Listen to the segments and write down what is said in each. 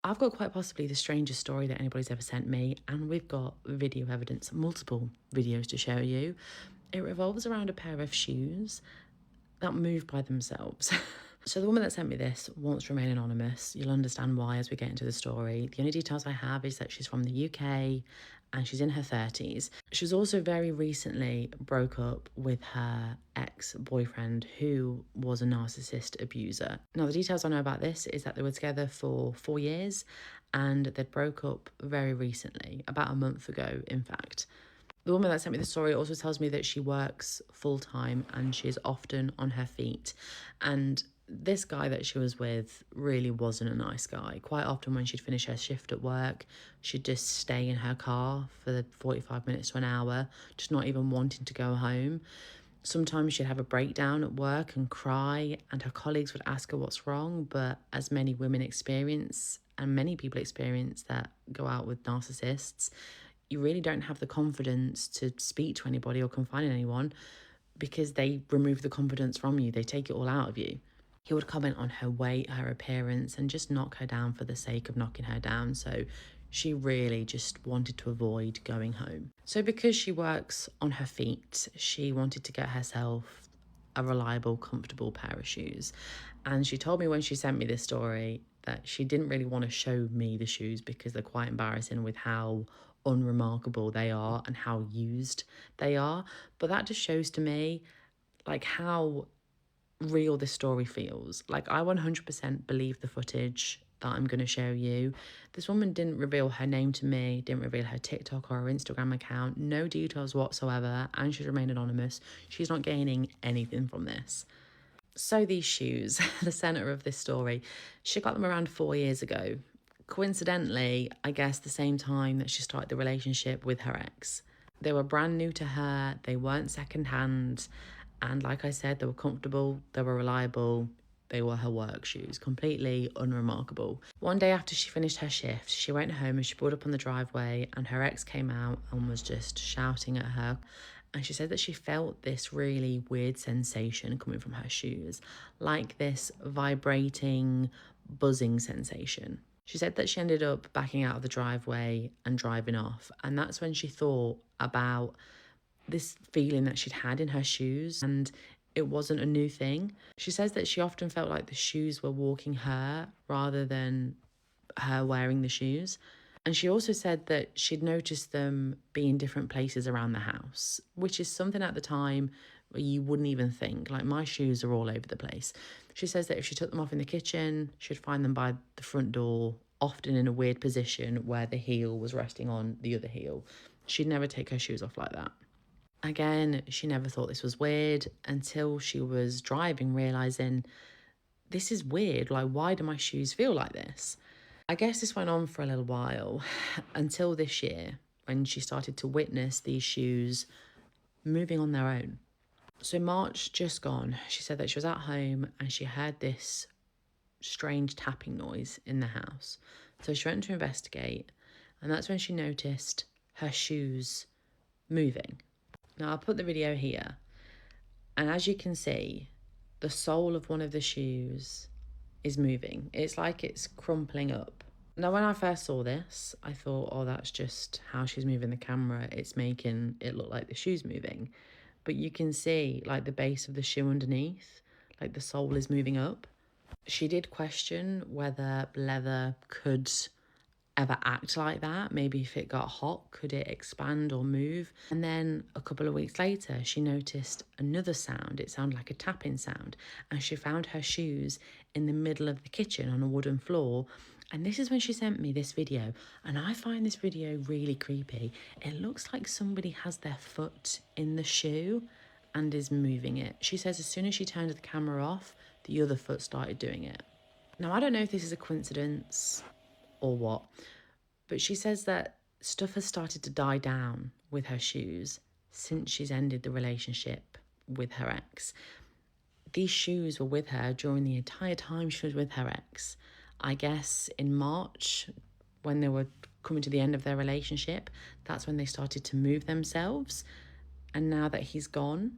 I've got quite possibly the strangest story that anybody's ever sent me, and we've got video evidence, multiple videos to show you. It revolves around a pair of shoes that move by themselves. So the woman that sent me this wants to remain anonymous. You'll understand why as we get into the story. The only details I have is that she's from the UK and she's in her 30s. She's also very recently broke up with her ex-boyfriend who was a narcissist abuser. Now the details I know about this is that they were together for 4 years and they'd broke up very recently, about a month ago in fact. The woman that sent me the story also tells me that she works full time and she's often on her feet. And this guy that she was with really wasn't a nice guy. Quite often, when she'd finish her shift at work, she'd just stay in her car for the 45 minutes to an hour, just not even wanting to go home. Sometimes she'd have a breakdown at work and cry, and her colleagues would ask her what's wrong. But as many women experience, and many people experience that go out with narcissists, you really don't have the confidence to speak to anybody or confide in anyone because they remove the confidence from you. They take it all out of you. He would comment on her weight, her appearance, and just knock her down for the sake of knocking her down. So she really just wanted to avoid going home. So because she works on her feet, she wanted to get herself a reliable, comfortable pair of shoes. And she told me when she sent me this story that she didn't really want to show me the shoes because they're quite embarrassing with how unremarkable they are and how used they are. But that just shows to me like how real this story feels. Like I 100% believe the footage that I'm going to show you. This woman didn't reveal her name to me, didn't reveal her TikTok or her Instagram account, no details whatsoever, and should remain anonymous. She's not gaining anything from this. So these shoes, the centre of this story, she got them around 4 years ago. Coincidentally, I guess the same time that she started the relationship with her ex. They were brand new to her, they weren't secondhand, and like I said, they were comfortable, they were reliable, they were her work shoes, completely unremarkable. One day after she finished her shift, she went home and she pulled up on the driveway and her ex came out and was just shouting at her. And she said that she felt this really weird sensation coming from her shoes, like this vibrating, buzzing sensation. She said that she ended up backing out of the driveway and driving off. And that's when she thought about this feeling that she'd had in her shoes, and it wasn't a new thing. She says that she often felt like the shoes were walking her rather than her wearing the shoes. And she also said that she'd noticed them being different places around the house, which is something at the time you wouldn't even think. Like, my shoes are all over the place. She says that if she took them off in the kitchen, she'd find them by the front door, often in a weird position where the heel was resting on the other heel. She'd never take her shoes off like that. Again, she never thought this was weird until she was driving, realising this is weird. Like, why do my shoes feel like this? I guess this went on for a little while until this year when she started to witness these shoes moving on their own. So March just gone, she said that she was at home and she heard this strange tapping noise in the house. So she went to investigate, and that's when she noticed her shoes moving. Now I'll put the video here, and as you can see, the sole of one of the shoes is moving. It's like it's crumpling up. Now, when I first saw this, I thought, oh, that's just how she's moving the camera. It's making it look like the shoe's moving. But you can see, like, the base of the shoe underneath, like the sole is moving up. She did question whether leather could ever act like that. Maybe if it got hot, could it expand or move? And then a couple of weeks later, she noticed another sound. It sounded like a tapping sound. And she found her shoes in the middle of the kitchen on a wooden floor. And this is when she sent me this video. And I find this video really creepy. It looks like somebody has their foot in the shoe and is moving it. She says as soon as she turned the camera off, the other foot started doing it. Now, I don't know if this is a coincidence or what, but she says that stuff has started to die down with her shoes since she's ended the relationship with her ex. These shoes were with her during the entire time she was with her ex. I guess in March, when they were coming to the end of their relationship, that's when they started to move themselves. And now that he's gone,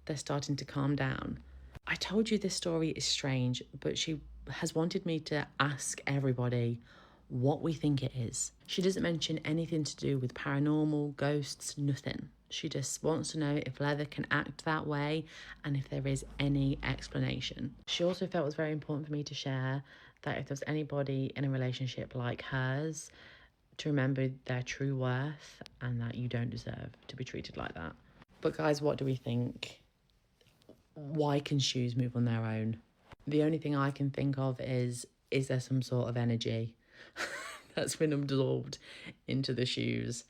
they're starting to calm down. I told you this story is strange, but she has wanted me to ask everybody what we think it is. She doesn't mention anything to do with paranormal, ghosts, nothing. She just wants to know if leather can act that way and if there is any explanation. She also felt it was very important for me to share that if there's anybody in a relationship like hers, to remember their true worth and that you don't deserve to be treated like that. But guys, what do we think? Why can shoes move on their own? The only thing I can think of is there some sort of energy that's been absorbed into the shoes?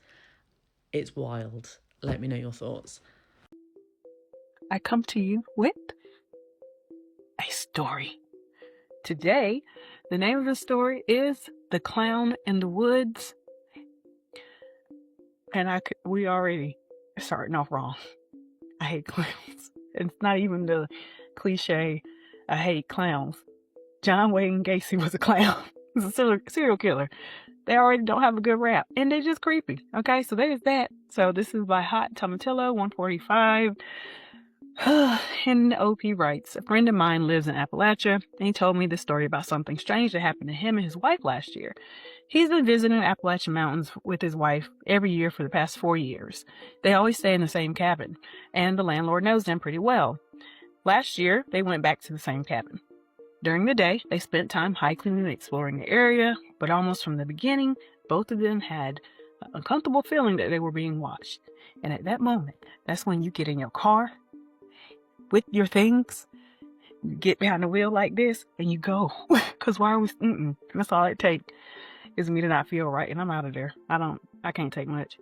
It's wild. Let me know your thoughts. I come to you with a story. Today, the name of the story is The Clown in the Woods. And we already starting off wrong. I hate clowns. It's not even the cliche, I hate clowns. John Wayne Gacy was a clown. He's a serial killer. They already don't have a good rap. And they're just creepy. Okay, so there's that. So this is by Hot Tomatillo, 145. And OP writes, a friend of mine lives in Appalachia, and he told me this story about something strange that happened to him and his wife last year. He's been visiting the Appalachian Mountains with his wife every year for the past 4 years. They always stay in the same cabin, and the landlord knows them pretty well. Last year, they went back to the same cabin. During the day, they spent time hiking and exploring the area, but almost from the beginning, both of them had an uncomfortable feeling that they were being watched. And at that moment, that's when you get in your car with your things, you get behind the wheel like this, and you go. Because why are we, that's all it takes is me to not feel right, and I'm out of there. I can't take much.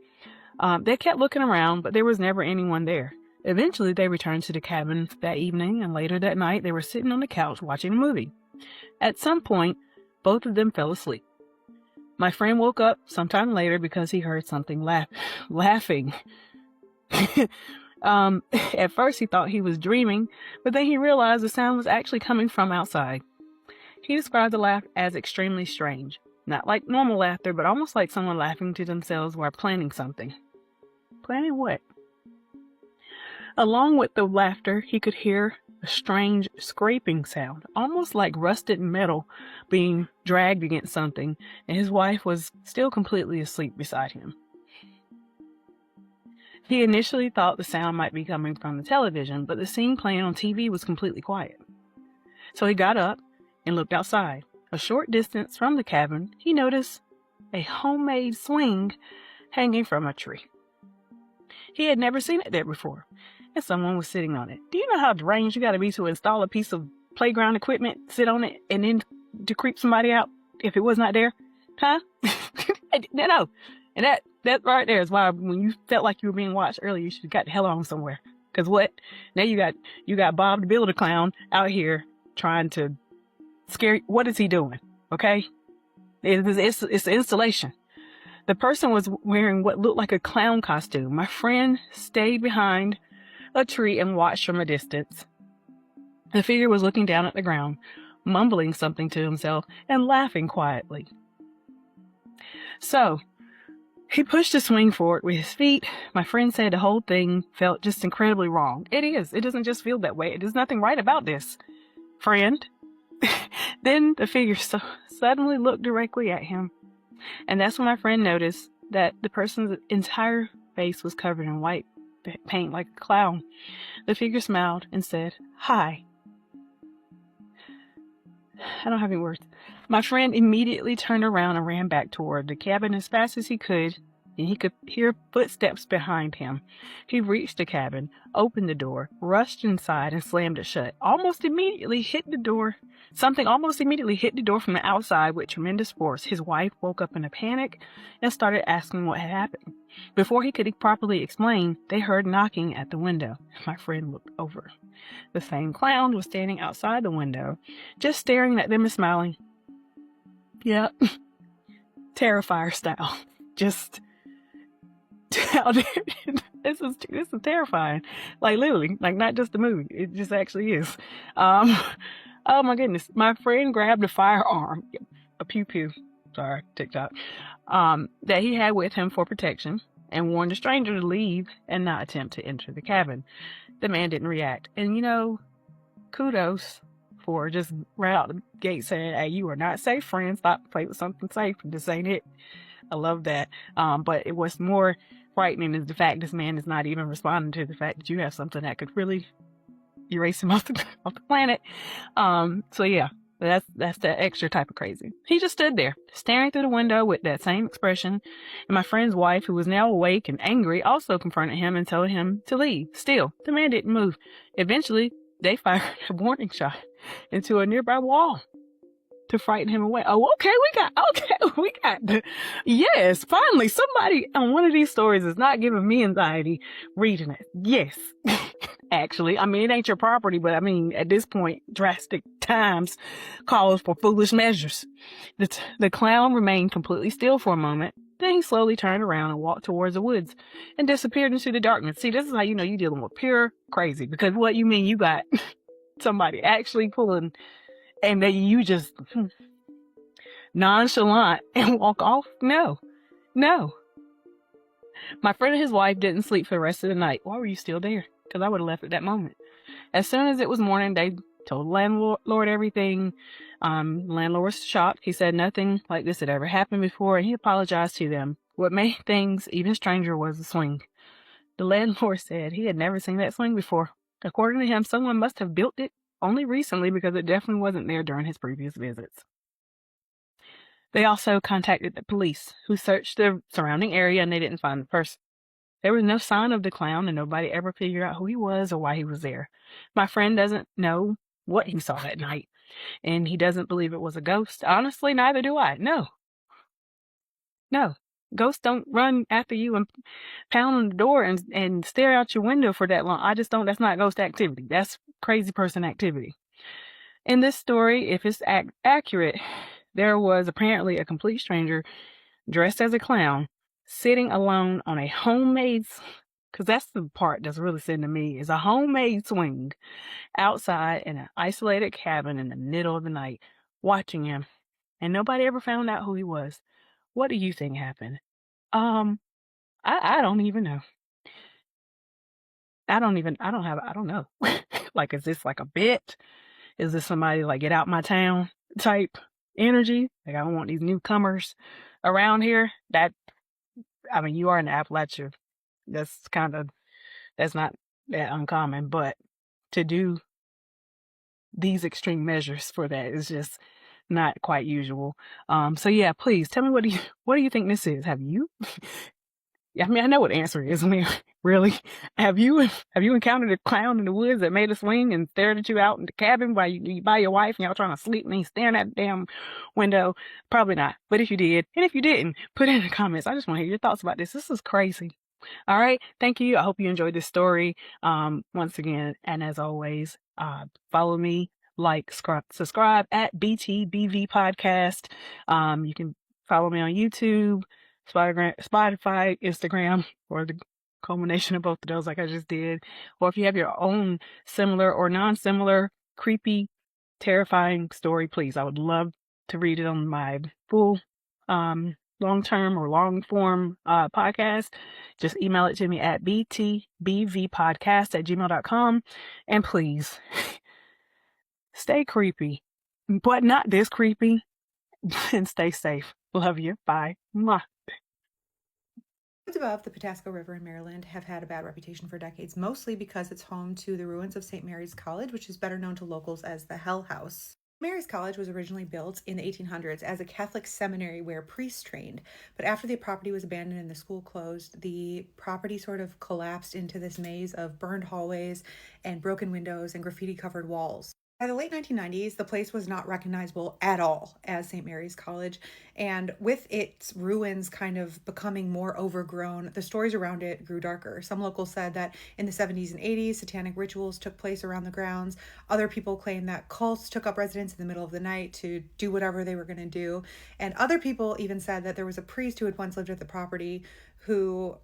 They kept looking around, but there was never anyone there. Eventually, they returned to the cabin that evening, and later that night, they were sitting on the couch watching a movie. At some point, both of them fell asleep. My friend woke up sometime later because he heard something laughing. At first, he thought he was dreaming, but then he realized the sound was actually coming from outside. He described the laugh as extremely strange. Not like normal laughter, but almost like someone laughing to themselves while planning something. Planning what? Along with the laughter, he could hear a strange scraping sound, almost like rusted metal being dragged against something, and his wife was still completely asleep beside him. He initially thought the sound might be coming from the television, but the scene playing on TV was completely quiet. So he got up and looked outside. A short distance from the cabin, he noticed a homemade swing hanging from a tree. He had never seen it there before, and someone was sitting on it. Do you know how deranged you got to be to install a piece of playground equipment, sit on it, and then to creep somebody out if it was not there? Huh? No. And that right there is why when you felt like you were being watched earlier, you should have got the hell on somewhere. Because what? Now you got Bob the Builder Clown out here trying to scare. What is he doing? Okay? It's an installation. The person was wearing what looked like a clown costume. My friend stayed behind a tree and watched from a distance. The figure was looking down at the ground, mumbling something to himself and laughing quietly. So, he pushed the swing forward with his feet. My friend said the whole thing felt just incredibly wrong. It is. It doesn't just feel that way. There's nothing right about this, friend. Then the figure suddenly looked directly at him. And that's when my friend noticed that the person's entire face was covered in white paint like a clown. The figure smiled and said, "Hi." I don't have any words. My friend immediately turned around and ran back toward the cabin as fast as he could, and he could hear footsteps behind him. He reached the cabin, opened the door, rushed inside, and slammed it shut. Something almost immediately hit the door from the outside with tremendous force. His wife woke up in a panic and started asking what had happened. Before he could properly explain, they heard knocking at the window. My friend looked over. The same clown was standing outside the window, just staring at them and smiling. Yeah, Terrifier style. Just this is terrifying. Like literally, like not just the movie. It just actually is. Oh my goodness. My friend grabbed a firearm, a pew-pew, sorry, TikTok, that he had with him for protection and warned the stranger to leave and not attempt to enter the cabin. The man didn't react. And kudos before, just right out the gate saying, hey, you are not safe, friend. Stop, play with something safe. This ain't it. I love that. But it was more frightening is the fact this man is not even responding to the fact that you have something that could really erase him off the planet. So yeah, that's that extra type of crazy. He just stood there, staring through the window with that same expression. And my friend's wife, who was now awake and angry, also confronted him and told him to leave. Still, the man didn't move. Eventually, they fired a warning shot into a nearby wall to frighten him away. Oh, okay, we got yes, finally, somebody on one of these stories is not giving me anxiety reading it. Yes. Actually, I mean, it ain't your property, but I mean, at this point, drastic times calls for foolish measures. The clown remained completely still for a moment. Then he slowly turned around and walked towards the woods and disappeared into the darkness. See, this is how you know you're dealing with pure crazy, because what you mean you got somebody actually pulling and that you just nonchalant and walk off? No. My friend and his wife didn't sleep for the rest of the night. Why were you still there? Because I would have left at that moment. As soon as it was morning, they told the landlord everything. Landlord was shocked. He said nothing like this had ever happened before, and he apologized to them. What made things even stranger was the swing. The landlord said he had never seen that swing before. According to him, someone must have built it only recently, because it definitely wasn't there during his previous visits. They also contacted the police, who searched the surrounding area, and they didn't find the person. There was no sign of the clown, and nobody ever figured out who he was or why he was there. My friend doesn't know what he saw that night, and he doesn't believe it was a ghost. Honestly, neither do I. No. Ghosts don't run after you and pound on the door and stare out your window for that long. I just don't. That's not ghost activity. That's crazy person activity. In this story, if it's accurate, there was apparently a complete stranger dressed as a clown sitting alone on a homemade, because that's the part that's really sitting to me, is a homemade swing outside in an isolated cabin in the middle of the night, watching him, and nobody ever found out who he was. What do you think happened? I don't even know. I don't know. Like, is this like a bit? Is this somebody like get out my town type energy? Like, I don't want these newcomers around here. I mean, you are in Appalachia. That's not that uncommon, but to do these extreme measures for that is just not quite usual. So yeah, please tell me, what do you think this is? Have you? I mean, I know what the answer is. I mean, really, have you encountered a clown in the woods that made a swing and stared at you out in the cabin while you by your wife and y'all trying to sleep and he's staring at the damn window? Probably not. But if you did, and if you didn't, put it in the comments. I just want to hear your thoughts about this. This is crazy. All right. Thank you. I hope you enjoyed this story. Once again, and as always, follow me, like, subscribe at BTBV Podcast. You can follow me on YouTube, Spotify, Instagram, or the culmination of both of those, like I just did. Or if you have your own similar or non-similar, creepy, terrifying story, please, I would love to read it on my full, long-term or long-form podcast. Just email it to me at btbvpodcast@gmail.com. And please, stay creepy, but not this creepy, and stay safe. Love you. Bye. Mwah. Woods above the Patasko River in Maryland have had a bad reputation for decades, mostly because it's home to the ruins of St. Mary's College, which is better known to locals as the Hell House. Mary's College was originally built in the 1800s as a Catholic seminary where priests trained, but after the property was abandoned and the school closed, the property sort of collapsed into this maze of burned hallways and broken windows and graffiti-covered walls. By the late 1990s, the place was not recognizable at all as St. Mary's College, and with its ruins kind of becoming more overgrown, the stories around it grew darker. Some locals said that in the 70s and 80s, satanic rituals took place around the grounds. Other people claimed that cults took up residence in the middle of the night to do whatever they were going to do, and other people even said that there was a priest who had once lived at the property who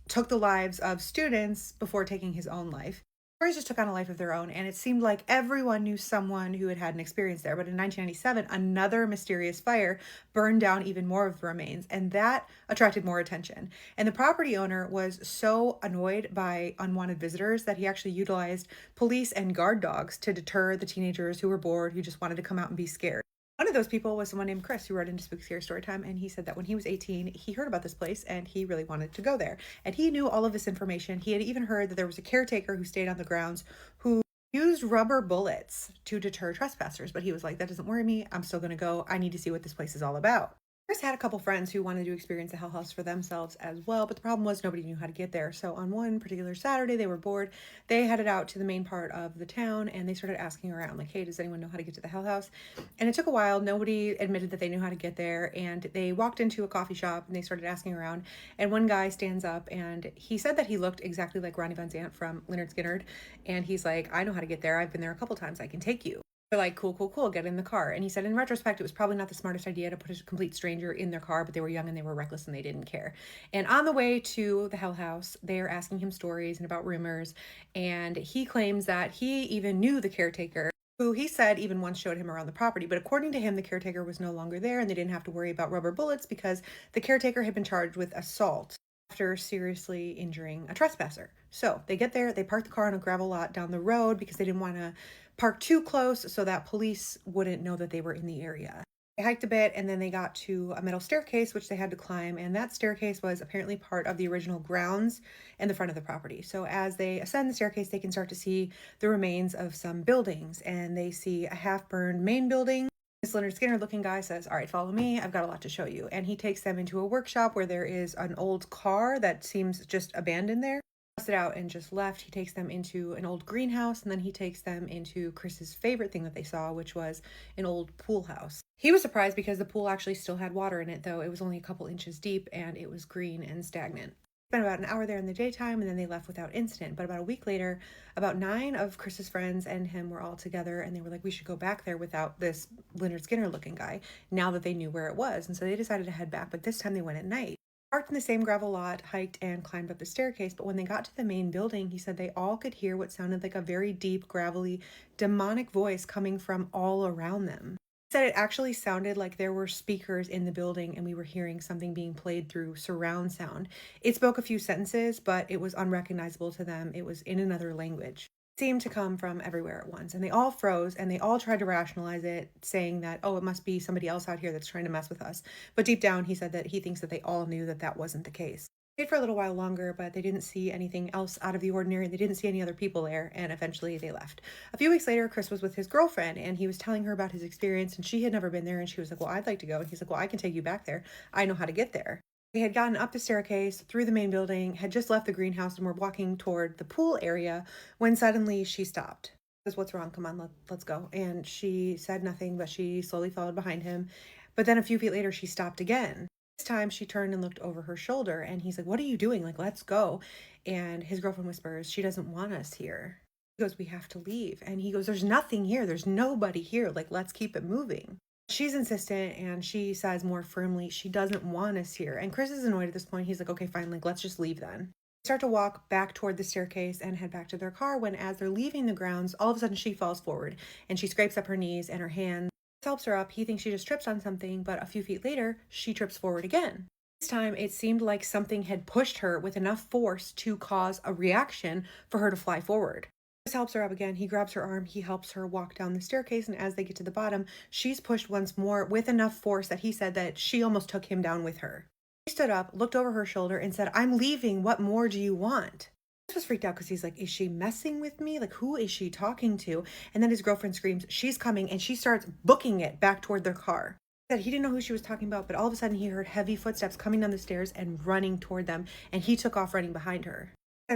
took the lives of students before taking his own life. Stories just took on a life of their own, and it seemed like everyone knew someone who had had an experience there. But in 1997, another mysterious fire burned down even more of the remains, and that attracted more attention. And the property owner was so annoyed by unwanted visitors that he actually utilized police and guard dogs to deter the teenagers who were bored, who just wanted to come out and be scared. One of those people was someone named Chris who wrote into Spooky Scary Storytime, and he said that when he was 18, he heard about this place and he really wanted to go there. And he knew all of this information. He had even heard that there was a caretaker who stayed on the grounds who used rubber bullets to deter trespassers. But he was like, that doesn't worry me. I'm still going to go. I need to see what this place is all about. Chris had a couple friends who wanted to experience the Hell House for themselves as well, but the problem was nobody knew how to get there. So on one particular Saturday, they were bored. They headed out to the main part of the town and they started asking around, like, hey, does anyone know how to get to the Hell House? And it took a while. Nobody admitted that they knew how to get there. And they walked into a coffee shop and they started asking around. And one guy stands up and he said that he looked exactly like Ronnie Von Zant from Lynyrd Skynyrd. And he's like, I know how to get there. I've been there a couple times. I can take you. They're like, cool, cool, cool, get in the car. And he said, in retrospect, it was probably not the smartest idea to put a complete stranger in their car, but they were young and they were reckless and they didn't care. And on the way to the Hell House, they are asking him stories and about rumors. And he claims that he even knew the caretaker, who he said even once showed him around the property. But according to him, the caretaker was no longer there and they didn't have to worry about rubber bullets because the caretaker had been charged with assault after seriously injuring a trespasser. So they get there, they park the car on a gravel lot down the road because they didn't want to park too close so that police wouldn't know that they were in the area. They hiked a bit and then they got to a metal staircase, which they had to climb. And that staircase was apparently part of the original grounds and the front of the property. So as they ascend the staircase, they can start to see the remains of some buildings. And they see a half-burned main building. This Lynyrd Skynyrd looking guy says, all right, follow me. I've got a lot to show you. And he takes them into a workshop where there is an old car that seems just abandoned there. It out and just left. He takes them into an old greenhouse and then he takes them into Chris's favorite thing that they saw, which was an old pool house. He was surprised because the pool actually still had water in it, though it was only a couple inches deep and it was green and stagnant. Spent about an hour there in the daytime and then they left without incident. But about a week later, about 9 of Chris's friends and him were all together and they were like, we should go back there without this Lynyrd Skynyrd looking guy, now that they knew where it was. And so they decided to head back, but this time they went at night. Parked in the same gravel lot, hiked and climbed up the staircase, but when they got to the main building, he said they all could hear what sounded like a very deep, gravelly, demonic voice coming from all around them. He said it actually sounded like there were speakers in the building and we were hearing something being played through surround sound. It spoke a few sentences, but it was unrecognizable to them. It was in another language. Seemed to come from everywhere at once, and they all froze and they all tried to rationalize it, saying that, oh, it must be somebody else out here that's trying to mess with us. But deep down he said that he thinks that they all knew that that wasn't the case. They stayed for a little while longer, but they didn't see anything else out of the ordinary. They didn't see any other people there, and eventually they left. A few weeks later, Chris was with his girlfriend and he was telling her about his experience, and she had never been there, and she was like, well, I'd like to go. And he's like, well, I can take you back there. I know how to get there. They had gotten up the staircase, through the main building, had just left the greenhouse and were walking toward the pool area when suddenly she stopped. He says, what's wrong? Come on, let's go. And she said nothing, but she slowly followed behind him. But then a few feet later, she stopped again. This time she turned and looked over her shoulder and he's like, what are you doing? Like, let's go. And his girlfriend whispers, she doesn't want us here. He goes, we have to leave. And he goes, there's nothing here. There's nobody here. Like, let's keep it moving. She's insistent and she says more firmly she doesn't want us here. And Chris is annoyed at this point. He's like, okay, fine, like let's just leave then. They start to walk back toward the staircase and head back to their car when as they're leaving the grounds, all of a sudden she falls forward and she scrapes up her knees and her hand. This helps her up. He thinks she just tripped on something, but a few feet later, she trips forward again. This time it seemed like something had pushed her with enough force to cause a reaction for her to fly forward. Chris helps her up again. He grabs her arm. He helps her walk down the staircase. And as they get to the bottom, she's pushed once more with enough force that he said that she almost took him down with her. He stood up, looked over her shoulder and said, I'm leaving. What more do you want? Chris was freaked out because he's like, is she messing with me? Like, who is she talking to? And then his girlfriend screams, she's coming. And she starts booking it back toward their car. He said he didn't know who she was talking about, but all of a sudden he heard heavy footsteps coming down the stairs and running toward them. And he took off running behind her.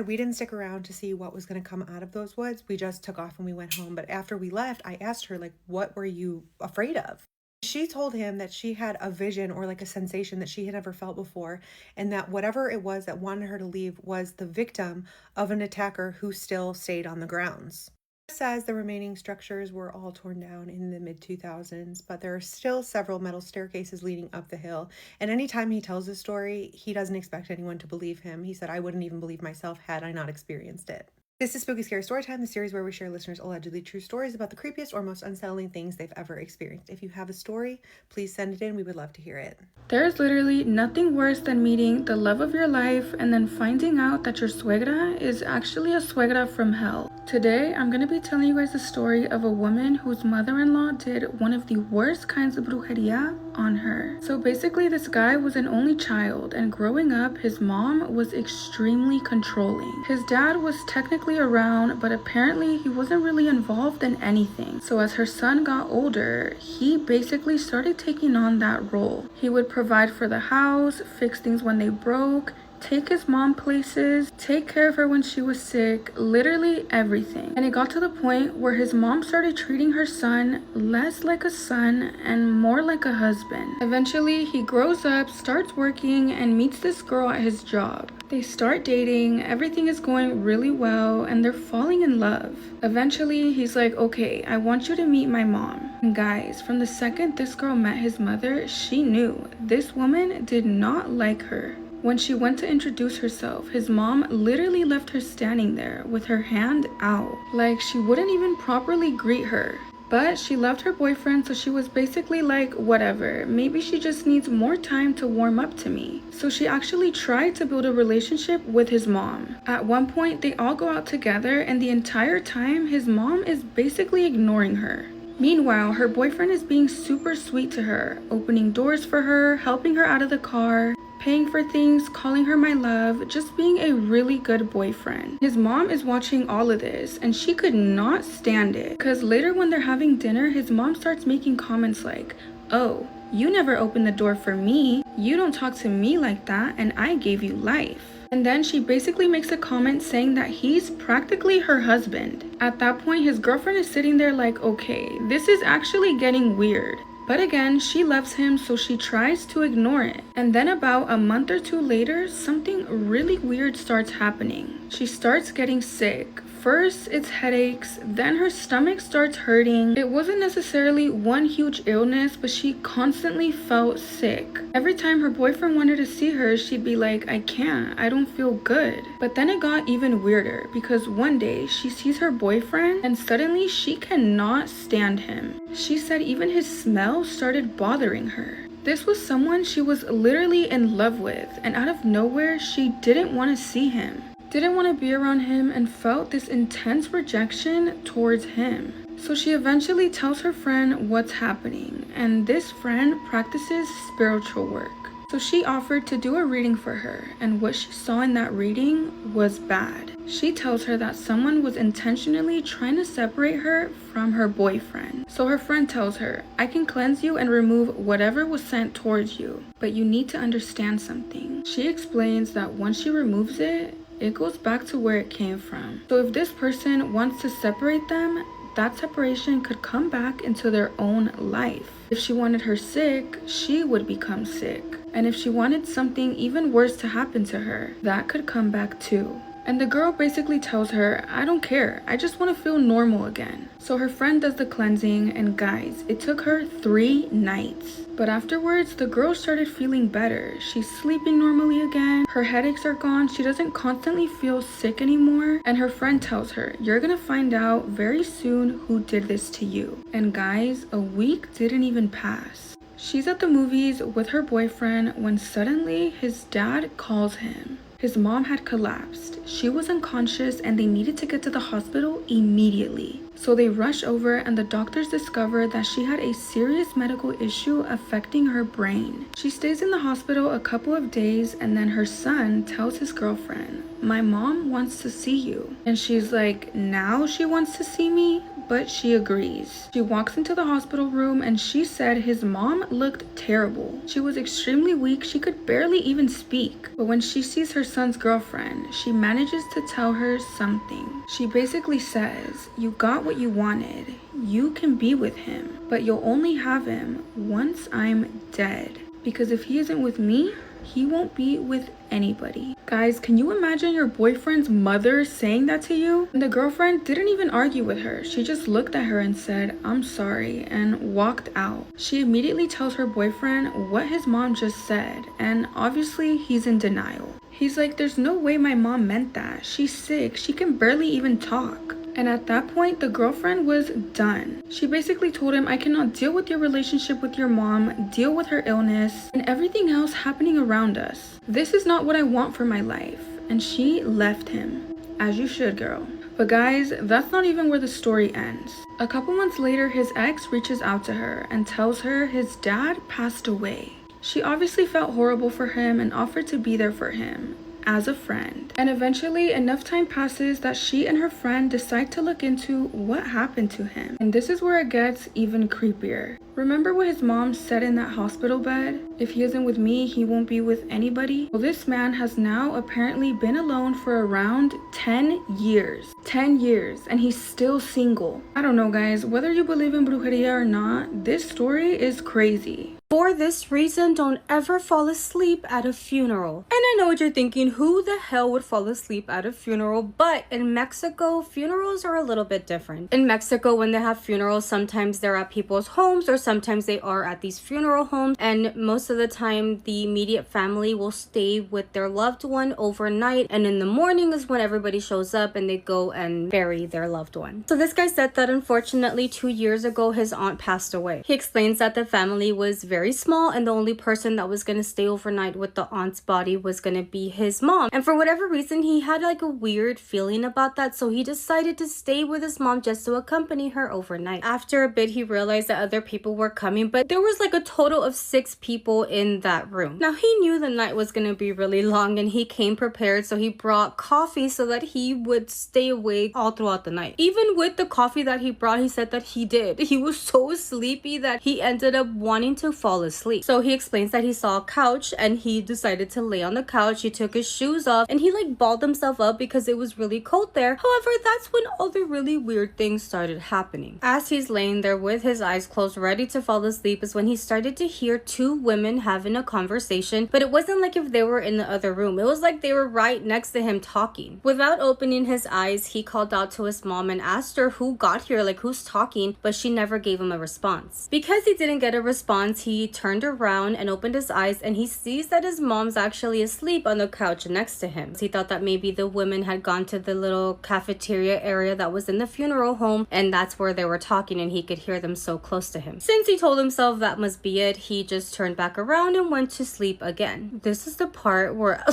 We didn't stick around to see what was going to come out of those woods. We just took off and we went home. But after we left, I asked her, like, what were you afraid of? She told him that she had a vision or like a sensation that she had never felt before. And that whatever it was that wanted her to leave was the victim of an attacker who still stayed on the grounds. Says the remaining structures were all torn down in the mid-2000s, but there are still several metal staircases leading up the hill. And anytime he tells this story, he doesn't expect anyone to believe him. He said, I wouldn't even believe myself had I not experienced it. This is Spooky Scary Storytime, the series where we share listeners' allegedly true stories about the creepiest or most unsettling things they've ever experienced. If you have a story, please send it in. We would love to hear it. There's literally nothing worse than meeting the love of your life and then finding out that your suegra is actually a suegra from hell. Today, I'm going to be telling you guys the story of a woman whose mother-in-law did one of the worst kinds of brujeria on her. So basically, this guy was an only child, and growing up, his mom was extremely controlling. His dad was technically around, but apparently he wasn't really involved in anything. So as her son got older, he basically started taking on that role. He would provide for the house, fix things when they broke, take his mom places, take care of her when she was sick, literally everything. And it got to the point where his mom started treating her son less like a son and more like a husband. Eventually, he grows up, starts working, and meets this girl at his job. They start dating, everything is going really well, and they're falling in love. Eventually, he's like, okay, I want you to meet my mom. And guys, from the second this girl met his mother, she knew this woman did not like her. When she went to introduce herself, his mom literally left her standing there with her hand out. Like, she wouldn't even properly greet her. But she loved her boyfriend, so she was basically like, whatever, maybe she just needs more time to warm up to me. So she actually tried to build a relationship with his mom. At one point, they all go out together, and the entire time, his mom is basically ignoring her. Meanwhile, her boyfriend is being super sweet to her, opening doors for her, helping her out of the car, paying for things, calling her my love, just being a really good boyfriend. His mom is watching all of this, and she could not stand it, because later when they're having dinner, his mom starts making comments like, oh, you never opened the door for me, you don't talk to me like that, and I gave you life. And then she basically makes a comment saying that he's practically her husband. At that point, his girlfriend is sitting there like, okay, this is actually getting weird. But again, she loves him, so she tries to ignore it. And then about a month or two later, something really weird starts happening. She starts getting sick. First, it's headaches, then her stomach starts hurting. It wasn't necessarily one huge illness, but she constantly felt sick. Every time her boyfriend wanted to see her, she'd be like, I can't, I don't feel good. But then it got even weirder, because one day she sees her boyfriend and suddenly she cannot stand him. She said even his smell started bothering her. This was someone she was literally in love with, and out of nowhere, she didn't want to see him. Didn't want to be around him, and felt this intense rejection towards him. So she eventually tells her friend what's happening, and this friend practices spiritual work. So she offered to do a reading for her, and what she saw in that reading was bad. She tells her that someone was intentionally trying to separate her from her boyfriend. So her friend tells her, I can cleanse you and remove whatever was sent towards you, but you need to understand something. She explains that once she removes it, it goes back to where it came from. So if this person wants to separate them, that separation could come back into their own life. If she wanted her sick, she would become sick. And if she wanted something even worse to happen to her, that could come back too. And the girl basically tells her, I don't care, I just want to feel normal again. So her friend does the cleansing, and guys, it took her 3 nights. But afterwards, the girl started feeling better. She's sleeping normally again, her headaches are gone, she doesn't constantly feel sick anymore, and her friend tells her, you're gonna find out very soon who did this to you. And guys, a week didn't even pass. She's at the movies with her boyfriend when suddenly his dad calls him. His mom had collapsed. She was unconscious and they needed to get to the hospital immediately. So they rush over and the doctors discover that she had a serious medical issue affecting her brain. She stays in the hospital a couple of days, and then her son tells his girlfriend, my mom wants to see you. And she's like, now she wants to see me? But she agrees. She walks into the hospital room and she said his mom looked terrible. She was extremely weak, she could barely even speak. But when she sees her son's girlfriend, she manages to tell her something. She basically says, you got what you wanted. You can be with him, but you'll only have him once I'm dead. Because if he isn't with me, he won't be with anybody. Guys, can you imagine your boyfriend's mother saying that to you? And the girlfriend didn't even argue with her. She just looked at her and said, I'm sorry, and walked out. She immediately tells her boyfriend what his mom just said, and obviously he's in denial. He's like, there's no way my mom meant that. She's sick. She can barely even talk. And at that point, the girlfriend was done. She basically told him, I cannot deal with your relationship with your mom, deal with her illness, and everything else happening around us. This is not what I want for my life. And she left him. As you should, girl. But guys, that's not even where the story ends. A couple months later, his ex reaches out to her and tells her his dad passed away. She obviously felt horrible for him and offered to be there for him as a friend. And eventually enough time passes that she and her friend decide to look into what happened to him. And this is where it gets even creepier. Remember what his mom said in that hospital bed? If he isn't with me, he won't be with anybody. Well, this man has now apparently been alone for around 10 years. 10 years, and he's still single. I don't know, guys, whether you believe in brujeria or not, this story is crazy. For this reason, don't ever fall asleep at a funeral. And I know what you're thinking, who the hell would fall asleep at a funeral? But in Mexico, funerals are a little bit different. In Mexico, when they have funerals, sometimes they're at people's homes or sometimes they are at these funeral homes. And most of the time, the immediate family will stay with their loved one overnight. And in the morning is when everybody shows up and they go and bury their loved one. So this guy said that unfortunately 2 years ago, his aunt passed away. He explains that the family was very small and the only person that was going to stay overnight with the aunt's body was going to be his mom. And for whatever reason, he had like a weird feeling about that, so he decided to stay with his mom just to accompany her overnight. After a bit, he realized that other people were coming, but there was like a total of 6 people in that room. Now he knew the night was going to be really long and he came prepared, so he brought coffee so that he would stay awake all throughout the night. Even with the coffee that he brought, he said that he was so sleepy that he ended up wanting to fall asleep. So he explains that he saw a couch and he decided to lay on the couch. He took his shoes off and he like balled himself up because it was really cold there. However, that's when all the really weird things started happening. As he's laying there with his eyes closed ready to fall asleep is when he started to hear 2 women having a conversation, but it wasn't like if they were in the other room. It was like they were right next to him talking. Without opening his eyes, he called out to his mom and asked her who got here, like who's talking, but she never gave him a response. Because he didn't get a response, he turned around and opened his eyes and he sees that his mom's actually asleep on the couch next to him. He thought that maybe the women had gone to the little cafeteria area that was in the funeral home and that's where they were talking and he could hear them so close to him. Since he told himself that must be it, he just turned back around and went to sleep again. This is the part where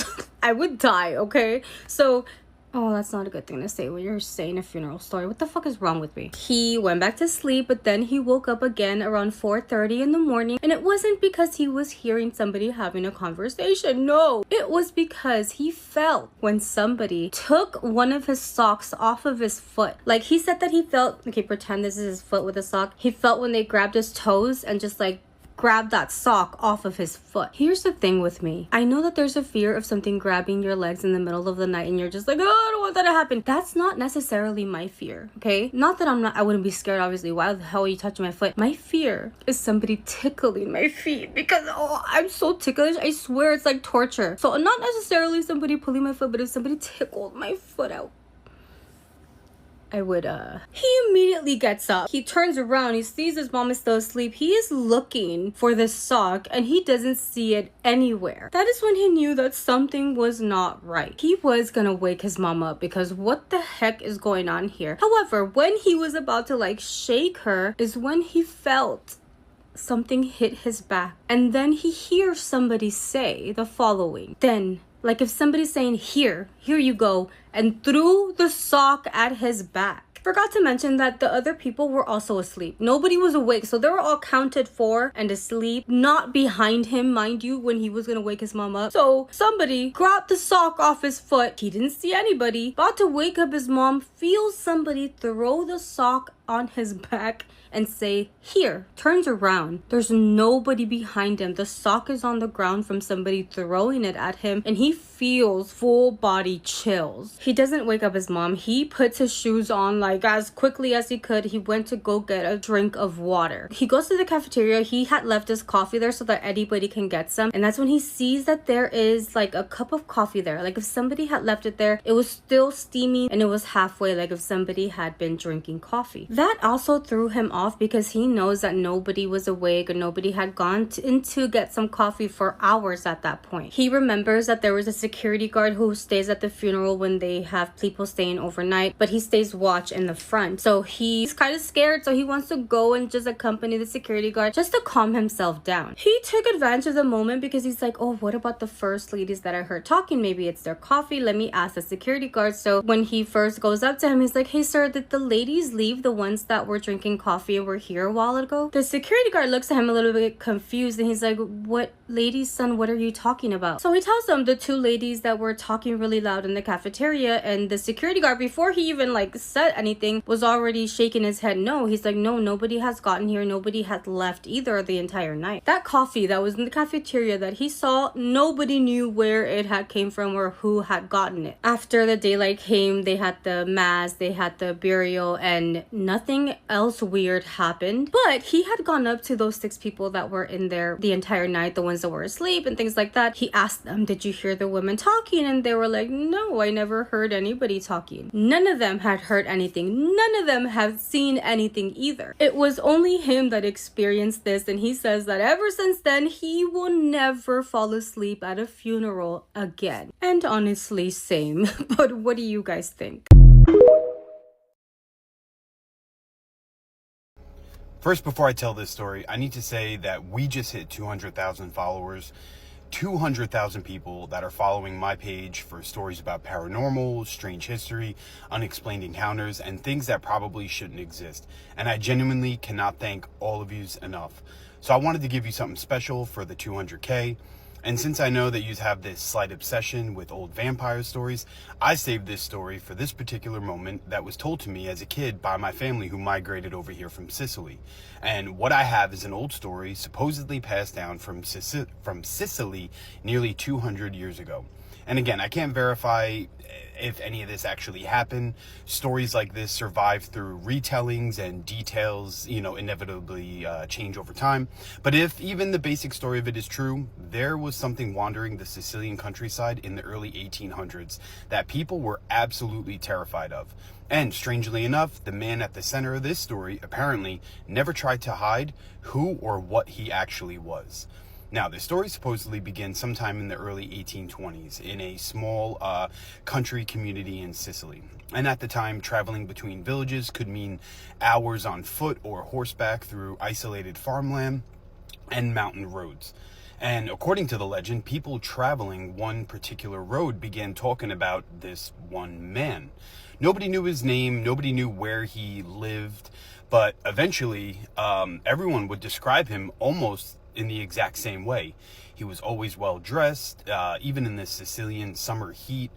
I would die, okay? So oh, that's not a good thing to say when you're saying a funeral story. What the fuck is wrong with me? He went back to sleep, but then he woke up again around 4:30 in the morning. And it wasn't because he was hearing somebody having a conversation. No, it was because he felt when somebody took one of his socks off of his foot. Like he said that he felt, okay, pretend this is his foot with a sock. He felt when they grabbed his toes and just like grab that sock off of his foot. Here's the thing with me. I know that there's a fear of something grabbing your legs in the middle of the night and you're just like, oh, I don't want that to happen. That's not necessarily my fear, okay? Not that I wouldn't be scared, obviously. Why the hell are you touching my foot? My fear is somebody tickling my feet because, oh, I'm so ticklish. I swear it's like torture. So not necessarily somebody pulling my foot, but if somebody tickled my foot out, I would, He immediately gets up. He turns around. He sees his mom is still asleep. He is looking for this sock and he doesn't see it anywhere. That is when he knew that something was not right. He was gonna wake his mom up because what the heck is going on here? However, when he was about to like shake her is when he felt something hit his back. And then he hears somebody say the following. Then, like if somebody's saying, here you go, and threw the sock at his back. Forgot to mention that the other people were also asleep. Nobody was awake, so they were all counted for and asleep, not behind him, mind you, when he was gonna wake his mom up. So somebody grabbed the sock off his foot. He didn't see anybody. About to wake up his mom, feels somebody throw the sock on his back and say, here. Turns around. There's nobody behind him. The sock is on the ground from somebody throwing it at him and he feels full body chills. He doesn't wake up his mom. He puts his shoes on like as quickly as he could. He went to go get a drink of water. He goes to the cafeteria. He had left his coffee there so that anybody can get some. And that's when he sees that there is like a cup of coffee there. Like if somebody had left it there, it was still steaming and it was halfway like if somebody had been drinking coffee. That also threw him off because he knows that nobody was awake or nobody had gone in to get some coffee for hours at that point. He remembers that there was a security guard who stays at the funeral when they have people staying overnight, but he stays watch in the front. So he's kind of scared, so he wants to go and just accompany the security guard just to calm himself down. He took advantage of the moment because he's like, oh, what about the first ladies that I heard talking? Maybe it's their coffee. Let me ask the security guard. So when he first goes up to him, he's like, hey sir, did the ladies leave, the ones that were drinking coffee and were here a while ago? The security guard looks at him a little bit confused and he's like, what ladies, son? What are you talking about? So he tells them the two ladies that were talking really loud in the cafeteria, and the security guard, before he even said anything, was already shaking his head no. He's like, no, nobody has gotten here. Nobody has left either the entire night. That coffee that was in the cafeteria that he saw, nobody knew where it had came from or who had gotten it. After the daylight came, they had the mass, they had the burial, and nothing else weird happened. But he had gone up to those 6 people that were in there the entire night, the ones that were asleep and things like that. He asked them, did you hear the women talking? And they were like, no, I never heard anybody talking. None of them had heard anything. None of them have seen anything either. It was only him that experienced this, and he says that ever since then he will never fall asleep at a funeral again. And honestly, same. But what do you guys think? First, before I tell this story, I need to say that we just hit 200,000 followers. 200,000 people that are following my page for stories about paranormal, strange history, unexplained encounters, and things that probably shouldn't exist. And I genuinely cannot thank all of yous enough. So I wanted to give you something special for the 200K. And since I know that you have this slight obsession with old vampire stories, I saved this story for this particular moment that was told to me as a kid by my family who migrated over here from Sicily. And what I have is an old story supposedly passed down from Sicily nearly 200 years ago. And again, I can't verify if any of this actually happened. Stories like this survive through retellings, and details, inevitably change over time. But if even the basic story of it is true, there was something wandering the Sicilian countryside in the early 1800s that people were absolutely terrified of. And strangely enough, the man at the center of this story apparently never tried to hide who or what he actually was. Now, the story supposedly begins sometime in the early 1820s in a small country community in Sicily. And at the time, traveling between villages could mean hours on foot or horseback through isolated farmland and mountain roads. And according to the legend, people traveling one particular road began talking about this one man. Nobody knew his name, nobody knew where he lived, but eventually everyone would describe him almost in the exact same way. He was always well dressed, even in the Sicilian summer heat,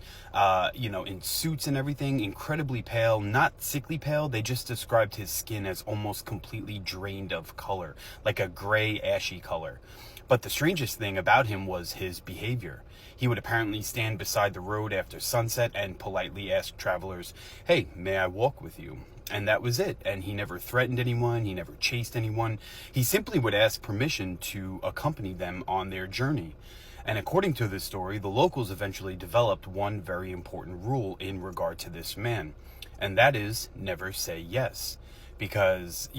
in suits and everything, incredibly pale, not sickly pale. They just described his skin as almost completely drained of color, like a gray, ashy color. But the strangest thing about him was his behavior. He would apparently stand beside the road after sunset and politely ask travelers, hey, may I walk with you? And that was it. And he never threatened anyone. He never chased anyone. He simply would ask permission to accompany them on their journey. And according to this story, the locals eventually developed one very important rule in regard to this man. And that is never say yes. Because,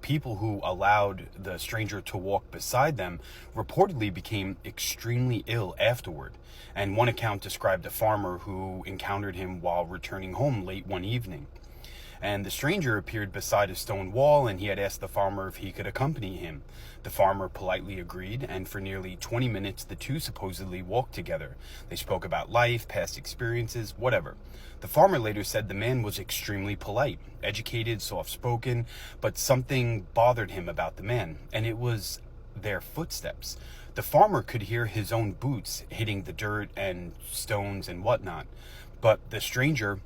people who allowed the stranger to walk beside them reportedly became extremely ill afterward. And one account described a farmer who encountered him while returning home late one evening. And the stranger appeared beside a stone wall, and he had asked the farmer if he could accompany him. The farmer politely agreed, and for nearly 20 minutes the two supposedly walked together. They spoke about life, past experiences, whatever. The farmer later said the man was extremely polite, educated, soft-spoken, but something bothered him about the man, and it was their footsteps. The farmer could hear his own boots hitting the dirt and stones and whatnot, but the stranger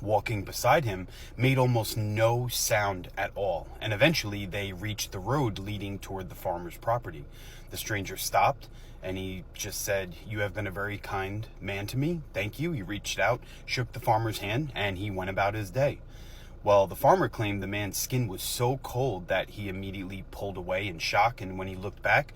walking beside him made almost no sound at all, and eventually they reached the road leading toward the farmer's property. The stranger stopped, and he just said, "You have been a very kind man to me. Thank you." He reached out, shook the farmer's hand, and he went about his day. Well, the farmer claimed the man's skin was so cold that he immediately pulled away in shock, and when he looked back,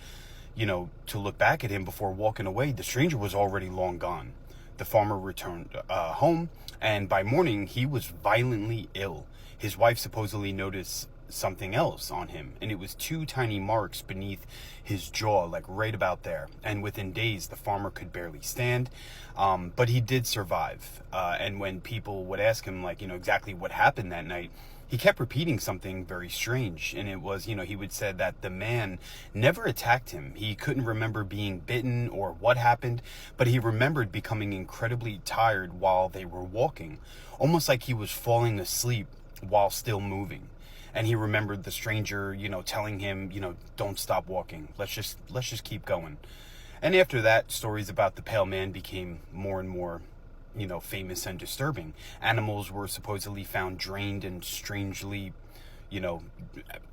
to look back at him before walking away, the stranger was already long gone. The farmer returned home, and by morning he was violently ill. His wife supposedly noticed something else on him, and it was two tiny marks beneath his jaw, like right about there. And within days, the farmer could barely stand, but he did survive. And when people would ask him, like, exactly what happened that night, he kept repeating something very strange. And it was, he would say that the man never attacked him. He couldn't remember being bitten or what happened, but he remembered becoming incredibly tired while they were walking, almost like he was falling asleep while still moving. And he remembered the stranger, telling him, don't stop walking. Let's just keep going. And after that, stories about the pale man became more and more, famous and disturbing. Animals were supposedly found drained and strangely,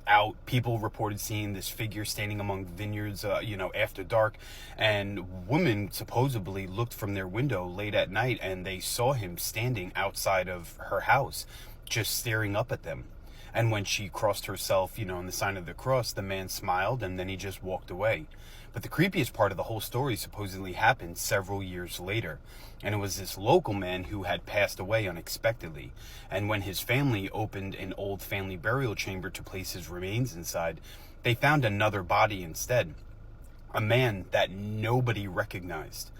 out. People reported seeing this figure standing among vineyards, after dark. And women supposedly looked from their window late at night and they saw him standing outside of her house, just staring up at them. And when she crossed herself, in the sign of the cross, the man smiled and then he just walked away. But the creepiest part of the whole story supposedly happened several years later. And it was this local man who had passed away unexpectedly. And when his family opened an old family burial chamber to place his remains inside, they found another body instead. A man that nobody recognized.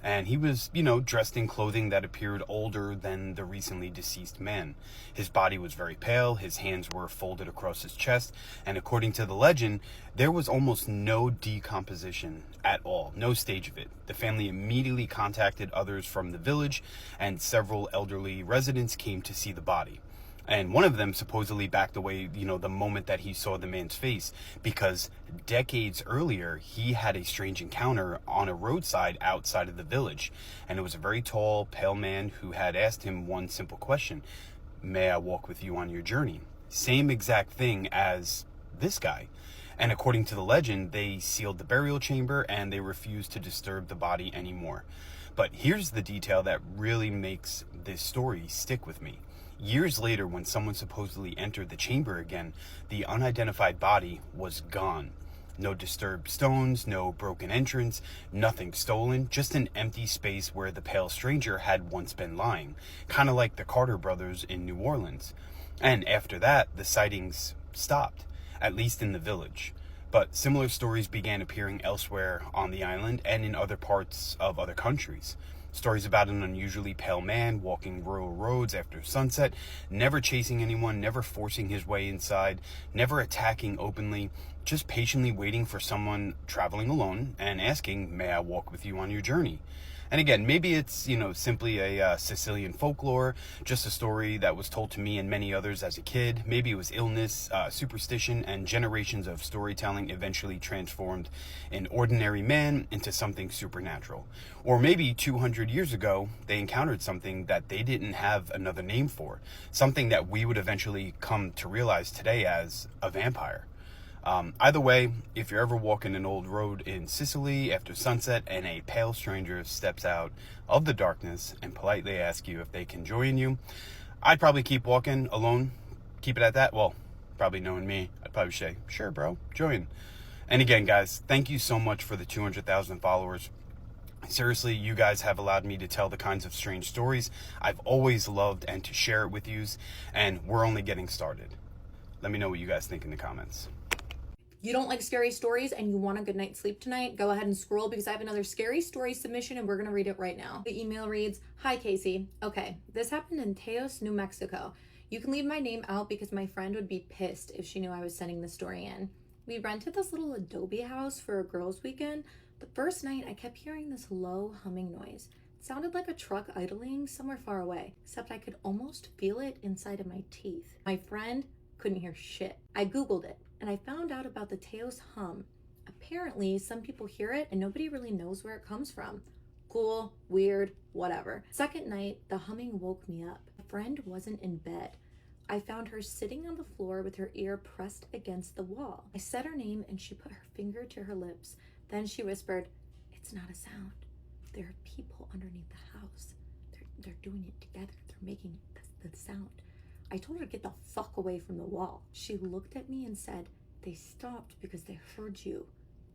And he was, dressed in clothing that appeared older than the recently deceased man. His body was very pale, his hands were folded across his chest, and according to the legend, there was almost no decomposition at all, no stage of it. The family immediately contacted others from the village, and several elderly residents came to see the body. And one of them supposedly backed away, the moment that he saw the man's face, because decades earlier, he had a strange encounter on a roadside outside of the village. And it was a very tall, pale man who had asked him one simple question: "May I walk with you on your journey?" Same exact thing as this guy. And according to the legend, they sealed the burial chamber and they refused to disturb the body anymore. But here's the detail that really makes this story stick with me. Years later, when someone supposedly entered the chamber again, the unidentified body was gone. No disturbed stones, no broken entrance, nothing stolen, just an empty space where the pale stranger had once been lying, kind of like the Carter brothers in New Orleans. And after that, the sightings stopped, at least in the village. But similar stories began appearing elsewhere on the island and in other parts of other countries. Stories about an unusually pale man walking rural roads after sunset, never chasing anyone, never forcing his way inside, never attacking openly, just patiently waiting for someone traveling alone and asking, "May I walk with you on your journey?" And again, maybe it's, simply a Sicilian folklore, just a story that was told to me and many others as a kid. Maybe it was illness, superstition, and generations of storytelling eventually transformed an ordinary man into something supernatural. Or maybe 200 years ago, they encountered something that they didn't have another name for, something that we would eventually come to realize today as a vampire. Either way, if you're ever walking an old road in Sicily after sunset and a pale stranger steps out of the darkness and politely asks you if they can join you, I'd probably keep walking alone, keep it at that. Well, probably knowing me, I'd probably say, "Sure, bro, join." And again, guys, thank you so much for the 200,000 followers. Seriously, you guys have allowed me to tell the kinds of strange stories I've always loved and to share it with you, and we're only getting started. Let me know what you guys think in the comments. You don't like scary stories and you want a good night's sleep tonight, go ahead and scroll because I have another scary story submission and we're going to read it right now. The email reads, "Hi Casey. Okay, this happened in Teos, New Mexico. You can leave my name out because my friend would be pissed if she knew I was sending the story in. We rented this little adobe house for a girls' weekend. The first night I kept hearing this low humming noise. It sounded like a truck idling somewhere far away, except I could almost feel it inside of my teeth. My friend couldn't hear shit. I Googled it and I found out about the Teos hum. Apparently, some people hear it and nobody really knows where it comes from. Cool, weird, whatever. Second night, the humming woke me up. My friend wasn't in bed. I found her sitting on the floor with her ear pressed against the wall. I said her name and she put her finger to her lips. Then she whispered, "It's not a sound. There are people underneath the house. They're doing it together. They're making the sound." I told her to get the fuck away from the wall. She looked at me and said, "They stopped because they heard you."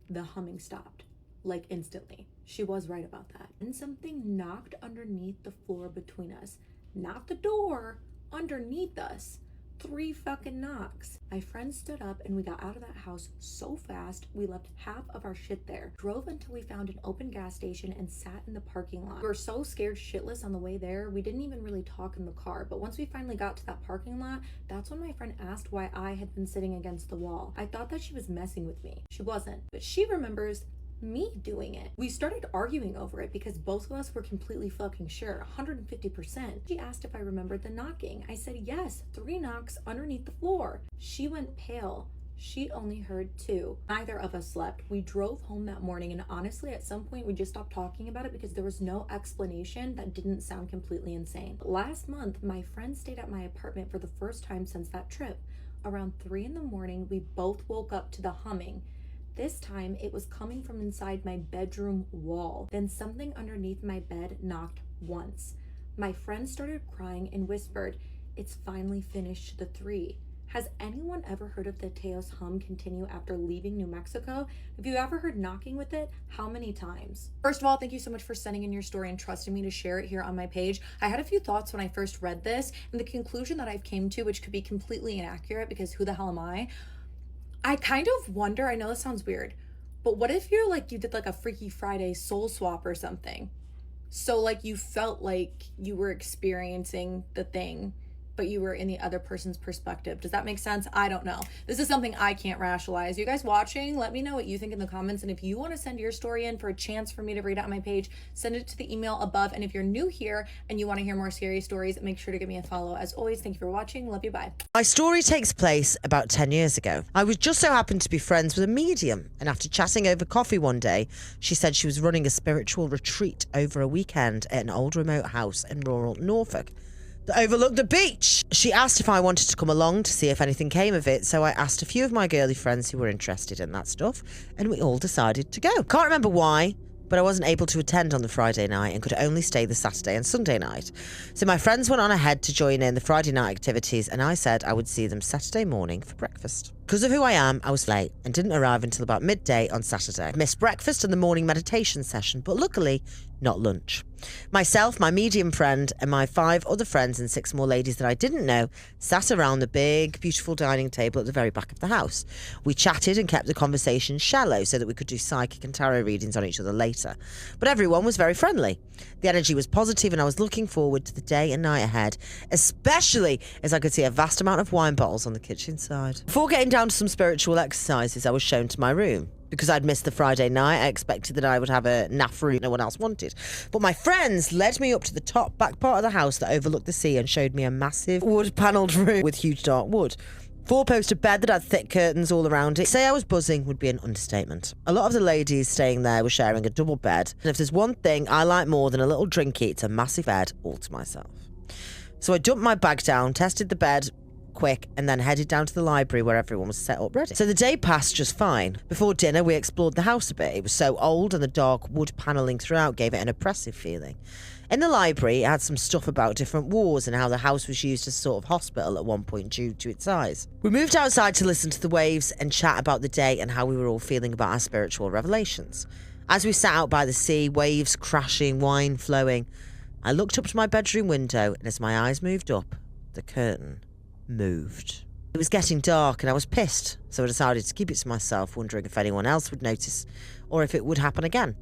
The humming stopped, like instantly. She was right about that. And something knocked underneath the floor between us. Not the door, underneath us. 3 fucking knocks. My friend stood up and we got out of that house so fast, we left half of our shit there. Drove until we found an open gas station and sat in the parking lot. We were so scared shitless on the way there, we didn't even really talk in the car. But once we finally got to that parking lot, that's when my friend asked why I had been sitting against the wall. I thought that she was messing with me. She wasn't, but she remembers me doing it. We started arguing over it because both of us were completely fucking sure, 150%. She asked if I remembered the knocking. I said yes, 3 knocks underneath the floor. She went pale. She only heard 2. Neither of us slept. We drove home that morning, and honestly, at some point, we just stopped talking about it because there was no explanation that didn't sound completely insane. Last month, my friend stayed at my apartment for the first time since that trip. Around 3 in the morning, we both woke up to the humming. This time, it was coming from inside my bedroom wall. Then something underneath my bed knocked once. My friend started crying and whispered, "It's finally finished to the 3. Has anyone ever heard of the Teos hum continue after leaving New Mexico? Have you ever heard knocking with it? How many times?" First of all, thank you so much for sending in your story and trusting me to share it here on my page. I had a few thoughts when I first read this, and the conclusion that I've came to, which could be completely inaccurate because who the hell am I kind of wonder, I know this sounds weird, but what if you did like a Freaky Friday soul swap or something? So like you felt like you were experiencing the thing, but you were in the other person's perspective. Does that make sense? I don't know. This is something I can't rationalize. You guys watching, let me know what you think in the comments. And if you want to send your story in for a chance for me to read it on my page, send it to the email above. And if you're new here and you want to hear more scary stories, make sure to give me a follow. As always, thank you for watching. Love you. Bye. My story takes place about 10 years ago. I was just so happened to be friends with a medium, and after chatting over coffee one day, she said she was running a spiritual retreat over a weekend at an old remote house in rural Norfolk that overlooked the beach. She asked if I wanted to come along to see if anything came of it, so I asked a few of my girly friends who were interested in that stuff, and we all decided to go. Can't remember why, but I wasn't able to attend on the Friday night and could only stay the Saturday and Sunday night. So my friends went on ahead to join in the Friday night activities, and I said I would see them Saturday morning for breakfast. Because of who I am, I was late and didn't arrive until about midday on Saturday. I missed breakfast and the morning meditation session, but luckily not lunch. Myself, my medium friend, and my 5 other friends and 6 more ladies that I didn't know sat around the big, beautiful dining table at the very back of the house. We chatted and kept the conversation shallow so that we could do psychic and tarot readings on each other later. But everyone was very friendly. The energy was positive, and I was looking forward to the day and night ahead, especially as I could see a vast amount of wine bottles on the kitchen side. Before getting down to some spiritual exercises, I was shown to my room. Because I'd missed the Friday night, I expected that I would have a naff room no one else wanted. But my friends led me up to the top back part of the house that overlooked the sea and showed me a massive wood-panelled room with huge dark wood. 4-poster bed that had thick curtains all around it. Say I was buzzing would be an understatement. A lot of the ladies staying there were sharing a double bed, and if there's one thing I like more than a little drinky, it's a massive bed all to myself. So I dumped my bag down, tested the bed quick, and then headed down to the library where everyone was set up ready. So the day passed just fine. Before dinner, we explored the house a bit. It was so old, and the dark wood panelling throughout gave it an oppressive feeling. In the library, it had some stuff about different wars and how the house was used as a sort of hospital at one point due to its size. We moved outside to listen to the waves and chat about the day and how we were all feeling about our spiritual revelations. As we sat out by the sea, waves crashing, wine flowing, I looked up to my bedroom window, and as my eyes moved up, the curtain moved. It was getting dark and I was pissed, so I decided to keep it to myself, wondering if anyone else would notice or if it would happen again.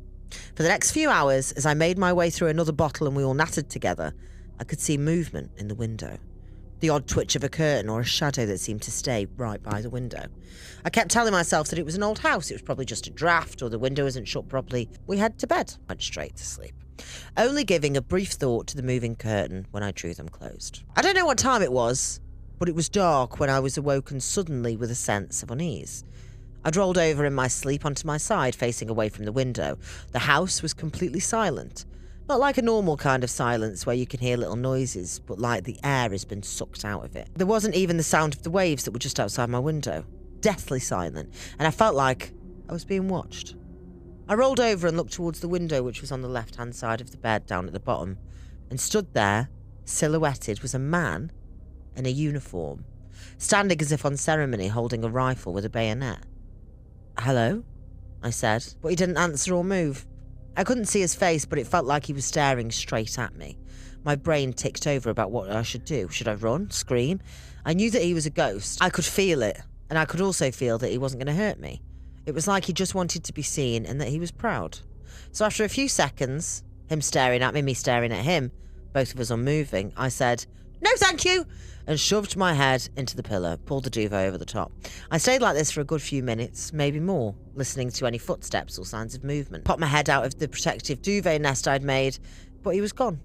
For the next few hours, as I made my way through another bottle and we all nattered together, I could see movement in the window. The odd twitch of a curtain or a shadow that seemed to stay right by the window. I kept telling myself that it was an old house, it was probably just a draft or the window isn't shut properly. We head to bed, went straight to sleep, only giving a brief thought to the moving curtain when I drew them closed. I don't know what time it was, but it was dark when I was awoken suddenly with a sense of unease. I'd rolled over in my sleep onto my side, facing away from the window. The house was completely silent. Not like a normal kind of silence where you can hear little noises, but like the air has been sucked out of it. There wasn't even the sound of the waves that were just outside my window. Deathly silent, and I felt like I was being watched. I rolled over and looked towards the window, which was on the left-hand side of the bed down at the bottom, and stood there, silhouetted, was a man in a uniform, standing as if on ceremony, holding a rifle with a bayonet. "Hello?" I said, but he didn't answer or move. I couldn't see his face, but it felt like he was staring straight at me. My brain ticked over about what I should do. Should I run? Scream? I knew that he was a ghost. I could feel it, and I could also feel that he wasn't going to hurt me. It was like he just wanted to be seen and that he was proud. So after a few seconds, him staring at me, me staring at him, both of us unmoving, I said, "No, thank you," and shoved my head into the pillow, pulled the duvet over the top. I stayed like this for a good few minutes, maybe more, listening to any footsteps or signs of movement. Popped my head out of the protective duvet nest I'd made, but he was gone.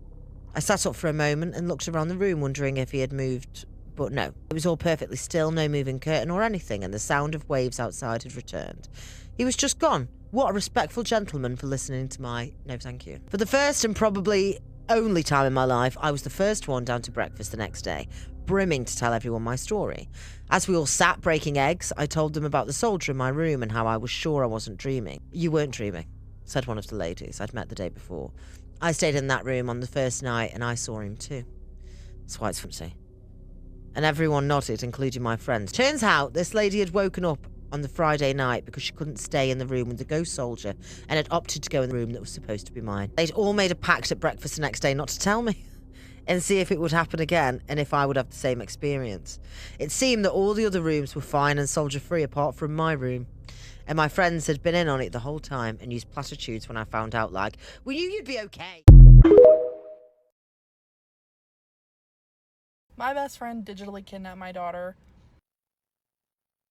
I sat up for a moment and looked around the room, wondering if he had moved, but no. It was all perfectly still, no moving curtain or anything, and the sound of waves outside had returned. He was just gone. What a respectful gentleman for listening to my no thank you. For the first and probably only time in my life, I was the first one down to breakfast the next day, brimming to tell everyone my story. As we all sat breaking eggs, I told them about the soldier in my room and how I was sure I wasn't dreaming. "You weren't dreaming," said one of the ladies I'd met the day before. "I stayed in that room on the first night and I saw him too." That's why it's fancy. And everyone nodded, including my friends. Turns out this lady had woken up on the Friday night because she couldn't stay in the room with the ghost soldier and had opted to go in the room that was supposed to be mine. They'd all made a pact at breakfast the next day not to tell me and see if it would happen again and if I would have the same experience. It seemed that all the other rooms were fine and soldier-free apart from my room. And my friends had been in on it the whole time and used platitudes when I found out, like, "We knew you'd be okay." My best friend digitally kidnapped my daughter.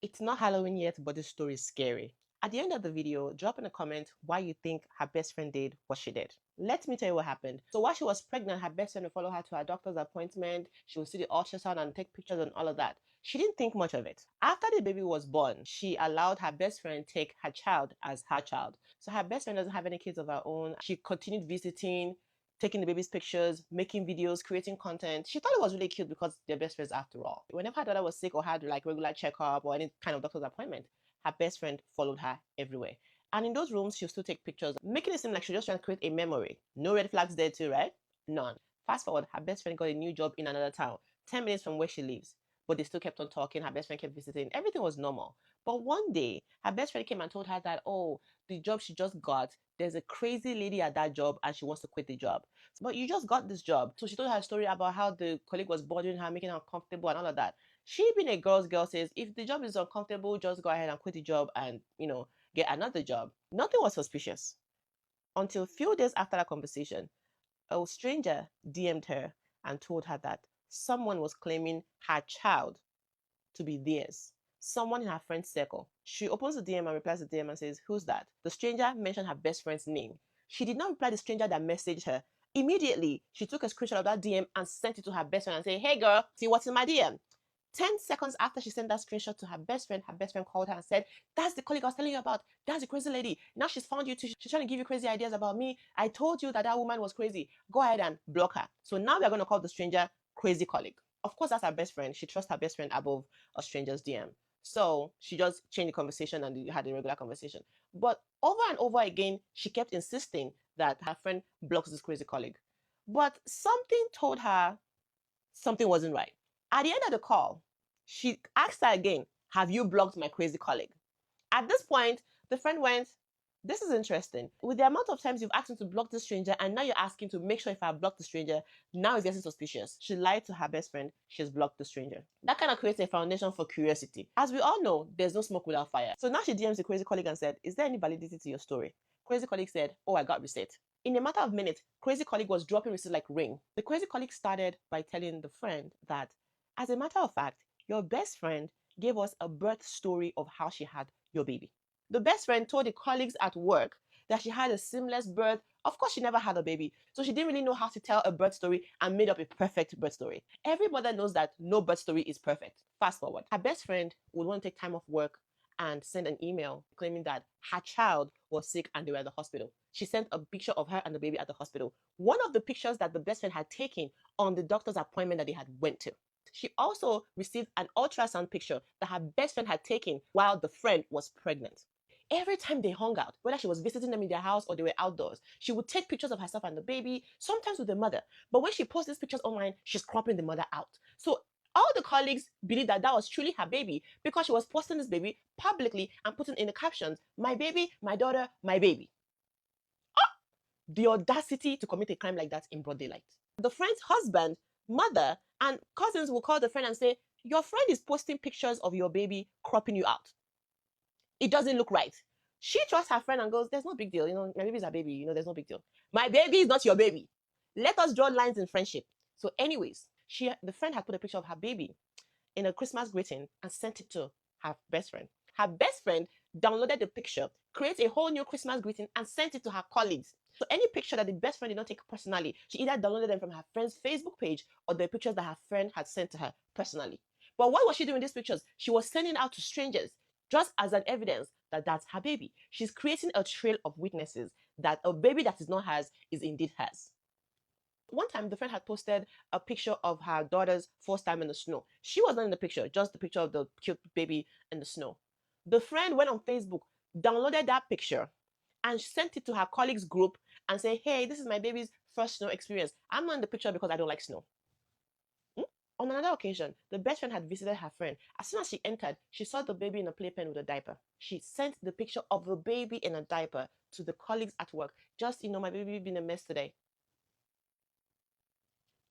It's not Halloween yet, but this story is scary. At the end of the video, drop in a comment why you think her best friend did what she did. Let me tell you what happened. So while she was pregnant, her best friend would follow her to her doctor's appointment. She would see the ultrasound and take pictures and all of that. She didn't think much of it. After the baby was born, she allowed her best friend take her child as her child. So her best friend doesn't have any kids of her own. She continued visiting, taking the baby's pictures, making videos, creating content. She thought it was really cute because they're best friends after all. Whenever her daughter was sick or had like regular checkup or any kind of doctor's appointment, her best friend followed her everywhere. And in those rooms, she'll still take pictures, making it seem like she's just trying to create a memory. No red flags there too, right? None. Fast forward, her best friend got a new job in another town, 10 minutes from where she lives. But they still kept on talking. Her best friend kept visiting. Everything was normal. But one day, her best friend came and told her that, oh, the job she just got, there's a crazy lady at that job and she wants to quit the job. But you just got this job. So she told her story about how the colleague was bothering her, making her uncomfortable and all of that. She, being a girl's girl, says, if the job is uncomfortable, just go ahead and quit the job and, get another job. Nothing was suspicious. Until a few days after that conversation, a stranger DM'd her and told her that someone was claiming her child to be theirs. Someone in her friend's circle. She opens the DM and replies to the DM and says, "Who's that?" The stranger mentioned her best friend's name. She did not reply the stranger that messaged her. Immediately, she took a screenshot of that DM and sent it to her best friend and said, "Hey girl, see what's in my DM." 10 seconds after she sent that screenshot to her best friend called her and said, "That's the colleague I was telling you about. That's the crazy lady. Now she's found you too. She's trying to give you crazy ideas about me. I told you that that woman was crazy. Go ahead and block her." So now we are going to call the stranger crazy colleague. Of course, that's her best friend. She trusts her best friend above a stranger's DM. So she just changed the conversation and had a regular conversation. But over and over again, she kept insisting that her friend blocks this crazy colleague. But something told her something wasn't right. At the end of the call, she asked her again, "Have you blocked my crazy colleague?" At this point, the friend went, "This is interesting. With the amount of times you've asked him to block the stranger and now you're asking to make sure if I blocked the stranger, now it's getting suspicious." She lied to her best friend. She's blocked the stranger. That kind of creates a foundation for curiosity. As we all know, there's no smoke without fire. So now she DMs the crazy colleague and said, "Is there any validity to your story?" Crazy colleague said, "Oh, I got receipt." In a matter of minutes, crazy colleague was dropping receipts like rain. The crazy colleague started by telling the friend that, as a matter of fact, your best friend gave us a birth story of how she had your baby. The best friend told the colleagues at work that she had a seamless birth. Of course, she never had a baby, so she didn't really know how to tell a birth story and made up a perfect birth story. Every mother knows that no birth story is perfect. Fast forward. Her best friend would want to take time off work and send an email claiming that her child was sick and they were at the hospital. She sent a picture of her and the baby at the hospital. One of the pictures that the best friend had taken on the doctor's appointment that they had went to. She also received an ultrasound picture that her best friend had taken while the friend was pregnant. Every time they hung out, whether she was visiting them in their house or they were outdoors, she would take pictures of herself and the baby, sometimes with the mother. But when she posts these pictures online, she's cropping the mother out. So all the colleagues believed that that was truly her baby because she was posting this baby publicly and putting in the captions, "My baby, my daughter, my baby." Oh, the audacity to commit a crime like that in broad daylight. The friend's husband, mother, and cousins will call the friend and say, your friend is posting pictures of your baby cropping you out. It doesn't look right. She trusts her friend and goes, there's no big deal. My baby's a baby. There's no big deal. My baby is not your baby. Let us draw lines in friendship. So anyways, the friend had put a picture of her baby in a Christmas greeting and sent it to her best friend. Her best friend downloaded the picture, created a whole new Christmas greeting, and sent it to her colleagues. So any picture that the best friend did not take personally, she either downloaded them from her friend's Facebook page or the pictures that her friend had sent to her personally. But what was she doing with these pictures? She was sending out to strangers just as an evidence that that's her baby. She's creating a trail of witnesses that a baby that is not hers is indeed hers. One time, the friend had posted a picture of her daughter's first time in the snow. She was not in the picture, just the picture of the cute baby in the snow. The friend went on Facebook, downloaded that picture, and sent it to her colleagues group and said, hey, this is my baby's first snow experience. I'm not in the picture because I don't like snow. On another occasion, the best friend had visited her friend. As soon as she entered, she saw the baby in a playpen with a diaper. She sent the picture of the baby in a diaper to the colleagues at work. Just, my baby been a mess today.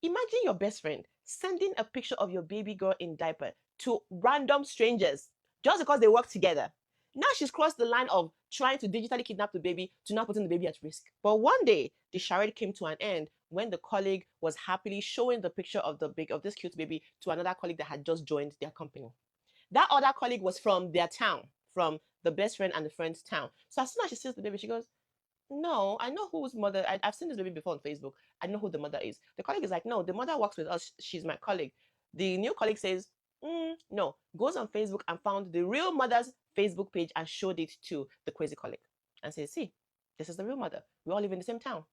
Imagine your best friend sending a picture of your baby girl in diaper to random strangers just because they work together. Now she's crossed the line of trying to digitally kidnap the baby to now putting the baby at risk. But one day, the charade came to an end when the colleague was happily showing the picture of this cute baby to another colleague that had just joined their company. That other colleague was from their town, from the best friend and the friend's town. So as soon as she sees the baby, she goes, no, I know whose mother. I've seen this baby before on Facebook. I know who the mother is. The colleague is like, no, the mother works with us. She's my colleague. The new colleague says, no, goes on Facebook and found the real mother's Facebook page and showed it to the crazy colleague and says, see, this is the real mother. We all live in the same town.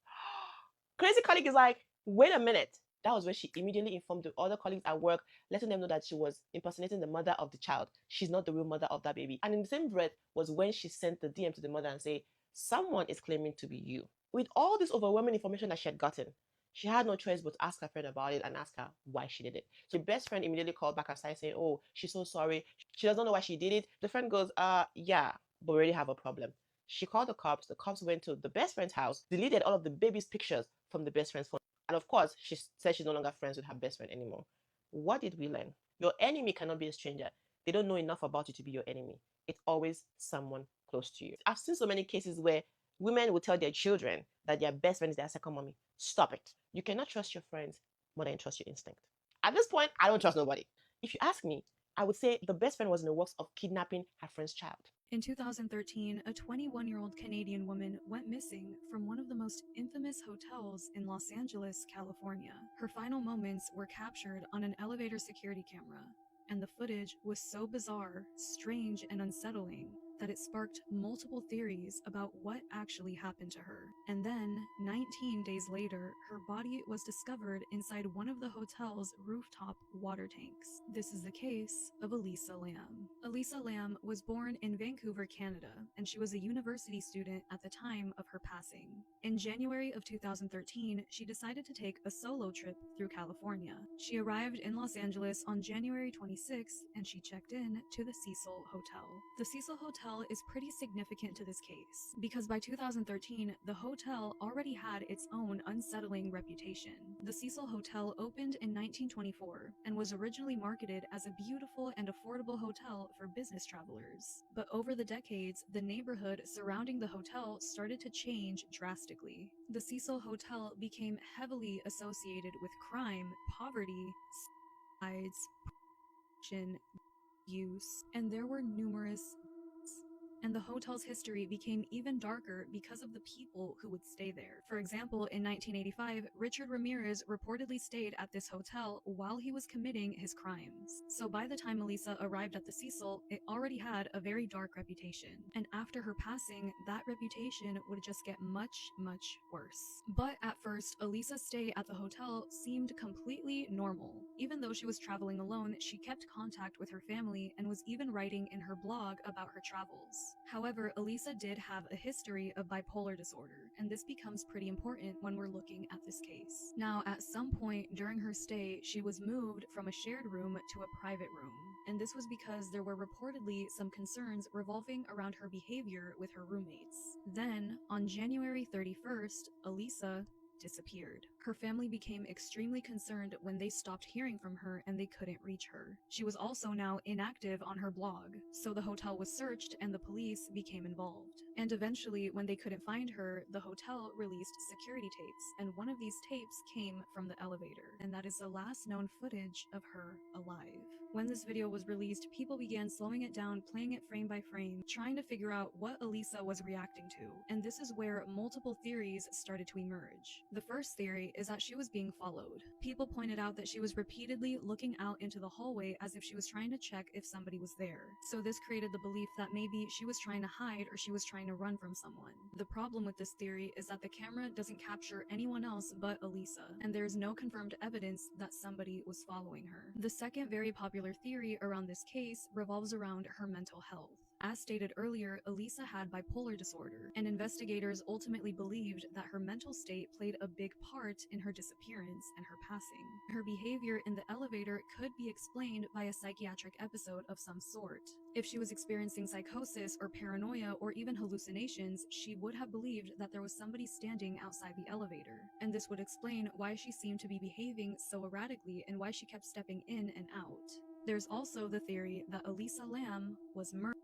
Crazy colleague is like, wait a minute. That was when she immediately informed the other colleagues at work, letting them know that she was impersonating the mother of the child. She's not the real mother of that baby. And in the same breath was when she sent the DM to the mother and say, someone is claiming to be you. With all this overwhelming information that she had gotten, she had no choice but to ask her friend about it and ask her why she did it. So the best friend immediately called back and started saying, oh, she's so sorry. She doesn't know why she did it. The friend goes, yeah, but we already have a problem. She called the cops. The cops went to the best friend's house, deleted all of the baby's pictures from the best friend's phone. And of course, she said she's no longer friends with her best friend anymore. What did we learn? Your enemy cannot be a stranger. They don't know enough about you to be your enemy. It's always someone close to you. I've seen so many cases where women will tell their children that their best friend is their second mommy. Stop it. You cannot trust your friends more than you trust your instinct. At this point, I don't trust nobody. If you ask me, I would say the best friend was in the works of kidnapping her friend's child. In 2013, a 21-year-old Canadian woman went missing from one of the most infamous hotels in Los Angeles, California. Her final moments were captured on an elevator security camera, and the footage was so bizarre, strange, and unsettling that it sparked multiple theories about what actually happened to her. And then, 19 days later, her body was discovered inside one of the hotel's rooftop water tanks. This is the case of Elisa Lam. Elisa Lam was born in Vancouver, Canada, and she was a university student at the time of her passing. In January of 2013, she decided to take a solo trip through California. She arrived in Los Angeles on January 26th, and she checked in to the Cecil Hotel. The Cecil Hotel is pretty significant to this case, because by 2013, the hotel already had its own unsettling reputation. The Cecil Hotel opened in 1924 and was originally marketed as a beautiful and affordable hotel for business travelers. But over the decades, the neighborhood surrounding the hotel started to change drastically. The Cecil Hotel became heavily associated with crime, poverty, suicides, abuse, and there were numerous and the hotel's history became even darker because of the people who would stay there. For example, in 1985, Richard Ramirez reportedly stayed at this hotel while he was committing his crimes. So by the time Elisa arrived at the Cecil, it already had a very dark reputation. And after her passing, that reputation would just get much, much worse. But at first, Elisa's stay at the hotel seemed completely normal. Even though she was traveling alone, she kept contact with her family and was even writing in her blog about her travels. However, Elisa did have a history of bipolar disorder, and this becomes pretty important when we're looking at this case. Now, at some point during her stay, she was moved from a shared room to a private room, and this was because there were reportedly some concerns revolving around her behavior with her roommates. Then, on January 31st, Elisa disappeared. Her family became extremely concerned when they stopped hearing from her and they couldn't reach her. She was also now inactive on her blog, so the hotel was searched and the police became involved. And eventually, when they couldn't find her, the hotel released security tapes, and one of these tapes came from the elevator, and that is the last known footage of her alive. When this video was released, people began slowing it down, playing it frame by frame, trying to figure out what Elisa was reacting to, and this is where multiple theories started to emerge. The first theory is that she was being followed. People pointed out that she was repeatedly looking out into the hallway as if she was trying to check if somebody was there. So this created the belief that maybe she was trying to hide or she was trying to run from someone. The problem with this theory is that the camera doesn't capture anyone else but Elisa, and there is no confirmed evidence that somebody was following her. The second very popular theory around this case revolves around her mental health. As stated earlier, Elisa had bipolar disorder, and investigators ultimately believed that her mental state played a big part in her disappearance and her passing. Her behavior in the elevator could be explained by a psychiatric episode of some sort. If she was experiencing psychosis or paranoia or even hallucinations, she would have believed that there was somebody standing outside the elevator, and this would explain why she seemed to be behaving so erratically and why she kept stepping in and out. There's also the theory that Elisa Lam was murdered.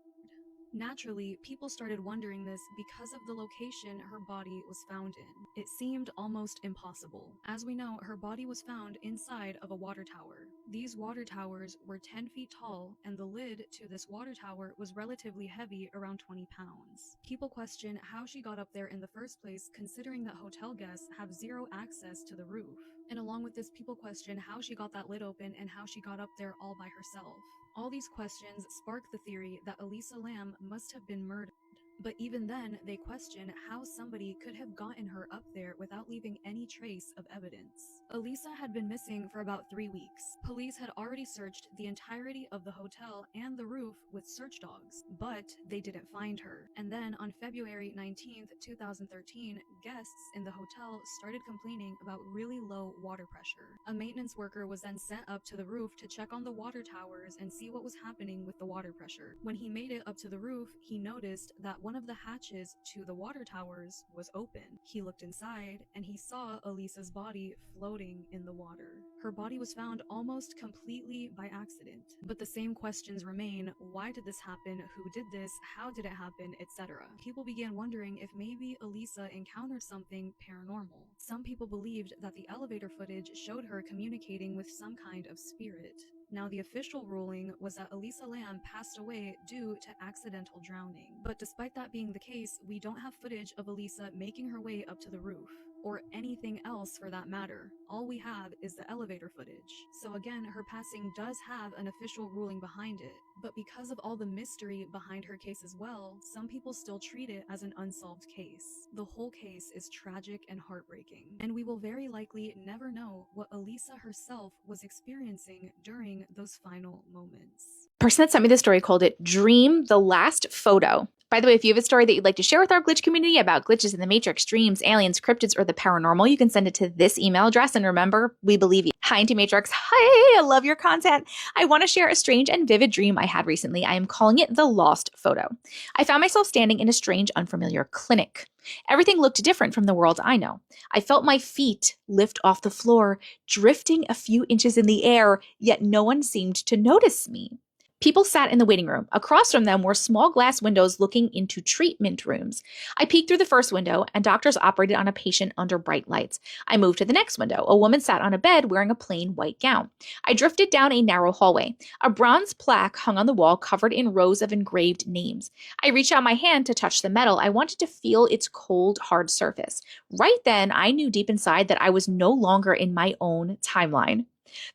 Naturally, people started wondering this because of the location her body was found in. It seemed almost impossible. As we know, her body was found inside of a water tower. These water towers were 10 feet tall, and the lid to this water tower was relatively heavy, around 20 pounds. People question how she got up there in the first place, considering that hotel guests have zero access to the roof. And along with this, people question how she got that lid open and how she got up there all by herself. All these questions spark the theory that Elisa Lam must have been murdered. But even then, they question how somebody could have gotten her up there without leaving any trace of evidence. Elisa had been missing for about 3 weeks. Police had already searched the entirety of the hotel and the roof with search dogs, but they didn't find her. And then on February 19th, 2013, guests in the hotel started complaining about really low water pressure. A maintenance worker was then sent up to the roof to check on the water towers and see what was happening with the water pressure. When he made it up to the roof, he noticed that one of the hatches to the water towers was open. He looked inside and he saw Elisa's body floating in the water. Her body was found almost completely by accident. But the same questions remain: why did this happen? Who did this? How did it happen? Etc. People began wondering if maybe Elisa encountered something paranormal. Some people believed that the elevator footage showed her communicating with some kind of spirit. Now, the official ruling was that Elisa Lam passed away due to accidental drowning. But despite that being the case, we don't have footage of Elisa making her way up to the roof, or anything else for that matter. All we have is the elevator footage. So again, her passing does have an official ruling behind it. But because of all the mystery behind her case as well, some people still treat it as an unsolved case. The whole case is tragic and heartbreaking, and we will very likely never know what Elisa herself was experiencing during those final moments. Person that sent me the story called it Dream the Last Photo. By the way, if you have a story that you'd like to share with our glitch community about glitches in the Matrix, dreams, aliens, cryptids, or the paranormal, you can send it to this email address. And remember, we believe you. Hi, Auntie Matrix. Hi, I love your content. I want to share a strange and vivid dream I had recently. I am calling it the lost photo. I found myself standing in a strange, unfamiliar clinic. Everything looked different from the world I know. I felt my feet lift off the floor, drifting a few inches in the air, yet no one seemed to notice me. People sat in the waiting room. Across from them were small glass windows looking into treatment rooms. I peeked through the first window, and doctors operated on a patient under bright lights. I moved to the next window. A woman sat on a bed wearing a plain white gown. I drifted down a narrow hallway. A bronze plaque hung on the wall covered in rows of engraved names. I reached out my hand to touch the metal. I wanted to feel its cold, hard surface. Right then, I knew deep inside that I was no longer in my own timeline.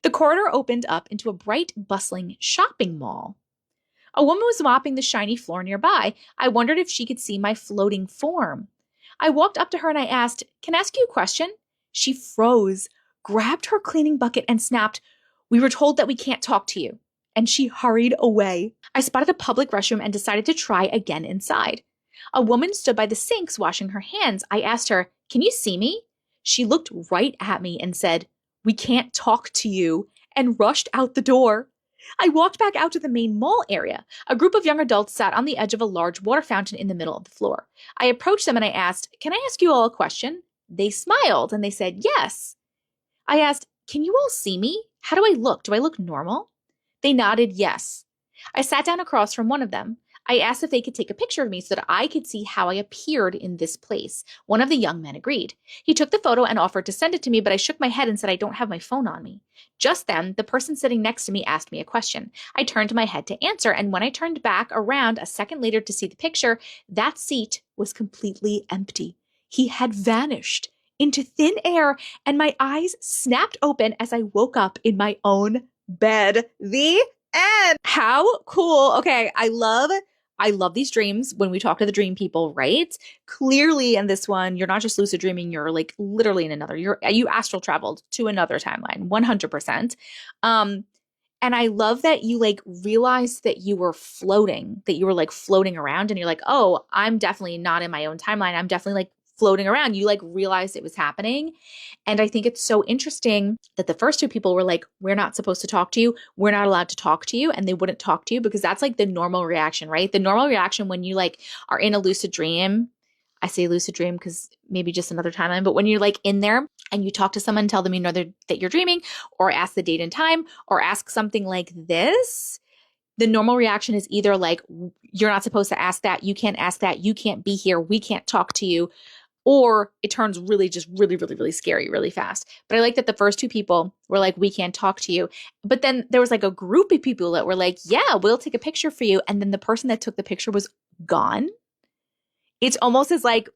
The corridor opened up into a bright, bustling shopping mall. A woman was mopping the shiny floor nearby. I wondered if she could see my floating form. I walked up to her and I asked, "Can I ask you a question?" She froze, grabbed her cleaning bucket and snapped, "We were told that we can't talk to you." And she hurried away. I spotted a public restroom and decided to try again inside. A woman stood by the sinks washing her hands. I asked her, "Can you see me?" She looked right at me and said, "We can't talk to you," and rushed out the door. I walked back out to the main mall area. A group of young adults sat on the edge of a large water fountain in the middle of the floor. I approached them and I asked, "Can I ask you all a question?" They smiled and they said, yes. I asked, can you all see me? How do I look? Do I look normal? They nodded yes. I sat down across from one of them. I asked if they could take a picture of me so that I could see how I appeared in this place. One of the young men agreed. He took the photo and offered to send it to me, but I shook my head and said I don't have my phone on me. Just then, the person sitting next to me asked me a question. I turned my head to answer, and when I turned back around a second later to see the picture, that seat was completely empty. He had vanished into thin air, and my eyes snapped open as I woke up in my own bed. The end. How cool. Okay, I love these dreams when we talk to the dream people, right? Clearly in this one, you're not just lucid dreaming, you're like literally in another, you astral traveled to another timeline, 100%. And I love that you like realized that you were floating, that you were like floating around and you're like, oh, I'm definitely not in my own timeline. I'm definitely like floating around. You like realized it was happening. And I think it's so interesting that the first two people were like, we're not supposed to talk to you. We're not allowed to talk to you. And they wouldn't talk to you because that's like the normal reaction, right? The normal reaction when you like are in a lucid dream. I say lucid dream because maybe just another timeline, but when you're like in there and you talk to someone, tell them you know that you're dreaming, or ask the date and time, or ask something like this, the normal reaction is either like, you're not supposed to ask that, you can't ask that, you can't be here, we can't talk to you, or it turns really scary really fast. But I like that the first two people were like, we can't talk to you. But then there was like a group of people that were like, yeah, we'll take a picture for you. And then the person that took the picture was gone. It's almost as like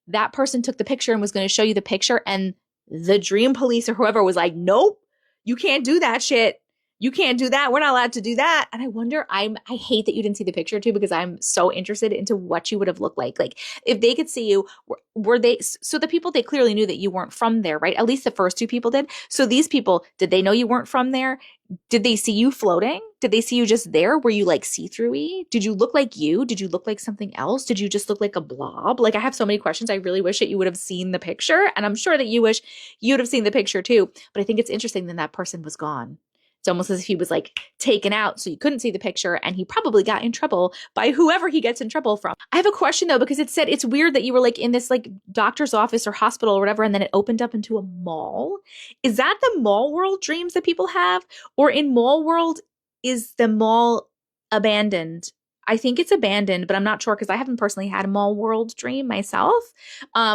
that person took the picture and was going to show you the picture, and the dream police or whoever was like, nope, you can't do that shit. You can't do that. We're not allowed to do that. And I wonder, I hate that you didn't see the picture too, because I'm so interested into what you would have looked like. Like if they could see you, were they, so the people, they clearly knew that you weren't from there, right? At least the first two people did. So these people, did they know you weren't from there? Did they see you floating? Did they see you just there? Were you like see-through-y? Did you look like you? Did you look like something else? Did you just look like a blob? Like I have so many questions. I really wish that you would have seen the picture. And I'm sure that you wish you would have seen the picture too. But I think it's interesting that person was gone. It's almost as if he was like taken out so you couldn't see the picture, and he probably got in trouble by whoever he gets in trouble from. I have a question though, because it said it's weird that you were like in this like doctor's office or hospital or whatever, and then it opened up into a mall. Is that the mall world dreams that people have? Or in mall world, is the mall abandoned? I think it's abandoned, but I'm not sure because I haven't personally had a mall world dream myself.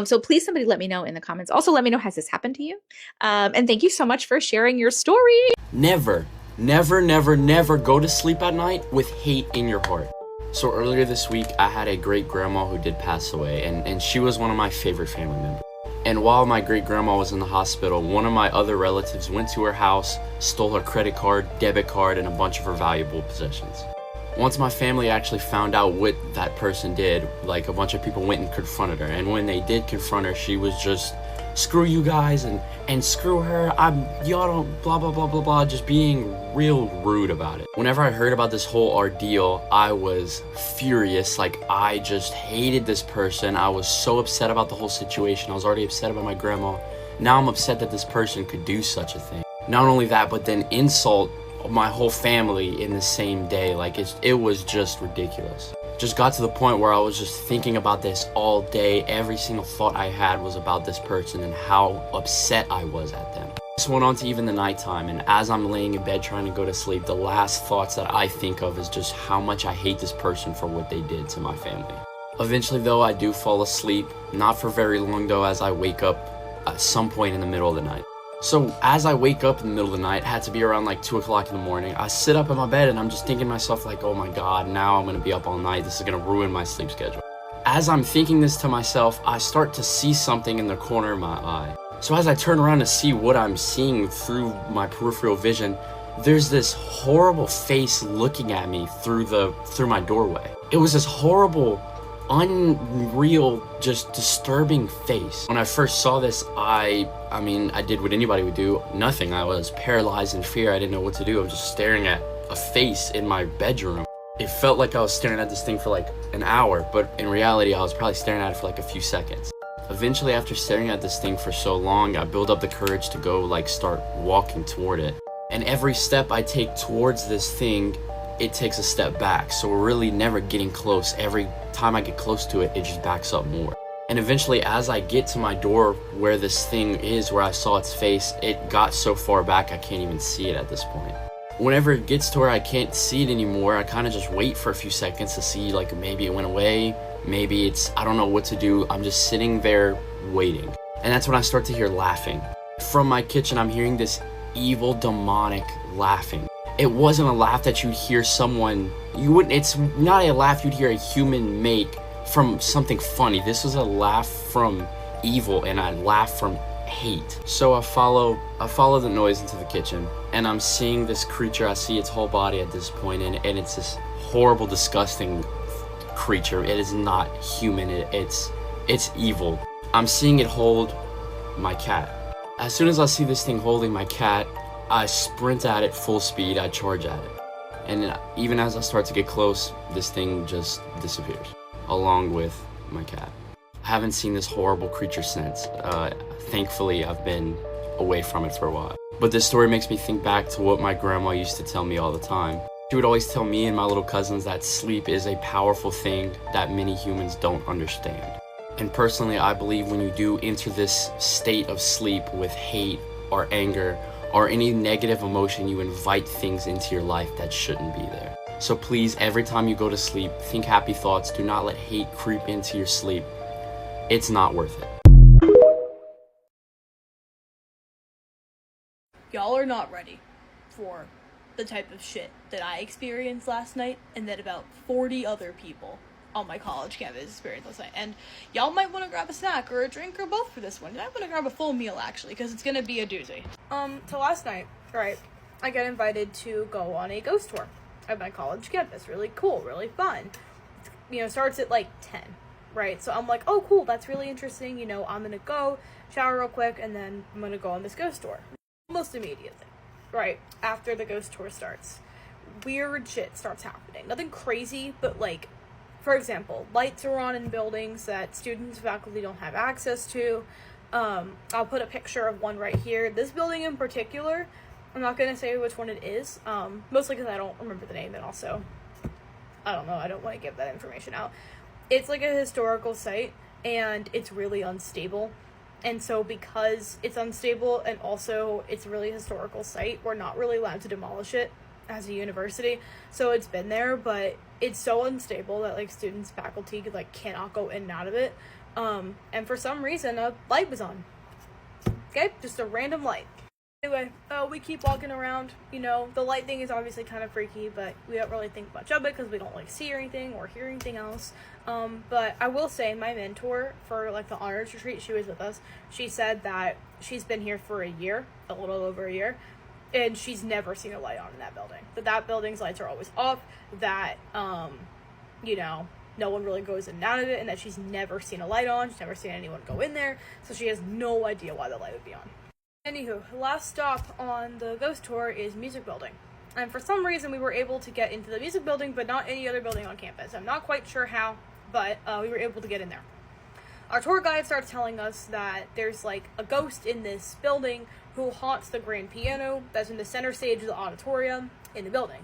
So please somebody let me know in the comments. Also let me know, has this happened to you? And thank you so much for sharing your story. Never go to sleep at night with hate in your heart. So earlier this week, I had a great grandma who did pass away, and she was one of my favorite family members. And while my great grandma was in the hospital, one of my other relatives went to her house, stole her credit card, debit card, and a bunch of her valuable possessions. Once my family actually found out what that person did, like a bunch of people went and confronted her. And when they did confront her, she was just, screw you guys and screw her, y'all don't blah blah blah blah blah, just being real rude about it. Whenever I heard about this whole ordeal, I was furious. Like I just hated this person. I was so upset about the whole situation. I was already upset about my grandma. Now I'm upset that this person could do such a thing. Not only that, but then insult my whole family in the same day. Like it was just ridiculous. Just got to the point where I was just thinking about this all day. Every single thought I had was about this person and how upset I was at them. This went on to even the nighttime, and as I'm laying in bed trying to go to sleep, the last thoughts that I think of is just how much I hate this person for what they did to my family. Eventually though, I do fall asleep, not for very long though, as I wake up at some point in the middle of the night. So as I wake up in the middle of the night, it had to be around like 2 o'clock in the morning, I sit up in my bed and I'm just thinking to myself like, oh my God, now I'm gonna be up all night. This is gonna ruin my sleep schedule. As I'm thinking this to myself, I start to see something in the corner of my eye. So as I turn around to see what I'm seeing through my peripheral vision, there's this horrible face looking at me through my doorway. It was this horrible, unreal, just disturbing face. When I first saw this, I did what anybody would do, nothing. I was paralyzed in fear. I didn't know what to do. I was just staring at a face in my bedroom. It felt like I was staring at this thing for like an hour, but in reality, I was probably staring at it for like a few seconds. Eventually, after staring at this thing for so long, I built up the courage to go like start walking toward it. And every step I take towards this thing, it takes a step back. So we're really never getting close. Every time I get close to it, it just backs up more. And eventually, as I get to my door where this thing is, where I saw its face, it got so far back I can't even see it at this point. Whenever it gets to where I can't see it anymore, I kind of just wait for a few seconds to see, like, maybe it went away, maybe it's, I don't know what to do. I'm just sitting there waiting. And that's when I start to hear laughing. From my kitchen, I'm hearing this evil, demonic laughing. It wasn't a laugh that you'd hear someone, it's not a laugh you'd hear a human make from something funny. This was a laugh from evil, and a laugh from hate. So I follow the noise into the kitchen, and I'm seeing this creature. I see its whole body at this point, and it's this horrible, disgusting creature. It is not human. It's evil. I'm seeing it hold my cat. As soon as I see this thing holding my cat, I sprint at it full speed. I charge at it, and even as I start to get close, this thing just disappears along with my cat. I haven't seen this horrible creature since. Thankfully, I've been away from it for a while. But this story makes me think back to what my grandma used to tell me all the time. She would always tell me and my little cousins that sleep is a powerful thing that many humans don't understand. And personally, I believe when you do enter this state of sleep with hate or anger or any negative emotion, you invite things into your life that shouldn't be there. So please, every time you go to sleep, think happy thoughts. Do not let hate creep into your sleep. It's not worth it. Y'all are not ready for the type of shit that I experienced last night and that about 40 other people on my college campus experienced last night. And y'all might want to grab a snack or a drink or both for this one. And I want to grab a full meal, actually, because it's going to be a doozy. So last night, right, I got invited to go on a ghost tour at my college campus. Really cool, really fun. Starts at like 10, right? So I'm like, oh, cool, that's really interesting. I'm going to go shower real quick and then I'm going to go on this ghost tour. Almost immediately, right, after the ghost tour starts, weird shit starts happening. Nothing crazy, but like, for example, lights are on in buildings that students and faculty don't have access to. I'll put a picture of one right here. This building in particular, I'm not going to say which one it is, mostly because I don't remember the name, and also, I don't know, I don't want to give that information out. It's like a historical site, and it's really unstable. And so because it's unstable and also it's a really historical site, we're not really allowed to demolish it as a university. So it's been there, but it's so unstable that like students, faculty like cannot go in and out of it. And for some reason a light was on. Okay, just a random light. Anyway, we keep walking around. The light thing is obviously kind of freaky, but we don't really think much of it because we don't like see anything or hear anything else. But I will say my mentor for like the honors retreat, she was with us. She said that she's been here for a year, a little over a year, and she's never seen a light on in that building. That building's lights are always off, that, no one really goes in and out of it, and that she's never seen a light on. She's never seen anyone go in there, so she has no idea why the light would be on. Anywho, last stop on the ghost tour is music building. And for some reason we were able to get into the music building, but not any other building on campus. I'm not quite sure how, but we were able to get in there. Our tour guide starts telling us that there's like a ghost in this building who haunts the grand piano that's in the center stage of the auditorium in the building.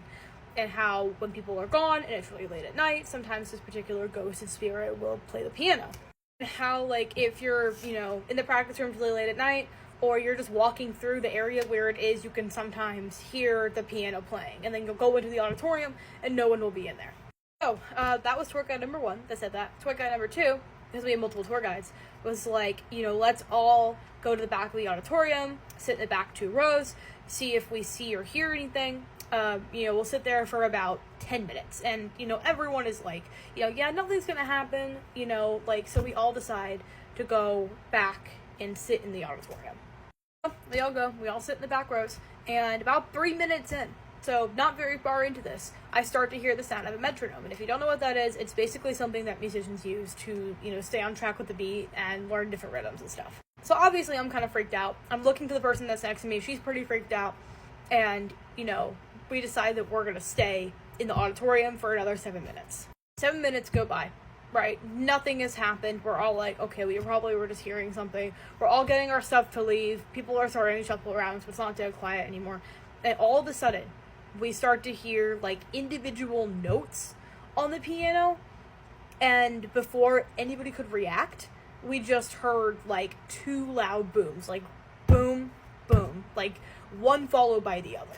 And how when people are gone and it's really late at night, sometimes this particular ghost and spirit will play the piano. And how like if you're, in the practice room really late at night, or you're just walking through the area where it is, you can sometimes hear the piano playing. And then you'll go into the auditorium and no one will be in there. So, that was tour guide number 1 that said that. Tour guide number 2, because we had multiple tour guides, was like, let's all go to the back of the auditorium, sit in the back 2 rows, see if we see or hear anything. We'll sit there for about 10 minutes. And, everyone is like, yeah, nothing's gonna happen, so we all decide to go back and sit in the auditorium. We all go, we all sit in the back rows, and about 3 minutes in, so not very far into this, I start to hear the sound of a metronome. And if you don't know what that is, it's basically something that musicians use to, stay on track with the beat and learn different rhythms and stuff. So obviously I'm kind of freaked out. I'm looking to the person that's next to me, she's pretty freaked out, and, we decide that we're gonna stay in the auditorium for another 7 minutes. 7 minutes go by. Right, nothing has happened. We're all like, okay, we probably were just hearing something. We're all getting our stuff to leave. People are starting to shuffle around, so it's not dead quiet anymore. And all of a sudden, we start to hear, like, individual notes on the piano. And before anybody could react, we just heard like 2 loud booms, like boom, boom, like one followed by the other.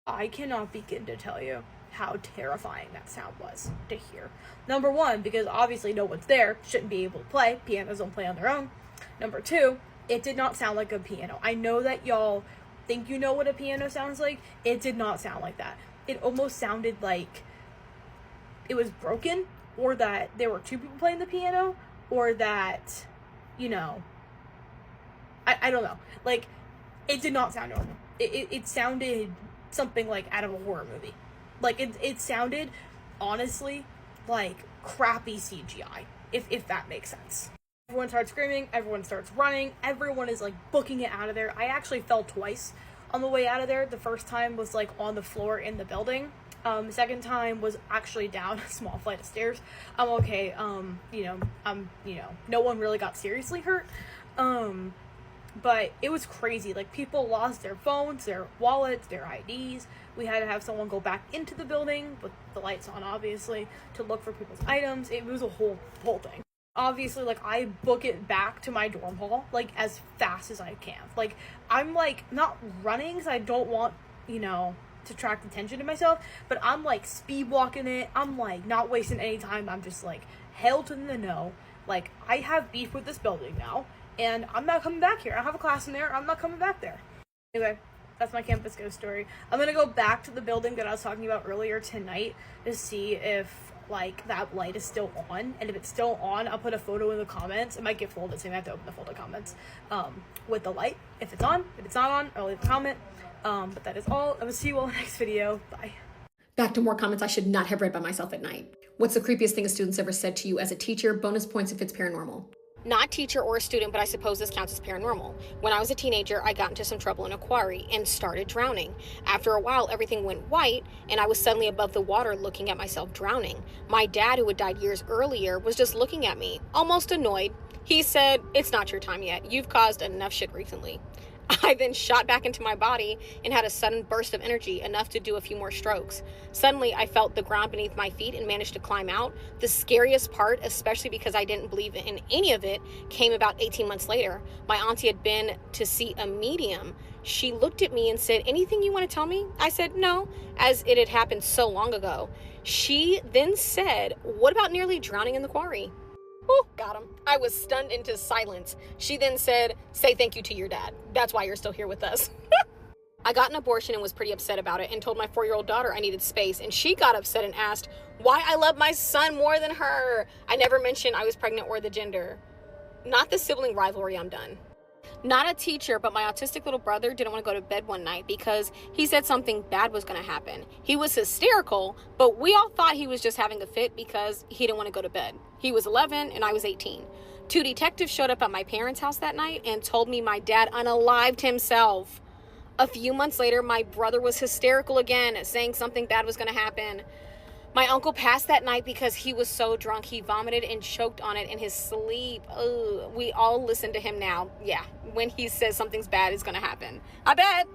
I cannot begin to tell you how terrifying that sound was to hear. Number one, because obviously no one's there, shouldn't be able to play. Pianos don't play on their own. Number two, it did not sound like a piano. I know that y'all think you know what a piano sounds like. It did not sound like that. It almost sounded like it was broken, or that there were 2 people playing the piano, or that, you know, I don't know. Like, it did not sound normal. It sounded something like out of a horror movie. Like, it sounded, honestly, like crappy CGI, if that makes sense. Everyone starts screaming, everyone starts running, everyone is like booking it out of there. I actually fell twice on the way out of there. The first time was like on the floor in the building. The second time was actually down a small flight of stairs. I'm okay. No one really got seriously hurt. But it was crazy. Like, people lost their phones, their wallets, their IDs. We had to have someone go back into the building with the lights on, obviously, to look for people's items. It was a whole thing. Obviously, like, I book it back to my dorm hall, like, as fast as I can. Like, I'm, like, not running because I don't want, to attract attention to myself, but I'm, like, speed walking it. I'm, like, not wasting any time. I'm just, like, hell to the no. Like, I have beef with this building now, and I'm not coming back here. I don't have a class in there. I'm not coming back there. Anyway, that's my campus ghost story. I'm gonna go back to the building that I was talking about earlier tonight to see if, like, that light is still on, and if it's still on, I'll put a photo in the comments. It might get folded, so I have to open the folder comments with the light. If it's on, if it's not on, I'll leave a comment. But that is all. I will see you all in the next video. Bye. Back to more comments I should not have read by myself at night. What's the creepiest thing a student's ever said to you as a teacher? Bonus points if it's paranormal. Not teacher or a student, but I suppose this counts as paranormal. When I was a teenager, I got into some trouble in a quarry and started drowning. After a while, everything went white, and I was suddenly above the water looking at myself drowning. My dad, who had died years earlier, was just looking at me, almost annoyed. He said, "It's not your time yet. You've caused enough shit recently." I then shot back into my body and had a sudden burst of energy, enough to do a few more strokes. Suddenly, I felt the ground beneath my feet and managed to climb out. The scariest part, especially because I didn't believe in any of it, came about 18 months later. My auntie had been to see a medium. She looked at me and said, "Anything you want to tell me?" I said, "No," as it had happened so long ago. She then said, "What about nearly drowning in the quarry?" Oh, got him. I was stunned into silence. She then said, "Say thank you to your dad. That's why you're still here with us." I got an abortion and was pretty upset about it and told my 4-year-old daughter I needed space, and she got upset and asked why I love my son more than her. I never mentioned I was pregnant or the gender. Not the sibling rivalry, I'm done. Not a teacher, but my autistic little brother didn't want to go to bed one night because he said something bad was going to happen. He was hysterical, but we all thought he was just having a fit because he didn't want to go to bed. He was 11 and I was 18. 2 detectives showed up at my parents' house that night and told me my dad unalived himself. A few months later, my brother was hysterical again, saying something bad was going to happen. My uncle passed that night because he was so drunk he vomited and choked on it in his sleep. Ugh, we all listen to him now. Yeah, when he says something's bad is gonna happen. I bet.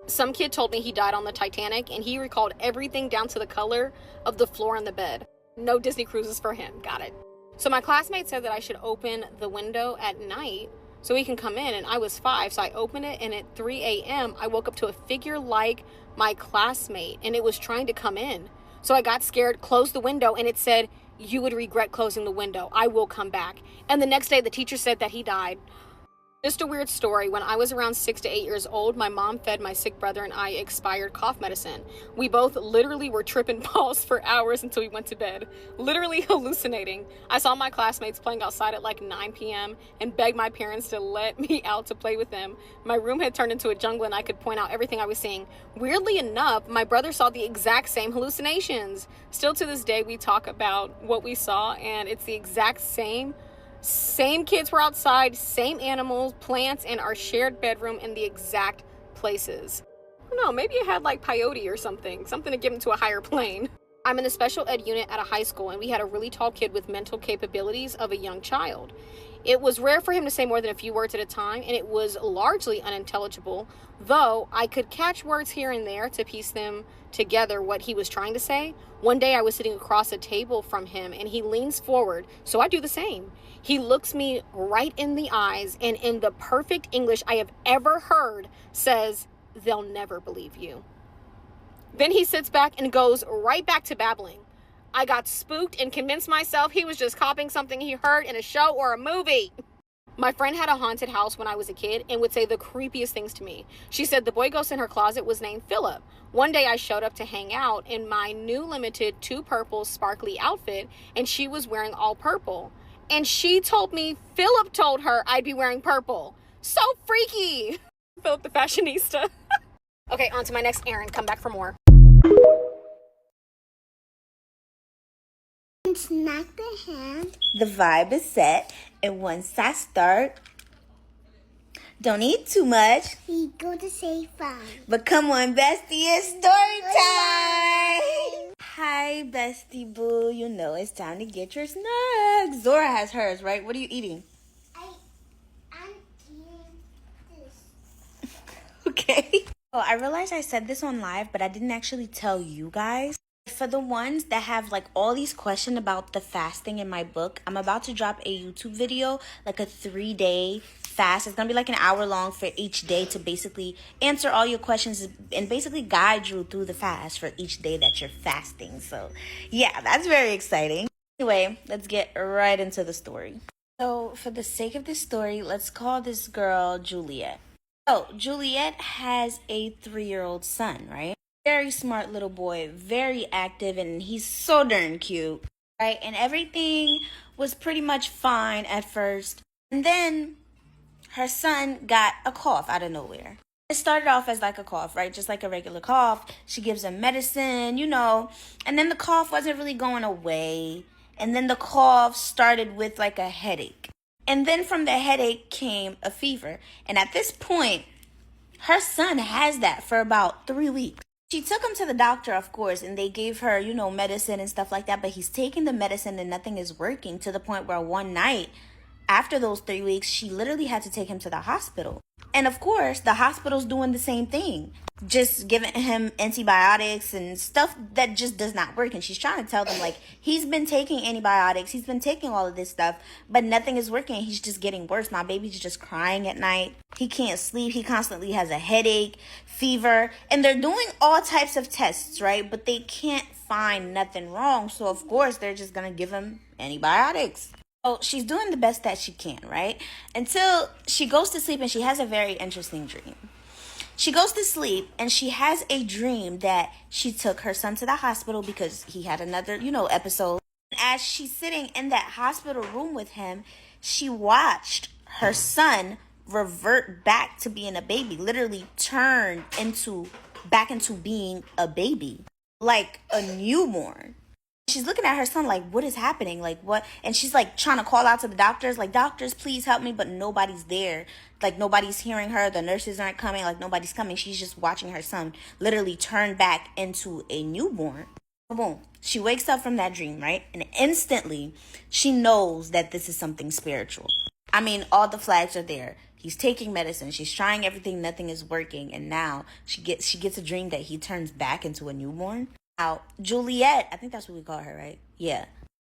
Some kid told me he died on the Titanic and he recalled everything down to the color of the floor and the bed. No Disney cruises for him. Got it. So my classmate said that I should open the window at night so he can come in, and I was 5, so I opened it, and at 3 a.m. I woke up to a figure like my classmate, and it was trying to come in. So I got scared, closed the window, and it said, "You would regret closing the window. I will come back." And the next day, the teacher said that he died. Just a weird story. When I was around 6 to 8 years old, my mom fed my sick brother and I expired cough medicine. We both literally were tripping balls for hours until we went to bed, literally hallucinating. I saw my classmates playing outside at like 9 p.m. and begged my parents to let me out to play with them. My room had turned into a jungle and I could point out everything I was seeing. Weirdly enough, my brother saw the exact same hallucinations. Still to this day, we talk about what we saw, and it's the exact same kids were outside, same animals, plants, and our shared bedroom in the exact places. I don't know, maybe it had like peyote or something to give him to a higher plane. I'm in the special ed unit at a high school, and we had a really tall kid with mental capabilities of a young child. It was rare for him to say more than a few words at a time, and it was largely unintelligible, though I could catch words here and there to piece them together what he was trying to say. One day I was sitting across a table from him, and he leans forward, so I do the same. He looks me right in the eyes, and in the perfect English I have ever heard, says, "They'll never believe you." Then he sits back and goes right back to babbling. I got spooked and convinced myself he was just copying something he heard in a show or a movie. My friend had a haunted house when I was a kid and would say the creepiest things to me. She said the boy ghost in her closet was named Philip. One day I showed up to hang out in my new limited 2 purple sparkly outfit, and she was wearing all purple. And she told me Philip told her I'd be wearing purple. So freaky. Philip the fashionista. Okay, on to my next errand. Come back for more. Smack the hand. The vibe is set, and once I start, don't eat too much. We go to say fine. But come on, bestie, it's story time. Hi, bestie boo. You know it's time to get your snacks. Zora has hers, right? What are you eating? I'm eating this. Okay. Oh, I realized I said this on live, but I didn't actually tell you guys. For the ones that have like all these questions about the fasting in my book, I'm about to drop a YouTube video, like a 3-day fast. It's gonna be like an hour long for each day to basically answer all your questions and basically guide you through the fast for each day that you're fasting. So yeah, that's very exciting. Anyway, let's get right into the story. So for the sake of this story, let's call this girl Juliet. So Juliet has a 3-year-old son, right? Very smart little boy, very active, and he's so darn cute, right? And everything was pretty much fine at first. And then her son got a cough out of nowhere. It started off as like a cough, right? Just like a regular cough. She gives him medicine, you know, and then the cough wasn't really going away. And then the cough started with like a headache. And then from the headache came a fever. And at this point, her son has that for about 3 weeks. She took him to the doctor, of course, and they gave her, you know, medicine and stuff like that. But he's taking the medicine and nothing is working, to the point where one night, after those 3 weeks, she literally had to take him to the hospital. And of course, the hospital's doing the same thing. Just giving him antibiotics and stuff that just does not work. And she's trying to tell them, like, he's been taking antibiotics. He's been taking all of this stuff, but nothing is working. He's just getting worse. My baby's just crying at night. He can't sleep. He constantly has a headache, fever. And they're doing all types of tests, right? But they can't find nothing wrong. So, of course, they're just going to give him antibiotics. So she's doing the best that she can, right? Until she goes to sleep and she has a very interesting dream. She goes to sleep and she has a dream that she took her son to the hospital because he had another, you know, episode. As she's sitting in that hospital room with him, she watched her son revert back to being a baby, literally turn back into being a baby, like a newborn. She's looking at her son like, what is happening? Like, what? And she's like trying to call out to the doctors, like, doctors, please help me. But nobody's there. Like, nobody's hearing her. The nurses aren't coming. Like, nobody's coming. She's just watching her son literally turn back into a newborn. Boom. She wakes up from that dream, right? And instantly she knows that this is something spiritual. I mean, all the flags are there. He's taking medicine. She's trying everything. Nothing is working. And now she gets a dream that he turns back into a newborn. Now, Juliet, I think that's what we call her, right? Yeah.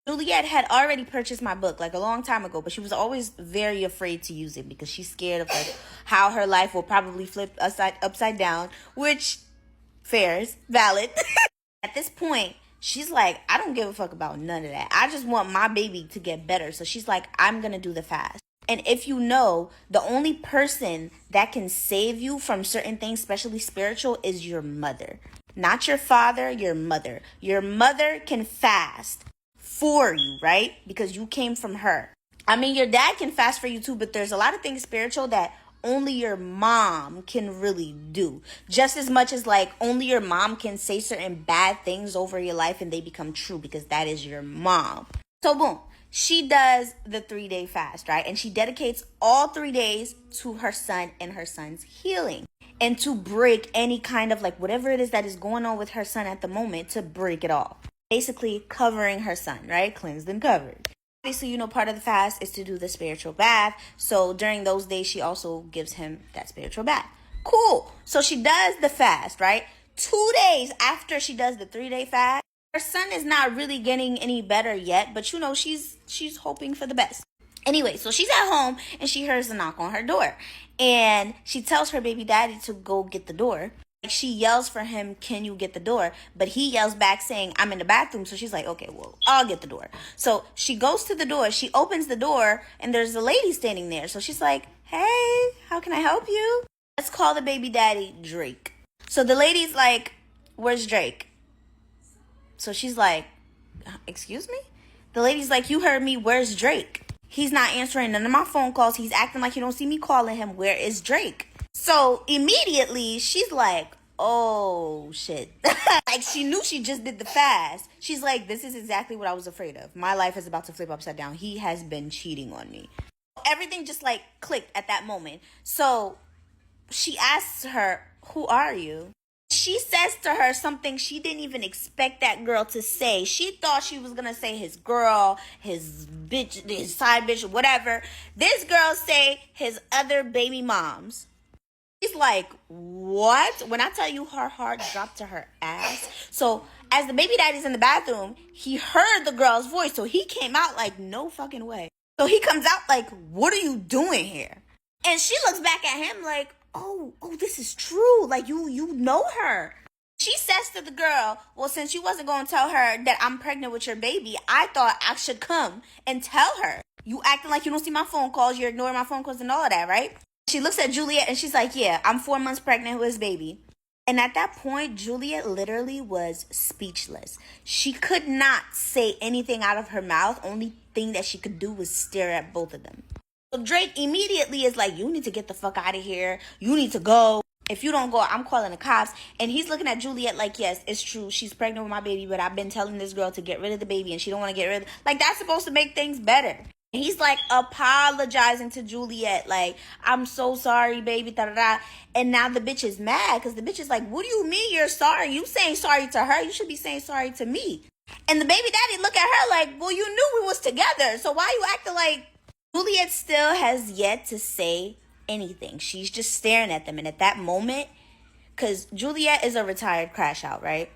Juliet had already purchased my book like a long time ago, but she was always very afraid to use it because she's scared of like how her life will probably flip upside down, which fairs, valid. At this point, she's like, I don't give a fuck about none of that. I just want my baby to get better. So she's like, I'm going to do the fast. And if you know, the only person that can save you from certain things, especially spiritual, is your mother. Not your father, your mother. Your mother can fast for you, right? Because you came from her. I mean, your dad can fast for you too, but there's a lot of things spiritual that only your mom can really do. Just as much as like only your mom can say certain bad things over your life and they become true because that is your mom. So boom, she does the 3-day fast, right? And she dedicates all 3 days to her son and her son's healing. And to break any kind of like whatever it is that is going on with her son at the moment, to break it off. Basically covering her son, right? Cleansed and covered. Obviously, you know, part of the fast is to do the spiritual bath. So during those days, she also gives him that spiritual bath. Cool. So she does the fast, right? 2 days after she does the 3-day fast, her son is not really getting any better yet, but you know, she's hoping for the best. Anyway, so she's at home and she hears a knock on her door. And she tells her baby daddy to go get the door. She yells for him, can you get the door? But he yells back saying, I'm in the bathroom. So she's like, okay, well, I'll get the door. So she goes to the door. She opens the door and there's a lady standing there. So she's like, hey, how can I help you? Let's call the baby daddy Drake. So the lady's like, where's Drake? So she's like, excuse me? The lady's like, you heard me, where's Drake? He's not answering none of my phone calls. He's acting like you don't see me calling him. Where is Drake? So immediately she's like, oh shit. Like she knew she just did the fast. She's like, this is exactly what I was afraid of. My life is about to flip upside down. He has been cheating on me. Everything just like clicked at that moment. So she asks her, who are you? She says to her something she didn't even expect that girl to say. She thought she was going to say his girl, his bitch, his side bitch, whatever. This girl say his other baby moms. She's like, what? When I tell you her heart dropped to her ass. So as the baby daddy's in the bathroom, he heard the girl's voice. So he came out like, no fucking way. So he comes out like, what are you doing here? And she looks back at him like, oh, this is true. Like, you know her. She says to the girl, well, since you wasn't going to tell her that I'm pregnant with your baby, I thought I should come and tell her. You acting like you don't see my phone calls. You're ignoring my phone calls and all of that, right? She looks at Juliet and she's like, yeah, I'm 4 months pregnant with his baby. And at that point, Juliet literally was speechless. She could not say anything out of her mouth. Only thing that she could do was stare at both of them. So Drake immediately is like, you need to get the fuck out of here. You need to go. If you don't go, I'm calling the cops. And he's looking at Juliet like, yes, it's true. She's pregnant with my baby, but I've been telling this girl to get rid of the baby and she don't want to get rid of it. Like, that's supposed to make things better. And he's like apologizing to Juliet. Like, I'm so sorry, baby. Da, da, da. And now the bitch is mad because the bitch is like, what do you mean you're sorry? You saying sorry to her. You should be saying sorry to me. And the baby daddy look at her like, well, you knew we was together. So why you acting like... Juliet still has yet to say anything. She's just staring at them. And at that moment, because Juliet is a retired crash out, right?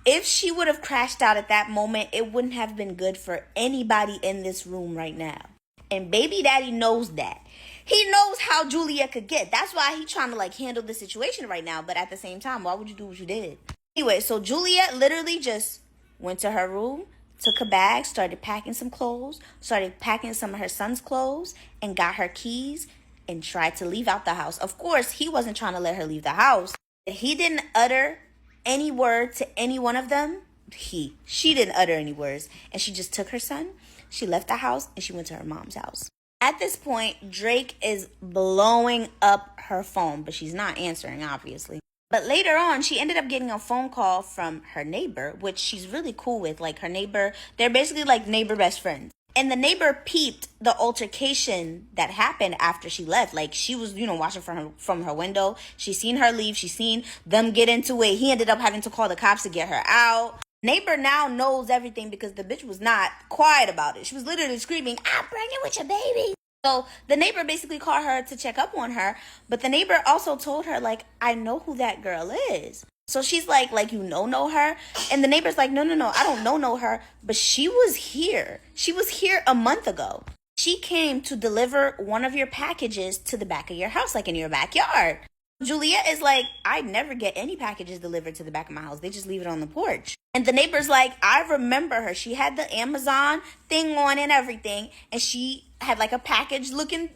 If she would have crashed out at that moment, it wouldn't have been good for anybody in this room right now. And baby daddy knows that. He knows how Juliet could get. That's why he's trying to like handle the situation right now. But at the same time, why would you do what you did? Anyway, so Juliet literally just went to her room, took a bag, started packing some clothes, started packing some of her son's clothes, and got her keys and tried to leave out the house. Of course, he wasn't trying to let her leave the house. He didn't utter any word to any one of them. She didn't utter any words. And she just took her son, she left the house, and she went to her mom's house. At this point, Drake is blowing up her phone, but she's not answering, obviously. But later on, she ended up getting a phone call from her neighbor, which she's really cool with. Like, her neighbor, they're basically like neighbor best friends. And the neighbor peeped the altercation that happened after she left. Like, she was, watching from her window. She seen her leave. She seen them get into it. He ended up having to call the cops to get her out. Neighbor now knows everything because the bitch was not quiet about it. She was literally screaming, I'm pregnant with your baby. So the neighbor basically called her to check up on her. But the neighbor also told her, like, I know who that girl is. So she's like, you know her? And the neighbor's like, no, I don't know her. But she was here. She was here a month ago. She came to deliver one of your packages to the back of your house, like in your backyard. Juliet is like, I never get any packages delivered to the back of my house. They just leave it on the porch. And the neighbor's like, I remember her. She had the Amazon thing on and everything. And she had like a package looking,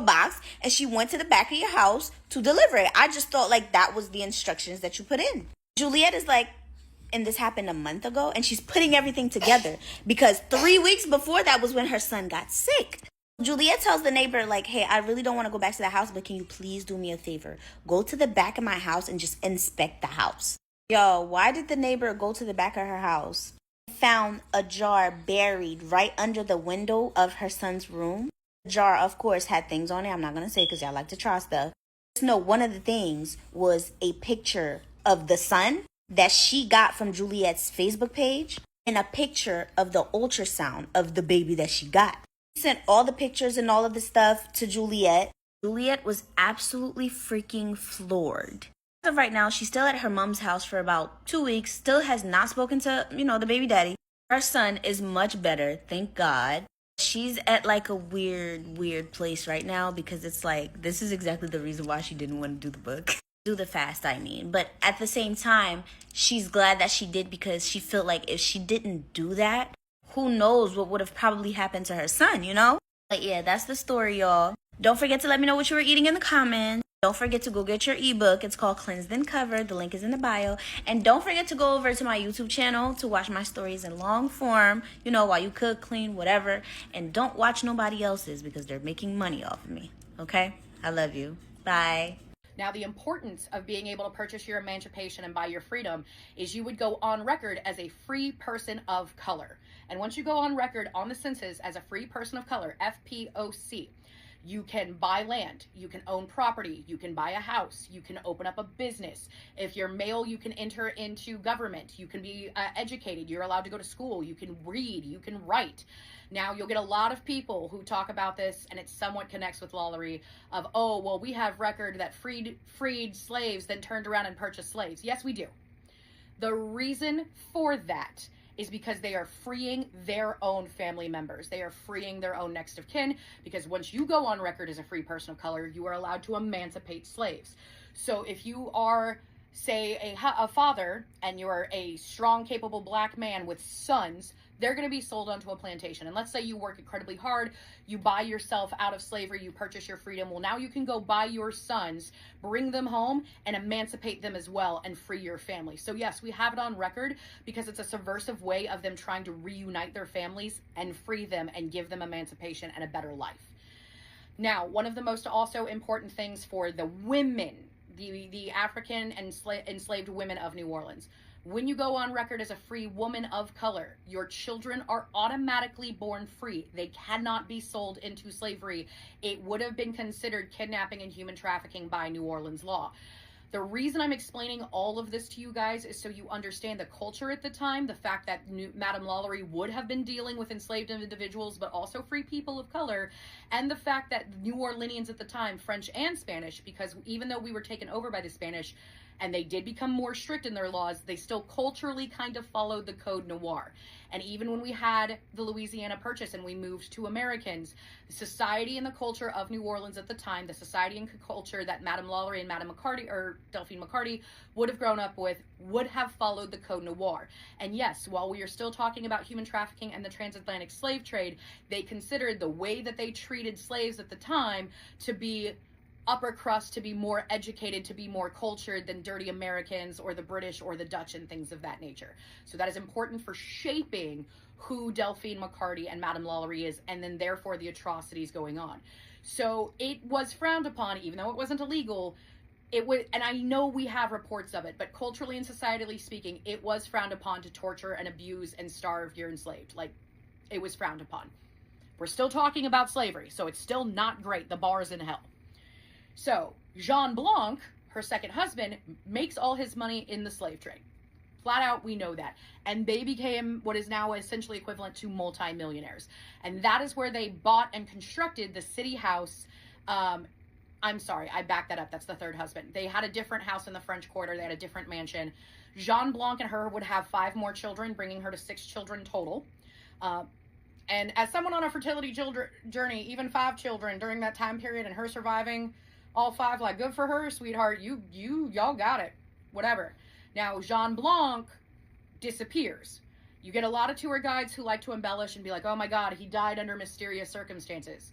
box. And she went to the back of your house to deliver it. I just thought like that was the instructions that you put in. Juliet is like, and this happened a month ago. And she's putting everything together because 3 weeks before that was when her son got sick. Juliet tells the neighbor, like, hey, I really don't want to go back to the house, but can you please do me a favor? Go to the back of my house and just inspect the house. Yo, why did the neighbor go to the back of her house? Found a jar buried right under the window of her son's room. The jar, of course, had things on it. I'm not going to say because y'all like to try stuff. No, one of the things was a picture of the son that she got from Juliet's Facebook page. and a picture of the ultrasound of the baby that she got. She sent all the pictures and all of the stuff to Juliet. Juliet was absolutely freaking floored. As of right now, she's still at her mom's house for about 2 weeks, still has not spoken to, the baby daddy. Her son is much better, thank God. She's at like a weird place right now because it's like, this is exactly the reason why she didn't want to do the book. Do the fast, I mean. But at the same time, she's glad that she did because she felt like if she didn't do that, who knows what would have probably happened to her son, But yeah, that's the story, y'all. Don't forget to let me know what you were eating in the comments. Don't forget to go get your ebook. It's called Cleansed and Covered. The link is in the bio. And don't forget to go over to my YouTube channel to watch my stories in long form, while you cook, clean, whatever. And don't watch nobody else's because they're making money off of me. Okay? I love you. Bye. Now, the importance of being able to purchase your emancipation and buy your freedom is you would go on record as a free person of color. And once you go on record on the census as a free person of color, FPOC, you can buy land, you can own property, you can buy a house, you can open up a business. If you're male, you can enter into government, you can be educated, you're allowed to go to school, you can read, you can write. Now, you'll get a lot of people who talk about this, and it somewhat connects with Lawlery, of, oh, well, we have record that freed slaves, then turned around and purchased slaves. Yes, we do. The reason for that is because they are freeing their own family members. They are freeing their own next of kin, because once you go on record as a free person of color, you are allowed to emancipate slaves. So if you are, say, a father, and you're a strong, capable black man with sons, they're going to be sold onto a plantation. And let's say you work incredibly hard, you buy yourself out of slavery, you purchase your freedom. Well, now you can go buy your sons, bring them home, and emancipate them as well and free your family. So yes, we have it on record because it's a subversive way of them trying to reunite their families and free them and give them emancipation and a better life. Now, one of the most also important things for the women, the African and enslaved women of New Orleans, when you go on record as a free woman of color, your children are automatically born free. They cannot be sold into slavery. It would have been considered kidnapping and human trafficking by New Orleans law. The reason I'm explaining all of this to you guys is so you understand the culture at the time, the fact that Madame Lawlery would have been dealing with enslaved individuals, but also free people of color, and the fact that New Orleanians at the time, French and Spanish, because even though we were taken over by the Spanish, and they did become more strict in their laws, they still culturally kind of followed the Code Noir. And even when we had the Louisiana Purchase and we moved to Americans, the society and the culture of New Orleans at the time, the society and culture that Madame Lawlery and Madame McCarty, or Delphine McCarty, would have grown up with, would have followed the Code Noir. And yes, while we are still talking about human trafficking and the transatlantic slave trade, they considered the way that they treated slaves at the time to be upper crust, to be more educated, to be more cultured than dirty Americans or the British or the Dutch and things of that nature. So that is important for shaping who Delphine McCarty and Madame Lawlery is, and then therefore the atrocities going on. So it was frowned upon, even though it wasn't illegal. It was, and I know we have reports of it, but culturally and societally speaking, it was frowned upon to torture and abuse and starve your enslaved. Like, it was frowned upon. We're still talking about slavery, so it's still not great. The bar's in hell. So, Jean Blanc, her second husband, makes all his money in the slave trade. Flat out, we know that. And they became what is now essentially equivalent to multi-millionaires. And that is where they bought and constructed the city house. I'm sorry, I backed that up. That's the third husband. They had a different house in the French Quarter. They had a different mansion. Jean Blanc and her would have 5 more children, bringing her to 6 children total. And as someone on a fertility journey, even 5 children during that time period and her surviving all 5, like, good for her, sweetheart. Y'all got it. Whatever. Now, Jean Blanc disappears. You get a lot of tour guides who like to embellish and be like, oh my God, he died under mysterious circumstances.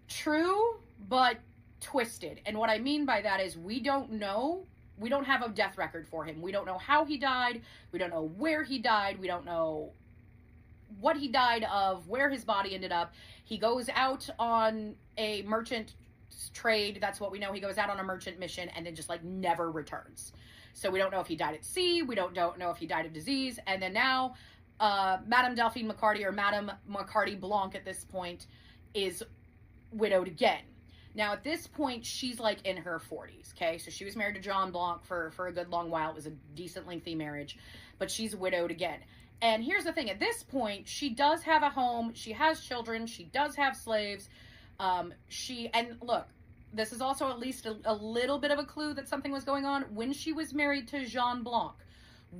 True, but twisted. And what I mean by that is we don't know. We don't have a death record for him. We don't know how he died. We don't know where he died. We don't know what he died of, where his body ended up. He goes out on a merchant trade. That's what we know. He goes out on a merchant mission and then just like never returns. So we don't know if he died at sea. We don't know if he died of disease. And then now, Madame Delphine McCarty, or Madame McCarty Blanc at this point, is widowed again. Now at this point, she's like in her 40s, okay? So she was married to Jean Blanc for a good long while. It was a decent lengthy marriage, but she's widowed again. And here's the thing, at this point, she does have a home, she has children, she does have slaves. And look, this is also at least a little bit of a clue that something was going on. When she was married to Jean Blanc,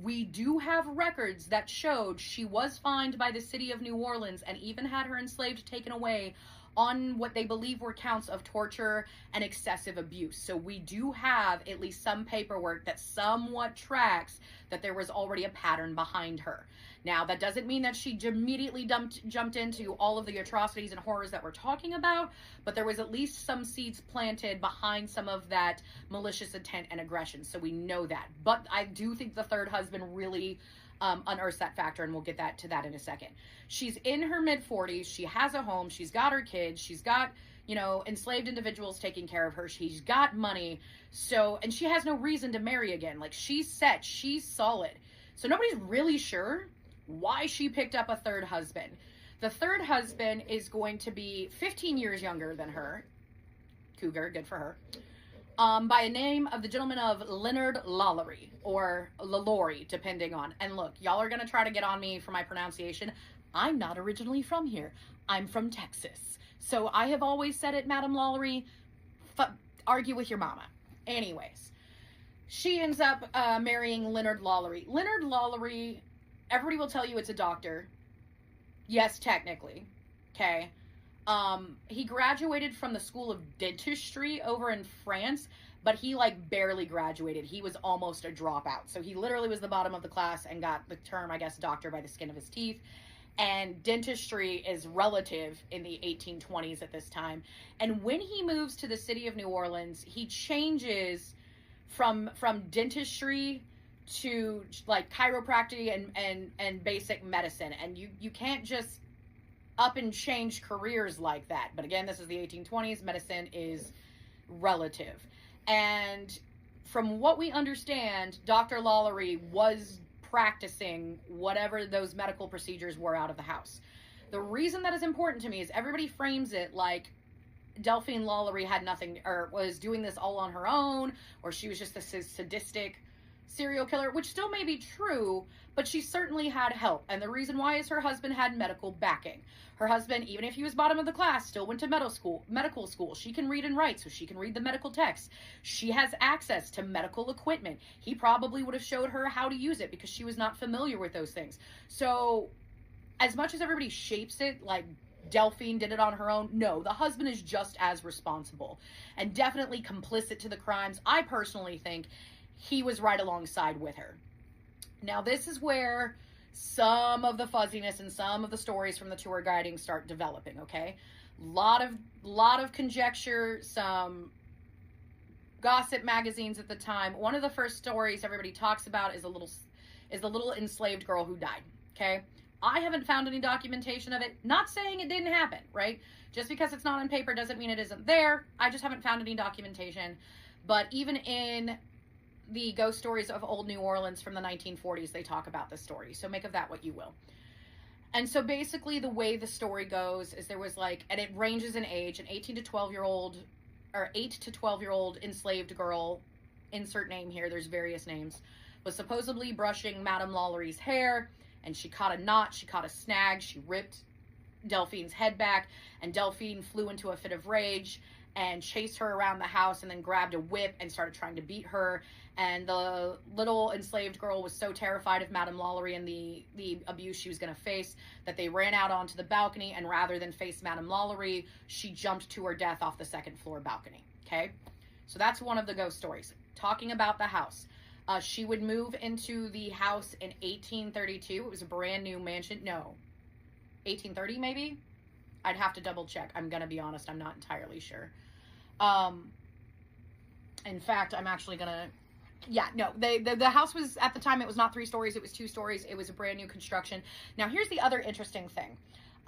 we do have records that showed she was fined by the city of New Orleans and even had her enslaved taken away on what they believe were counts of torture and excessive abuse. So we do have at least some paperwork that somewhat tracks that there was already a pattern behind her. Now, that doesn't mean that she immediately jumped into all of the atrocities and horrors that we're talking about, but there was at least some seeds planted behind some of that malicious intent and aggression. So we know that. But I do think the third husband really unearths that factor, and we'll get to that in a second. She's in her mid-40s. She has a home. She's got her kids. She's got, enslaved individuals taking care of her. She's got money. So, and she has no reason to marry again. Like, she's set. She's solid. So nobody's really sure why she picked up a third husband. The third husband is going to be 15 years younger than her. Cougar, good for her. By a name of the gentleman of Leonard Lalaurie, or Lalaurie, depending on. And look, y'all are going to try to get on me for my pronunciation. I'm not originally from here. I'm from Texas. So I have always said it, Madame Lalaurie. Argue with your mama. Anyways, she ends up marrying Leonard Lalaurie. Leonard Lalaurie, everybody will tell you it's a doctor. Yes, technically. Okay. He graduated from the School of Dentistry over in France, but he barely graduated. He was almost a dropout. So he literally was the bottom of the class and got the term, I guess, doctor by the skin of his teeth. And dentistry is relative in the 1820s at this time. And when he moves to the city of New Orleans, he changes from dentistry to chiropractic and basic medicine. And you can't just up and change careers like that. But again, this is the 1820s. Medicine is relative. And from what we understand, Dr. Lalaurie was practicing whatever those medical procedures were out of the house. The reason that is important to me is everybody frames it like Delphine Lalaurie had nothing, or was doing this all on her own, or she was just a sadistic serial killer, which still may be true, but she certainly had help. And the reason why is her husband had medical backing. Her husband, even if he was bottom of the class, still went to medical school. She can read and write, so she can read the medical texts. She has access to medical equipment. He probably would have showed her how to use it because she was not familiar with those things. So as much as everybody shapes it like Delphine did it on her own, no, the husband is just as responsible and definitely complicit to the crimes. I personally think he was right alongside with her. Now, this is where some of the fuzziness and some of the stories from the tour guiding start developing, okay? Lot of conjecture, some gossip magazines at the time. One of the first stories everybody talks about is the little enslaved girl who died, okay? I haven't found any documentation of it. Not saying it didn't happen, right? Just because it's not on paper doesn't mean it isn't there. I just haven't found any documentation. But even in the ghost stories of old New Orleans from the 1940s, they talk about this story. So make of that what you will. And so basically the way the story goes is there was and it ranges in age, an 8 to 12 year old enslaved girl, insert name here, there's various names, was supposedly brushing Madame Lalaurie's hair, and she caught a knot, she caught a snag, she ripped Delphine's head back, and Delphine flew into a fit of rage and chased her around the house and then grabbed a whip and started trying to beat her. And the little enslaved girl was so terrified of Madame Lalaurie and the abuse she was going to face that they ran out onto the balcony, and rather than face Madame Lalaurie, she jumped to her death off the second floor balcony. Okay? So that's one of the ghost stories. Talking about the house. She would move into the house in 1832. It was a brand new mansion. No. 1830 maybe? I'd have to double check. I'm going to be honest. I'm not entirely sure. In fact, I'm actually going to... Yeah, no, the house was, at the time, it was not 3 stories, it was 2 stories. It was a brand new construction. Now, here's the other interesting thing.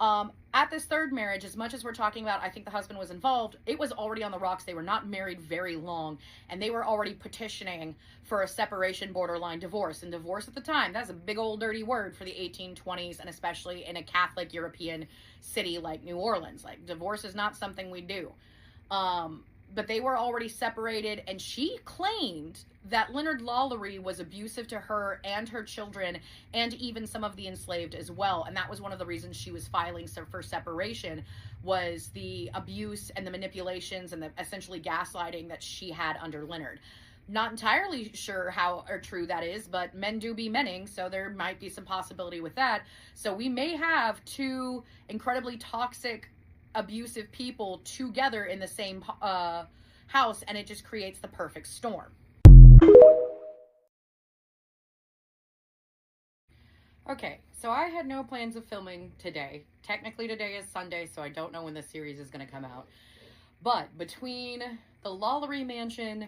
At this third marriage, as much as we're talking about, I think the husband was involved, it was already on the rocks. They were not married very long, and they were already petitioning for a separation, borderline divorce. And divorce at the time, that's a big old dirty word for the 1820s, and especially in a Catholic European city like New Orleans. Divorce is not something we do. but they were already separated, and she claimed that Leonard Lalaurie was abusive to her and her children, and even some of the enslaved as well. And that was one of the reasons she was filing for separation, was the abuse and the manipulations and the essentially gaslighting that she had under Leonard. Not entirely sure how or true that is, but men do be menning, so there might be some possibility with that. So we may have two incredibly toxic, abusive people together in the same house, and it just creates the perfect storm. Okay, so I had no plans of filming today. Technically today is Sunday, so I don't know when this series is going to come out. But between the Lalaurie Mansion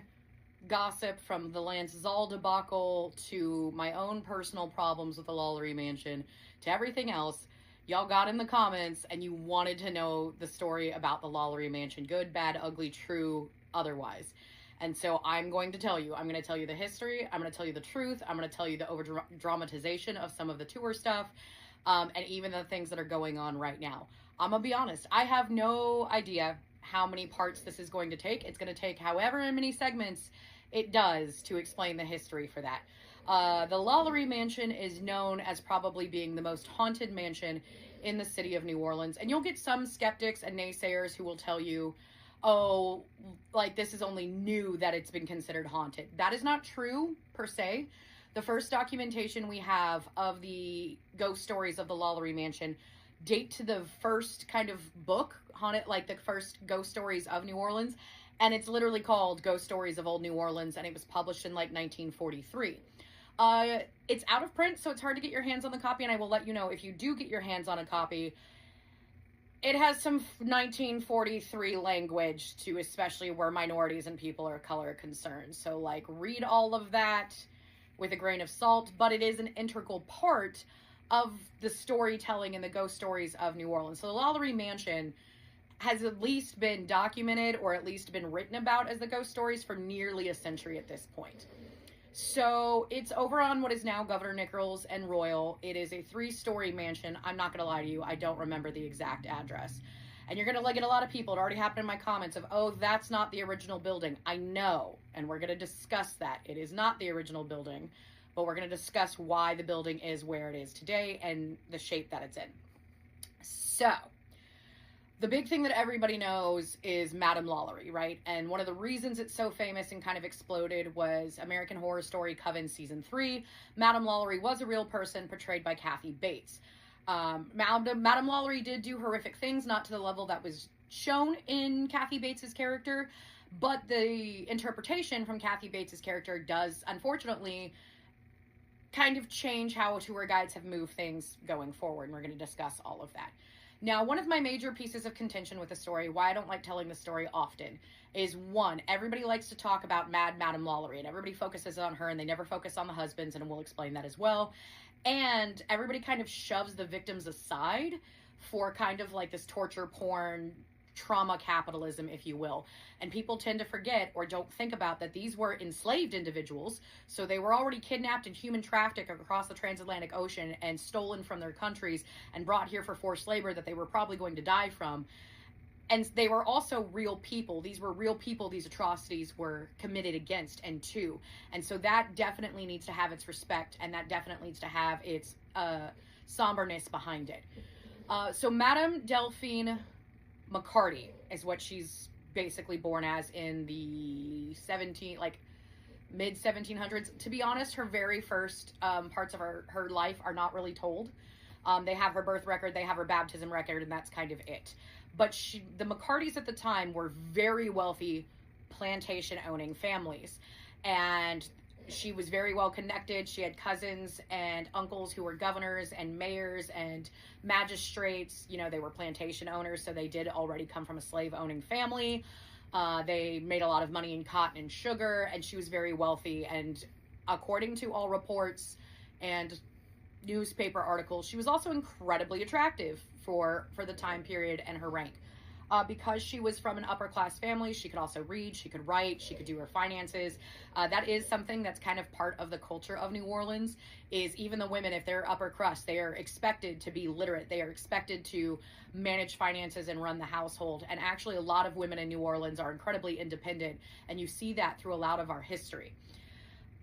gossip from the Lance Zal debacle to my own personal problems with the Lalaurie Mansion to everything else, y'all got in the comments and you wanted to know the story about the Lalaurie Mansion. Good, bad, ugly, true, otherwise. And so I'm going to tell you. I'm going to tell you the history. I'm going to tell you the truth. I'm going to tell you the over-dramatization of some of the tour stuff, and even the things that are going on right now. I'm going to be honest. I have no idea how many parts this is going to take. It's going to take however many segments it does to explain the history for that. The Lalaurie Mansion is known as probably being the most haunted mansion in the city of New Orleans. And you'll get some skeptics and naysayers who will tell you, oh, like this is only new that it's been considered haunted. That is not true, per se. The first documentation we have of the ghost stories of the Lalaurie Mansion date to the first kind of book, haunted, like the first ghost stories of New Orleans. And it's literally called Ghost Stories of Old New Orleans, and it was published in like 1943. It's out of print, so it's hard to get your hands on the copy, and I will let you know if you do get your hands on a copy. It has some 1943 language to, especially where minorities and people of color are concerned. So, like, read all of that with a grain of salt, but it is an integral part of the storytelling and the ghost stories of New Orleans. So the Lalaurie Mansion has at least been documented or at least been written about as the ghost stories for nearly a century at this point. So it's over on what is now Governor Nichols and Royal. It is a 3-story mansion. I'm not going to lie to you. I don't remember the exact address. And you're going to get a lot of people. It already happened in my comments of, oh, that's not the original building. I know. And we're going to discuss that. It is not the original building. But we're going to discuss why the building is where it is today and the shape that it's in. So the big thing that everybody knows is Madame Lalaurie, right? And one of the reasons it's so famous and kind of exploded was American Horror Story Coven Season 3. Madame Lalaurie was a real person portrayed by Kathy Bates. Madame Lalaurie did do horrific things, not to the level that was shown in Kathy Bates's character, but the interpretation from Kathy Bates's character does, unfortunately, kind of change how tour guides have moved things going forward, and we're going to discuss all of that. Now, one of my major pieces of contention with the story, why I don't like telling the story often, is one, everybody likes to talk about Madame Lalaurie, and everybody focuses on her, and they never focus on the husbands, and we'll explain that as well. And everybody kind of shoves the victims aside for kind of like this torture porn, trauma capitalism, if you will. And people tend to forget or don't think about that these were enslaved individuals, so they were already kidnapped and human trafficked across the transatlantic ocean and stolen from their countries and brought here for forced labor that they were probably going to die from. And they were also real people. These were real people these atrocities were committed against and to. And so that definitely needs to have its respect, and that definitely needs to have its somberness behind it. So Madame Delphine McCarty is what she's basically born as in the mid 1700s. To be honest, her very first parts of her life are not really told. They have her birth record, they have her baptism record, and that's kind of it. But the McCartys at the time were very wealthy plantation-owning families, and she was very well connected. She had cousins and uncles who were governors and mayors and magistrates. You know, they were plantation owners, so they did already come from a slave-owning family. They made a lot of money in cotton and sugar, and she was very wealthy. And according to all reports and newspaper articles, she was also incredibly attractive for the time period and her rank. Because she was from an upper class family, she could also read, she could write, she could do her finances. That is something that's kind of part of the culture of New Orleans, is even the women, if they're upper crust, they are expected to be literate. They are expected to manage finances and run the household. And actually, a lot of women in New Orleans are incredibly independent, and you see that through a lot of our history.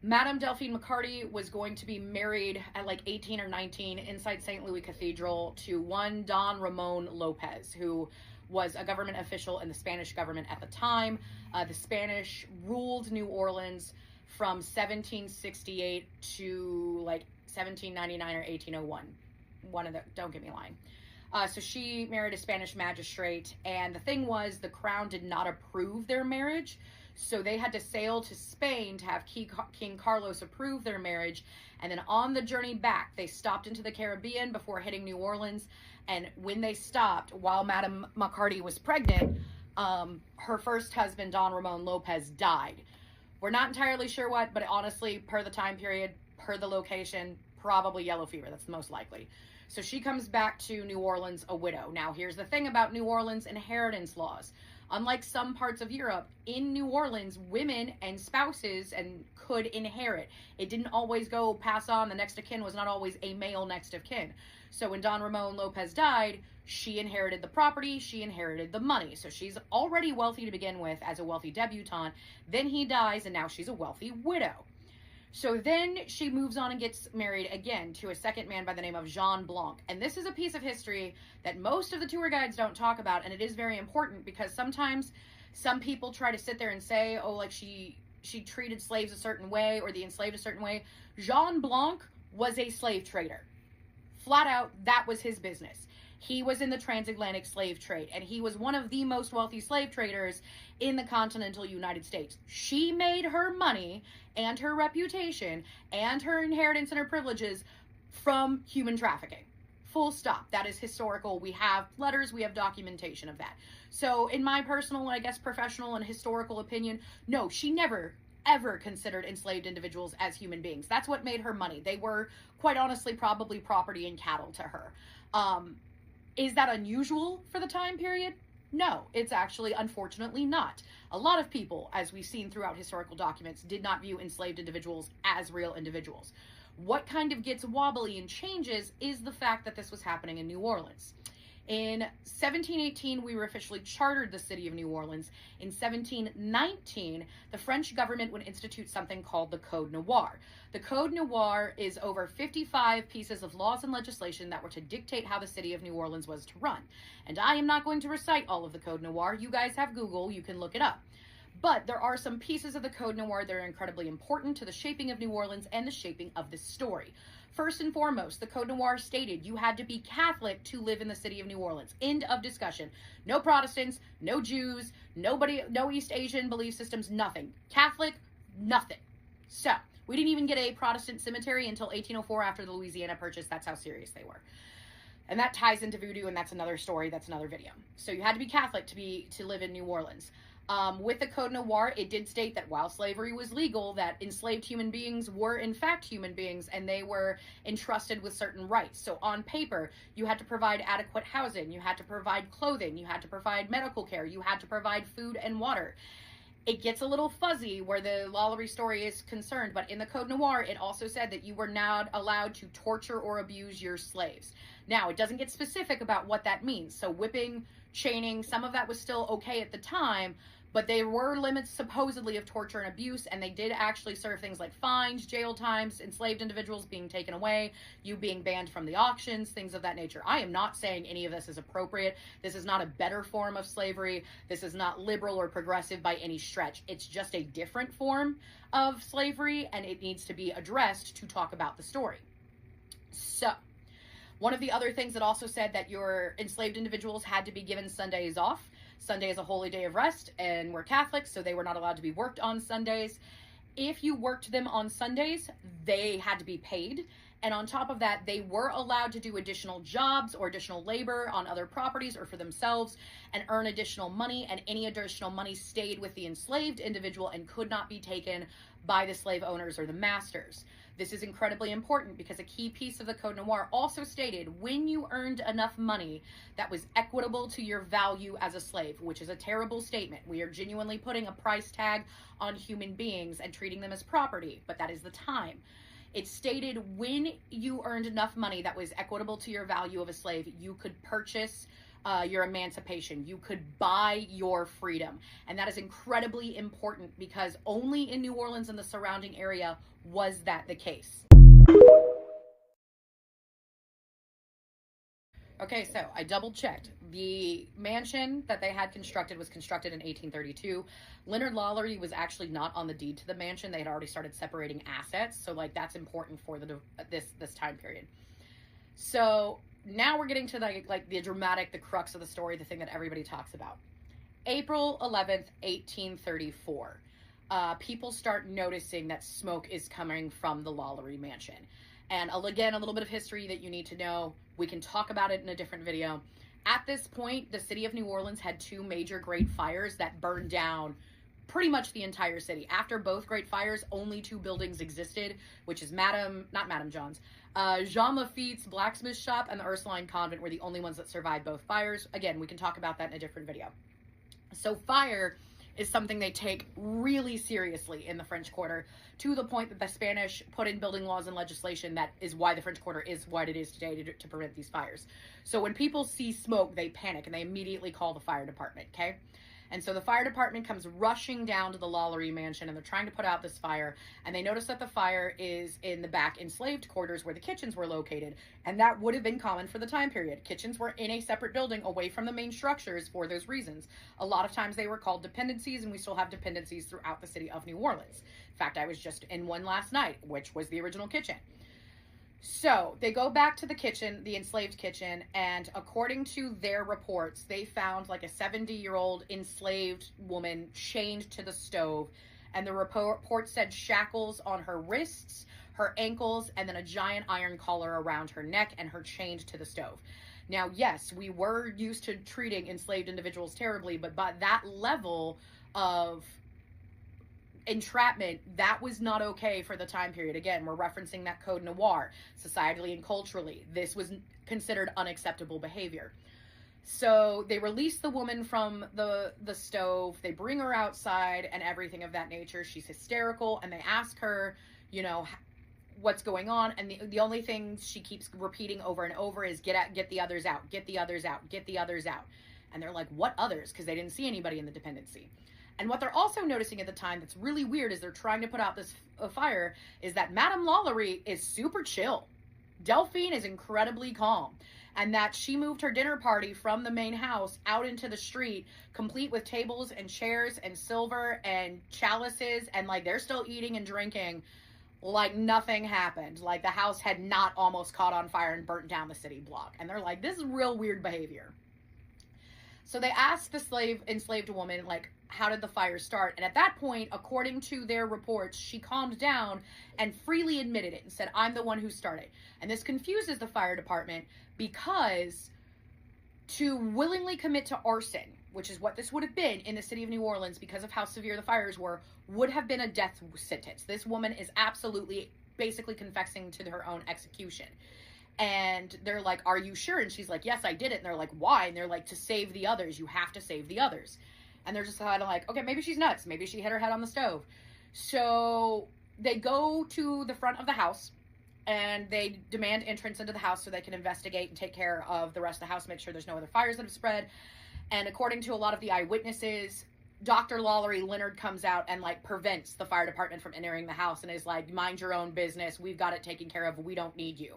Madame Delphine McCarty was going to be married at like 18 or 19 inside St. Louis Cathedral to one Don Ramon Lopez, who was a government official in the Spanish government at the time. The Spanish ruled New Orleans from 1768 to like 1799 or 1801. One of the, don't get me lying. So she married a Spanish magistrate, and the thing was, the crown did not approve their marriage, so they had to sail to Spain to have King Carlos approve their marriage, and then on the journey back, they stopped into the Caribbean before hitting New Orleans, and when they stopped, while Madame McCarty was pregnant, her first husband, Don Ramon Lopez, died. We're not entirely sure what, but honestly, per the time period, per the location, probably yellow fever. That's the most likely. So she comes back to New Orleans a widow. Now, here's the thing about New Orleans inheritance laws. Unlike some parts of Europe, in New Orleans, women and spouses could inherit. It didn't always go pass on. The next of kin was not always a male next of kin. So when Don Ramon Lopez died, she inherited the property, she inherited the money. So she's already wealthy to begin with as a wealthy debutante. Then he dies, and now she's a wealthy widow. So then she moves on and gets married again to a second man by the name of Jean Blanc. And this is a piece of history that most of the tour guides don't talk about, and it is very important because sometimes some people try to sit there and say, oh, like she treated slaves a certain way or the enslaved a certain way. Jean Blanc was a slave trader. Flat out, that was his business. He was in the transatlantic slave trade, and he was one of the most wealthy slave traders in the continental United States. She made her money and her reputation and her inheritance and her privileges from human trafficking. Full stop. That is historical. We have letters, we have documentation of that. So in my personal, I guess, professional and historical opinion, no, she never ever considered enslaved individuals as human beings. That's what made her money. They were, quite honestly, probably property and cattle to her. Is that unusual for the time period? No, it's actually, unfortunately, not. A lot of people, as we've seen throughout historical documents, did not view enslaved individuals as real individuals. What kind of gets wobbly and changes is the fact that this was happening in New Orleans. In 1718, we were officially chartered the city of New Orleans. In 1719, the French government would institute something called the Code Noir. The Code Noir is over 55 pieces of laws and legislation that were to dictate how the city of New Orleans was to run. And I am not going to recite all of the Code Noir. You guys have Google, you can look it up. But there are some pieces of the Code Noir that are incredibly important to the shaping of New Orleans and the shaping of this story. First and foremost, the Code Noir stated you had to be Catholic to live in the city of New Orleans. End of discussion. No Protestants, no Jews, nobody, no East Asian belief systems, nothing. Catholic, nothing. So, we didn't even get a Protestant cemetery until 1804 after the Louisiana Purchase. That's how serious they were. And that ties into voodoo, and that's another story, that's another video. So you had to be Catholic to live in New Orleans. With the Code Noir, it did state that while slavery was legal, that enslaved human beings were in fact human beings, and they were entrusted with certain rights. So on paper, you had to provide adequate housing, you had to provide clothing, you had to provide medical care, you had to provide food and water. It gets a little fuzzy where the Lalaurie story is concerned, but in the Code Noir, it also said that you were not allowed to torture or abuse your slaves. Now, it doesn't get specific about what that means. So whipping, chaining, some of that was still okay at the time, but there were limits supposedly of torture and abuse, and they did actually serve things like fines, jail times, enslaved individuals being taken away, you being banned from the auctions, things of that nature. I am not saying any of this is appropriate. This is not a better form of slavery. This is not liberal or progressive by any stretch. It's just a different form of slavery, and it needs to be addressed to talk about the story. So, one of the other things that also said that your enslaved individuals had to be given Sundays off. Sunday is a holy day of rest, and we're Catholics, so they were not allowed to be worked on Sundays. If you worked them on Sundays, they had to be paid, And on top of that, they were allowed to do additional jobs or additional labor on other properties or for themselves and earn additional money. And any additional money stayed with the enslaved individual and could not be taken by the slave owners or the masters. This is incredibly important because a key piece of the Code Noir also stated when you earned enough money that was equitable to your value as a slave, which is a terrible statement. We are genuinely putting a price tag on human beings and treating them as property, but that is the time. It stated when you earned enough money that was equitable to your value of a slave, you could purchase your emancipation. You could buy your freedom. And that is incredibly important because only in New Orleans and the surrounding area was that the case. Okay, so I double checked. The mansion that they had constructed was constructed in 1832. Leonard Lollery was actually not on the deed to the mansion. They had already started separating assets. So like that's important for this time period. So now we're getting to the dramatic, the crux of the story, the thing that everybody talks about. April 11th, 1834. People start noticing that smoke is coming from the Lollery mansion. And again, a little bit of history that you need to know. We can talk about it in a different video. At this point, the city of New Orleans had two major great fires that burned down pretty much the entire city. After both great fires, only two buildings existed, which is Jean Lafitte's blacksmith shop and the Ursuline convent were the only ones that survived both fires. Again, we can talk about that in a different video. So fire is something they take really seriously in the French Quarter, to the point that the Spanish put in building laws and legislation that is why the French Quarter is what it is today to prevent these fires. So when people see smoke, they panic and they immediately call the fire department, okay? And so the fire department comes rushing down to the Lollery mansion and they're trying to put out this fire. And they notice that the fire is in the back enslaved quarters where the kitchens were located. And that would have been common for the time period. Kitchens were in a separate building away from the main structures for those reasons. A lot of times they were called dependencies, and we still have dependencies throughout the city of New Orleans. In fact, I was just in one last night, which was the original kitchen. So they go back to the kitchen, the enslaved kitchen, and according to their reports, they found like a 70-year-old enslaved woman chained to the stove. And the report said shackles on her wrists, her ankles, and then a giant iron collar around her neck and her chained to the stove. Now, yes, we were used to treating enslaved individuals terribly, but by that level of entrapment, that was not okay for the time period. Again, we're referencing that Code Noir, societally and culturally. This was considered unacceptable behavior. So they release the woman from the stove, they bring her outside and everything of that nature. She's hysterical, and they ask her, you know, what's going on, and the only thing she keeps repeating over and over is get the others out, get the others out, get the others out. And they're like, what others? Because they didn't see anybody in the dependency. And what they're also noticing at the time that's really weird is they're trying to put out this fire is that Madame Lollery is super chill. Delphine is incredibly calm. And that she moved her dinner party from the main house out into the street, complete with tables and chairs and silver and chalices. And like they're still eating and drinking like nothing happened. Like the house had not almost caught on fire and burnt down the city block. And they're like, this is real weird behavior. So they asked the enslaved woman, like, how did the fire start? And at that point, according to their reports, she calmed down and freely admitted it and said, I'm the one who started. And this confuses the fire department because to willingly commit to arson, which is what this would have been in the city of New Orleans because of how severe the fires were, would have been a death sentence. This woman is absolutely basically confessing to her own execution. And they're like, are you sure? And she's like, yes, I did it. And they're like, why? And they're like, to save the others. You have to save the others. And they're just kind of like, okay, maybe she's nuts. Maybe she hit her head on the stove. So they go to the front of the house and they demand entrance into the house so they can investigate and take care of the rest of the house, make sure there's no other fires that have spread. And according to a lot of the eyewitnesses, Dr. Lollery Leonard comes out and like prevents the fire department from entering the house and is like, mind your own business. We've got it taken care of. We don't need you.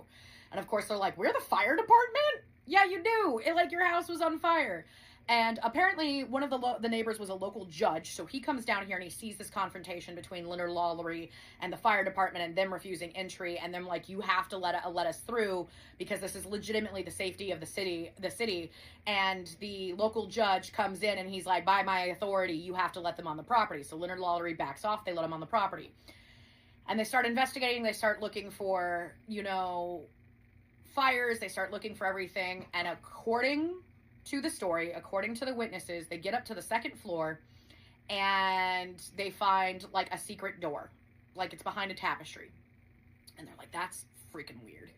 And of course they're like, we're the fire department? Yeah, you do. Like your house was on fire. And apparently one of the neighbors was a local judge. So he comes down here and he sees this confrontation between Leonard Lollery and the fire department and them refusing entry. And them like, you have to let us through because this is legitimately the safety of the city. And the local judge comes in and he's like, by my authority, you have to let them on the property. So Leonard Lollery backs off. They let him on the property. And they start investigating. They start looking for, you know, fires. They start looking for everything. And according to the story, according to the witnesses, they get up to the second floor and they find like a secret door, like it's behind a tapestry. And they're like, that's freaking weird.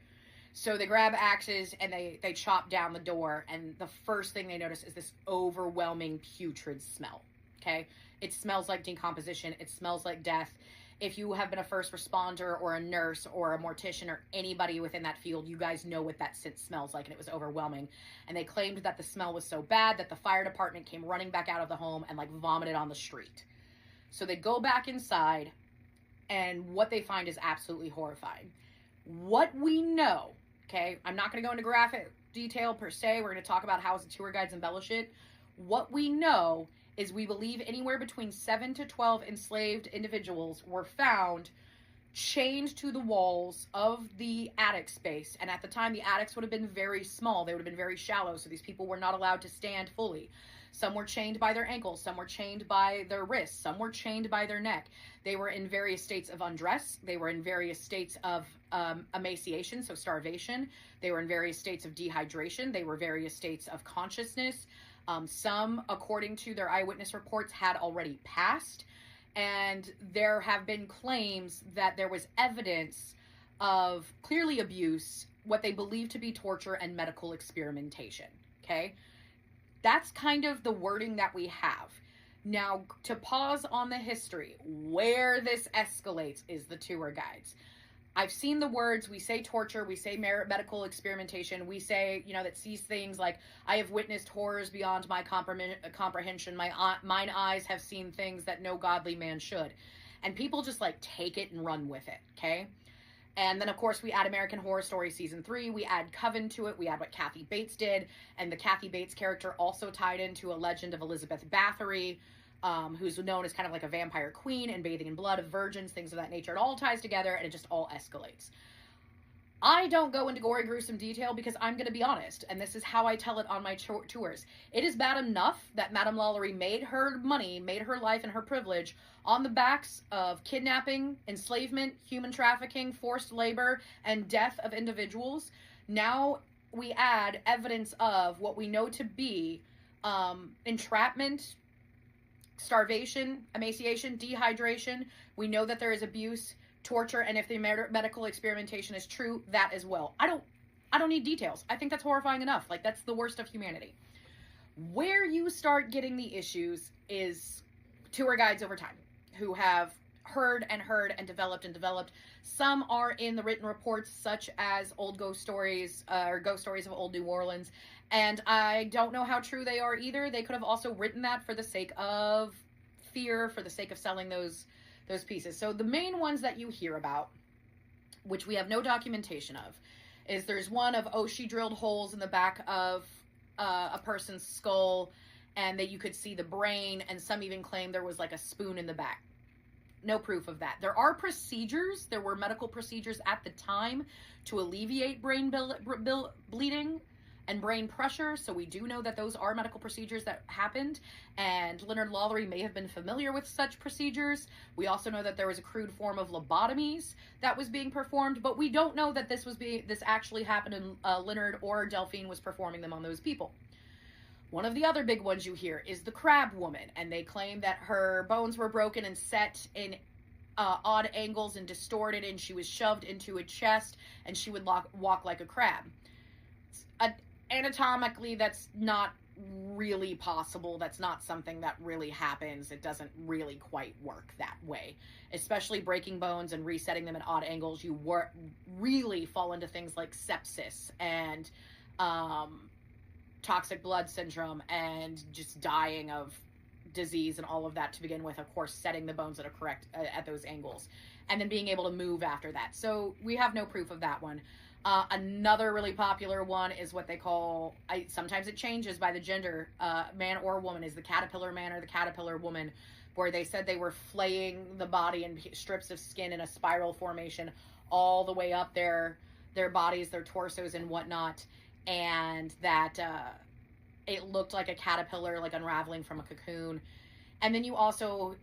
So they grab axes and they chop down the door, and the first thing they notice is this overwhelming putrid smell. Okay? It smells like decomposition. It smells like death. If you have been a first responder or a nurse or a mortician or anybody within that field, you guys know what that scent smells like, and it was overwhelming. And they claimed that the smell was so bad that the fire department came running back out of the home and like vomited on the street. So they go back inside, and what they find is absolutely horrifying. What we know, okay, I'm not going to go into graphic detail per se. We're going to talk about how the tour guides embellish it. What we know is we believe anywhere between 7 to 12 enslaved individuals were found chained to the walls of the attic space. And at the time, the attics would have been very small. They would have been very shallow, so these people were not allowed to stand fully. Some were chained by their ankles. Some were chained by their wrists. Some were chained by their neck. They were in various states of undress. They were in various states of emaciation, so starvation. They were in various states of dehydration. They were various states of consciousness. Some, according to their eyewitness reports, had already passed. And there have been claims that there was evidence of clearly abuse, what they believe to be torture and medical experimentation. Okay? That's kind of the wording that we have. Now, to pause on the history, where this escalates is the tour guides. I've seen the words, we say torture, we say medical experimentation, we say, you know, that sees things like, I have witnessed horrors beyond my comprehension, mine eyes have seen things that no godly man should. And people just like take it and run with it, okay? And then, of course, we add American Horror Story Season 3, we add Coven to it, we add what Kathy Bates did, and the Kathy Bates character also tied into a legend of Elizabeth Bathory, who's known as kind of like a vampire queen and bathing in blood of virgins, things of that nature. It all ties together and it just all escalates. I don't go into gory, gruesome detail because I'm going to be honest, and this is how I tell it on my tours. It is bad enough that Madame Lalaurie made her money, made her life and her privilege on the backs of kidnapping, enslavement, human trafficking, forced labor, and death of individuals. Now we add evidence of what we know to be entrapment, starvation, emaciation, dehydration. We know that there is abuse, torture, and if the medical experimentation is true, that as well. I don't need details. I think that's horrifying enough. Like, that's the worst of humanity. Where you start getting the issues is tour guides over time who have heard and developed. Some are in the written reports, such as old ghost stories or ghost stories of old New Orleans. And I don't know how true they are either. They could have also written that for the sake of fear, for the sake of selling those pieces. So the main ones that you hear about, which we have no documentation of, is there's one of, she drilled holes in the back of a person's skull and that you could see the brain, and some even claim there was like a spoon in the back. No proof of that. There are procedures. There were medical procedures at the time to alleviate brain bleeding and brain pressure, so we do know that those are medical procedures that happened, and Leonard Lalaurie may have been familiar with such procedures. We also know that there was a crude form of lobotomies that was being performed, but we don't know that this actually happened and Leonard or Delphine was performing them on those people. One of the other big ones you hear is the crab woman, and they claim that her bones were broken and set in odd angles and distorted, and she was shoved into a chest, and she would walk like a crab. Anatomically, that's not really possible. That's not something that really happens. It doesn't really quite work that way. Especially breaking bones and resetting them at odd angles, you really fall into things like sepsis and toxic blood syndrome and just dying of disease and all of that to begin with. Of course, setting the bones that are correct at those angles and then being able to move after that. So we have no proof of that one. Another really popular one is what they call, sometimes it changes by the gender, man or woman, is the caterpillar man or the caterpillar woman, where they said they were flaying the body in strips of skin in a spiral formation all the way up their bodies, their torsos and whatnot, and that it looked like a caterpillar, like unraveling from a cocoon. And then you also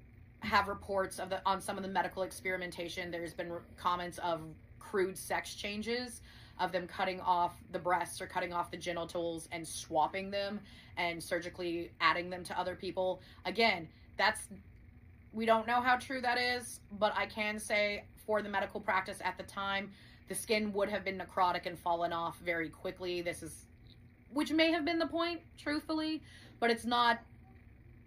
have reports of on some of the medical experimentation. There's been comments of crude sex changes, of them cutting off the breasts or cutting off the genitals and swapping them and surgically adding them to other people. Again, we don't know how true that is, but I can say for the medical practice at the time, the skin would have been necrotic and fallen off very quickly. Which may have been the point, truthfully, but it's not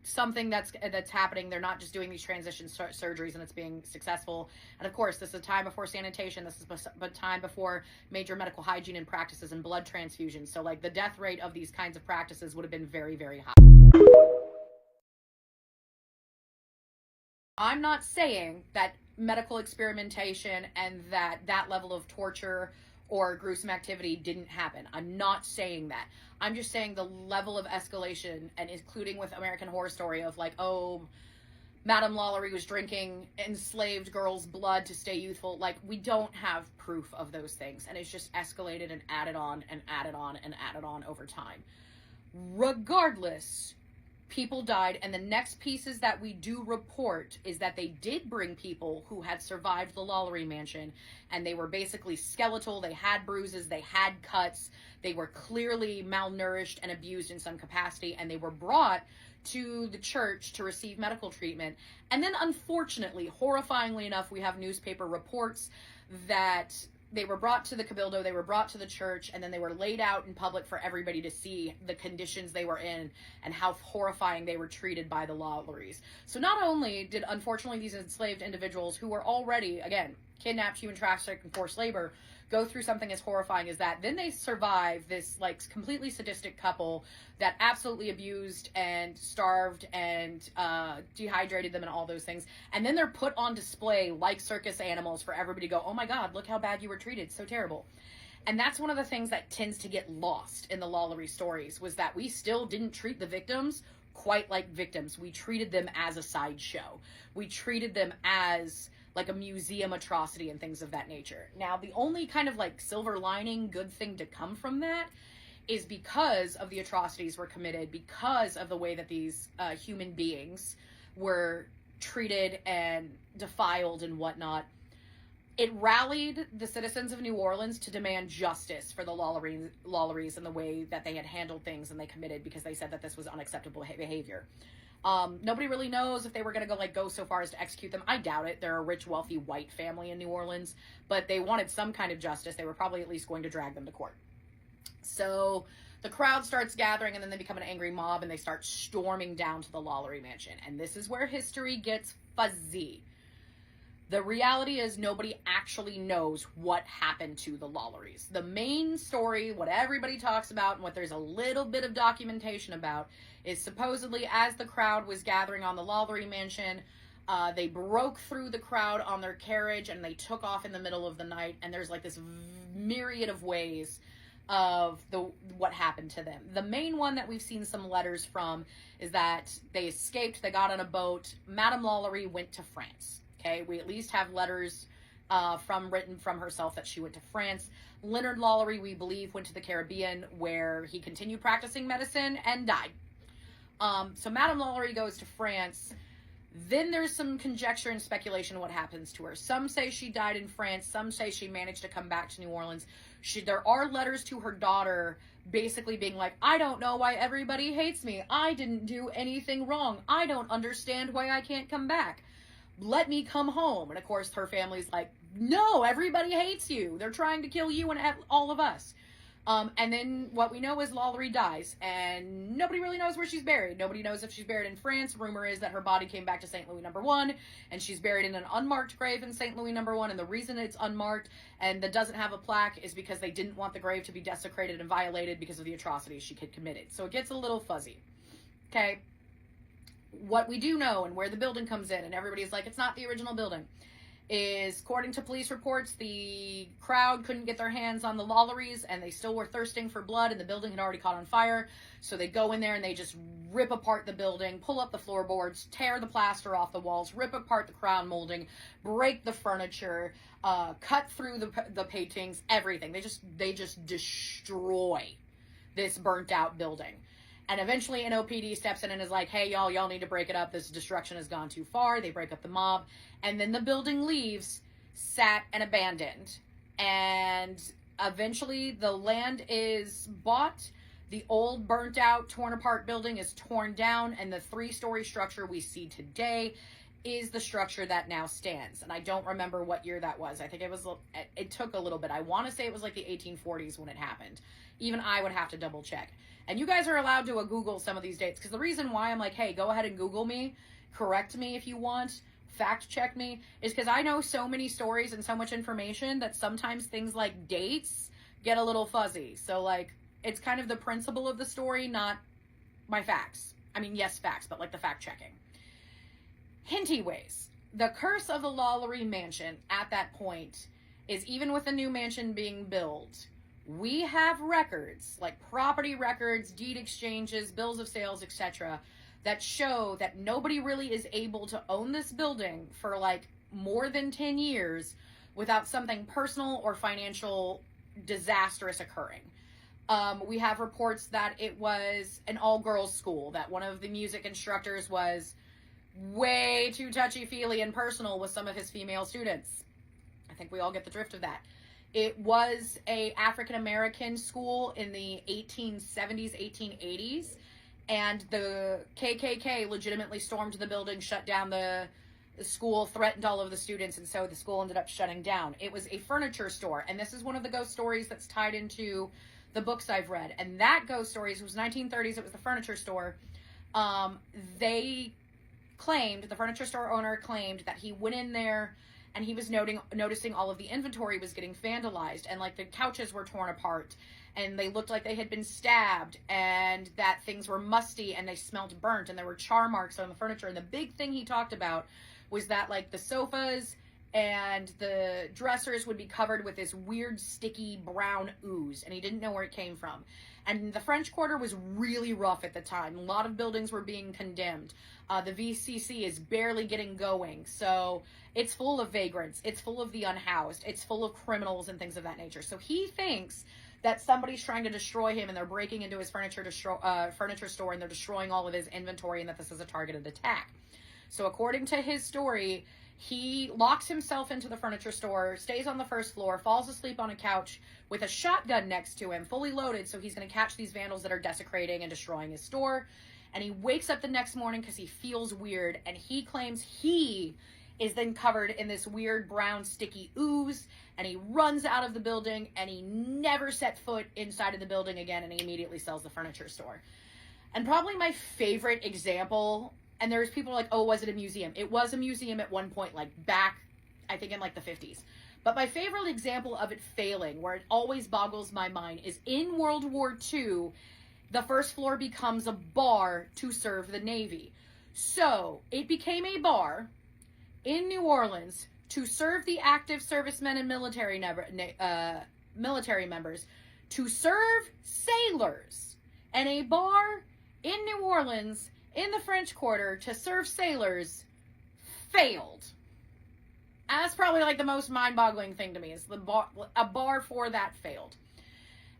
something that's happening. They're not just doing these transition surgeries and it's being successful. And of course, this is a time before sanitation. This is a time before major medical hygiene and practices and blood transfusions. So like the death rate of these kinds of practices would have been very, very high. I'm not saying that medical experimentation and that level of torture or gruesome activity didn't happen. I'm not saying that. I'm just saying the level of escalation, and including with American Horror Story of like, oh, Madame Lalaurie was drinking enslaved girls' blood to stay youthful. Like, we don't have proof of those things. And it's just escalated and added on and added on and added on over time. Regardless, people died, and the next pieces that we do report is that they did bring people who had survived the Lalaurie mansion, and they were basically skeletal, they had bruises, they had cuts, they were clearly malnourished and abused in some capacity, and they were brought to the church to receive medical treatment. And then unfortunately, horrifyingly enough, we have newspaper reports that they were brought to the Cabildo, they were brought to the church, and then they were laid out in public for everybody to see the conditions they were in and how horrifying they were treated by the Lalauries. So not only did, unfortunately, these enslaved individuals who were already, again, kidnapped, human trafficked, and forced labor, go through something as horrifying as that, then they survive this, like, completely sadistic couple that absolutely abused and starved and dehydrated them and all those things. And then they're put on display like circus animals for everybody to go, oh my God, look how bad you were treated. So terrible. And that's one of the things that tends to get lost in the Lalaurie stories, was that we still didn't treat the victims quite like victims. We treated them as a sideshow. We treated them as like a museum atrocity and things of that nature. Now, the only kind of like silver lining good thing to come from that is because of the atrocities were committed, because of the way that these human beings were treated and defiled and whatnot, it rallied the citizens of New Orleans to demand justice for the Lalauries and the way that they had handled things and they committed, because they said that this was unacceptable behavior. Nobody really knows if they were going to go so far as to execute them. I doubt it. They're a rich, wealthy, white family in New Orleans, but they wanted some kind of justice. They were probably at least going to drag them to court. So the crowd starts gathering, and then they become an angry mob, and they start storming down to the Lalaurie mansion. And this is where history gets fuzzy. The reality is nobody actually knows what happened to the Lalauries. The main story, what everybody talks about and what there's a little bit of documentation about, is supposedly as the crowd was gathering on the Lalaurie mansion, they broke through the crowd on their carriage and they took off in the middle of the night. And there's like this myriad of ways of what happened to them. The main one that we've seen some letters from is that they escaped, they got on a boat. Madame Lalaurie went to France. Okay, we at least have letters written from herself that she went to France. Leonard Lalaurie, we believe, went to the Caribbean, where he continued practicing medicine and died. So Madame Lalaurie goes to France. Then there's some conjecture and speculation of what happens to her. Some say she died in France. Some say she managed to come back to New Orleans. There are letters to her daughter basically being like, I don't know why everybody hates me. I didn't do anything wrong. I don't understand why I can't come back. Let me come home. And of course her family's like, no, everybody hates you. They're trying to kill you and all of us. And then what we know is Lalaurie dies, and nobody really knows where she's buried. Nobody knows if she's buried in France. Rumor is that her body came back to St. Louis No. 1, and she's buried in an unmarked grave in St. Louis No. 1. And the reason it's unmarked and that doesn't have a plaque is because they didn't want the grave to be desecrated and violated because of the atrocities she had committed. So it gets a little fuzzy. Okay. What we do know, and where the building comes in, and everybody's like, it's not the original building, is according to police reports, the crowd couldn't get their hands on the Lalauries, and they still were thirsting for blood, and the building had already caught on fire. So they go in there and they just rip apart the building, pull up the floorboards, tear the plaster off the walls, rip apart the crown molding, break the furniture, cut through the paintings, everything. They just destroy this burnt out building. And eventually NOPD steps in and is like, hey, y'all need to break it up. This destruction has gone too far. They break up the mob. And then the building leaves, sat and abandoned. And eventually the land is bought. The old, burnt out, torn apart building is torn down. And the 3-story structure we see today is the structure that now stands. And I don't remember what year that was. I think it took a little bit. I want to say it was like the 1840s when it happened. Even I would have to double check. And you guys are allowed to Google some of these dates, because the reason why I'm like, hey, go ahead and Google me, correct me if you want, fact check me, is because I know so many stories and so much information that sometimes things like dates get a little fuzzy. So like, it's kind of the principle of the story, not my facts. I mean, yes, facts, but like the fact checking. Hinty ways. The curse of the Lalaurie Mansion at that point is, even with the new mansion being built, we have records, like property records, deed exchanges, bills of sales, etc., that show that nobody really is able to own this building for like more than 10 years without something personal or financial disastrous occurring. We have reports that it was an all-girls school, that one of the music instructors was way too touchy-feely and personal with some of his female students. I think we all get the drift of that. It was a African-American school in the 1870s, 1880s, and the KKK legitimately stormed the building, shut down the school, threatened all of the students, and so the school ended up shutting down. It was a furniture store, and this is one of the ghost stories that's tied into the books I've read. And that ghost stories was 1930s. It was the furniture store. They claimed, the furniture store owner claimed, that he went in there and he was noticing all of the inventory was getting vandalized, and like the couches were torn apart and they looked like they had been stabbed, and that things were musty and they smelled burnt, and there were char marks on the furniture. And the big thing he talked about was that like the sofas and the dressers would be covered with this weird sticky brown ooze, and he didn't know where it came from. And the French Quarter was really rough at the time. A lot of buildings were being condemned. The VCC is barely getting going. So it's full of vagrants. It's full of the unhoused. It's full of criminals and things of that nature. So he thinks that somebody's trying to destroy him, and they're breaking into his furniture store, and they're destroying all of his inventory, and that this is a targeted attack. So according to his story, he locks himself into the furniture store, stays on the first floor, falls asleep on a couch with a shotgun next to him, fully loaded, so he's going to catch these vandals that are desecrating and destroying his store. And he wakes up the next morning because he feels weird, and he claims he is then covered in this weird brown sticky ooze, and he runs out of the building, and he never set foot inside of the building again, and he immediately sells the furniture store. And probably my favorite example, and there's people like, oh, was it a museum? It was a museum at one point, like back, I think in like the 50s. But my favorite example of it failing, where it always boggles my mind, is in World War II, the first floor becomes a bar to serve the Navy. So it became a bar in New Orleans to serve the active servicemen and military members, to serve sailors, and a bar in New Orleans in the French Quarter to serve sailors failed. And that's probably like the most mind-boggling thing to me, is a bar for that failed.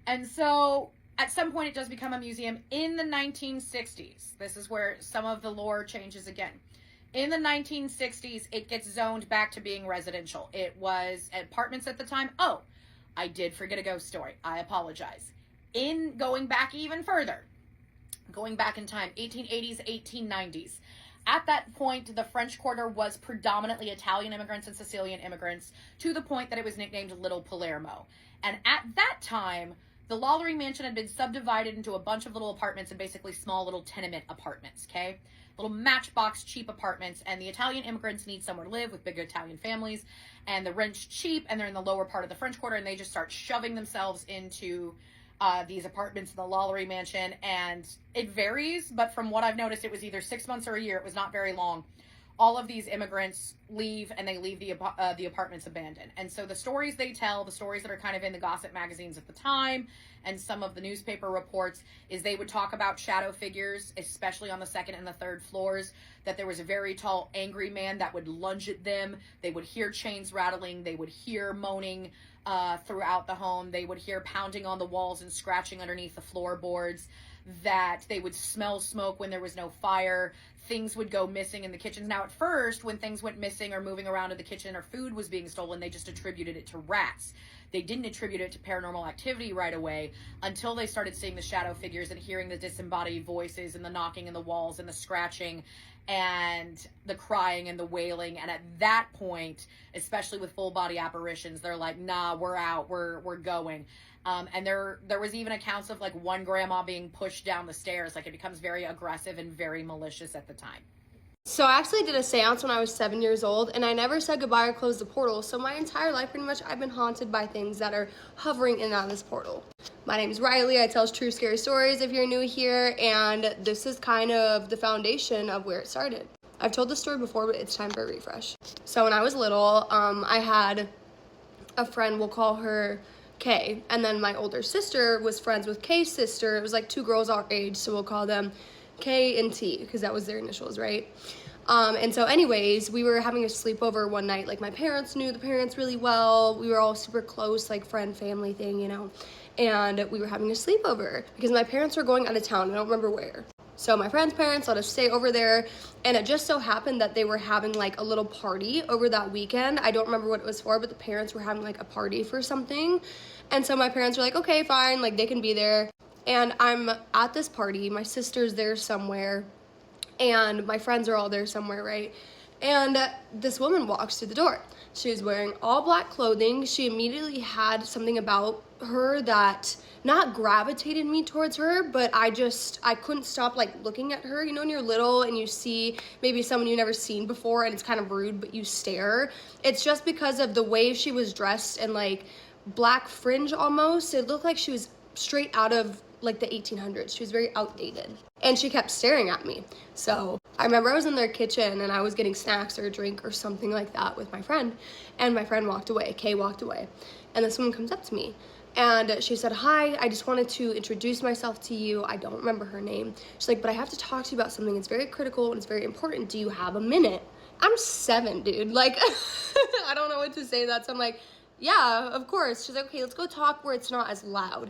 And so at some point it does become a museum in the 1960s. This is where some of the lore changes again. In the 1960s, it gets zoned back to being residential. It was apartments at the time. Oh, I did forget a ghost story. I apologize. In going back even further, going back in time, 1880s, 1890s. At that point, the French Quarter was predominantly Italian immigrants and Sicilian immigrants, to the point that it was nicknamed Little Palermo. And at that time, the Lalaurie Mansion had been subdivided into a bunch of little apartments, and basically small little tenement apartments, okay? Little matchbox cheap apartments, and the Italian immigrants need somewhere to live with big Italian families, and the rent's cheap, and they're in the lower part of the French Quarter, and they just start shoving themselves into these apartments in the Lalaurie Mansion. And it varies, but from what I've noticed, it was either 6 months or a year. It was not very long. All of these immigrants leave, and they leave the apartments abandoned. And so the stories they tell, the stories that are kind of in the gossip magazines at the time, and some of the newspaper reports, is they would talk about shadow figures, especially on the second and the third floors, that there was a very tall, angry man that would lunge at them. They would hear chains rattling. They would hear moaning throughout the home. They would hear pounding on the walls and scratching underneath the floorboards. that they would smell smoke when there was no fire. Things would go missing in the kitchens. Now, at first, when things went missing or moving around in the kitchen or food was being stolen, they just attributed it to rats. They didn't attribute it to paranormal activity right away until they started seeing the shadow figures and hearing the disembodied voices and the knocking in the walls and the scratching and the crying and the wailing. And at that point, especially with full body apparitions, they're like, nah, we're out, we're going. And there was even accounts of like one grandma being pushed down the stairs. Like, it becomes very aggressive and very malicious at the time. So I actually did a seance when I was 7 years old, and I never said goodbye or closed the portal. So my entire life, pretty much, I've been haunted by things that are hovering in and out of this portal. My name is Riley. I tell true scary stories if you're new here, and this is kind of the foundation of where it started. I've told this story before, but it's time for a refresh. So when I was little, I had a friend, we'll call her Kay, and then my older sister was friends with Kay's sister. It was like two girls our age, so we'll call them K and T, because that was their initials, right? And so anyways, we were having a sleepover one night. Like, my parents knew the parents really well. We were all super close, like friend, family thing, you know? And we were having a sleepover because my parents were going out of town. I don't remember where. So my friend's parents let us stay over there, and it just so happened that they were having like a little party over that weekend. I don't remember what it was for, but the parents were having like a party for something. And so my parents were like, okay, fine, like they can be there. And I'm at this party, my sister's there somewhere, and my friends are all there somewhere, right? And this woman walks through the door. She was wearing all black clothing. She immediately had something about her that not gravitated me towards her, but I couldn't stop like looking at her. You know, when you're little and you see maybe someone you've never seen before and it's kind of rude, but you stare. It's just because of the way she was dressed and like black fringe almost. It looked like she was straight out of like the 1800s. She was very outdated, and she kept staring at me. So I remember I was in their kitchen and I was getting snacks or a drink or something like that with my friend, and my friend walked away. Kay walked away, and this woman comes up to me and she said, hi, I just wanted to introduce myself to you. I don't remember her name. She's like, but I have to talk to you about something. It's very critical and it's very important. Do you have a minute? I'm 7, dude. Like, I don't know what to say to that. So I'm like, yeah, of course. She's like, okay, let's go talk where it's not as loud.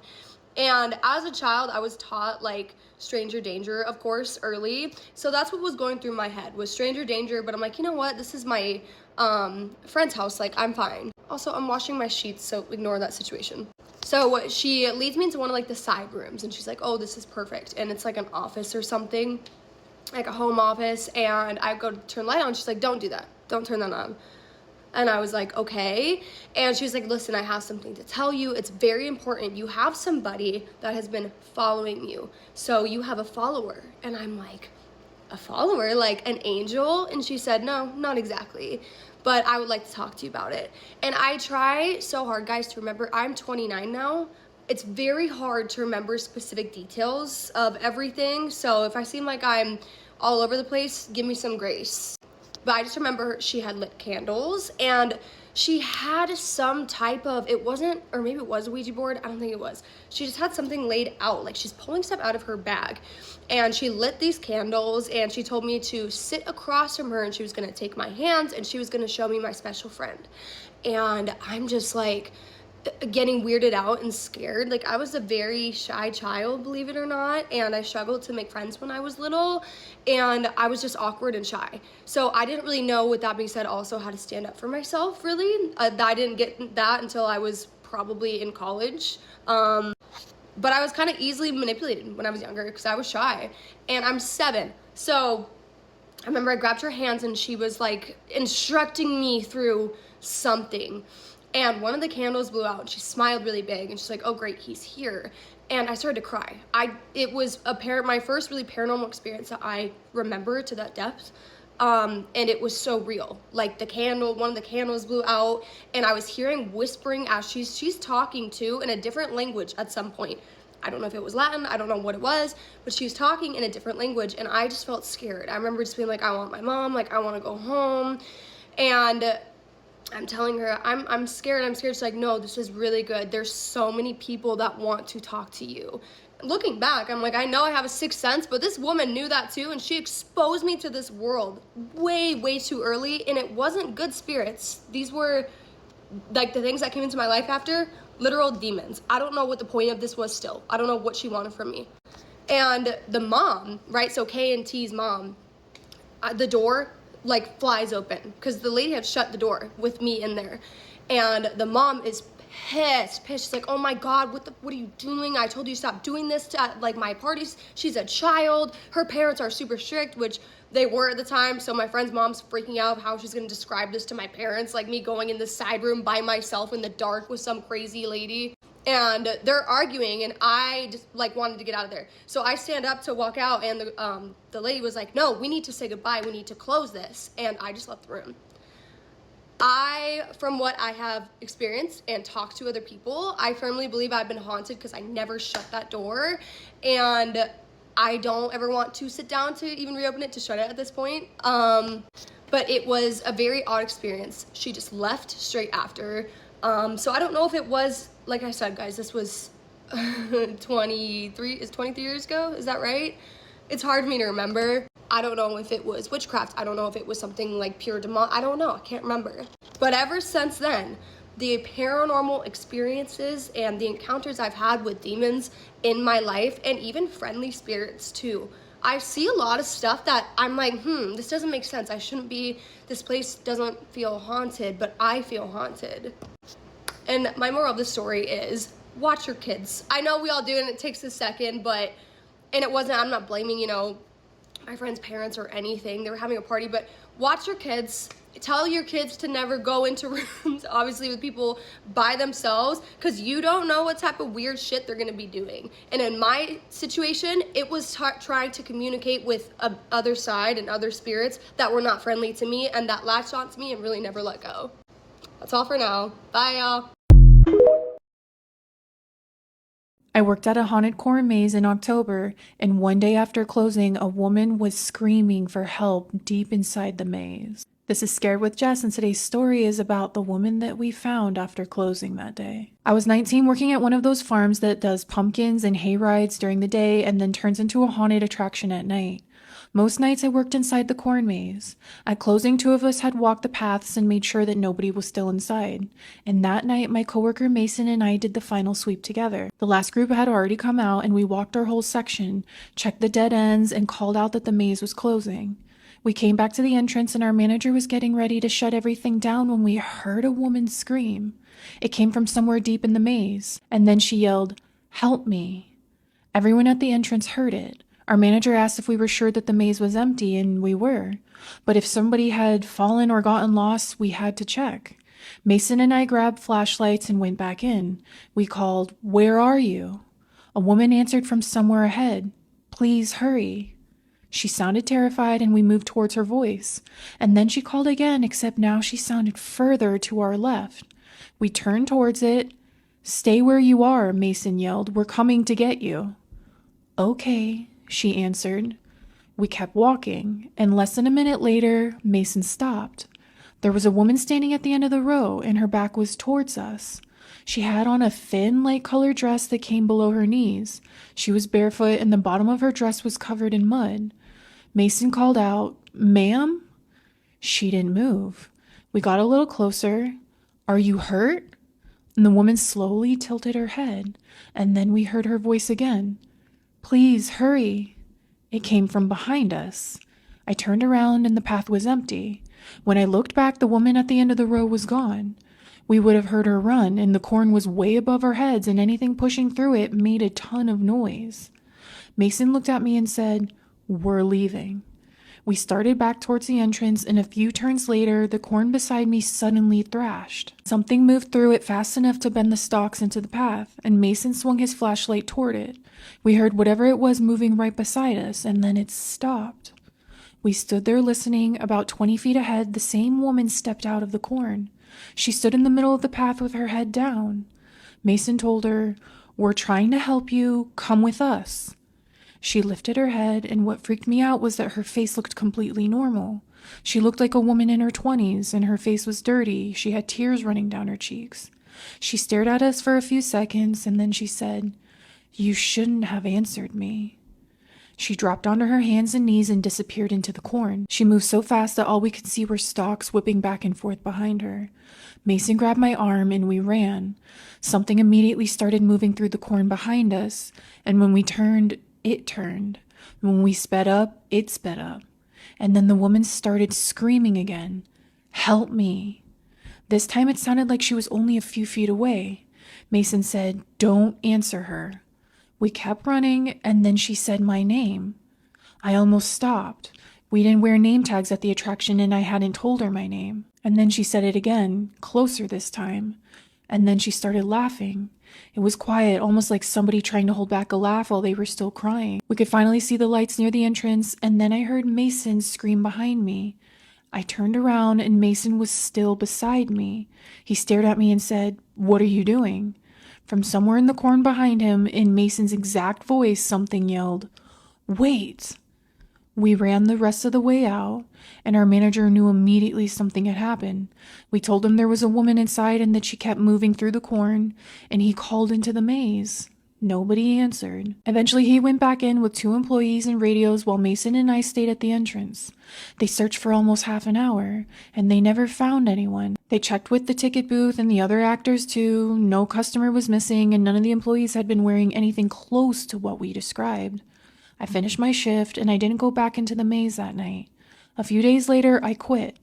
And as a child, I was taught like stranger danger, of course, early. So that's what was going through my head, was stranger danger. But I'm like, you know what? This is my friend's house. Like, I'm fine. Also, I'm washing my sheets, so ignore that situation. So she leads me into one of like the side rooms, and she's like, oh, this is perfect. And it's like an office or something, like a home office. And I go to turn the light on. She's like, don't do that. Don't turn that on. And I was like, okay. And she was like, listen, I have something to tell you. It's very important. You have somebody that has been following you. So you have a follower. And I'm like, a follower? Like an angel? And she said, no, not exactly. But I would like to talk to you about it. And I try so hard, guys, to remember. I'm 29 now. It's very hard to remember specific details of everything. So if I seem like I'm all over the place, give me some grace. But I just remember she had lit candles, and she had some type of, it wasn't, or maybe it was a Ouija board, I don't think it was. She just had something laid out, like she's pulling stuff out of her bag. And she lit these candles, and she told me to sit across from her, and she was gonna take my hands, and she was gonna show me my special friend. And I'm just like getting weirded out and scared. Like, I was a very shy child, believe it or not, and I struggled to make friends when I was little, and I was just awkward and shy. So I didn't really know, with that being said, also how to stand up for myself, really. I didn't get that until I was probably in college. But I was kind of easily manipulated when I was younger because I was shy, and I'm 7. So I remember I grabbed her hands, and she was like instructing me through something. And one of the candles blew out, and she smiled really big, and she's like, oh great, he's here. And I started to cry. It was my first really paranormal experience that I remember to that depth. And it was so real. Like one of the candles blew out, and I was hearing whispering as she's talking to in a different language at some point. I don't know if it was Latin, I don't know what it was, but she was talking in a different language, and I just felt scared. I remember just being like, I want my mom, like I want to go home. And I'm telling her, I'm scared. She's like, no, this is really good. There's so many people that want to talk to you. Looking back, I'm like, I know I have a sixth sense, but this woman knew that too, and she exposed me to this world way, way too early, and it wasn't good spirits. These were, like, the things that came into my life after, literal demons. I don't know what the point of this was still. I don't know what she wanted from me. And the mom, right, so K and T's mom, the door like flies open because the lady had shut the door with me in there. And the mom is pissed. She's like, oh my God, what are you doing? I told you to stop doing this to like my parties. She's a child. Her parents are super strict, which they were at the time. So my friend's mom's freaking out of how she's gonna describe this to my parents, like me going in the side room by myself in the dark with some crazy lady. And they're arguing, and I just like wanted to get out of there. So I stand up to walk out, and the lady was like, no, we need to say goodbye. We need to close this. And I just left the room. From what I have experienced and talked to other people, I firmly believe I've been haunted because I never shut that door. And I don't ever want to sit down to even reopen it, to shut it at this point. But it was a very odd experience. She just left straight after. So I don't know if it was, like I said, guys, this was 23 years ago, is that right? It's hard for me to remember. I don't know if it was witchcraft. I don't know if it was something like pure demon. I don't know, I can't remember. But ever since then, the paranormal experiences and the encounters I've had with demons in my life, and even friendly spirits too, I see a lot of stuff that I'm like, this doesn't make sense. This place doesn't feel haunted, but I feel haunted. And my moral of the story is, watch your kids. I know we all do, and it takes a second, I'm not blaming, my friend's parents or anything. They were having a party, but watch your kids. Tell your kids to never go into rooms, obviously, with people by themselves, because you don't know what type of weird shit they're gonna be doing. And in my situation, it was trying to communicate with other side and other spirits that were not friendly to me and that latched onto me and really never let go. That's all for now. Bye, y'all. I worked at a haunted corn maze in October, and one day after closing, a woman was screaming for help deep inside the maze. This is Scared with Jess, and today's story is about the woman that we found after closing that day. I was 19, working at one of those farms that does pumpkins and hay rides during the day and then turns into a haunted attraction at night. Most nights I worked inside the corn maze. At closing, 2 of us had walked the paths and made sure that nobody was still inside. And that night, my coworker Mason and I did the final sweep together. The last group had already come out, and we walked our whole section, checked the dead ends, and called out that the maze was closing. We came back to the entrance, and our manager was getting ready to shut everything down when we heard a woman scream. It came from somewhere deep in the maze, and then she yelled, "Help me." Everyone at the entrance heard it. Our manager asked if we were sure that the maze was empty, and we were. But if somebody had fallen or gotten lost, we had to check. Mason and I grabbed flashlights and went back in. We called, "Where are you?" A woman answered from somewhere ahead, "Please hurry." She sounded terrified, and we moved towards her voice. And then she called again, except now she sounded further to our left. We turned towards it. "Stay where you are," Mason yelled. "We're coming to get you." "Okay," she answered. We kept walking, and less than a minute later, Mason stopped. There was a woman standing at the end of the row, and her back was towards us. She had on a thin, light-colored dress that came below her knees. She was barefoot, and the bottom of her dress was covered in mud. Mason called out, "Ma'am?" She didn't move. We got a little closer. "Are you hurt?" And the woman slowly tilted her head, and then we heard her voice again. "Please hurry." It came from behind us. I turned around and the path was empty. When I looked back, the woman at the end of the row was gone. We would have heard her run, and the corn was way above our heads, and anything pushing through it made a ton of noise. Mason looked at me and said, "We're leaving." We started back towards the entrance, and a few turns later, the corn beside me suddenly thrashed. Something moved through it fast enough to bend the stalks into the path, and Mason swung his flashlight toward it. We heard whatever it was moving right beside us, and then it stopped. We stood there listening. About 20 feet ahead, the same woman stepped out of the corn. She stood in the middle of the path with her head down. Mason told her, "We're trying to help you. Come with us." She lifted her head, and what freaked me out was that her face looked completely normal. She looked like a woman in her 20s, and her face was dirty. She had tears running down her cheeks. She stared at us for a few seconds, and then she said, "You shouldn't have answered me." She dropped onto her hands and knees and disappeared into the corn. She moved so fast that all we could see were stalks whipping back and forth behind her. Mason grabbed my arm and we ran. Something immediately started moving through the corn behind us, and when we turned, it turned. When we sped up, it sped up. And then the woman started screaming again, "Help me." This time it sounded like she was only a few feet away. Mason said, "Don't answer her." We kept running, and then she said my name. I almost stopped. We didn't wear name tags at the attraction, and I hadn't told her my name. And then she said it again, closer this time. And then she started laughing. It was quiet, almost like somebody trying to hold back a laugh while they were still crying. We could finally see the lights near the entrance, and then I heard Mason scream behind me. I turned around, and Mason was still beside me. He stared at me and said, "What are you doing?" From somewhere in the corn behind him, in Mason's exact voice, something yelled, "Wait!" We ran the rest of the way out, and our manager knew immediately something had happened. We told him there was a woman inside and that she kept moving through the corn, and he called into the maze. Nobody answered. Eventually, he went back in with 2 employees and radios while Mason and I stayed at the entrance. They searched for almost half an hour, and they never found anyone. They checked with the ticket booth and the other actors too. No customer was missing, and none of the employees had been wearing anything close to what we described. I finished my shift, and I didn't go back into the maze that night. A few days later, I quit.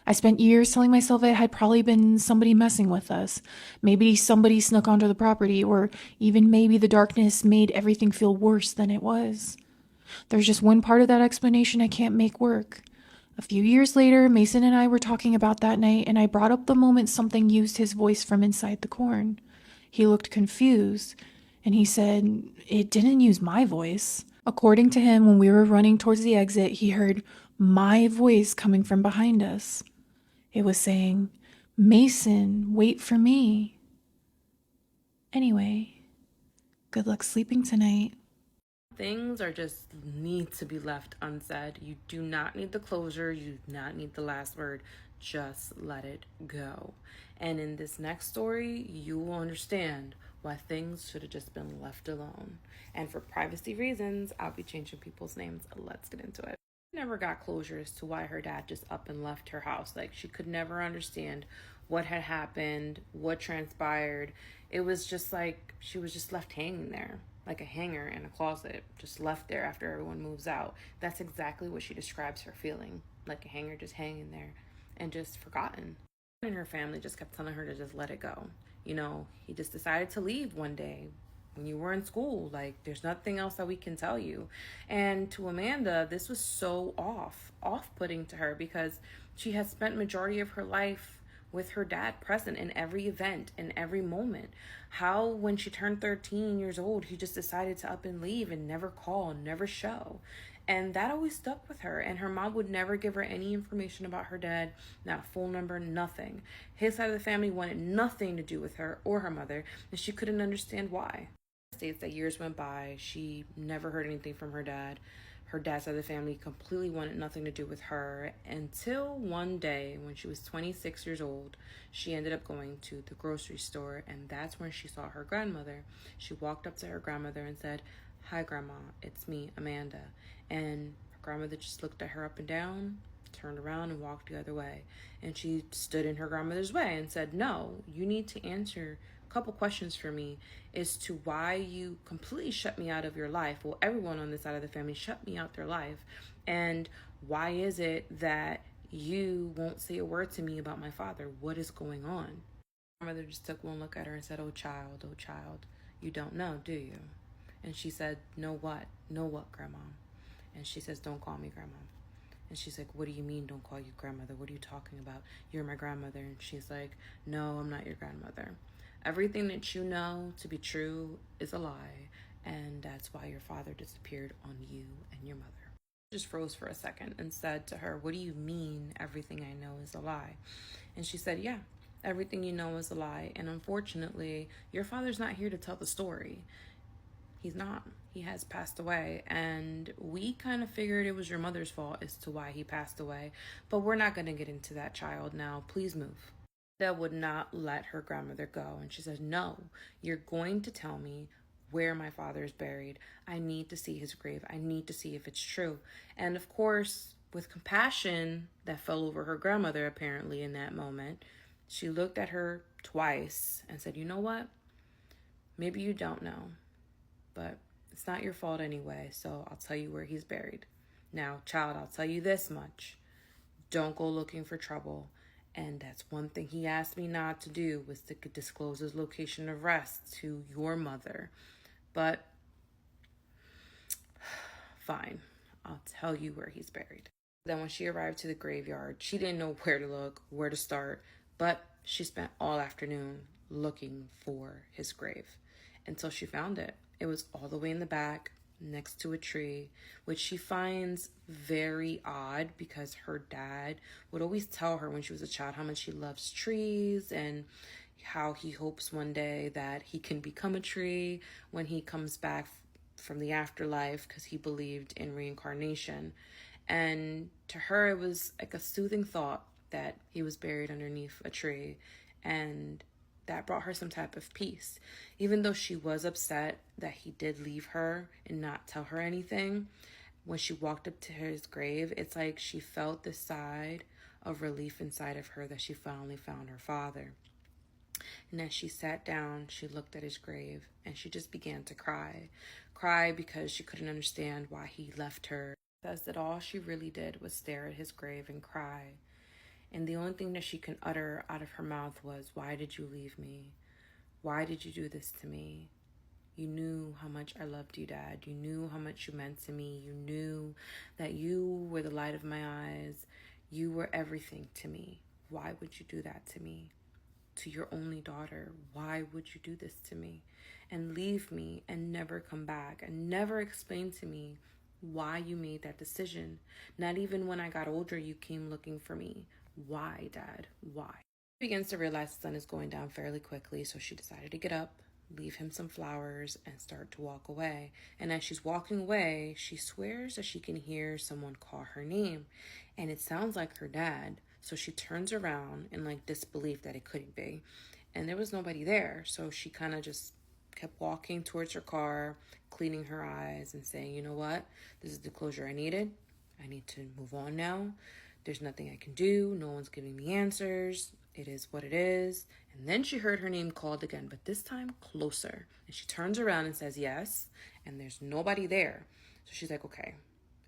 I spent years telling myself it had probably been somebody messing with us. Maybe somebody snuck onto the property, or even maybe the darkness made everything feel worse than it was. There's just one part of that explanation I can't make work. A few years later, Mason and I were talking about that night, and I brought up the moment something used his voice from inside the corn. He looked confused, and he said, "It didn't use my voice." According to him, when we were running towards the exit, he heard my voice coming from behind us. It was saying, "Mason, wait for me." Anyway, good luck sleeping tonight. Things are just need to be left unsaid. You do not need the closure. You do not need the last word. Just let it go. And in this next story, you will understand why things should have just been left alone. And for privacy reasons, I'll be changing people's names. Let's get into it. She never got closure as to why her dad just up and left her house. Like, she could never understand what had happened, what transpired. It was just like she was just left hanging there, like a hanger in a closet, just left there after everyone moves out. That's exactly what she describes her feeling, like a hanger just hanging there and just forgotten. And her family just kept telling her to just let it go. You know, he just decided to leave one day when you were in school. Like, there's nothing else that we can tell you. And to Amanda, this was so off-putting to her, because she had spent majority of her life with her dad present in every event, in every moment. How, when she turned 13 years old, he just decided to up and leave and never call, never show. And that always stuck with her. And her mom would never give her any information about her dad, not a phone number, nothing. His side of the family wanted nothing to do with her or her mother, and she couldn't understand why. States that years went by, she never heard anything from her dad. Her dad's side of the family completely wanted nothing to do with her, until one day when she was 26 years old, she ended up going to the grocery store, and that's when she saw her grandmother. She walked up to her grandmother and said, "Hi, Grandma, it's me, Amanda." And her grandmother just looked at her up and down, turned around and walked the other way. And she stood in her grandmother's way and said, "No, you need to answer a couple questions for me as to why you completely shut me out of your life. Well, everyone on this side of the family shut me out their life. And why is it that you won't say a word to me about my father? What is going on?" My mother just took one look at her and said, oh child, you don't know, do you?" And she said, "Know what? Know what, Grandma?" And she says, "Don't call me Grandma." And she's like, "What do you mean, don't call you grandmother? What are you talking about? You're my grandmother." And she's like, "No, I'm not your grandmother. Everything that you know to be true is a lie. And that's why your father disappeared on you and your mother." Just froze for a second and said to her, "What do you mean everything I know is a lie?" And she said, "Yeah, everything you know is a lie. And unfortunately, your father's not here to tell the story. He's not. He has passed away, and we kind of figured it was your mother's fault as to why he passed away, but we're not going to get into that, child. Now, please move." That would not let her grandmother go, and she said, "No, you're going to tell me where my father is buried. I need to see his grave. I need to see if it's true." And of course, with compassion that fell over her grandmother apparently in that moment, she looked at her twice and said, "You know what? Maybe you don't know, but It's not your fault anyway, so I'll tell you where he's buried. Now, child, I'll tell you this much. Don't go looking for trouble. And that's one thing he asked me not to do, was to disclose his location of rest to your mother. But fine, I'll tell you where he's buried. Then when she arrived to the graveyard, she didn't know where to look, where to start, but she spent all afternoon looking for his grave until she found it. It was all the way in the back, next to a tree, which she finds very odd because her dad would always tell her when she was a child how much he loves trees and how he hopes one day that he can become a tree when he comes back from the afterlife, because he believed in reincarnation. And to her, it was like a soothing thought that he was buried underneath a tree, and that brought her some type of peace. Even though she was upset that he did leave her and not tell her anything, when she walked up to his grave, it's like she felt this side of relief inside of her that she finally found her father. And as she sat down, she looked at his grave and she just began to cry. Cry because she couldn't understand why he left her. Says that all she really did was stare at his grave and cry. And the only thing that she could utter out of her mouth was, "Why did you leave me? Why did you do this to me? You knew how much I loved you, Dad. You knew how much you meant to me. You knew that you were the light of my eyes. You were everything to me. Why would you do that to me? To your only daughter, why would you do this to me? And leave me and never come back and never explain to me why you made that decision. Not even when I got older, you came looking for me. Why, Dad? Why?" She begins to realize the sun is going down fairly quickly, so she decided to get up, leave him some flowers, and start to walk away. And as she's walking away, she swears that she can hear someone call her name, and it sounds like her dad. So she turns around in like disbelief that it couldn't be, and there was nobody there. So she kind of just kept walking towards her car, cleaning her eyes and saying, "You know what? This is the closure I needed. I need to move on now. There's nothing I can do. No one's giving me answers. It is what it is." And then she heard her name called again, but this time closer. And she turns around and says yes, and there's nobody there. So she's like, okay,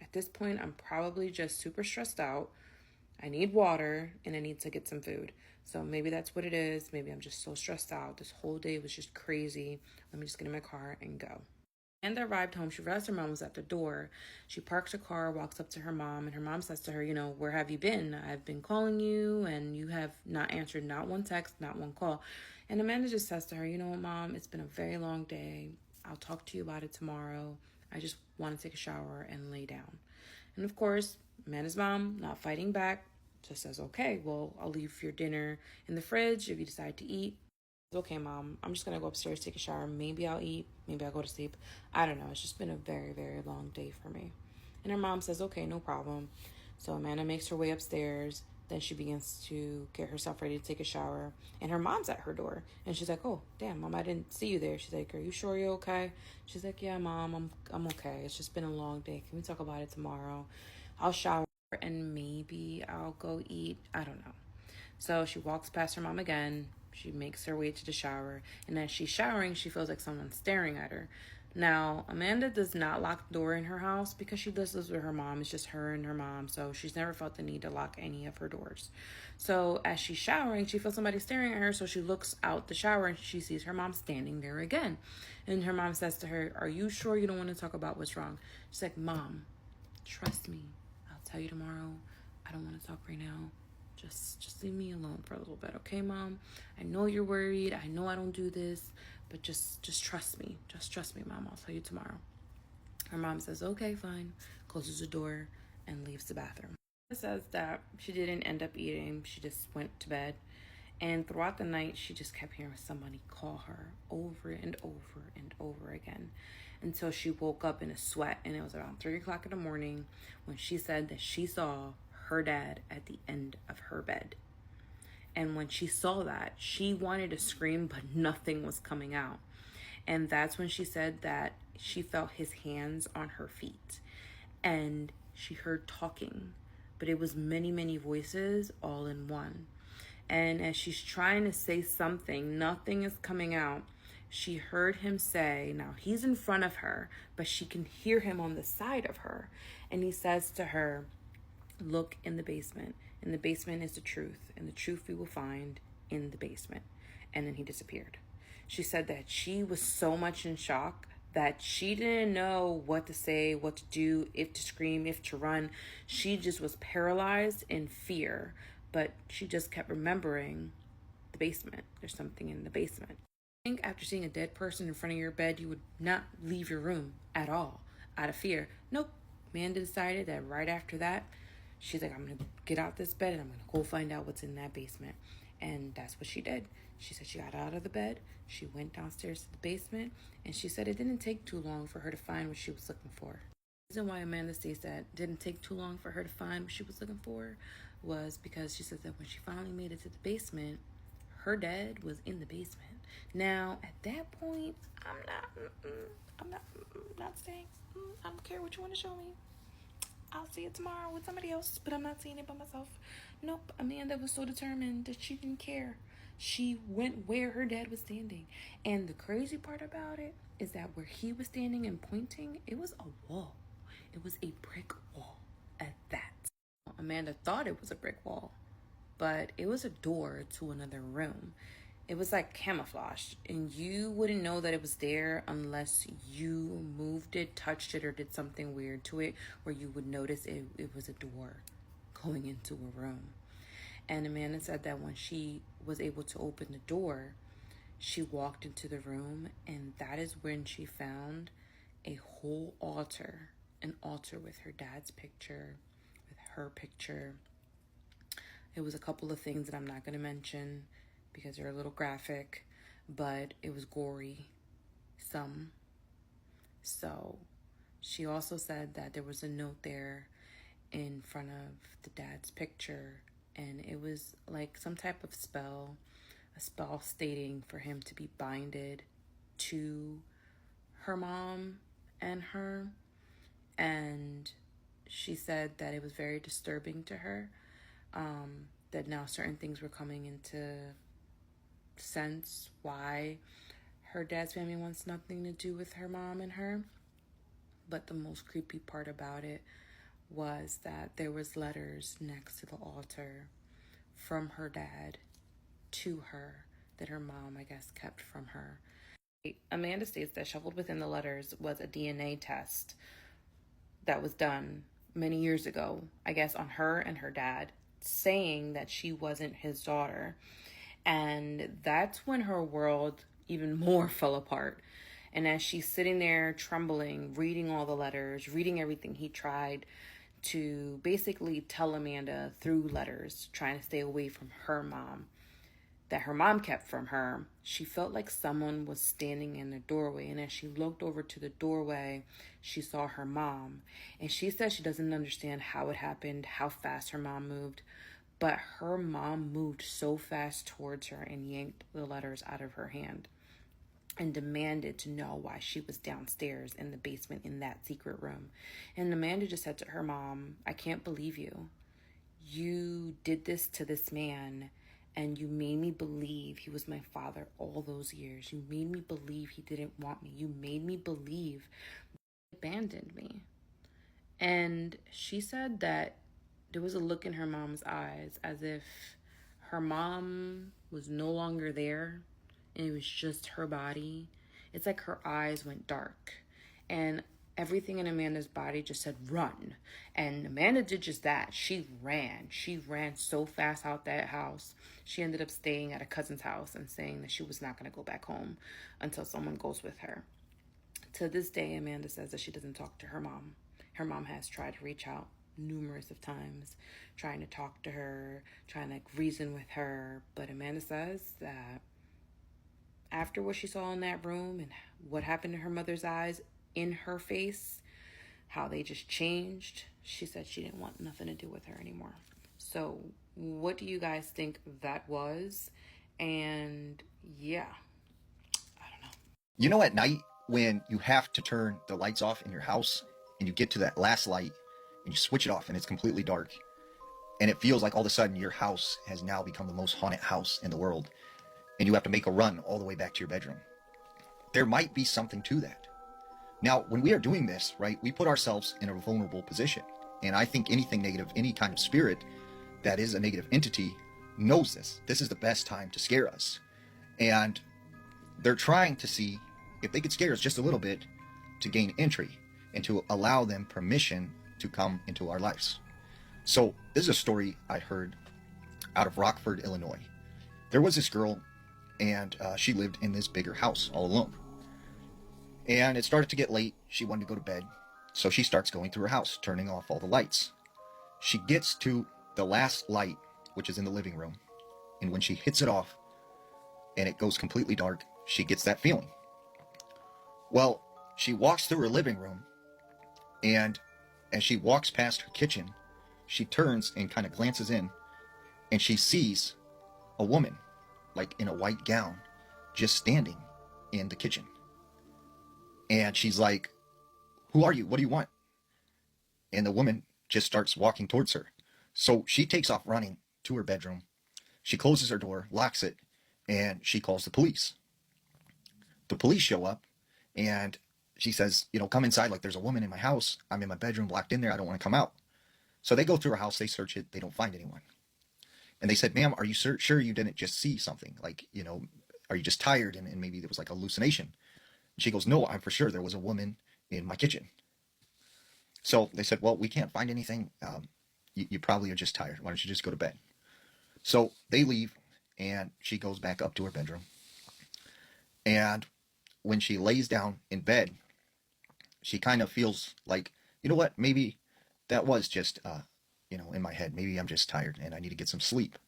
at this point, I'm probably just super stressed out. I need water and I need to get some food. So maybe that's what it is. Maybe I'm just so stressed out. This whole day was just crazy. Let me just get in my car and go. Amanda arrived home. She realized her mom was at the door. She parks her car, walks up to her mom, and her mom says to her, "Where have you been? I've been calling you, and you have not answered not one text, not one call." And Amanda just says to her, "You know what, Mom? It's been a very long day. I'll talk to you about it tomorrow. I just want to take a shower and lay down." And of course, Amanda's mom, not fighting back, just says, "Okay, well, I'll leave your dinner in the fridge if you decide to eat." "Okay, Mom, I'm just going to go upstairs, take a shower. Maybe I'll eat. Maybe I'll go to sleep. I don't know. It's just been a very, very long day for me." And her mom says, "Okay, no problem." So Amanda makes her way upstairs. Then she begins to get herself ready to take a shower. And her mom's at her door. And she's like, "Oh, damn, Mom, I didn't see you there." She's like, "Are you sure you're okay?" She's like, "Yeah, Mom, I'm okay. It's just been a long day. Can we talk about it tomorrow? I'll shower and maybe I'll go eat. I don't know." So she walks past her mom again. She makes her way to the shower. And as she's showering, she feels like someone's staring at her. Now, Amanda does not lock the door in her house because she lives with her mom. It's just her and her mom. So she's never felt the need to lock any of her doors. So as she's showering, she feels somebody staring at her. So she looks out the shower and she sees her mom standing there again. And her mom says to her, "Are you sure you don't want to talk about what's wrong?" She's like, "Mom, trust me. I'll tell you tomorrow. I don't want to talk right now. Just leave me alone for a little bit, okay, Mom? I know you're worried. I know I don't do this, but just trust me. Just trust me, Mom. I'll tell you tomorrow." Her mom says, "Okay, fine," closes the door and leaves the bathroom. It says that she didn't end up eating. She just went to bed. And throughout the night, she just kept hearing somebody call her over and over and over again until she woke up in a sweat. And it was around 3 o'clock in the morning when she said that she saw her dad at the end of her bed. And when she saw that, she wanted to scream, but nothing was coming out. And that's when she said that she felt his hands on her feet. And she heard talking, but it was many, many voices all in one. And as she's trying to say something, nothing is coming out. she heard him say, now he's in front of her, but she can hear him on the side of her. And he says to her, look in the basement. In the basement is the truth, and the truth we will find in the basement. And then he disappeared. She said that she was so much in shock that she didn't know what to say, what to do, if to scream, if to run. She just was paralyzed in fear, but she just kept remembering the basement. There's something in the basement. I think after seeing a dead person in front of your bed, you would not leave your room at all out of fear. Nope. Amanda decided that right after that, she's like, I'm going to get out this bed and I'm going to go find out what's in that basement. And that's what she did. She said she got out of the bed, she went downstairs to the basement, and she said it didn't take too long for her to find what she was looking for. The reason why Amanda states that it didn't take too long for her to find what she was looking for was because she said that when she finally made it to the basement, her dad was in the basement. Now, at that point, I'm not saying, I don't care what you want to show me. I'll see it tomorrow with somebody else, but I'm not seeing it by myself. Nope, Amanda was so determined that she didn't care. She went where her dad was standing. And the crazy part about it is that where he was standing and pointing, it was a wall. It was a brick wall at that. Amanda thought it was a brick wall, but it was a door to another room. It was like camouflaged, and you wouldn't know that it was there unless you moved it, touched it, or did something weird to it where you would notice it was a door going into a room. And Amanda said that when she was able to open the door, she walked into the room, and that is when she found a whole altar, an altar with her dad's picture, with her picture. It was a couple of things that I'm not going to mention because they're a little graphic, but it was gory, some. So she also said that there was a note there in front of the dad's picture, and it was like some type of spell, a spell stating for him to be binded to her mom and her. And she said that it was very disturbing to her, that now certain things were coming into sense why her dad's family wants nothing to do with her mom and her. But the most creepy part about it was that there was letters next to the altar from her dad to her that her mom, I guess, kept from her. Amanda states that shuffled within the letters was a DNA test that was done many years ago, I guess, on her and her dad, saying that she wasn't his daughter. And that's when her world even more fell apart. And as she's sitting there trembling, reading all the letters, reading everything he tried to basically tell Amanda through letters, trying to stay away from her mom, that her mom kept from her, she felt like someone was standing in the doorway. And as she looked over to the doorway, she saw her mom. And she said she doesn't understand how it happened, how fast her mom moved. But her mom moved so fast towards her and yanked the letters out of her hand and demanded to know why she was downstairs in the basement in that secret room. And Amanda just said to her mom, I can't believe you. You did this to this man, and you made me believe he was my father all those years. You made me believe he didn't want me. You made me believe he abandoned me. And she said that there was a look in her mom's eyes as if her mom was no longer there and it was just her body. It's like her eyes went dark and everything in Amanda's body just said run. And Amanda did just that. She ran. She ran so fast out that house. She ended up staying at a cousin's house and saying that she was not going to go back home until someone goes with her. To this day, Amanda says that she doesn't talk to her mom. Her mom has tried to reach out numerous of times, trying to talk to her, trying to reason with her. But Amanda says that after what she saw in that room and what happened to her mother's eyes in her face, how they just changed, she said she didn't want nothing to do with her anymore. So what do you guys think that was? And yeah, you know, at night when you have to turn the lights off in your house and you get to that last light and you switch it off and it's completely dark and it feels like all of a sudden your house has now become the most haunted house in the world and you have to make a run all the way back to your bedroom. there might be something to that. Now, when we are doing this, right, we put ourselves in a vulnerable position. And I think anything negative, any kind of spirit that is a negative entity knows this. This is the best time to scare us. And they're trying to see if they could scare us just a little bit to gain entry and to allow them permission to come into our lives. So this is a story I heard out of Rockford, Illinois. There was this girl, and she lived in this bigger house all alone. And it started to get late. She wanted to go to bed. So she starts going through her house, turning off all the lights. She gets to the last light, which is in the living room. And when she hits it off and it goes completely dark, she gets that feeling. Well, she walks through her living room, and as she walks past her kitchen, she turns and kind of glances in, and she sees a woman, like in a white gown, just standing in the kitchen. And she's like, "Who are you? What do you want?" And the woman just starts walking towards her. So she takes off running to her bedroom. She closes her door, locks it, and she calls the police. The police show up, and she says, "Come inside, like there's a woman in my house. I'm in my bedroom, locked in there. I don't want to come out." So they go through her house, they search it, they don't find anyone. And they said, "Ma'am, are you sure you didn't just see something? Like, are you just tired and maybe there was like a hallucination?" She goes, "No, I'm for sure there was a woman in my kitchen." So they said, "Well, we can't find anything. You probably are just tired. Why don't you just go to bed?" So they leave, and she goes back up to her bedroom. And when she lays down in bed, she kind of feels like, you know what, maybe that was just, in my head. Maybe I'm just tired and I need to get some sleep.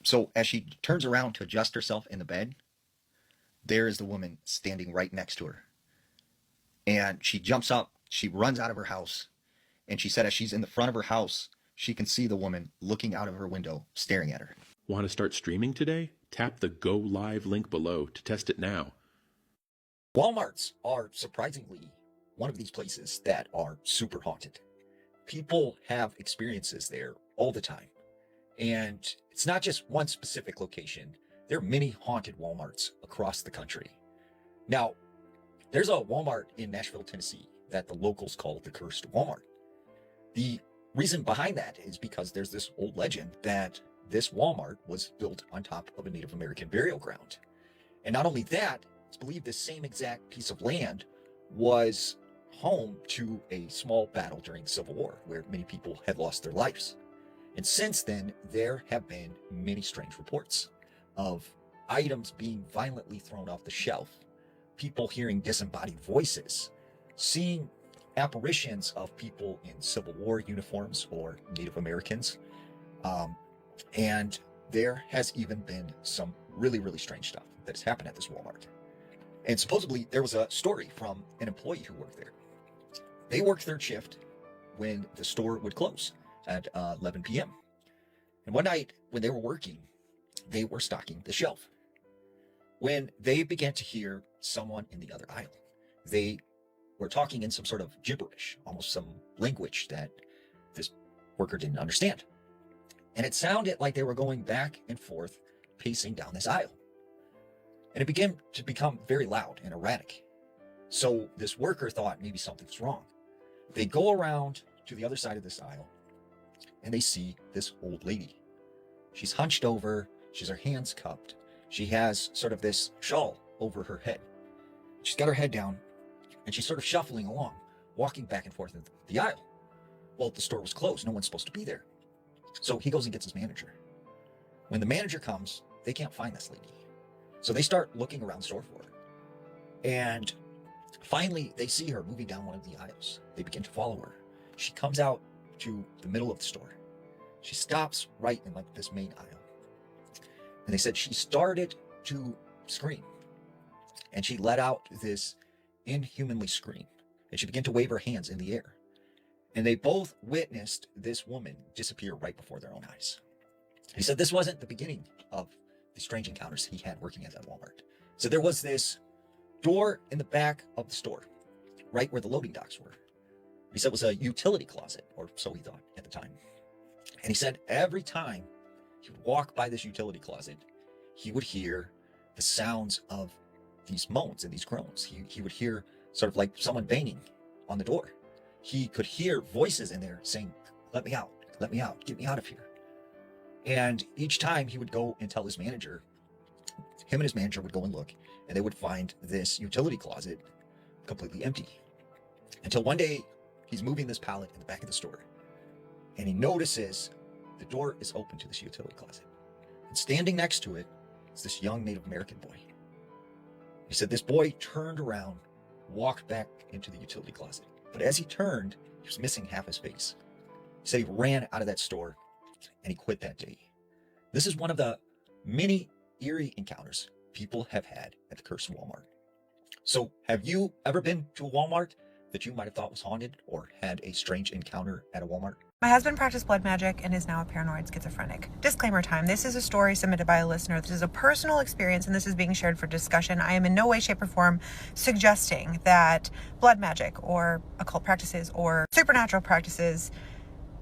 So as she turns around to adjust herself in the bed, there is the woman standing right next to her. And she jumps up, she runs out of her house, and she said as she's in the front of her house, she can see the woman looking out of her window, staring at her. Want to start streaming today? Tap the Go Live link below to test it now. Walmarts are surprisingly one of these places that are super haunted. People have experiences there all the time. And it's not just one specific location. There are many haunted Walmarts across the country. Now, there's a Walmart in Nashville, Tennessee that the locals call the Cursed Walmart. The reason behind that is because there's this old legend that this Walmart was built on top of a Native American burial ground. And not only that, it's believed this same exact piece of land was home to a small battle during the Civil War where many people had lost their lives. And since then, there have been many strange reports of items being violently thrown off the shelf, people hearing disembodied voices, seeing apparitions of people in Civil War uniforms or Native Americans. And there has even been some really, really strange stuff that has happened at this Walmart. And supposedly there was a story from an employee who worked there. They worked third shift when the store would close at 11 p.m. And one night when they were working, they were stocking the shelf. When they began to hear someone in the other aisle, they were talking in some sort of gibberish, almost some language that this worker didn't understand. And it sounded like they were going back and forth, pacing down this aisle. And it began to become very loud and erratic. So this worker thought maybe something's wrong. They go around to the other side of this aisle, and they see this old lady. She's hunched over, she's her hands cupped. She has sort of this shawl over her head. She's got her head down, and she's sort of shuffling along, walking back and forth in the aisle. Well, the store was closed. No one's supposed to be there. So he goes and gets his manager. When the manager comes, they can't find this lady. So they start looking around the store for her. And finally, they see her moving down one of the aisles. They begin to follow her. She comes out to the middle of the store. She stops right in like this main aisle. And they said she started to scream. And she let out this inhumanly scream. And she began to wave her hands in the air. And they both witnessed this woman disappear right before their own eyes. He said this wasn't the beginning of the strange encounters he had working at that Walmart. So there was this door in the back of the store, right where the loading docks were. He said it was a utility closet, or so he thought at the time. And he said every time he would walk by this utility closet, he would hear the sounds of these moans and these groans. He would hear sort of like someone banging on the door. He could hear voices in there saying, let me out, get me out of here. And each time he would go and tell his manager, him and his manager would go and look, and they would find this utility closet completely empty. Until one day, he's moving this pallet in the back of the store, and he notices the door is open to this utility closet. And standing next to it is this young Native American boy. He said this boy turned around, walked back into the utility closet. But as he turned, he was missing half his face. He said he ran out of that store and he quit that day. This is one of the many eerie encounters people have had at the cursed Walmart. So have you ever been to a Walmart that you might have thought was haunted or had a strange encounter at a Walmart? My husband practiced blood magic and is now a paranoid schizophrenic. Disclaimer time. This is a story submitted by a listener. This is a personal experience and this is being shared for discussion. I am in no way, shape, or form suggesting that blood magic or occult practices or supernatural practices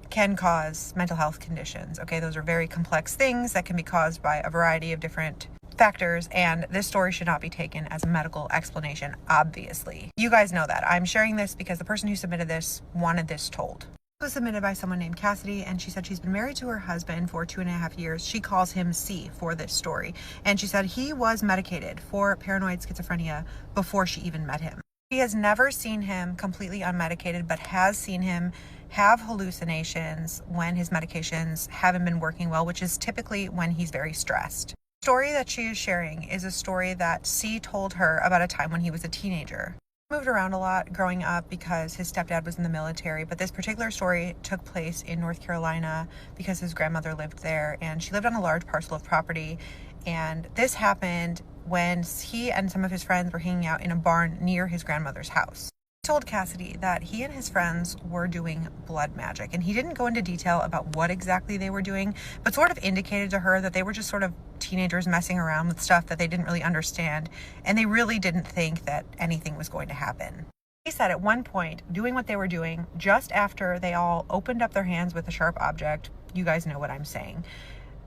can cause mental health conditions. Okay, those are very complex things that can be caused by a variety of different factors, and this story should not be taken as a medical explanation, obviously. You guys know that. I'm sharing this because the person who submitted this wanted this told. It was submitted by someone named Cassidy, and she said she's been married to her husband for 2.5 years. She calls him C for this story, and she said he was medicated for paranoid schizophrenia before she even met him. She has never seen him completely unmedicated, but has seen him have hallucinations when his medications haven't been working well, which is typically when he's very stressed. The story that she is sharing is a story that C told her about a time when he was a teenager. He moved around a lot growing up because his stepdad was in the military, but this particular story took place in North Carolina because his grandmother lived there, and she lived on a large parcel of property. And this happened when he and some of his friends were hanging out in a barn near his grandmother's house. He told Cassidy that he and his friends were doing blood magic, and he didn't go into detail about what exactly they were doing, but sort of indicated to her that they were just sort of teenagers messing around with stuff that they didn't really understand, and they really didn't think that anything was going to happen. He said at one point, doing what they were doing, just after they all opened up their hands with a sharp object, you guys know what I'm saying,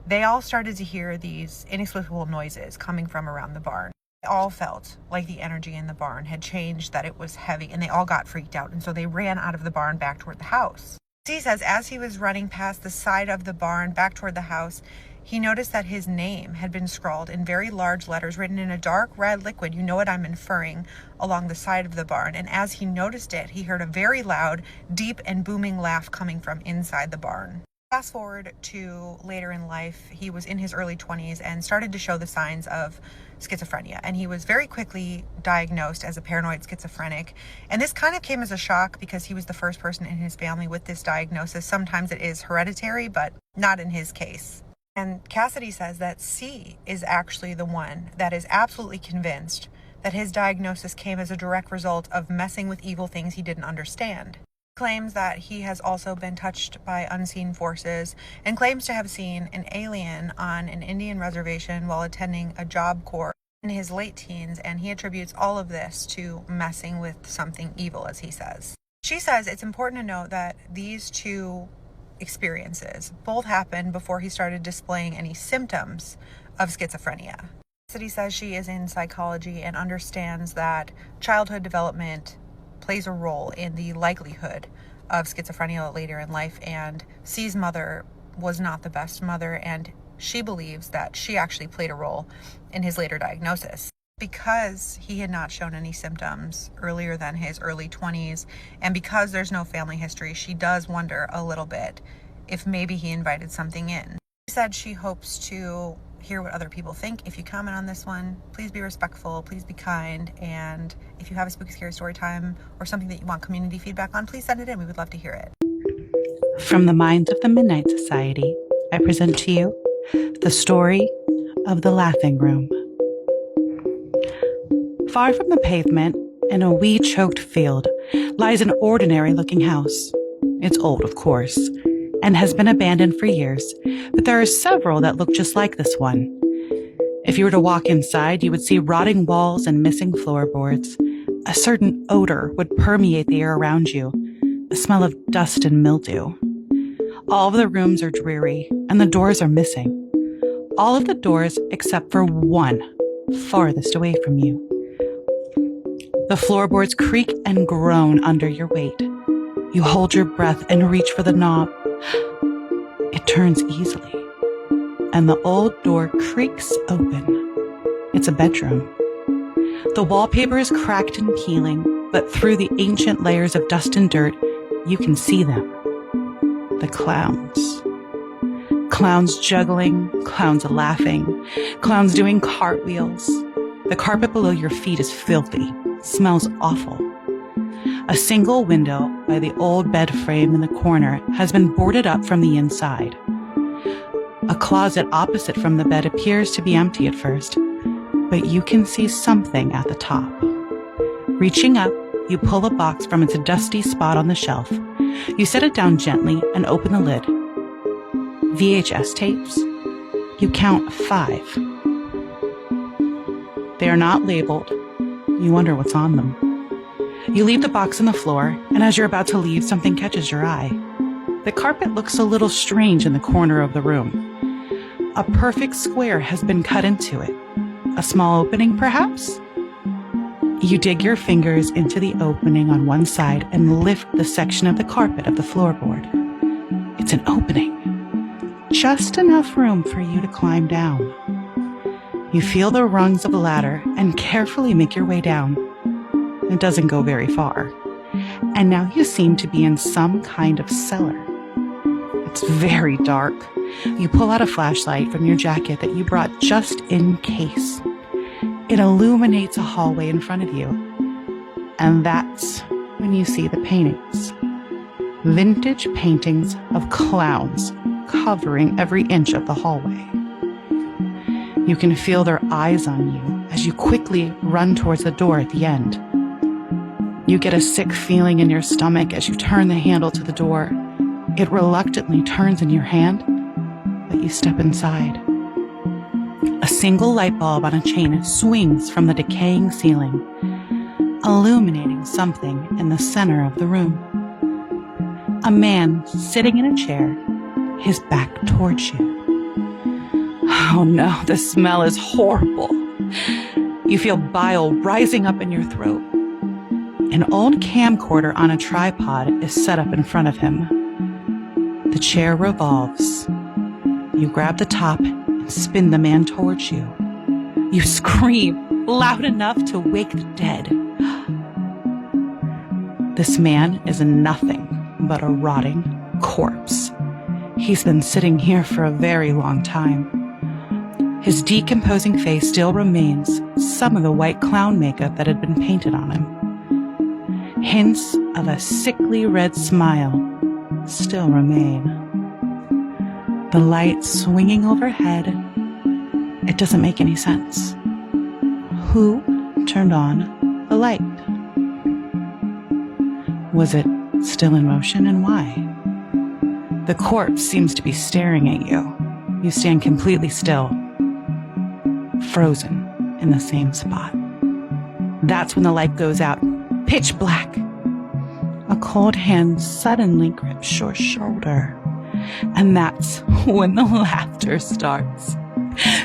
they all started to hear these inexplicable noises coming from around the barn. They all felt like the energy in the barn had changed, that it was heavy, and they all got freaked out, and so they ran out of the barn back toward the house. He says as he was running past the side of the barn back toward the house, he noticed that his name had been scrawled in very large letters written in a dark red liquid, you know what I'm inferring, along the side of the barn. And as he noticed it, he heard a very loud, deep and booming laugh coming from inside the barn. Fast forward to later in life, he was in his early 20s and started to show the signs of schizophrenia. And he was very quickly diagnosed as a paranoid schizophrenic. And this kind of came as a shock because he was the first person in his family with this diagnosis. Sometimes it is hereditary, but not in his case. And Cassidy says that C is actually the one that is absolutely convinced that his diagnosis came as a direct result of messing with evil things he didn't understand. Claims that he has also been touched by unseen forces and claims to have seen an alien on an Indian reservation while attending a job corps in his late teens, and he attributes all of this to messing with something evil, as he says. She says it's important to note that these two experiences both happened before he started displaying any symptoms of schizophrenia. Cassidy says she is in psychology and understands that childhood development plays a role in the likelihood of schizophrenia later in life, and C's mother was not the best mother, and she believes that she actually played a role in his later diagnosis. Because he had not shown any symptoms earlier than his early 20s, and because there's no family history, she does wonder a little bit if maybe he invited something in. She said she hopes to hear what other people think. If you comment on this one, please be respectful, please be kind, and if you have a spooky scary story time or something that you want community feedback on, please send it in. We would love to hear it. From the minds of the Midnight Society, I present to you the story of the Laughing Room. Far from the pavement, in a weed-choked field, lies an ordinary-looking house. It's old, of course, and has been abandoned for years, but there are several that look just like this one. If you were to walk inside, you would see rotting walls and missing floorboards. A certain odor would permeate the air around you, a smell of dust and mildew. All of the rooms are dreary, and the doors are missing. All of the doors except for one, farthest away from you. The floorboards creak and groan under your weight. You hold your breath and reach for the knob. It turns easily, and the old door creaks open. It's a bedroom. The wallpaper is cracked and peeling, but through the ancient layers of dust and dirt, you can see them. The clowns. Clowns juggling, clowns laughing, clowns doing cartwheels. The carpet below your feet is filthy, smells awful. A single window by the old bed frame in the corner has been boarded up from the inside. A closet opposite from the bed appears to be empty at first, but you can see something at the top. Reaching up, you pull a box from its dusty spot on the shelf. You set it down gently and open the lid. VHS tapes. You count 5. They are not labeled. You wonder what's on them. You leave the box on the floor, and as you're about to leave, something catches your eye. The carpet looks a little strange in the corner of the room. A perfect square has been cut into it. A small opening, perhaps? You dig your fingers into the opening on one side and lift the section of the carpet of the floorboard. It's an opening. Just enough room for you to climb down. You feel the rungs of the ladder and carefully make your way down. It doesn't go very far. And now you seem to be in some kind of cellar. It's very dark. You pull out a flashlight from your jacket that you brought just in case. It illuminates a hallway in front of you. And that's when you see the paintings. Vintage paintings of clowns covering every inch of the hallway. You can feel their eyes on you as you quickly run towards the door at the end. You get a sick feeling in your stomach as you turn the handle to the door. It reluctantly turns in your hand, but you step inside. A single light bulb on a chain swings from the decaying ceiling, illuminating something in the center of the room. A man sitting in a chair, his back towards you. Oh no, the smell is horrible. You feel bile rising up in your throat. An old camcorder on a tripod is set up in front of him. The chair revolves. You grab the top and spin the man towards you. You scream loud enough to wake the dead. This man is nothing but a rotting corpse. He's been sitting here for a very long time. His decomposing face still remains some of the white clown makeup that had been painted on him. Hints of a sickly red smile still remain. The light swinging overhead, it doesn't make any sense. Who turned on the light? Was it still in motion, and why? The corpse seems to be staring at you. You stand completely still, frozen in the same spot. That's when the light goes out, pitch black. A cold hand suddenly grips your shoulder, and that's when the laughter starts.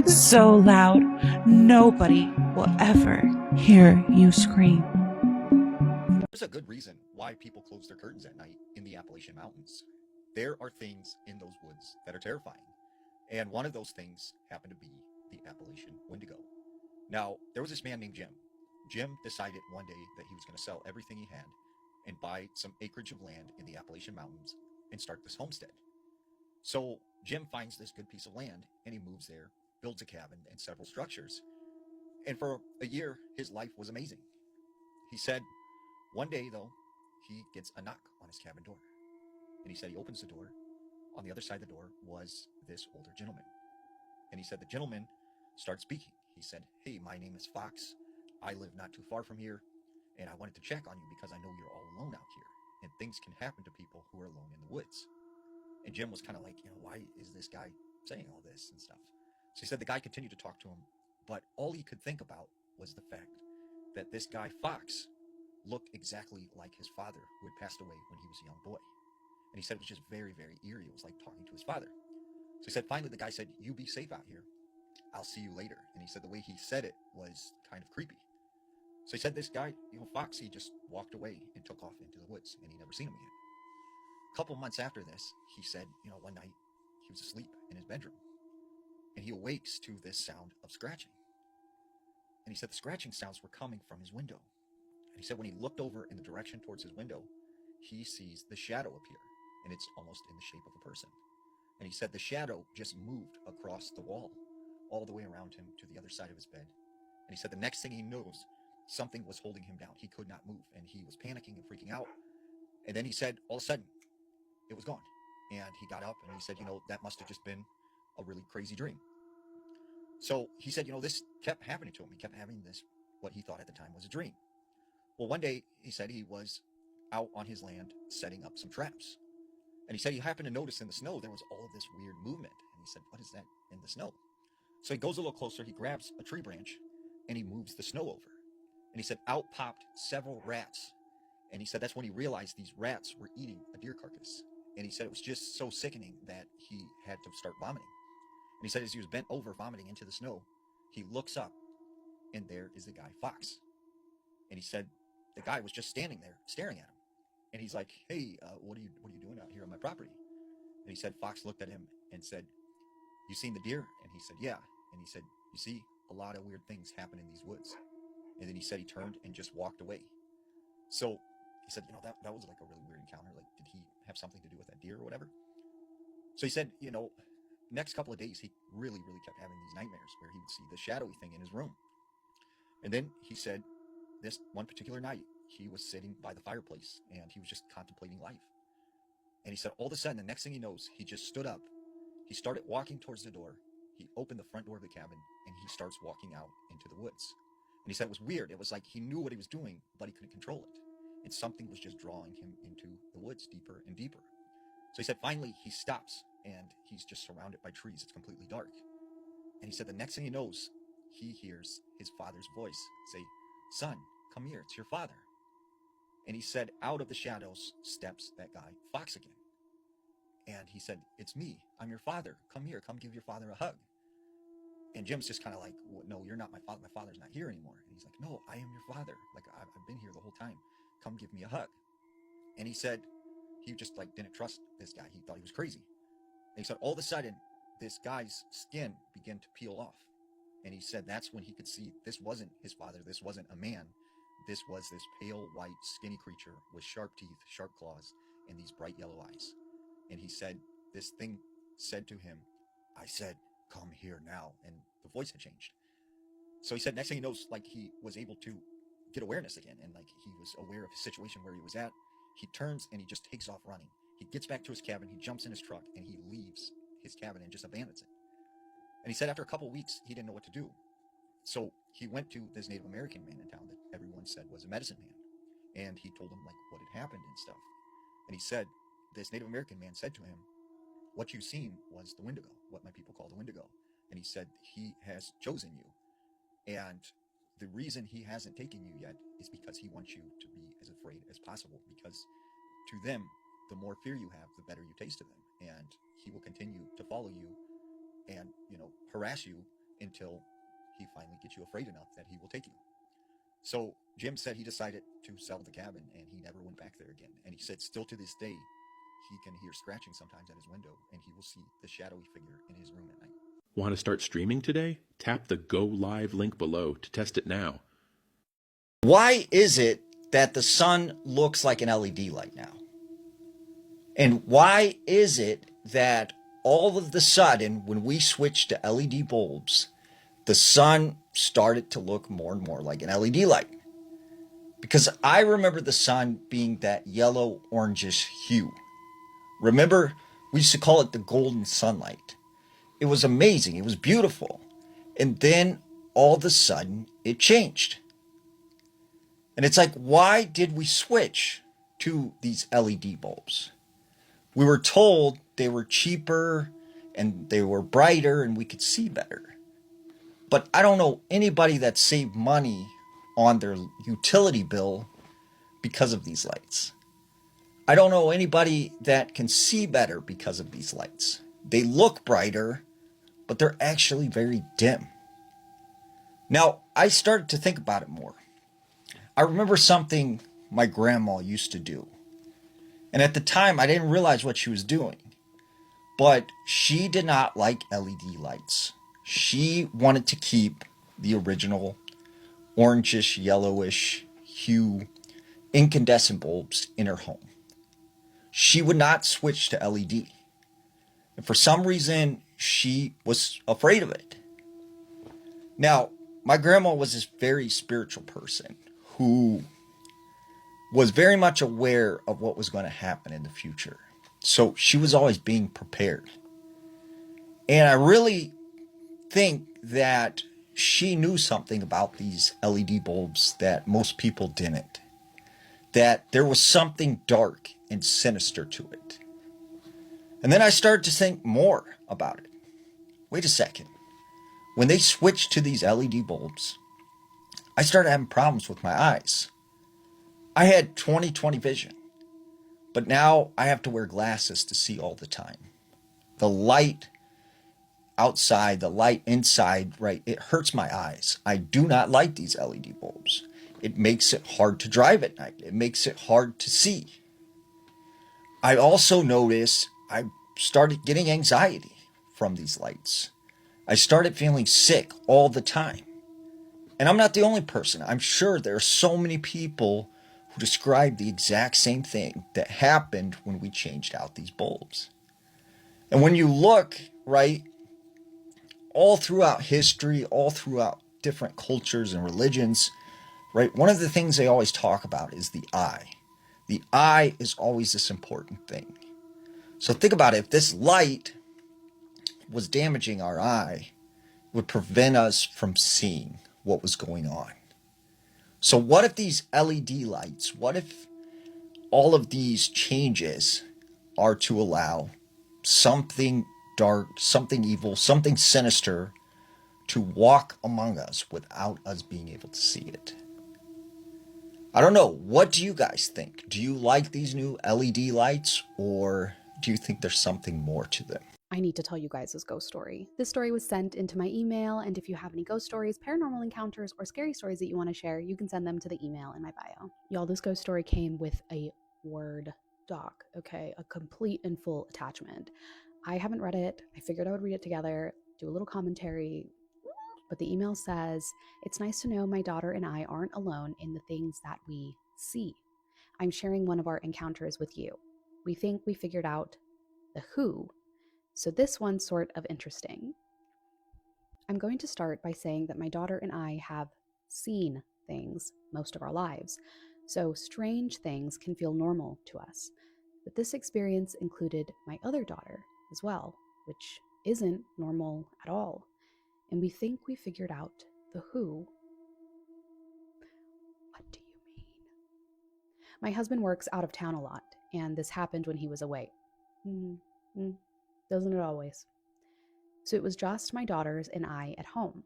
So loud, nobody will ever hear you scream. There's a good reason why people close their curtains at night in the Appalachian Mountains. There are things in those woods that are terrifying. And one of those things happened to be the Appalachian Wendigo. Now, there was this man named Jim. Jim decided one day that he was going to sell everything he had and buy some acreage of land in the Appalachian Mountains and start this homestead. So Jim finds this good piece of land and he moves there, builds a cabin and several structures. And for a year, his life was amazing. He said one day, though, he gets a knock on his cabin door. And he said he opens the door. On the other side of the door was this older gentleman. And he said the gentleman started speaking. He said, "Hey, my name is Fox. I live not too far from here. And I wanted to check on you because I know you're all alone out here. And things can happen to people who are alone in the woods." And Jim was kind of like, why is this guy saying all this and stuff? So he said the guy continued to talk to him. But all he could think about was the fact that this guy, Fox, looked exactly like his father, who had passed away when he was a young boy. And he said it was just very, very eerie. It was like talking to his father. So he said, finally, the guy said, "You be safe out here. I'll see you later." And he said the way he said it was kind of creepy. So he said this guy, Fox, he just walked away and took off into the woods, and he never seen him again. A couple months after this, he said, one night he was asleep in his bedroom, and he awakes to this sound of scratching. And he said the scratching sounds were coming from his window. And he said when he looked over in the direction towards his window, he sees the shadow appear, and it's almost in the shape of a person. And he said the shadow just moved across the wall, all the way around him to the other side of his bed. And he said the next thing he knows, something was holding him down. He could not move, and he was panicking and freaking out. And then he said, all of a sudden, it was gone. And he got up, and he said, that must have just been a really crazy dream. So he said, this kept happening to him. He kept having this, what he thought at the time was a dream. Well, one day, he said he was out on his land setting up some traps. And he said he happened to notice in the snow there was all of this weird movement. And he said, what is that in the snow? So he goes a little closer, he grabs a tree branch, and he moves the snow over. And he said out popped several rats. And he said that's when he realized these rats were eating a deer carcass. And he said it was just so sickening that he had to start vomiting. And he said as he was bent over vomiting into the snow, he looks up, and there is the guy Fox. And he said the guy was just standing there staring at him. And he's like, hey, what are you doing out here on my property? And he said Fox looked at him and said, you seen the deer? And he said, yeah. And he said, you see, a lot of weird things happen in these woods. And then he said he turned and just walked away. So he said, that was like a really weird encounter. Like, did he have something to do with that deer or whatever? So he said, next couple of days, he really, really kept having these nightmares where he would see the shadowy thing in his room. And then he said this one particular night, he was sitting by the fireplace and he was just contemplating life. And he said all of a sudden, the next thing he knows, he just stood up. He started walking towards the door. He opened the front door of the cabin and he starts walking out into the woods. And he said it was weird. It was like he knew what he was doing, but he couldn't control it. And something was just drawing him into the woods deeper and deeper. So he said finally he stops and he's just surrounded by trees. It's completely dark. And he said the next thing he knows, he hears his father's voice say, son, come here, it's your father. And he said out of the shadows steps that guy Fox again. And he said, it's me, I'm your father. Come here, come give your father a hug. And Jim's just kind of like, well, no, you're not my father. My father's not here anymore. And he's like, no, I am your father. Like, I've been here the whole time. Come give me a hug. And he said he just like didn't trust this guy. He thought he was crazy. And he said all of a sudden, this guy's skin began to peel off. And he said that's when he could see this wasn't his father. This wasn't a man. This was this pale, white, skinny creature with sharp teeth, sharp claws, and these bright yellow eyes. And he said this thing said to him, I said, come here now. And the voice had changed. So he said next thing he knows, like he was able to get awareness again. And like he was aware of his situation where he was at. He turns and he just takes off running. He gets back to his cabin. He jumps in his truck and he leaves his cabin and just abandons it. And he said after a couple of weeks, he didn't know what to do. So he went to this Native American man in town that everyone said was a medicine man. And he told him like what had happened and stuff. And he said, this Native American man said to him, what you've seen was the Wendigo, what my people call the Wendigo. And he said, he has chosen you. And the reason he hasn't taken you yet is because he wants you to be as afraid as possible. Because to them, the more fear you have, the better you taste to them. And he will continue to follow you and, harass you until he finally gets you afraid enough that he will take you. So Jim said he decided to sell the cabin and he never went back there again. And he said still to this day, he can hear scratching sometimes at his window and he will see the shadowy figure in his room at night. Want to start streaming today? Tap the Go Live link below to test it now. Why is it that the sun looks like an LED light now? And why is it that all of the sudden, when we switched to LED bulbs, the sun started to look more and more like an LED light? Because I remember the sun being that yellow orangish hue. Remember, we used to call it the golden sunlight. It was amazing. It was beautiful. And then all of a sudden it changed. And it's like, why did we switch to these LED bulbs? We were told they were cheaper and they were brighter and we could see better. But I don't know anybody that saved money on their utility bill because of these lights. I don't know anybody that can see better because of these lights. They look brighter, but they're actually very dim. Now, I started to think about it more. I remember something my grandma used to do. And at the time, I didn't realize what she was doing. But she did not like LED lights. She wanted to keep the original orangish, yellowish hue incandescent bulbs in her home. She would not switch to LED. And for some reason, she was afraid of it. Now, my grandma was this very spiritual person who was very much aware of what was going to happen in the future. So she was always being prepared. And I really think that she knew something about these LED bulbs that most people didn't. That there was something dark and sinister to it. And then I started to think more about it. Wait a second. When they switched to these LED bulbs, I started having problems with my eyes. I had 20/20 vision, but now I have to wear glasses to see all the time. The light outside, the light inside, right, it hurts my eyes. I do not like these LED bulbs. It makes it hard to drive at night. It makes it hard to see. I also noticed I started getting anxiety from these lights. I started feeling sick all the time. And I'm not the only person. I'm sure there are so many people who describe the exact same thing that happened when we changed out these bulbs. And when you look, right, all throughout history, all throughout different cultures and religions, right, one of the things they always talk about is the eye. The eye is always this important thing. So think about it. If this light was damaging our eye, it would prevent us from seeing what was going on. So what if these LED lights, what if all of these changes are to allow something dark, something evil, something sinister to walk among us without us being able to see it? I don't know. What do you guys think? Do you like these new LED lights, or do you think there's something more to them? I need to tell you guys this ghost story. This story was sent into my email, and if you have any ghost stories, paranormal encounters, or scary stories that you want to share, you can send them to the email in my bio. Y'all, this ghost story came with a Word doc, okay? A complete and full attachment. I haven't read it. I figured I would read it together, do a little commentary, but the email says, "It's nice to know my daughter and I aren't alone in the things that we see. I'm sharing one of our encounters with you. We think we figured out the who, so this one's sort of interesting. I'm going to start by saying that my daughter and I have seen things most of our lives, so strange things can feel normal to us. But this experience included my other daughter as well, which isn't normal at all. And we think we figured out the who." What do you mean? My husband works out of town a lot, and this happened when he was away. Doesn't it always? So it was just my daughters and I at home.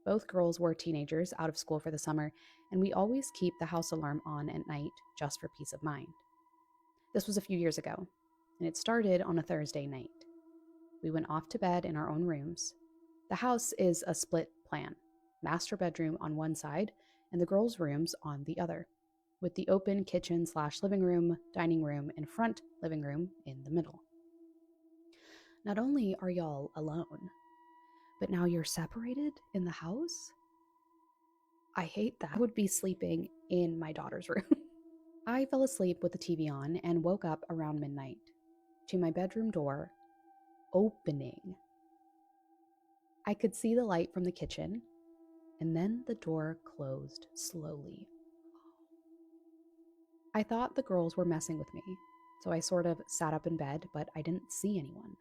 Both girls were teenagers out of school for the summer, and we always keep the house alarm on at night just for peace of mind. This was a few years ago, and it started on a Thursday night. We went off to bed in our own rooms. The house is a split plan, master bedroom on one side and the girls' rooms on the other, with the open kitchen/living room, dining room, and front living room in the middle. Not only are y'all alone, but now you're separated in the house? I hate that. I would be sleeping in my daughter's room. I fell asleep with the TV on and woke up around midnight to my bedroom door opening. I could see the light from the kitchen, and then the door closed slowly. I thought the girls were messing with me, so I sort of sat up in bed, but I didn't see anyone.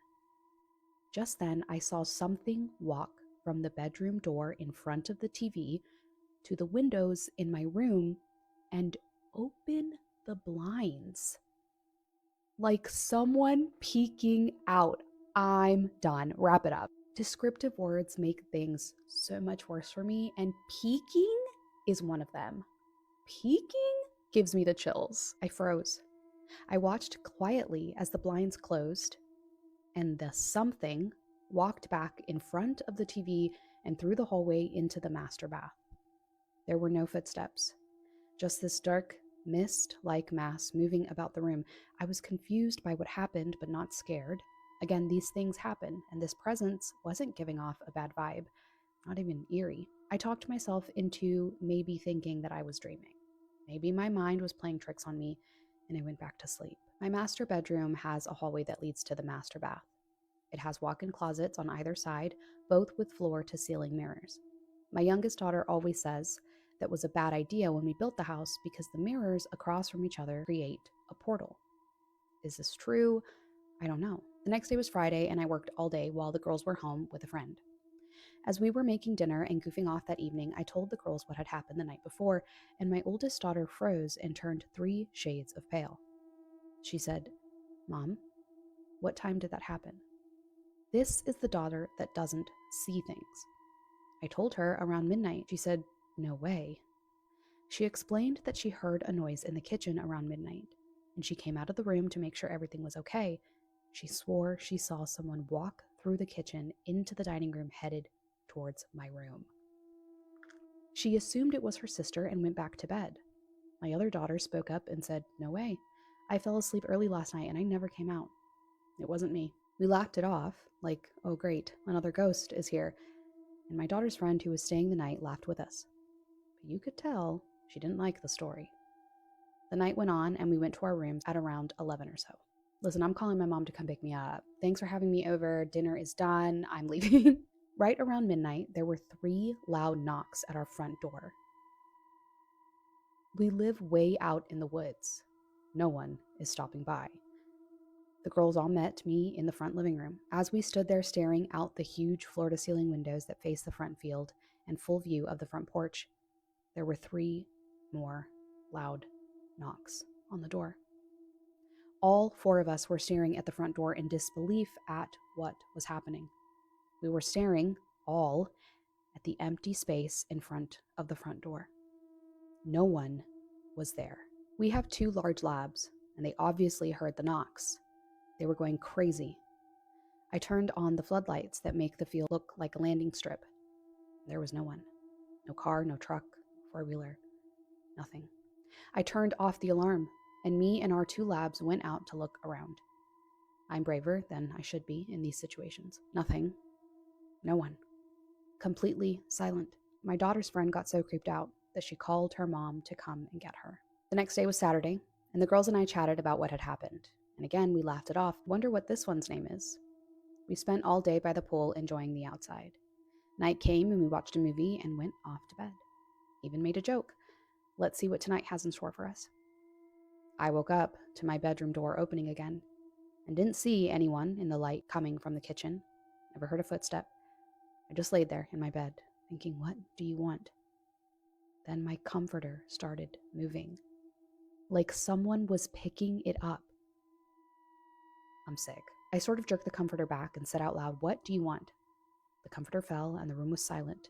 Just then, I saw something walk from the bedroom door in front of the TV to the windows in my room and open the blinds. Like someone peeking out. I'm done. Wrap it up. Descriptive words make things so much worse for me, and peeking is one of them. Peeking gives me the chills. I froze. I watched quietly as the blinds closed, and the something walked back in front of the TV and through the hallway into the master bath. There were no footsteps, Just this dark, mist-like mass moving about the room. I was confused by what happened, but not scared. Again, these things happen, and this presence wasn't giving off a bad vibe, not even eerie. I talked myself into maybe thinking that I was dreaming. Maybe my mind was playing tricks on me, and I went back to sleep. My master bedroom has a hallway that leads to the master bath. It has walk-in closets on either side, both with floor-to-ceiling mirrors. My youngest daughter always says that was a bad idea when we built the house because the mirrors across from each other create a portal. Is this true? I don't know. The next day was Friday, and I worked all day while the girls were home with a friend. As we were making dinner and goofing off that evening, I told the girls what had happened the night before, and my oldest daughter froze and turned 3 shades of pale. She said, "Mom, what time did that happen?" This is the daughter that doesn't see things. I told her around midnight. She said, "No way." She explained that she heard a noise in the kitchen around midnight, and she came out of the room to make sure everything was okay. She swore she saw someone walk through the kitchen into the dining room headed towards my room. She assumed it was her sister and went back to bed. My other daughter spoke up and said, "No way. I fell asleep early last night and I never came out. It wasn't me." We laughed it off, like, "Oh great, another ghost is here." And my daughter's friend who was staying the night laughed with us. But you could tell she didn't like the story. The night went on and we went to our rooms at around 11 or so. "Listen, I'm calling my mom to come pick me up. Thanks for having me over. Dinner is done. I'm leaving." Right around midnight, there were 3 loud knocks at our front door. We live way out in the woods. No one is stopping by. The girls all met me in the front living room. As we stood there staring out the huge floor-to-ceiling windows that face the front field and full view of the front porch, there were 3 more loud knocks on the door. All 4 of us were staring at the front door in disbelief at what was happening. We were staring, all, at the empty space in front of the front door. No one was there. We have 2 large labs, and they obviously heard the knocks. They were going crazy. I turned on the floodlights that make the field look like a landing strip. There was no one. No car, no truck, 4-wheeler, nothing. I turned off the alarm, and me and our 2 labs went out to look around. I'm braver than I should be in these situations. Nothing. No one. Completely silent. My daughter's friend got so creeped out that she called her mom to come and get her. The next day was Saturday, and the girls and I chatted about what had happened. And again, we laughed it off. Wonder what this one's name is. We spent all day by the pool enjoying the outside. Night came and we watched a movie and went off to bed. Even made a joke. Let's see what tonight has in store for us. I woke up to my bedroom door opening again and didn't see anyone in the light coming from the kitchen. Never heard a footstep. I just laid there in my bed, thinking, what do you want? Then my comforter started moving, like someone was picking it up. I'm sick. I sort of jerked the comforter back and said out loud, "What do you want?" The comforter fell and the room was silent,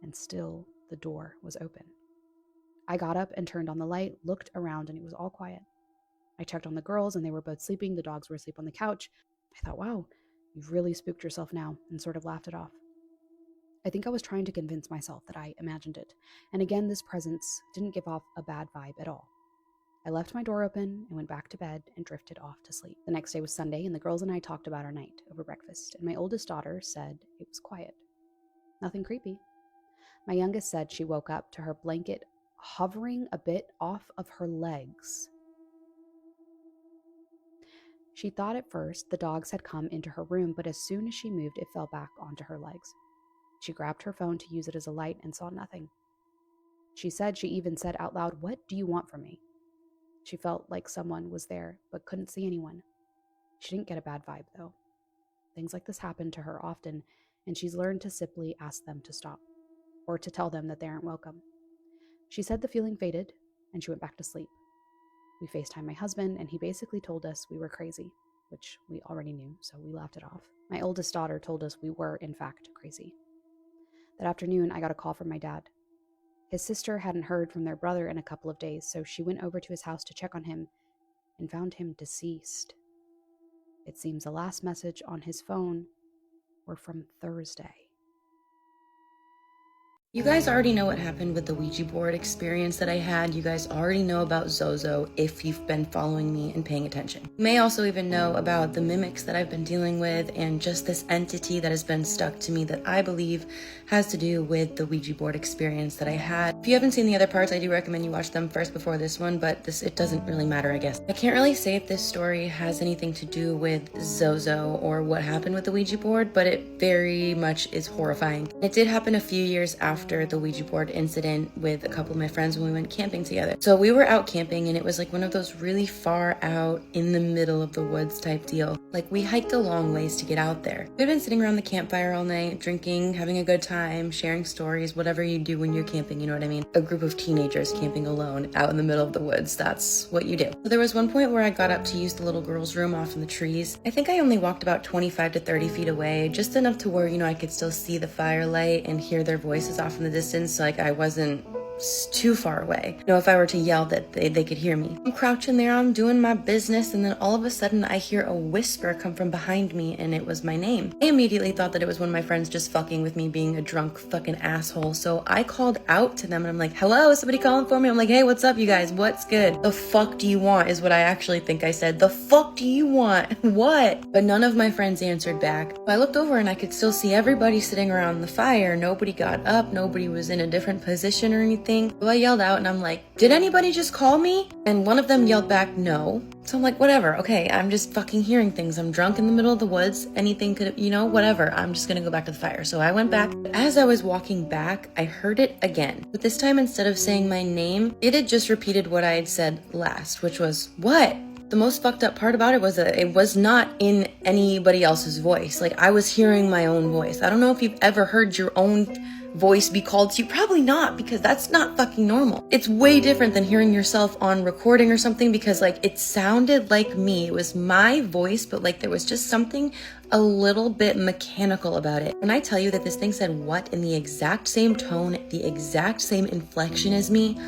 and still the door was open. I got up and turned on the light, looked around, and it was all quiet. I checked on the girls and they were both sleeping. The dogs were asleep on the couch. I thought, wow, you've really spooked yourself now, and sort of laughed it off. I think I was trying to convince myself that I imagined it. And again, this presence didn't give off a bad vibe at all. I left my door open and went back to bed and drifted off to sleep. The next day was Sunday, and the girls and I talked about our night over breakfast, and my oldest daughter said it was quiet. Nothing creepy. My youngest said she woke up to her blanket hovering a bit off of her legs. She thought at first the dogs had come into her room, but as soon as she moved, it fell back onto her legs. She grabbed her phone to use it as a light and saw nothing. She even said out loud, "What do you want from me?" She felt like someone was there, but couldn't see anyone. She didn't get a bad vibe, though. Things like this happen to her often, and she's learned to simply ask them to stop, or to tell them that they aren't welcome. She said the feeling faded, and she went back to sleep. We FaceTimed my husband, and he basically told us we were crazy, which we already knew, so we laughed it off. My oldest daughter told us we were, in fact, crazy. That afternoon, I got a call from my dad. His sister hadn't heard from their brother in a couple of days, so she went over to his house to check on him and found him deceased. It seems the last message on his phone were from Thursday. You guys already know what happened with the Ouija board experience that I had. You guys already know about Zozo if you've been following me and paying attention. You may also even know about the mimics that I've been dealing with and just this entity that has been stuck to me that I believe has to do with the Ouija board experience that I had. If you haven't seen the other parts, I do recommend you watch them first before this one, but it doesn't really matter, I guess. I can't really say if this story has anything to do with Zozo or what happened with the Ouija board, but it very much is horrifying. It did happen a few years after the Ouija board incident with a couple of my friends when we went camping together. So we were out camping and it was like one of those really far out in the middle of the woods type deal. Like we hiked a long ways to get out there. We'd been sitting around the campfire all night, drinking, having a good time, sharing stories, whatever you do when you're camping, you know what I mean? A group of teenagers camping alone out in the middle of the woods, that's what you do. So there was one point where I got up to use the little girl's room off in the trees. I think I only walked about 25 to 30 feet away, just enough to where, I could still see the firelight and hear their voices off in the distance, like I wasn't too far away. If I were to yell that they could hear me. I'm crouching there, I'm doing my business, and then all of a sudden I hear a whisper come from behind me and it was my name. I immediately thought that it was one of my friends just fucking with me, being a drunk fucking asshole. So I called out to them and I'm like, hello, is somebody calling for me? I'm like, hey, what's up you guys? What's good? The fuck do you want is what I actually think I said. The fuck do you want? What? But none of my friends answered back. I looked over and I could still see everybody sitting around the fire. Nobody got up, nobody was in a different position or anything. So I yelled out and I'm like, did anybody just call me? And one of them yelled back, no. So I'm like, whatever, okay, I'm just fucking hearing things. I'm drunk in the middle of the woods. Anything could, whatever. I'm just gonna go back to the fire. So I went back. As I was walking back, I heard it again. But this time, instead of saying my name, it had just repeated what I had said last, which was, what? The most fucked up part about it was that it was not in anybody else's voice. Like, I was hearing my own voice. I don't know if you've ever heard your own voice be called to you. Probably not, because that's not fucking normal. It's way different than hearing yourself on recording or something, because like it sounded like me. It was my voice, but like there was just something a little bit mechanical about it. When I tell you that this thing said what in the exact same tone, the exact same inflection as me,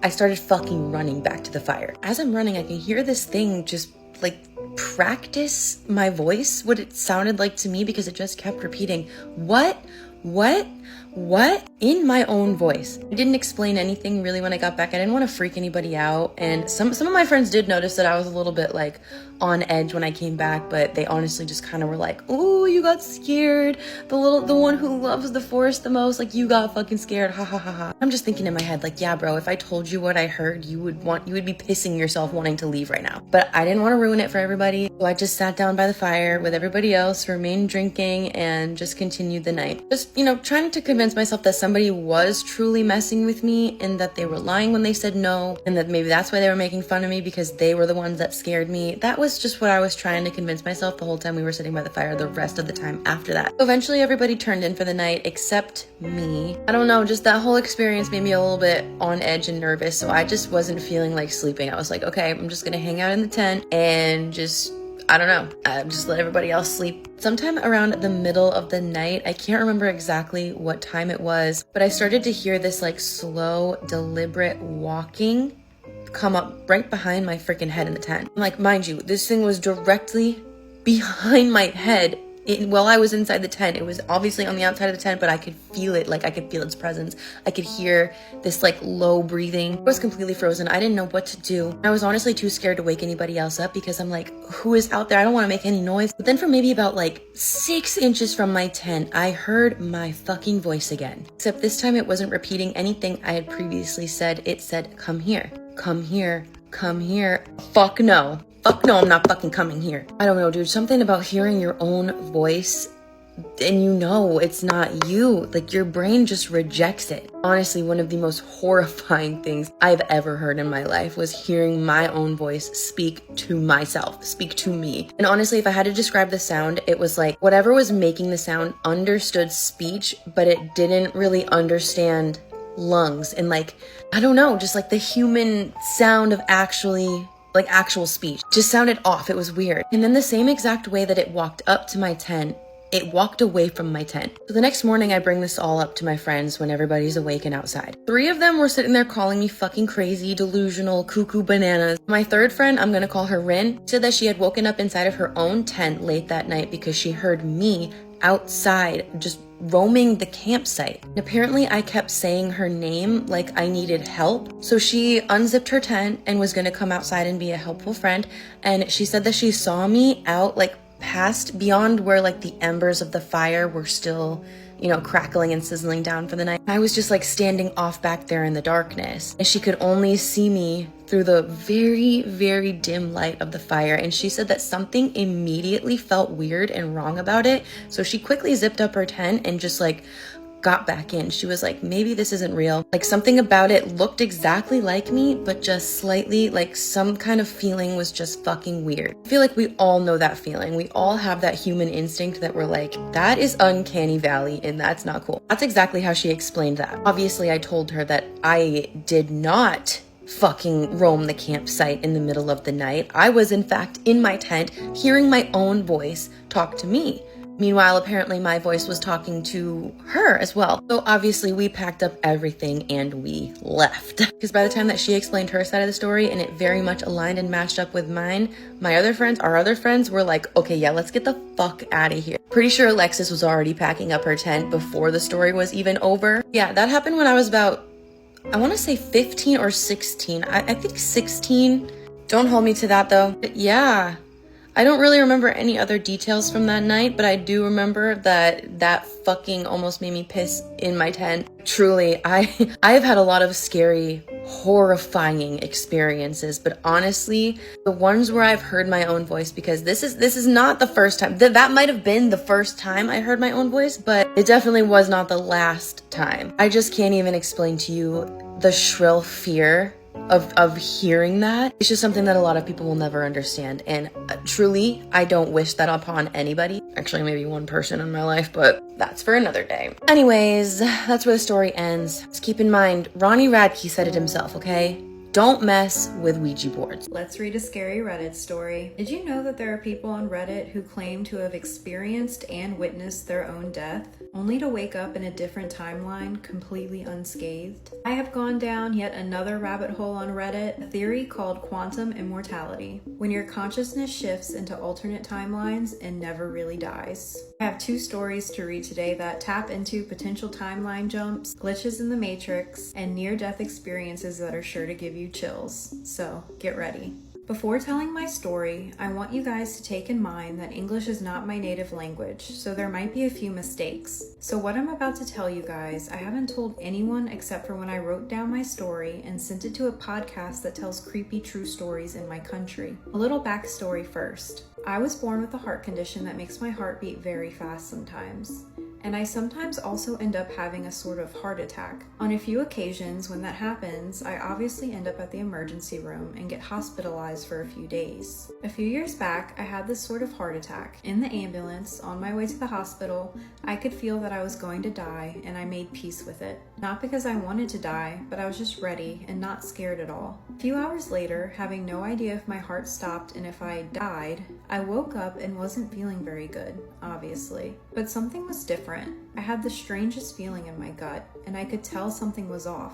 I started fucking running back to the fire. As I'm running, I can hear this thing just like practice my voice, what it sounded like to me, because it just kept repeating, what, in my own voice. I didn't explain anything really when I got back. I didn't want to freak anybody out. And some of my friends did notice that I was a little bit like on edge when I came back, but they honestly just kind of were like, oh, you got scared. The one who loves the forest the most, like you got fucking scared. Ha ha ha ha. I'm just thinking in my head, like, yeah, bro, if I told you what I heard, you would be pissing yourself wanting to leave right now. But I didn't want to ruin it for everybody. So I just sat down by the fire with everybody else, remained drinking, and just continued the night. Just, trying to convince myself that somebody was truly messing with me and that they were lying when they said no, and that maybe that's why they were making fun of me, because they were the ones that scared me. That was just what I was trying to convince myself the whole time we were sitting by the fire, the rest of the time after that. So eventually everybody turned in for the night except me. I don't know, just that whole experience made me a little bit on edge and nervous, so I just wasn't feeling like sleeping. I was like, okay, I'm just gonna hang out in the tent and just let everybody else sleep. Sometime around the middle of the night, I can't remember exactly what time it was, but I started to hear this like slow, deliberate walking come up right behind my freaking head in the tent. Like, mind you, this thing was directly behind my head while I was inside the tent. It was obviously on the outside of the tent, but I could feel it. Like, I could feel its presence. I could hear this like low breathing. I was completely frozen. I didn't know what to do. I was honestly too scared to wake anybody else up, because I'm like, who is out there? I don't want to make any noise. But then from maybe about like 6 inches from my tent, I heard my fucking voice again. Except this time it wasn't repeating anything I had previously said. It said, come here, come here, come here. Fuck no. Fuck no, I'm not fucking coming here. I don't know, dude. Something about hearing your own voice and it's not you. Like, your brain just rejects it. Honestly, one of the most horrifying things I've ever heard in my life was hearing my own voice speak to myself, speak to me. And honestly, if I had to describe the sound, it was like whatever was making the sound understood speech, but it didn't really understand lungs. And like, I don't know, just like the human sound of actual speech just sounded off. It was weird. And then the same exact way that it walked up to my tent, it walked away from my tent. So the next morning I bring this all up to my friends when everybody's awake and outside. 3 of them were sitting there calling me fucking crazy, delusional, cuckoo bananas. My third friend, I'm gonna call her Rin, said that she had woken up inside of her own tent late that night because she heard me outside, just roaming the campsite. And apparently I kept saying her name like I needed help. So she unzipped her tent and was gonna come outside and be a helpful friend. And she said that she saw me out like past beyond where like the embers of the fire were still, you know, crackling and sizzling down for the night. I was just like standing off back there in the darkness, and she could only see me through the very, very dim light of the fire. And she said that something immediately felt weird and wrong about it. So she quickly zipped up her tent and just like got back in. She was like, maybe this isn't real. Like something about it looked exactly like me, but just slightly like some kind of feeling was just fucking weird. I feel like we all know that feeling. We all have that human instinct that we're like, that is uncanny valley and that's not cool. That's exactly how she explained that. Obviously, I told her that I did not fucking roam the campsite in the middle of the night. I was in fact in my tent hearing my own voice talk to me. Meanwhile, apparently my voice was talking to her as well. So obviously we packed up everything and we left. Because by the time that she explained her side of the story and it very much aligned and matched up with mine, our other friends were like, okay, yeah, let's get the fuck out of here. Pretty sure Alexis was already packing up her tent before the story was even over. Yeah, that happened when I was about, I want to say 15 or 16. I think 16. Don't hold me to that though. But yeah. I don't really remember any other details from that night, but I do remember that fucking almost made me piss in my tent. Truly, I've had a lot of scary, horrifying experiences, but honestly, the ones where I've heard my own voice, because this is not the first time. That might have been the first time I heard my own voice, but it definitely was not the last time. I just can't even explain to you the shrill fear of hearing that. It's just something that a lot of people will never understand, and truly I don't wish that upon anybody. Actually, maybe one person in my life, but that's for another day. Anyways, that's where the story ends. Just keep in mind, Ronnie Radke said it himself, okay? Don't mess with Ouija boards. Let's read a scary Reddit story. Did you know that there are people on Reddit who claim to have experienced and witnessed their own death, only to wake up in a different timeline completely unscathed? I have gone down yet another rabbit hole on Reddit, a theory called quantum immortality, when your consciousness shifts into alternate timelines and never really dies. I have 2 stories to read today that tap into potential timeline jumps, glitches in the Matrix, and near-death experiences that are sure to give you chills. So get ready. Before telling my story, I want you guys to take in mind that English is not my native language, so there might be a few mistakes. So what I'm about to tell you guys, I haven't told anyone except for when I wrote down my story and sent it to a podcast that tells creepy true stories in my country. A little backstory first. I was born with a heart condition that makes my heart beat very fast sometimes. And I sometimes also end up having a sort of heart attack. On a few occasions when that happens, I obviously end up at the emergency room and get hospitalized for a few days. A few years back, I had this sort of heart attack. In the ambulance, on my way to the hospital, I could feel that I was going to die, and I made peace with it. Not because I wanted to die, but I was just ready and not scared at all. A few hours later, having no idea if my heart stopped and if I died, I woke up and wasn't feeling very good, obviously. But something was different. I had the strangest feeling in my gut, and I could tell something was off.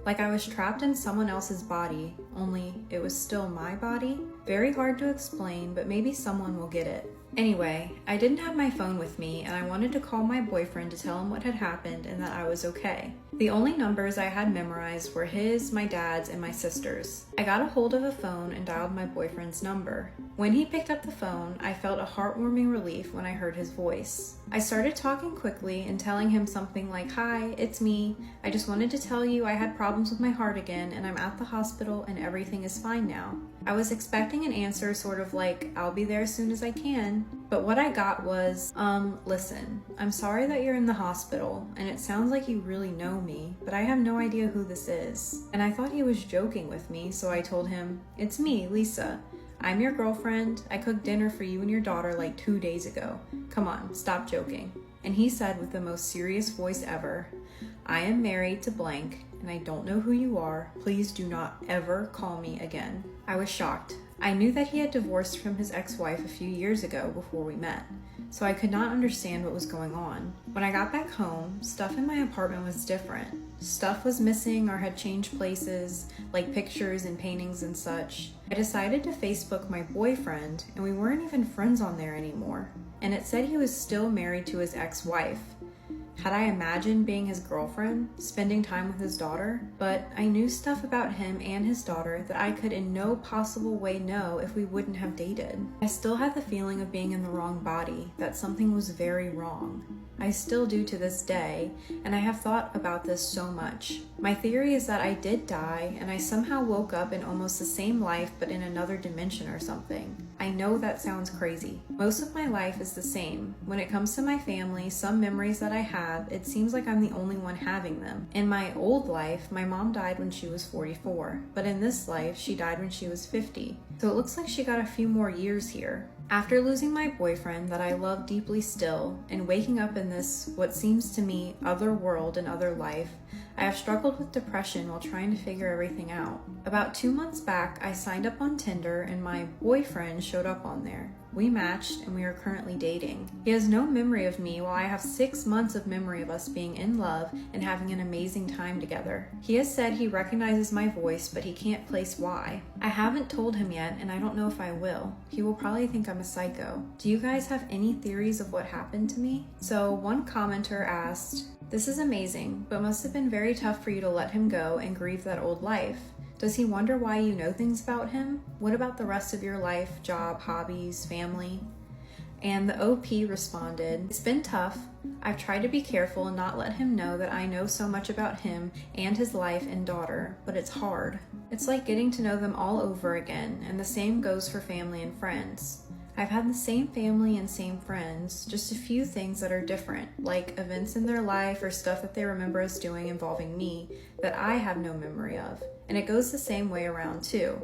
Like I was trapped in someone else's body, only it was still my body. Very hard to explain, but maybe someone will get it. Anyway, I didn't have my phone with me, and I wanted to call my boyfriend to tell him what had happened and that I was okay. The only numbers I had memorized were his, my dad's, and my sister's. I got a hold of a phone and dialed my boyfriend's number. When he picked up the phone, I felt a heartwarming relief when I heard his voice. I started talking quickly and telling him something like, "Hi, it's me. I just wanted to tell you I had problems with my heart again, and I'm at the hospital and everything is fine now." I was expecting an answer sort of like, "I'll be there as soon as I can." But what I got was, listen, I'm sorry that you're in the hospital, and it sounds like you really know me, but I have no idea who this is. And I thought he was joking with me, so I told him, "It's me, Lisa. I'm your girlfriend. I cooked dinner for you and your daughter like 2 days ago. Come on, stop joking." And he said with the most serious voice ever, "I am married to blank, and I don't know who you are. Please do not ever call me again." I was shocked. I knew that he had divorced from his ex-wife a few years ago before we met, so I could not understand what was going on. When I got back home, stuff in my apartment was different. Stuff was missing or had changed places, like pictures and paintings and such. I decided to Facebook my boyfriend, and we weren't even friends on there anymore. And it said he was still married to his ex-wife. Had I imagined being his girlfriend, spending time with his daughter? But I knew stuff about him and his daughter that I could in no possible way know if we wouldn't have dated. I still had the feeling of being in the wrong body, that something was very wrong. I still do to this day, and I have thought about this so much. My theory is that I did die, and I somehow woke up in almost the same life but in another dimension or something. I know that sounds crazy. Most of my life is the same. When it comes to my family, some memories that I have, it seems like I'm the only one having them. In my old life, my mom died when she was 44, but in this life, she died when she was 50. So it looks like she got a few more years here. After losing my boyfriend that I love deeply still, and waking up in this, what seems to me, other world and other life, I have struggled with depression while trying to figure everything out. About 2 months back, I signed up on Tinder and my boyfriend showed up on there. We matched and we are currently dating. He has no memory of me while I have 6 months of memory of us being in love and having an amazing time together. He has said he recognizes my voice, but he can't place why. I haven't told him yet and I don't know if I will. He will probably think I'm a psycho. Do you guys have any theories of what happened to me? So one commenter asked, "This is amazing, but must have been very tough for you to let him go and grieve that old life. Does he wonder why you know things about him? What about the rest of your life, job, hobbies, family?" And the OP responded, "It's been tough. I've tried to be careful and not let him know that I know so much about him and his life and daughter, but it's hard. It's like getting to know them all over again, and the same goes for family and friends. I've had the same family and same friends, just a few things that are different, like events in their life or stuff that they remember us doing involving me that I have no memory of. And it goes the same way around too.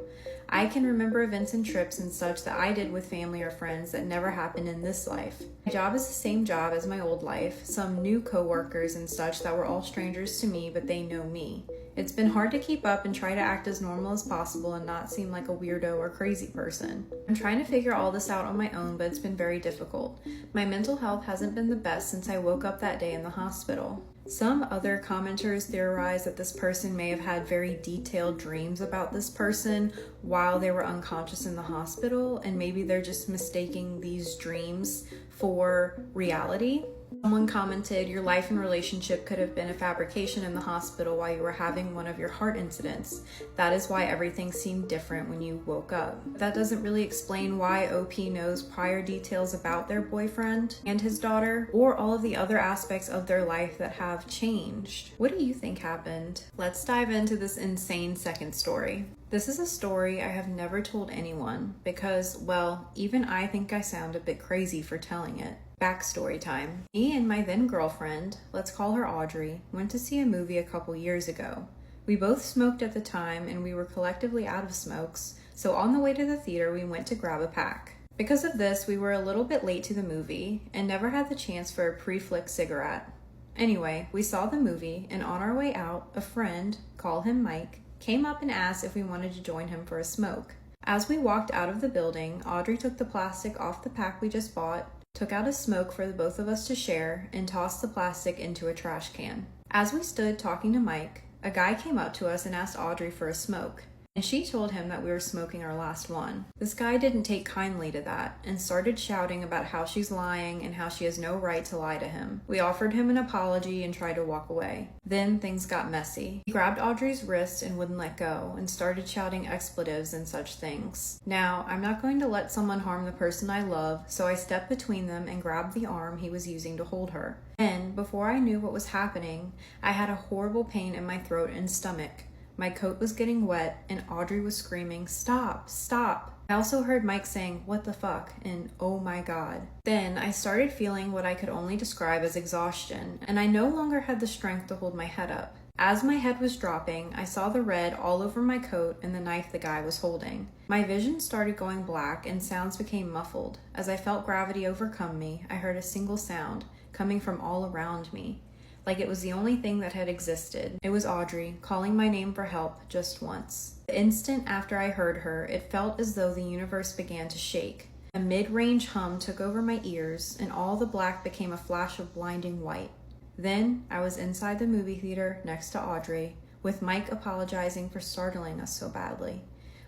I can remember events and trips and such that I did with family or friends that never happened in this life. My job is the same job as my old life, some new coworkers and such that were all strangers to me, but they know me. It's been hard to keep up and try to act as normal as possible and not seem like a weirdo or crazy person. I'm trying to figure all this out on my own, but it's been very difficult. My mental health hasn't been the best since I woke up that day in the hospital." Some other commenters theorize that this person may have had very detailed dreams about this person while they were unconscious in the hospital, and maybe they're just mistaking these dreams for reality. Someone commented, "Your life and relationship could have been a fabrication in the hospital while you were having one of your heart incidents. That is why everything seemed different when you woke up." That doesn't really explain why OP knows prior details about their boyfriend and his daughter, or all of the other aspects of their life that have changed. What do you think happened? Let's dive into this insane second story. This is a story I have never told anyone because, well, even I think I sound a bit crazy for telling it. Backstory time. Me and my then girlfriend, let's call her Audrey, went to see a movie a couple years ago. We both smoked at the time and we were collectively out of smokes, so on the way to the theater we went to grab a pack. Because of this, we were a little bit late to the movie and never had the chance for a pre-flick cigarette. Anyway, we saw the movie and on our way out, a friend, call him Mike, came up and asked if we wanted to join him for a smoke. As we walked out of the building, Audrey took the plastic off the pack we just bought, took out a smoke for the both of us to share, and tossed the plastic into a trash can. As we stood talking to Mike, a guy came up to us and asked Audrey for a smoke, and she told him that we were smoking our last one. This guy didn't take kindly to that and started shouting about how she's lying and how she has no right to lie to him. We offered him an apology and tried to walk away. Then things got messy. He grabbed Audrey's wrist and wouldn't let go and started shouting expletives and such things. Now, I'm not going to let someone harm the person I love, so I stepped between them and grabbed the arm he was using to hold her. Then, before I knew what was happening, I had a horrible pain in my throat and stomach. My coat was getting wet and Audrey was screaming, "Stop, stop." I also heard Mike saying, "What the fuck?" and "Oh my God." Then I started feeling what I could only describe as exhaustion, and I no longer had the strength to hold my head up. As my head was dropping, I saw the red all over my coat and the knife the guy was holding. My vision started going black and sounds became muffled. As I felt gravity overcome me, I heard a single sound coming from all around me. like it was the only thing that had existed. It was Audrey, calling my name for help just once. The instant after I heard her, it felt as though the universe began to shake. A mid-range hum took over my ears, and all the black became a flash of blinding white. Then I was inside the movie theater next to Audrey, with Mike apologizing for startling us so badly.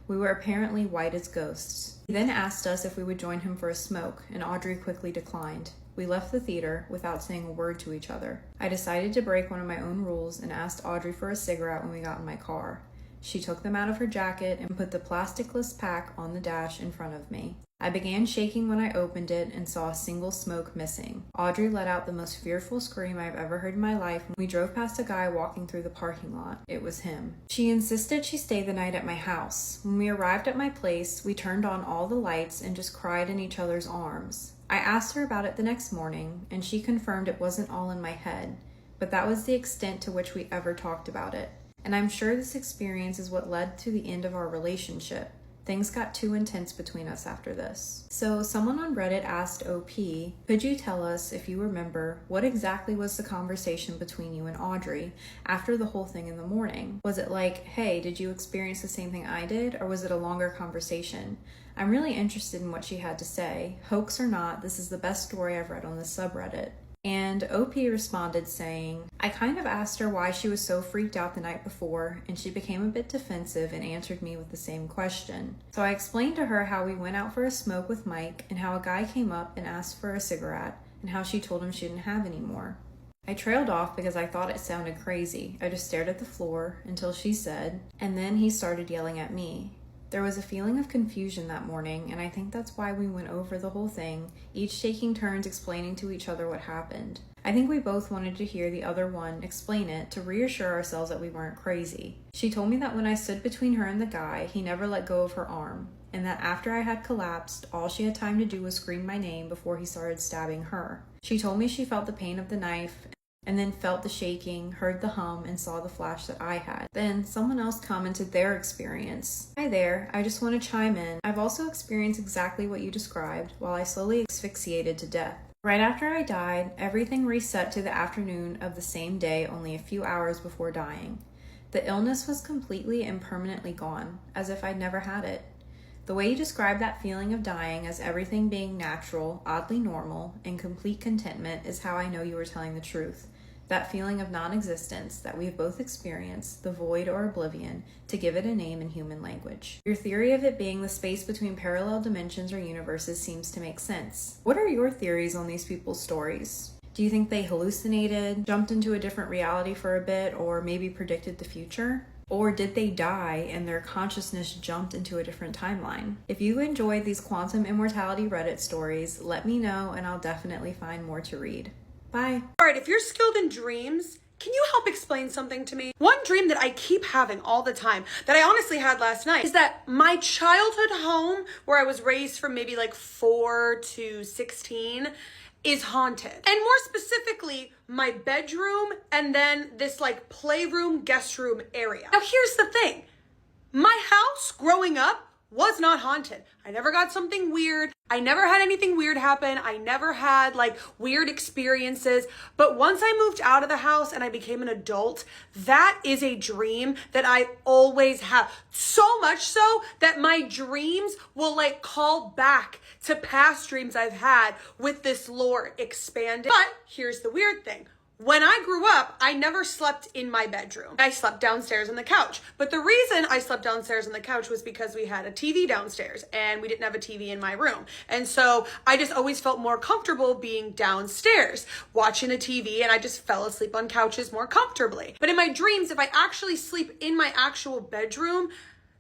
We were apparently white as ghosts. He then asked us if we would join him for a smoke, and Audrey quickly declined. We left the theater without saying a word to each other. I decided to break one of my own rules and asked Audrey for a cigarette when we got in my car. She took them out of her jacket and put the plasticless pack on the dash in front of me. I began shaking when I opened it and saw a single smoke missing. Audrey let out the most fearful scream I've ever heard in my life when we drove past a guy walking through the parking lot. It was him. She insisted she stay the night at my house. When we arrived at my place, we turned on all the lights and just cried in each other's arms. I asked her about it the next morning, and she confirmed it wasn't all in my head, but that was the extent to which we ever talked about it. And I'm sure this experience is what led to the end of our relationship. Things got too intense between us after this. So someone on Reddit asked OP, could you tell us, if you remember, what exactly was the conversation between you and Audrey after the whole thing in the morning? Was it like, hey, did you experience the same thing I did? Or was it a longer conversation? I'm really interested in what she had to say. Hoax or not, this is the best story I've read on this subreddit. And OP responded saying, I kind of asked her why she was so freaked out the night before, and she became a bit defensive and answered me with the same question. So I explained to her how we went out for a smoke with Mike, and how a guy came up and asked for a cigarette, and how she told him she didn't have any more. I trailed off because I thought it sounded crazy. I just stared at the floor until she said, and then he started yelling at me. There was a feeling of confusion that morning, and I think that's why we went over the whole thing, each taking turns explaining to each other what happened. I think we both wanted to hear the other one explain it to reassure ourselves that we weren't crazy. She told me that when I stood between her and the guy, he never let go of her arm, and that after I had collapsed, all she had time to do was scream my name before he started stabbing her. She told me she felt the pain of the knife, and then felt the shaking, heard the hum, and saw the flash that I had. Then someone else commented their experience. Hi there, I just want to chime in. I've also experienced exactly what you described while I slowly asphyxiated to death. Right after I died, everything reset to the afternoon of the same day, only a few hours before dying. The illness was completely and permanently gone, as if I'd never had it. The way you describe that feeling of dying as everything being natural, oddly normal, and complete contentment is how I know you were telling the truth. That feeling of non-existence that we've both experienced, the void or oblivion, to give it a name in human language. Your theory of it being the space between parallel dimensions or universes seems to make sense. What are your theories on these people's stories? Do you think they hallucinated, jumped into a different reality for a bit, or maybe predicted the future? Or did they die and their consciousness jumped into a different timeline? If you enjoyed these quantum immortality Reddit stories, let me know and I'll definitely find more to read. Bye. All right, if you're skilled in dreams, can you help explain something to me? One dream that I keep having all the time, that I honestly had last night, is that my childhood home, where I was raised from maybe like 4 to 16, is haunted. And more specifically, my bedroom and then this like playroom, guest room area. Now here's the thing. My house growing up was not haunted. I never got something weird. I never had anything weird happen. I never had like weird experiences. But once I moved out of the house and I became an adult, that is a dream that I always have. So much so that my dreams will like call back to past dreams I've had with this lore expanded. But here's the weird thing. When I grew up, I never slept in my bedroom. I slept downstairs on the couch. But the reason I slept downstairs on the couch was because we had a TV downstairs and we didn't have a TV in my room. And so I just always felt more comfortable being downstairs, watching a TV, and I just fell asleep on couches more comfortably. But in my dreams, if I actually sleep in my actual bedroom,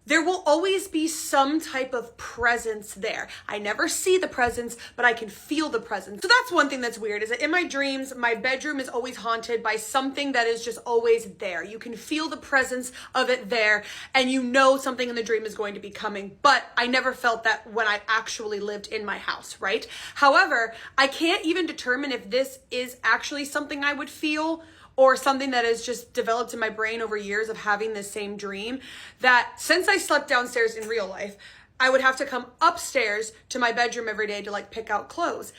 there will always be some type of presence there. I never see the presence, but I can feel the presence. So that's one thing that's weird, is that in my dreams, my bedroom is always haunted by something that is just always there. You can feel the presence of it there, and you know something in the dream is going to be coming, but I never felt that when I actually lived in my house, right? However, I can't even determine if this is actually something I would feel or something that has just developed in my brain over years of having this same dream, that since I slept downstairs in real life, I would have to come upstairs to my bedroom every day to like pick out clothes.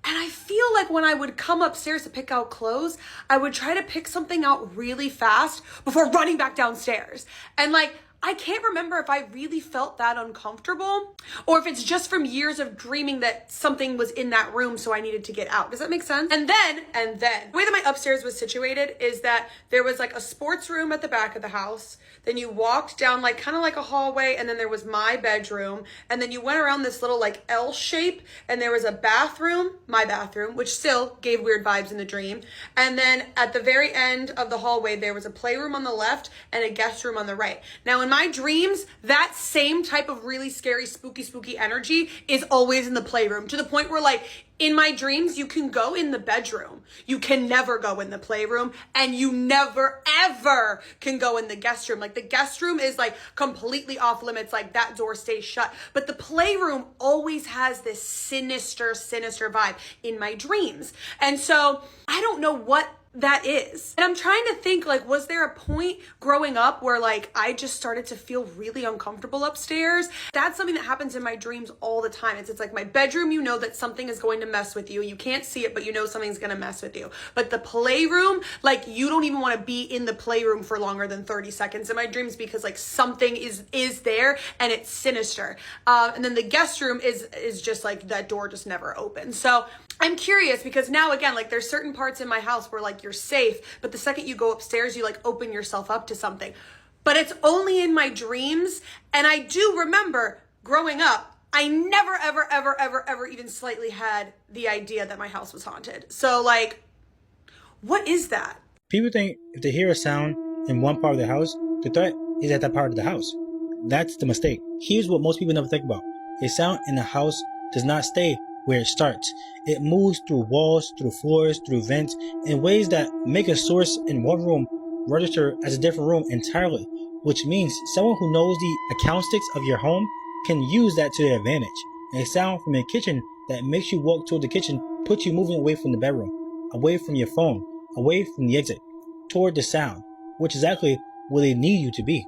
And I feel like when I would come upstairs to pick out clothes, I would try to pick something out really fast before running back downstairs. And like, I can't remember if I really felt that uncomfortable or if it's just from years of dreaming that something was in that room, so I needed to get out. Does that make sense? And then, the way that my upstairs was situated is that there was like a sports room at the back of the house. Then you walked down like kind of like a hallway, and then there was my bedroom. And then you went around this little like L shape, and there was a bathroom, my bathroom, which still gave weird vibes in the dream. And then at the very end of the hallway, there was a playroom on the left and a guest room on the right. Now in my dreams, that same type of really scary, spooky energy is always in the playroom, to the point where like in my dreams, you can go in the bedroom. You can never go in the playroom, and you never ever can go in the guest room. Like the guest room is like completely off limits. Like that door stays shut. But the playroom always has this sinister vibe in my dreams. And so I don't know what that is. And I'm trying to think, like, was there a point growing up where like I just started to feel really uncomfortable upstairs? That's something that happens in my dreams all the time. It's like my bedroom, you know that something is going to mess with you. You can't see it, but you know something's going to mess with you. But the playroom, like you don't even want to be in the playroom for longer than 30 seconds in my dreams, because like something is there and it's sinister. And then the guest room is just like that door just never opens. So I'm curious, because now again, like there's certain parts in my house where like you're safe, but the second you go upstairs, you like open yourself up to something. But it's only in my dreams. And I do remember growing up, I never, ever even slightly had the idea that my house was haunted. So like, what is that? People think if they hear a sound in one part of the house, the threat is at that part of the house. That's the mistake. Here's what most people never think about. A sound in a house does not stay where it starts. It moves through walls, through floors, through vents, in ways that make a source in one room register as a different room entirely, which means someone who knows the acoustics of your home can use that to their advantage. A sound from a kitchen that makes you walk toward the kitchen puts you moving away from the bedroom, away from your phone, away from the exit, toward the sound, which is exactly where they need you to be.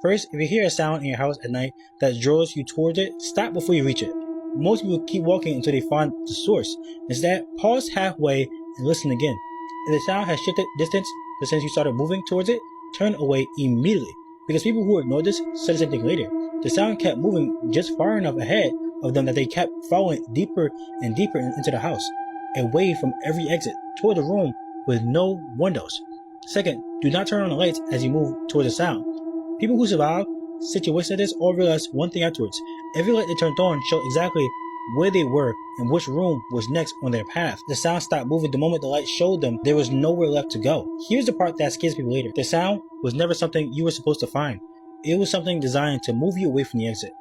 First, if you hear a sound in your house at night that draws you towards it, stop before you reach it. Most people keep walking until they find the source. Instead, pause halfway and listen again. If the sound has shifted distance since you started moving towards it, turn away immediately. Because people who ignore this said the same thing later. The sound kept moving just far enough ahead of them that they kept following deeper and deeper into the house, away from every exit, toward the room with no windows. Second, do not turn on the lights as you move towards the sound. People who survive situations like this all realize one thing afterwards. Every light they turned on showed exactly where they were and which room was next on their path. The sound stopped moving the moment the light showed them there was nowhere left to go. Here's the part that scares people later. The sound was never something you were supposed to find. It was something designed to move you away from the exit.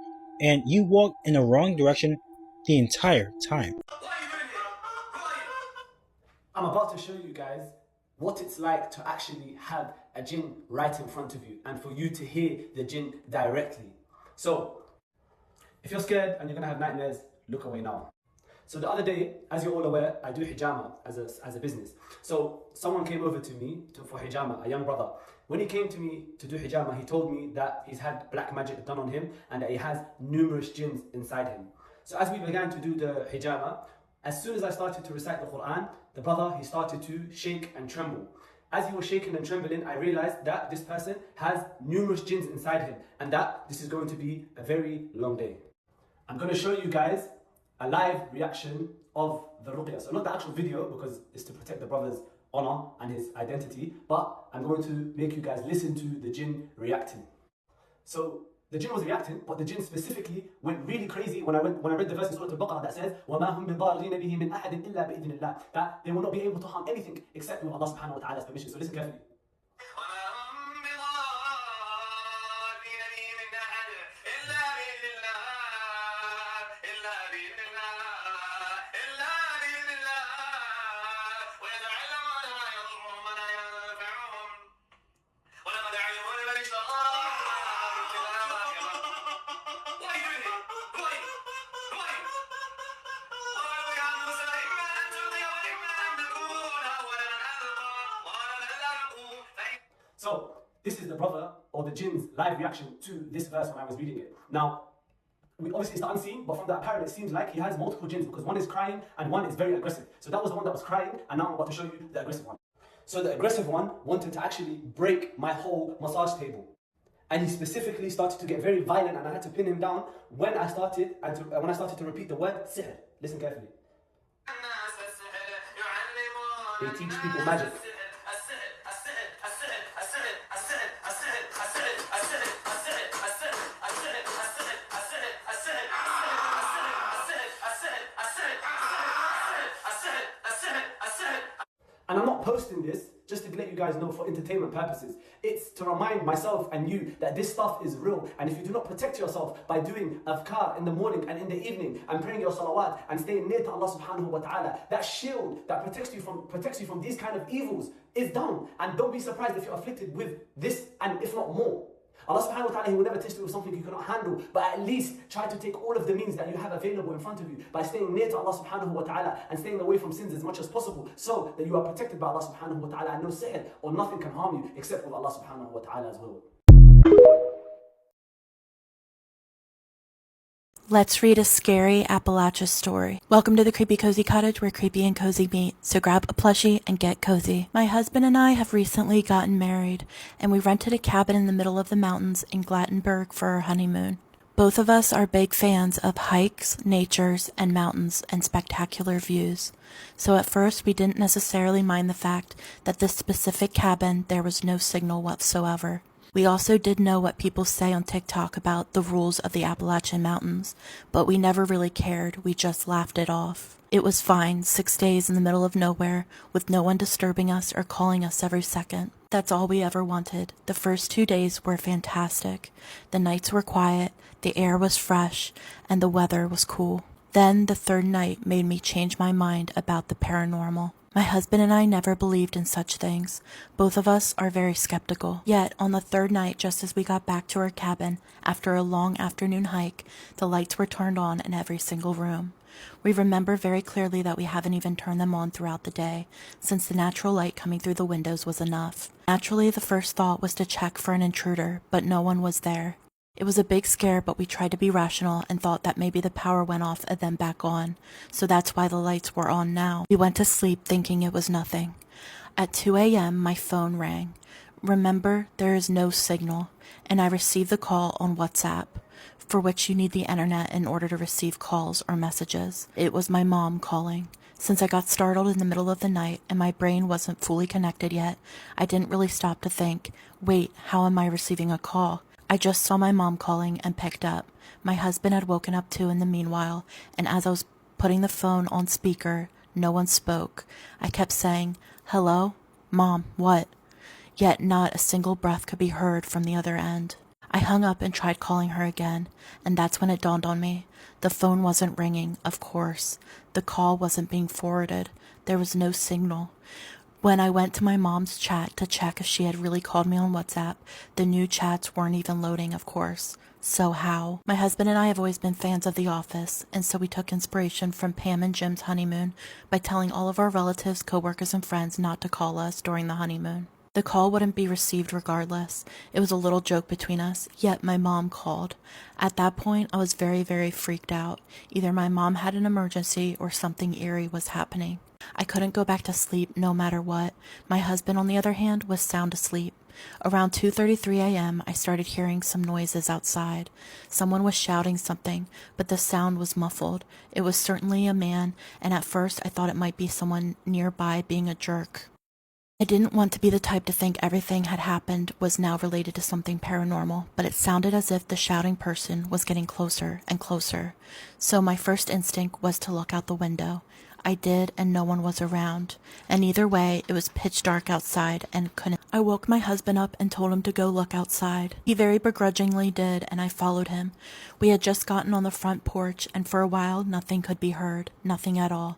And you walked in the wrong direction the entire time. I'm about to show you guys what it's like to actually have a jinn right in front of you and for you to hear the jinn directly. So, if you're scared and you're gonna have nightmares, look away now. So the other day, as you're all aware, I do hijama as a business. So someone came over to me for hijama, a young brother. When he came to me to do hijama, he told me that he's had black magic done on him and that he has numerous jinns inside him. So as we began to do the hijama, as soon as I started to recite the Quran, the brother, he started to shake and tremble. As he was shaking and trembling, I realized that this person has numerous jinns inside him and that this is going to be a very long day. I'm going to show you guys a live reaction of the ruqya. So not the actual video, because it's to protect the brother's honor and his identity, but I'm going to make you guys listen to the jinn reacting. So the jinn was reacting, but the jinn specifically went really crazy when I read the verse in Surah Al-Baqarah that says وَمَا هُمْ بِضَارِّينَ بِهِ مِنْ أَحَدٍ إِلَّا بِإِذْنِ اللَّهِ, that they will not be able to harm anything except with Allah subhanahu wa ta'ala's permission. So listen carefully. So, this is the brother or the jinn's live reaction to this verse when I was reading it. Now, Obviously it's the unseen, but from that apparent it seems like he has multiple jinns because one is crying and one is very aggressive. So that was the one that was crying, and now I'm about to show you the aggressive one. So the aggressive one wanted to actually break my whole massage table. And he specifically started to get very violent, and I had to pin him down when I started to repeat the word sihr. Listen carefully. They teach people magic. And I'm not posting this just to let you guys know for entertainment purposes. It's to remind myself and you that this stuff is real. And if you do not protect yourself by doing adhkar in the morning and in the evening and praying your salawat and staying near to Allah subhanahu wa ta'ala, that shield that protects you from these kind of evils is done. And don't be surprised if you're afflicted with this and if not more. Allah subhanahu wa ta'ala, He will never test you with something you cannot handle, but at least try to take all of the means that you have available in front of you by staying near to Allah subhanahu wa ta'ala and staying away from sins as much as possible so that you are protected by Allah subhanahu wa ta'ala, and no sihr or nothing can harm you except with Allah subhanahu wa ta'ala's will. Let's read a scary Appalachia story. Welcome to the Creepy Cozy Cottage, where creepy and cozy meet. So grab a plushie and get cozy. My husband and I have recently gotten married, and we rented a cabin in the middle of the mountains in Glattenberg for our honeymoon. Both of us are big fans of hikes, natures, and mountains and spectacular views. So at first we didn't necessarily mind the fact that this specific cabin there was no signal whatsoever. We also did know what people say on TikTok about the rules of the Appalachian Mountains, but we never really cared. We just laughed it off. It was fine, 6 days in the middle of nowhere, with no one disturbing us or calling us every second. That's all we ever wanted. The first 2 days were fantastic. The nights were quiet, the air was fresh, and the weather was cool. Then the third night made me change my mind about the paranormal. My husband and I never believed in such things. Both of us are very skeptical. Yet, on the third night, just as we got back to our cabin, after a long afternoon hike, the lights were turned on in every single room. We remember very clearly that we haven't even turned them on throughout the day, since the natural light coming through the windows was enough. Naturally, the first thought was to check for an intruder, but no one was there. It was a big scare, but we tried to be rational and thought that maybe the power went off and then back on, so that's why the lights were on now. We went to sleep thinking it was nothing. At 2 a.m., my phone rang. Remember, there is no signal, and I received the call on WhatsApp, for which you need the internet in order to receive calls or messages. It was my mom calling. Since I got startled in the middle of the night and my brain wasn't fully connected yet, I didn't really stop to think, wait, how am I receiving a call? I just saw my mom calling and picked up. My husband had woken up too in the meanwhile, and as I was putting the phone on speaker, no one spoke. I kept saying, "Hello? Mom, what?" Yet not a single breath could be heard from the other end. I hung up and tried calling her again, and that's when it dawned on me. The phone wasn't ringing, of course. The call wasn't being forwarded. There was no signal. When I went to my mom's chat to check if she had really called me on WhatsApp, the new chats weren't even loading, of course. So how? My husband and I have always been fans of The Office, and so we took inspiration from Pam and Jim's honeymoon by telling all of our relatives, coworkers, and friends not to call us during the honeymoon. The call wouldn't be received regardless. It was a little joke between us, yet my mom called. At that point, I was very, very freaked out. Either my mom had an emergency or something eerie was happening. I couldn't go back to sleep no matter what. My husband, on the other hand, was sound asleep. Around 2:33 a.m., I started hearing some noises outside. Someone was shouting something, but the sound was muffled. It was certainly a man, and at first I thought it might be someone nearby being a jerk. I didn't want to be the type to think everything had happened was now related to something paranormal, but it sounded as if the shouting person was getting closer and closer. So my first instinct was to look out the window. I did, and no one was around. And either way, it was pitch dark outside and couldn't. I woke my husband up and told him to go look outside. He very begrudgingly did, and I followed him. We had just gotten on the front porch, and for a while nothing could be heard, nothing at all.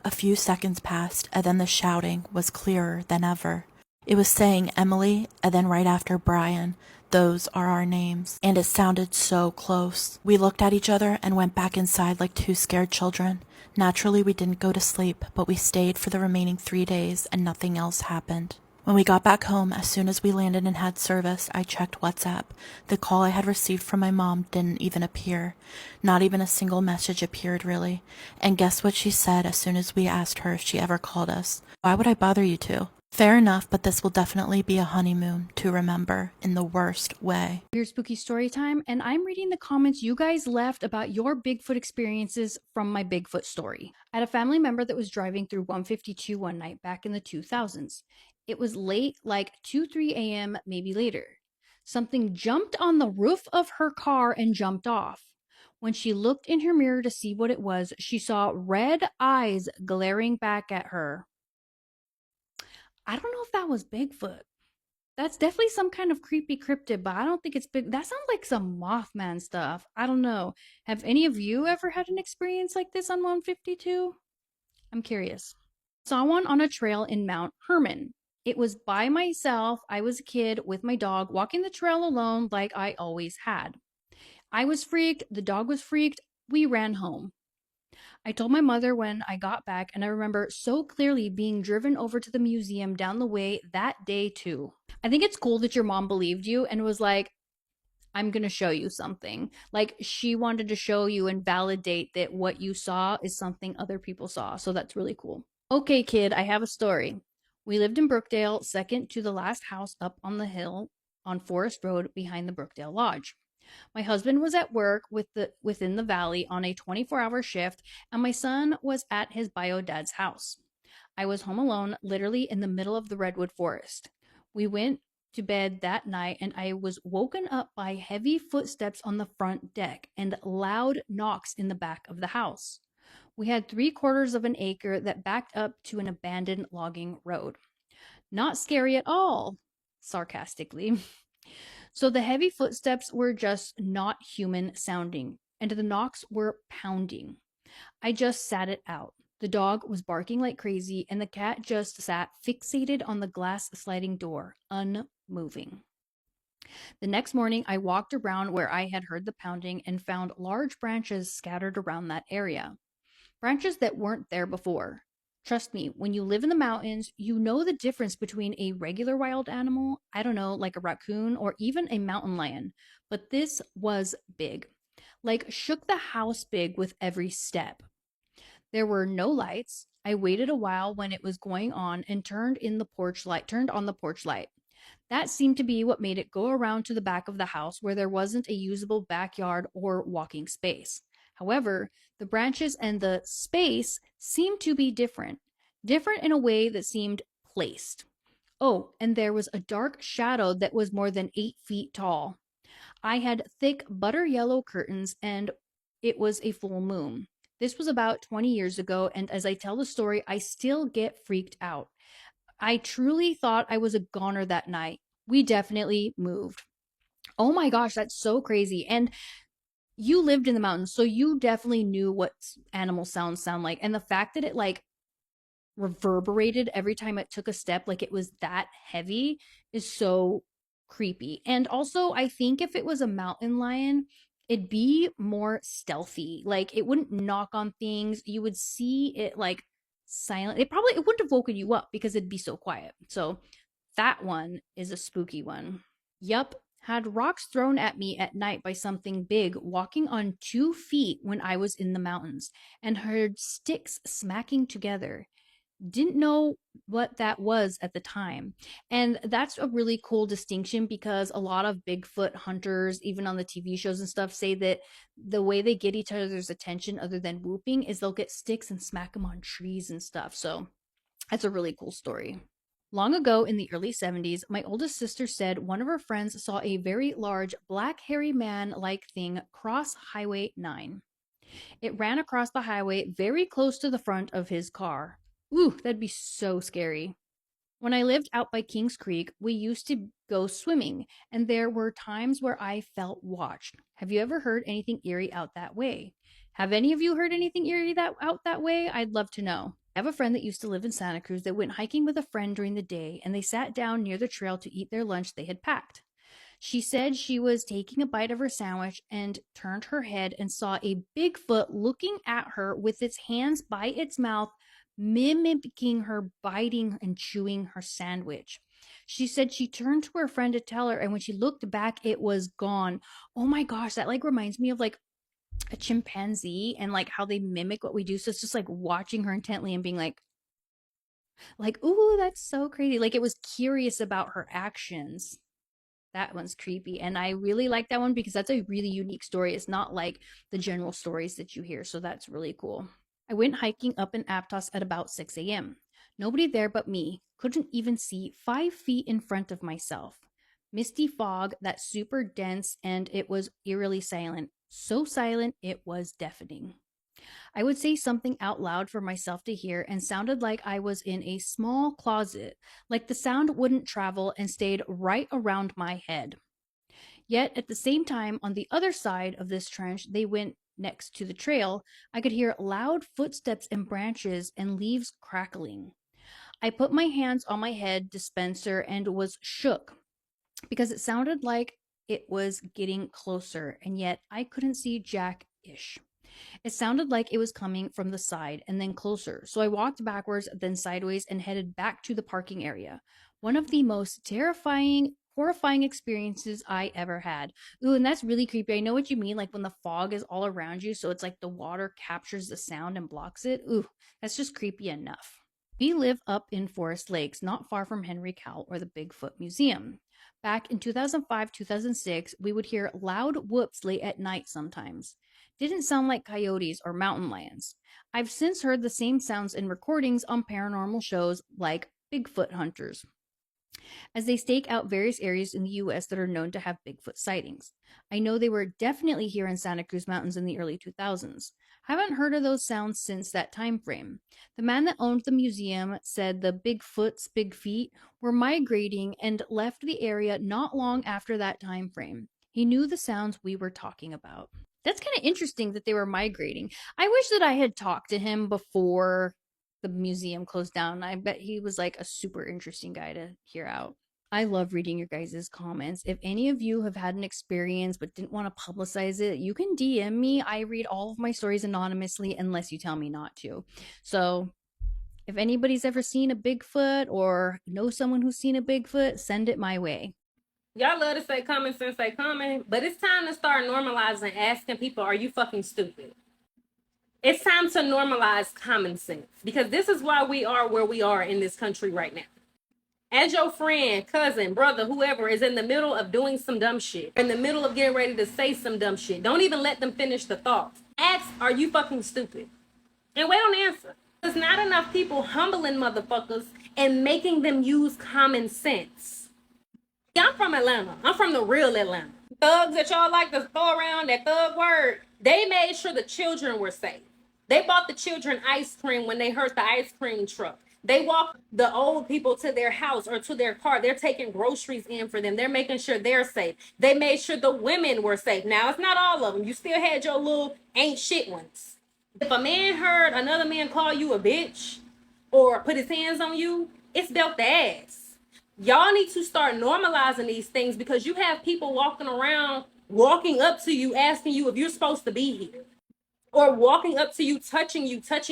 A few seconds passed, and then the shouting was clearer than ever. It was saying Emily, and then right after Brian. Those are our names. And it sounded so close. We looked at each other and went back inside like two scared children. Naturally, we didn't go to sleep, but we stayed for the remaining 3 days and nothing else happened. When we got back home, as soon as we landed and had service, I checked WhatsApp. The call I had received from my mom didn't even appear. Not even a single message appeared, really. And guess what she said as soon as we asked her if she ever called us? Why would I bother you to? Fair enough, but this will definitely be a honeymoon to remember in the worst way. Your spooky story time, and I'm reading the comments you guys left about your Bigfoot experiences from my Bigfoot story. I had a family member that was driving through 152 one night back in the 2000s. It was late, like 2-3 a.m., maybe later. Something jumped on the roof of her car and jumped off. When she looked in her mirror to see what it was, she saw red eyes glaring back at her. I don't know if that was Bigfoot. That's definitely some kind of creepy cryptid, but I don't think it's big. That sounds like some Mothman stuff. I don't know. Have any of you ever had an experience like this on 152? I'm curious. Saw one on a trail in Mount Hermon. It was by myself. I was a kid with my dog walking the trail alone like I always had. I was freaked. The dog was freaked. We ran home. I told my mother when I got back, and I remember so clearly being driven over to the museum down the way that day too. I think it's cool that your mom believed you and was like, I'm going to show you something. Like, she wanted to show you and validate that what you saw is something other people saw. So that's really cool. Okay, kid, I have a story. We lived in Brookdale, second to the last house up on the hill on Forest Road behind the Brookdale Lodge. My husband was at work within the valley on a 24-hour shift, and my son was at his bio dad's house. I was home alone, literally in the middle of the redwood forest. We went to bed that night, and I was woken up by heavy footsteps on the front deck and loud knocks in the back of the house. We had 3/4 of an acre that backed up to an abandoned logging road. Not scary at all, sarcastically. So the heavy footsteps were just not human sounding, and the knocks were pounding. I just sat it out. The dog was barking like crazy, and the cat just sat fixated on the glass sliding door, unmoving. The next morning, I walked around where I had heard the pounding and found large branches scattered around that area. Branches that weren't there before. Trust me, when you live in the mountains, you know the difference between a regular wild animal, I don't know, like a raccoon or even a mountain lion. But this was big. Like shook the house big with every step. There were no lights. I waited a while when it was going on and turned on the porch light. That seemed to be what made it go around to the back of the house where there wasn't a usable backyard or walking space. However, the branches and the space seemed to be different in a way that seemed placed. Oh, and there was a dark shadow that was more than 8 feet tall. I had thick butter yellow curtains, and it was a full moon. This was about 20 years ago, and as I tell the story, I still get freaked out. I truly thought I was a goner that night. We definitely moved. Oh my gosh, that's so crazy. And you lived in the mountains, so you definitely knew what animal sounds sound like. And the fact that it like reverberated every time it took a step, like it was that heavy, is so creepy. And also, I think if it was a mountain lion, it'd be more stealthy. Like it wouldn't knock on things. You would see it like silent. It wouldn't have woken you up because it'd be so quiet. So that one is a spooky one. Yup, had rocks thrown at me at night by something big walking on 2 feet when I was in the mountains, and heard sticks smacking together. Didn't know what that was at the time. And that's a really cool distinction because a lot of Bigfoot hunters, even on the TV shows and stuff, say that the way they get each other's attention other than whooping is they'll get sticks and smack them on trees and stuff. So that's a really cool story. Long ago in the early 70s, my oldest sister said one of her friends saw a very large black hairy man-like thing cross Highway 9. It ran across the highway very close to the front of his car. Ooh, that'd be so scary. When I lived out by Kings Creek, we used to go swimming, and there were times where I felt watched. Have you ever heard anything eerie out that way? Have any of you heard anything eerie out that way? I'd love to know. I have a friend that used to live in Santa Cruz that went hiking with a friend during the day, and they sat down near the trail to eat their lunch they had packed. She said she was taking a bite of her sandwich and turned her head and saw a Bigfoot looking at her with its hands by its mouth, mimicking her biting and chewing her sandwich. She said she turned to her friend to tell her, and when she looked back, it was gone. Oh my gosh, that like reminds me of like a chimpanzee and like how they mimic what we do. So it's just like watching her intently and being like, ooh, that's so crazy. Like it was curious about her actions. That one's creepy. And I really like that one because that's a really unique story. It's not like the general stories that you hear. So that's really cool. I went hiking up in Aptos at about 6 a.m. Nobody there but me. Couldn't even see 5 feet in front of myself. Misty fog that's super dense, and it was eerily silent. So silent, it was deafening. I would say something out loud for myself to hear and sounded like I was in a small closet, like the sound wouldn't travel and stayed right around my head. Yet at the same time, on the other side of this trench, they went next to the trail, I could hear loud footsteps and branches and leaves crackling. I put my hands on my head dispenser and was shook because it sounded like it was getting closer, and yet I couldn't see Jack ish. It sounded like it was coming from the side and then closer. So I walked backwards, then sideways, and headed back to the parking area. One of the most terrifying, horrifying experiences I ever had. Ooh, and that's really creepy. I know what you mean, like when the fog is all around you, so it's like the water captures the sound and blocks it. Ooh, that's just creepy enough. We live up in Forest Lakes, not far from Henry Cowell or the Bigfoot Museum. Back in 2005, 2006, we would hear loud whoops late at night sometimes. Didn't sound like coyotes or mountain lions. I've since heard the same sounds in recordings on paranormal shows like Bigfoot Hunters, as they stake out various areas in the US that are known to have Bigfoot sightings. I know they were definitely here in Santa Cruz Mountains in the early 2000s. Haven't heard of those sounds since that time frame. The man that owned the museum said the Bigfoot's big feet were migrating and left the area not long after that time frame. He knew the sounds we were talking about. That's kind of interesting that they were migrating. I wish that I had talked to him before the museum closed down. I bet he was like a super interesting guy to hear out. I love reading your guys' comments. If any of you have had an experience but didn't want to publicize it, you can DM me. I read all of my stories anonymously unless you tell me not to. So if anybody's ever seen a Bigfoot or know someone who's seen a Bigfoot, send it my way. Y'all love to say common sense, say common, but it's time to start normalizing asking people, are you fucking stupid? It's time to normalize common sense because this is why we are where we are in this country right now. As your friend, cousin, brother, whoever is in the middle of doing some dumb shit, in the middle of getting ready to say some dumb shit, don't even let them finish the thought. Ask, are you fucking stupid? And wait on the answer. There's not enough people humbling motherfuckers and making them use common sense. Yeah, I'm from Atlanta. I'm from the real Atlanta. Thugs that y'all like to throw around, that thug word, they made sure the children were safe. They bought the children ice cream when they heard the ice cream truck. They walked the old people to their house or to their car. They're taking groceries in for them. They're making sure they're safe. They made sure the women were safe. Now, it's not all of them. You still had your little ain't shit ones. If a man heard another man call you a bitch or put his hands on you, it's dealt the ass. Y'all need to start normalizing these things because you have people walking around, walking up to you, asking you if you're supposed to be here. Or walking up to you, touching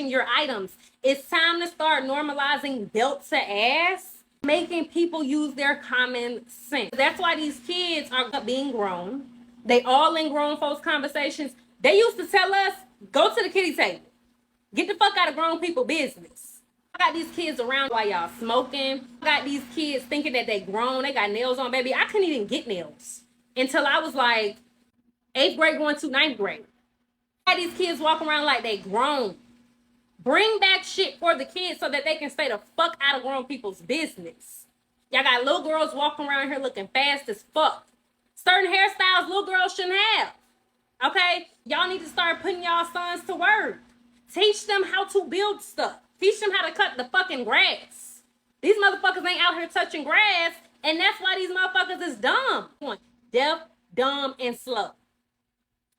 your items. It's time to start normalizing belt to ass, making people use their common sense. That's why these kids are being grown. They all in grown folks' conversations. They used to tell us, go to the kiddie table. Get the fuck out of grown people business. I got these kids around while y'all smoking. I got these kids thinking that they grown. They got nails on, baby. I couldn't even get nails until I was like 8th grade going to 9th grade. I had these kids walking around like they grown. Bring back shit for the kids so that they can stay the fuck out of grown people's business. Y'all got little girls walking around here looking fast as fuck. Certain hairstyles little girls shouldn't have. Okay? Y'all need to start putting y'all sons to work. Teach them how to build stuff. Teach them how to cut the fucking grass. These motherfuckers ain't out here touching grass, and that's why these motherfuckers is dumb. Deaf, dumb, and slow.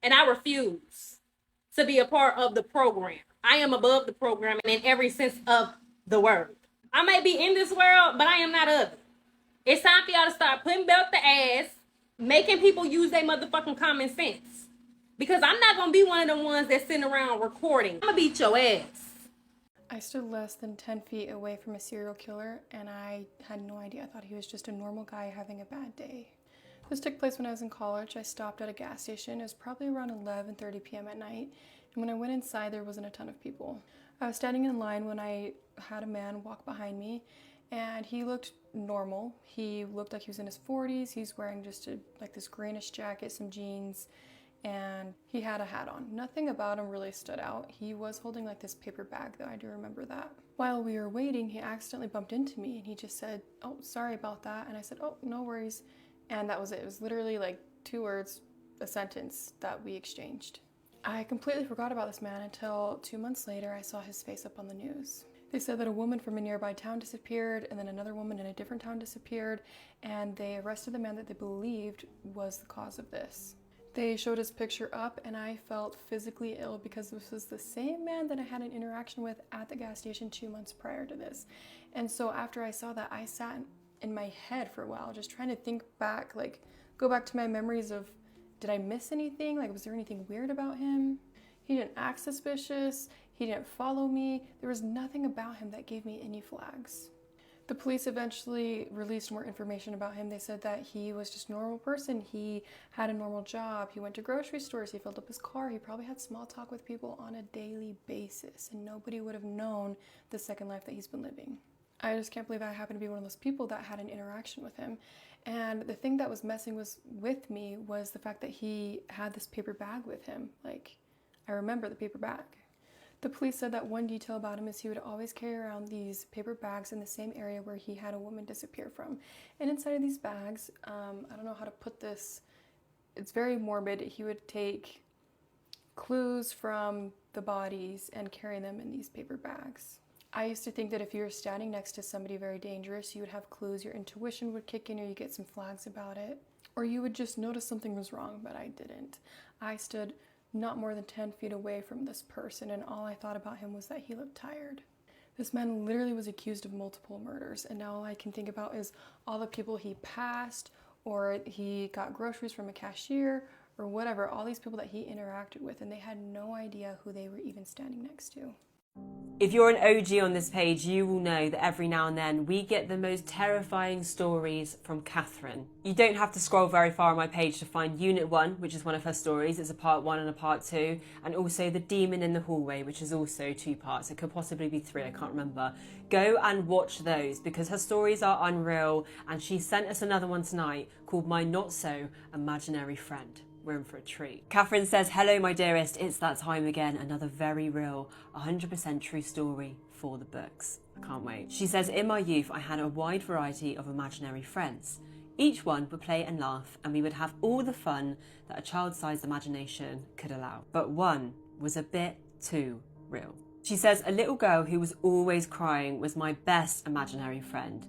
And I refuse to be a part of the program. I am above the program in every sense of the word. I may be in this world, but I am not of it. It's time for y'all to start putting belt to ass, making people use their motherfucking common sense. Because I'm not going to be one of the ones that's sitting around recording. I'm going to beat your ass. I stood less than 10 feet away from a serial killer, and I had no idea. I thought he was just a normal guy having a bad day. This took place when I was in college. I stopped at a gas station. It was probably around 11:30 p.m. at night, and when I went inside, there wasn't a ton of people. I was standing in line when I had a man walk behind me, and he looked normal. He looked like he was in his 40s. He's wearing just like this greenish jacket, some jeans, and he had a hat on. Nothing about him really stood out. He was holding like this paper bag though, I do remember that. While we were waiting, he accidentally bumped into me and he just said, "Oh, sorry about that." And I said, "Oh, no worries." And that was it. It was literally like 2 words, a sentence that we exchanged. I completely forgot about this man until 2 months later I saw his face up on the news. They said that a woman from a nearby town disappeared, and then another woman in a different town disappeared, and they arrested the man that they believed was the cause of this. They showed his picture up, and I felt physically ill because this was the same man that I had an interaction with at the gas station 2 months prior to this. And so after I saw that, I sat in my head for a while, just trying to think back, like go back to my memories of, did I miss anything? Like, was there anything weird about him? He didn't act suspicious. He didn't follow me. There was nothing about him that gave me any flags. The police eventually released more information about him. They said that he was just a normal person. He had a normal job. He went to grocery stores. He filled up his car. He probably had small talk with people on a daily basis, and nobody would have known the second life that he's been living. I just can't believe I happened to be one of those people that had an interaction with him. And the thing that was messing with me was the fact that he had this paper bag with him. Like, I remember the paper bag. The police said that one detail about him is he would always carry around these paper bags in the same area where he had a woman disappear from. And inside of these bags, I don't know how to put this, it's very morbid. He would take clues from the bodies and carry them in these paper bags. I used to think that if you were standing next to somebody very dangerous, you would have clues, your intuition would kick in, or you get some flags about it, or you would just notice something was wrong, but I didn't. I stood not more than 10 feet away from this person, and all I thought about him was that he looked tired. This man literally was accused of multiple murders, and now all I can think about is all the people he passed, or he got groceries from a cashier, or whatever, all these people that he interacted with, and they had no idea who they were even standing next to. If you're an OG on this page, you will know that every now and then we get the most terrifying stories from Catherine. You don't have to scroll very far on my page to find Unit 1, which is one of her stories. It's a part 1 and a part 2. And also The Demon in the Hallway, which is also 2 parts. It could possibly be 3, I can't remember. Go and watch those because her stories are unreal. And she sent us another one tonight called My Not So Imaginary Friend. We're in for a treat. Catherine says, "Hello, my dearest. It's that time again. Another very real, 100% true story for the books." I can't wait. She says, "In my youth, I had a wide variety of imaginary friends. Each one would play and laugh, and we would have all the fun that a child-sized imagination could allow. But one was a bit too real." She says, "A little girl who was always crying was my best imaginary friend,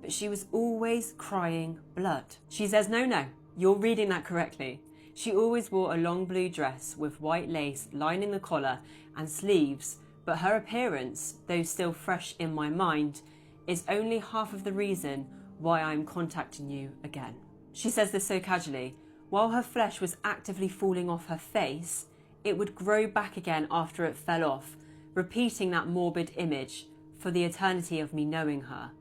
but she was always crying blood." She says, no, you're reading that correctly. She always wore a long blue dress with white lace lining the collar and sleeves, but her appearance, though still fresh in my mind, is only half of the reason why I'm contacting you again." She says this so casually. While her flesh was actively falling off her face, it would grow back again after it fell off, repeating that morbid image for the eternity of me knowing her.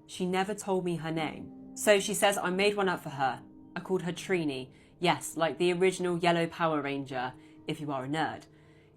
She never told me her name. So she says I made one up for her. I called her Trini. Yes, like the original Yellow Power Ranger, if you are a nerd.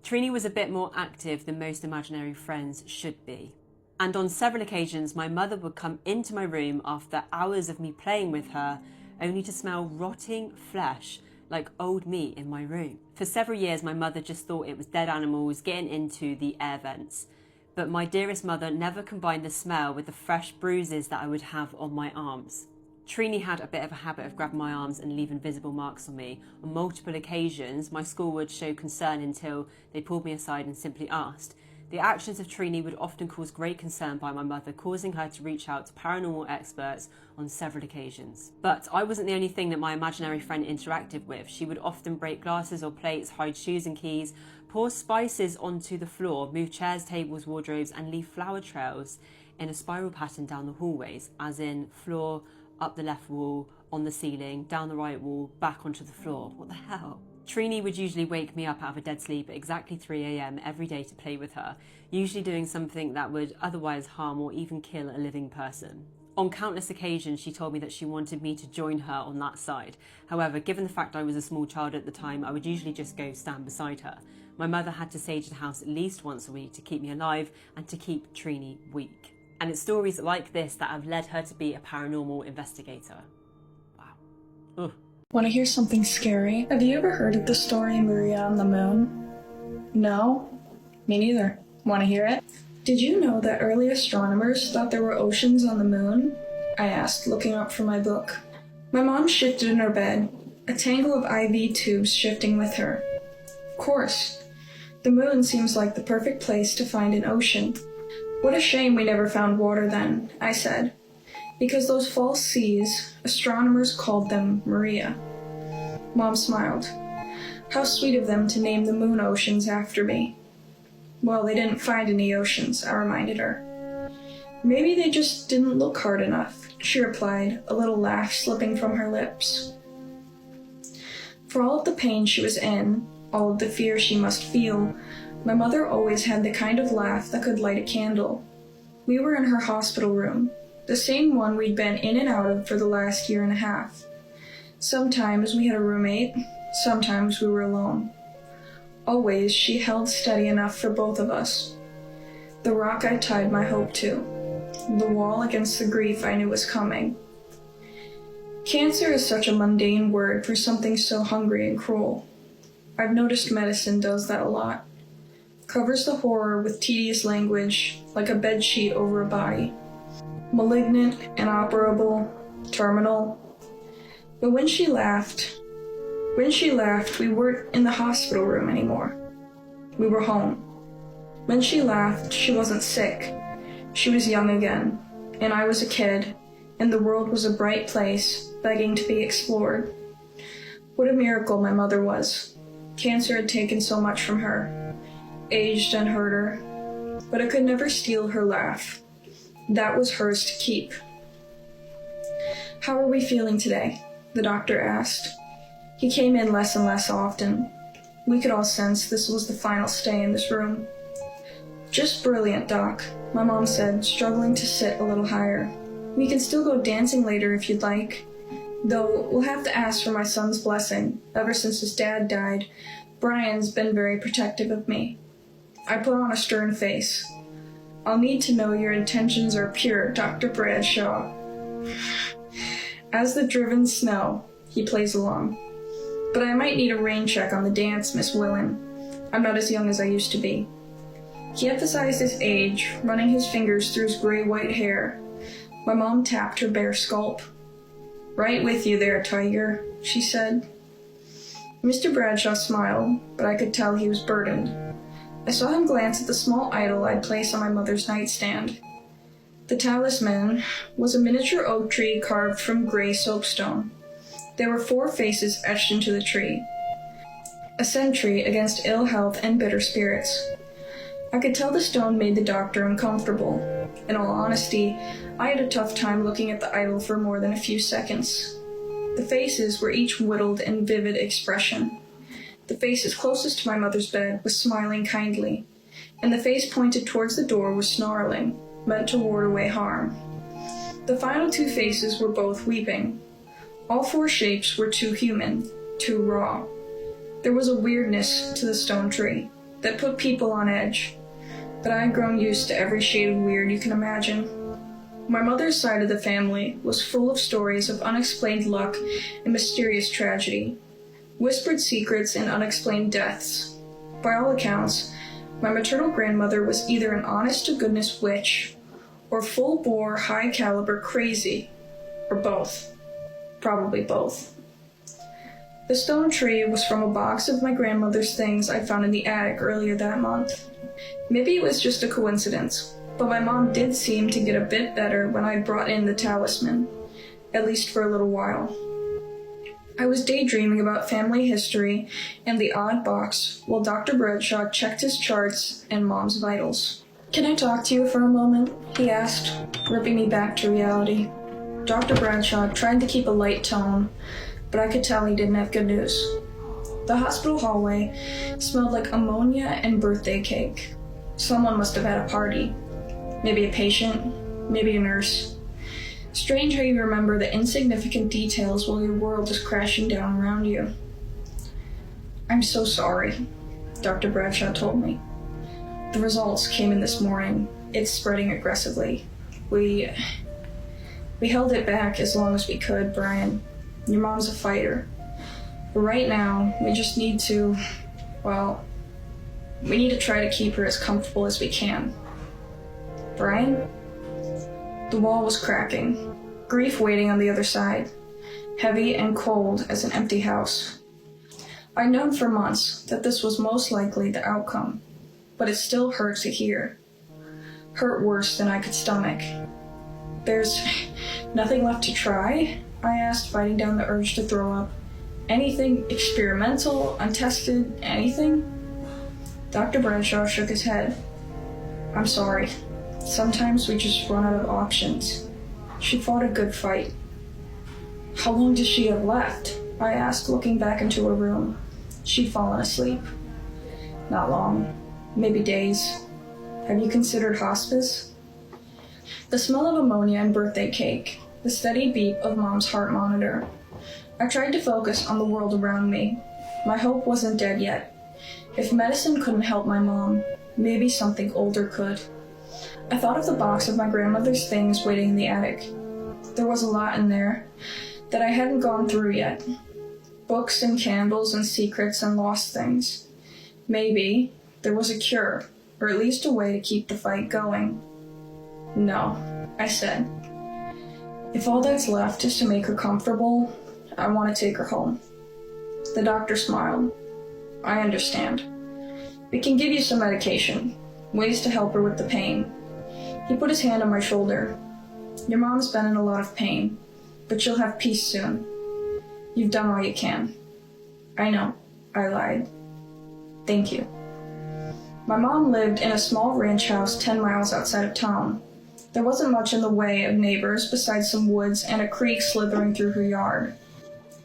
Trini was a bit more active than most imaginary friends should be. And on several occasions, my mother would come into my room after hours of me playing with her, only to smell rotting flesh like old meat in my room. For several years, my mother just thought it was dead animals getting into the air vents. But my dearest mother never combined the smell with the fresh bruises that I would have on my arms. Trini had a bit of a habit of grabbing my arms and leaving visible marks on me. On multiple occasions, my school would show concern until they pulled me aside and simply asked. The actions of Trini would often cause great concern by my mother, causing her to reach out to paranormal experts on several occasions. But I wasn't the only thing that my imaginary friend interacted with. She would often break glasses or plates, hide shoes and keys, pour spices onto the floor, move chairs, tables, wardrobes, and leave flower trails in a spiral pattern down the hallways, as in floor, up the left wall, on the ceiling, down the right wall, back onto the floor. What the hell? Trini would usually wake me up out of a dead sleep at exactly 3 a.m. every day to play with her, usually doing something that would otherwise harm or even kill a living person. On countless occasions, she told me that she wanted me to join her on that side. However, given the fact I was a small child at the time, I would usually just go stand beside her. My mother had to sage the house at least once a week to keep me alive and to keep Trini weak. And it's stories like this that have led her to be a paranormal investigator. Wow. Ugh. Want to hear something scary? Have you ever heard of the story Maria on the Moon? No? Me neither. Want to hear it? Did you know that early astronomers thought there were oceans on the moon? I asked, looking up from my book. My mom shifted in her bed, a tangle of IV tubes shifting with her. Of course. The moon seems like the perfect place to find an ocean. What a shame we never found water then, I said. Because those false seas, astronomers called them Maria. Mom smiled. How sweet of them to name the moon oceans after me. Well, they didn't find any oceans, I reminded her. Maybe they just didn't look hard enough, she replied, a little laugh slipping from her lips. For all of the pain she was in, all of the fear she must feel, my mother always had the kind of laugh that could light a candle. We were in her hospital room, the same one we'd been in and out of for the last year and a half. Sometimes we had a roommate, sometimes we were alone. Always, she held steady enough for both of us. The rock I tied my hope to. The wall against the grief I knew was coming. Cancer is such a mundane word for something so hungry and cruel. I've noticed medicine does that a lot. Covers the horror with tedious language, like a bedsheet over a body. Malignant, inoperable, terminal. But when she laughed, we weren't in the hospital room anymore. We were home. When she laughed, she wasn't sick. She was young again, and I was a kid, and the world was a bright place, begging to be explored. What a miracle my mother was. Cancer had taken so much from her, aged and hurt her, but it could never steal her laugh. That was hers to keep. How are we feeling today? The doctor asked. He came in less and less often. We could all sense this was the final stay in this room. Just brilliant, Doc, my mom said, struggling to sit a little higher. We can still go dancing later if you'd like. Though we'll have to ask for my son's blessing. Ever since his dad died, Brian's been very protective of me. I put on a stern face. I'll need to know your intentions are pure, Dr. Bradshaw. As the driven snow, he plays along. But I might need a rain check on the dance, Miss Willen. I'm not as young as I used to be. He emphasized his age, running his fingers through his gray-white hair. My mom tapped her bare scalp. Right with you there, Tiger, she said. Mr. Bradshaw smiled, but I could tell he was burdened. I saw him glance at the small idol I'd placed on my mother's nightstand. The talisman was a miniature oak tree carved from gray soapstone. There were 4 faces etched into the tree. A sentry against ill health and bitter spirits. I could tell the stone made the doctor uncomfortable. In all honesty, I had a tough time looking at the idol for more than a few seconds. The faces were each whittled in vivid expression. The face closest to my mother's bed was smiling kindly, and the face pointed towards the door was snarling, meant to ward away harm. The final 2 faces were both weeping. All 4 shapes were too human, too raw. There was a weirdness to the stone tree that put people on edge, but I had grown used to every shade of weird you can imagine. My mother's side of the family was full of stories of unexplained luck and mysterious tragedy, whispered secrets and unexplained deaths. By all accounts, my maternal grandmother was either an honest-to-goodness witch or full-bore, high-caliber crazy, or both. Probably both. The stone tree was from a box of my grandmother's things I found in the attic earlier that month. Maybe it was just a coincidence, but my mom did seem to get a bit better when I brought in the talisman, at least for a little while. I was daydreaming about family history and the odd box while Dr. Bradshaw checked his charts and Mom's vitals. "Can I talk to you for a moment?" he asked, ripping me back to reality. Dr. Bradshaw tried to keep a light tone, but I could tell he didn't have good news. The hospital hallway smelled like ammonia and birthday cake. Someone must have had a party. Maybe a patient, maybe a nurse. Strange how you remember the insignificant details while your world is crashing down around you. I'm so sorry, Dr. Bradshaw told me. The results came in this morning. It's spreading aggressively. We held it back as long as we could, Brian. Your mom's a fighter. But right now, we just need to, we need to try to keep her as comfortable as we can. Brian? The wall was cracking. Grief waiting on the other side. Heavy and cold as an empty house. I'd known for months that this was most likely the outcome, but it still hurt to hear. Hurt worse than I could stomach. There's nothing left to try? I asked, fighting down the urge to throw up. Anything experimental, untested, anything? Dr. Bradshaw shook his head. I'm sorry. Sometimes we just run out of options. She fought a good fight. How long does she have left? I asked, looking back into her room. She'd fallen asleep. Not long. Maybe days. Have you considered hospice? The smell of ammonia and birthday cake. The steady beep of Mom's heart monitor. I tried to focus on the world around me. My hope wasn't dead yet. If medicine couldn't help my mom, maybe something older could. I thought of the box of my grandmother's things waiting in the attic. There was a lot in there that I hadn't gone through yet. Books and candles and secrets and lost things. Maybe there was a cure, or at least a way to keep the fight going. No, I said. If all that's left is to make her comfortable, I want to take her home. The doctor smiled. I understand. We can give you some medication, ways to help her with the pain. He put his hand on my shoulder. Your mom's been in a lot of pain, but she'll have peace soon. You've done all you can. I know, I lied. Thank you. My mom lived in a small ranch house 10 miles outside of town. There wasn't much in the way of neighbors besides some woods and a creek slithering through her yard.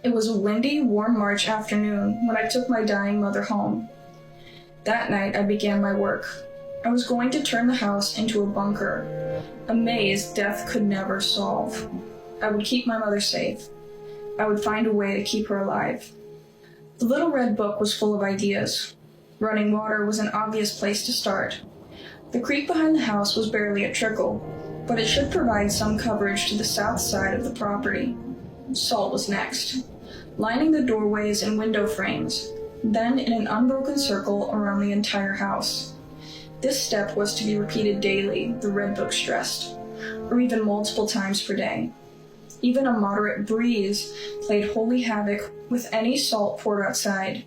It was a windy, warm March afternoon when I took my dying mother home. That night I began my work. I was going to turn the house into a bunker, a maze death could never solve. I would keep my mother safe. I would find a way to keep her alive. The little red book was full of ideas. Running water was an obvious place to start. The creek behind the house was barely a trickle, but it should provide some coverage to the south side of the property. Salt was next, lining the doorways and window frames, then in an unbroken circle around the entire house. This step was to be repeated daily, the red book stressed, or even multiple times per day. Even a moderate breeze played holy havoc with any salt poured outside,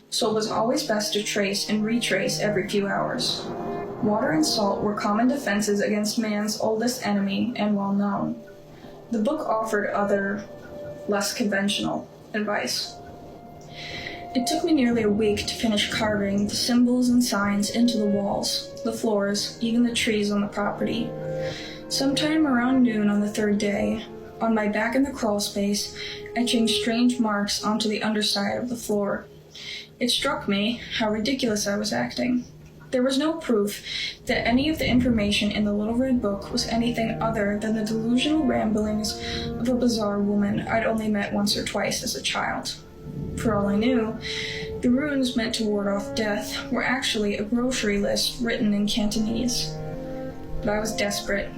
so it was always best to trace and retrace every few hours. Water and salt were common defenses against man's oldest enemy and well known. The book offered other, less conventional advice. It took me nearly a week to finish carving the symbols and signs into the walls, the floors, even the trees on the property. Sometime around noon on the third day, on my back in the crawl space, I changed strange marks onto the underside of the floor. It struck me how ridiculous I was acting. There was no proof that any of the information in the little red book was anything other than the delusional ramblings of a bizarre woman I'd only met once or twice as a child. For all I knew, the runes meant to ward off death were actually a grocery list written in Cantonese. But I was desperate,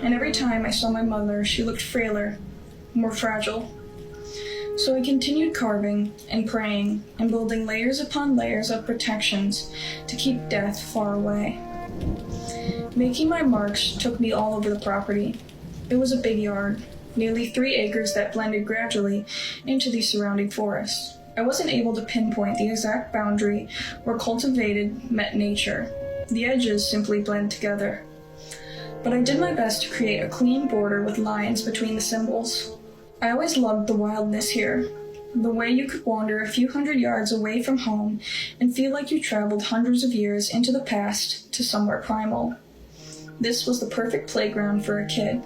and every time I saw my mother, she looked frailer, more fragile. So I continued carving and praying and building layers upon layers of protections to keep death far away. Making my marks took me all over the property. It was a big yard, nearly 3 acres that blended gradually into the surrounding forest. I wasn't able to pinpoint the exact boundary where cultivated met nature. The edges simply blend together. But I did my best to create a clean border with lines between the symbols. I always loved the wildness here, the way you could wander a few hundred yards away from home and feel like you traveled hundreds of years into the past to somewhere primal. This was the perfect playground for a kid.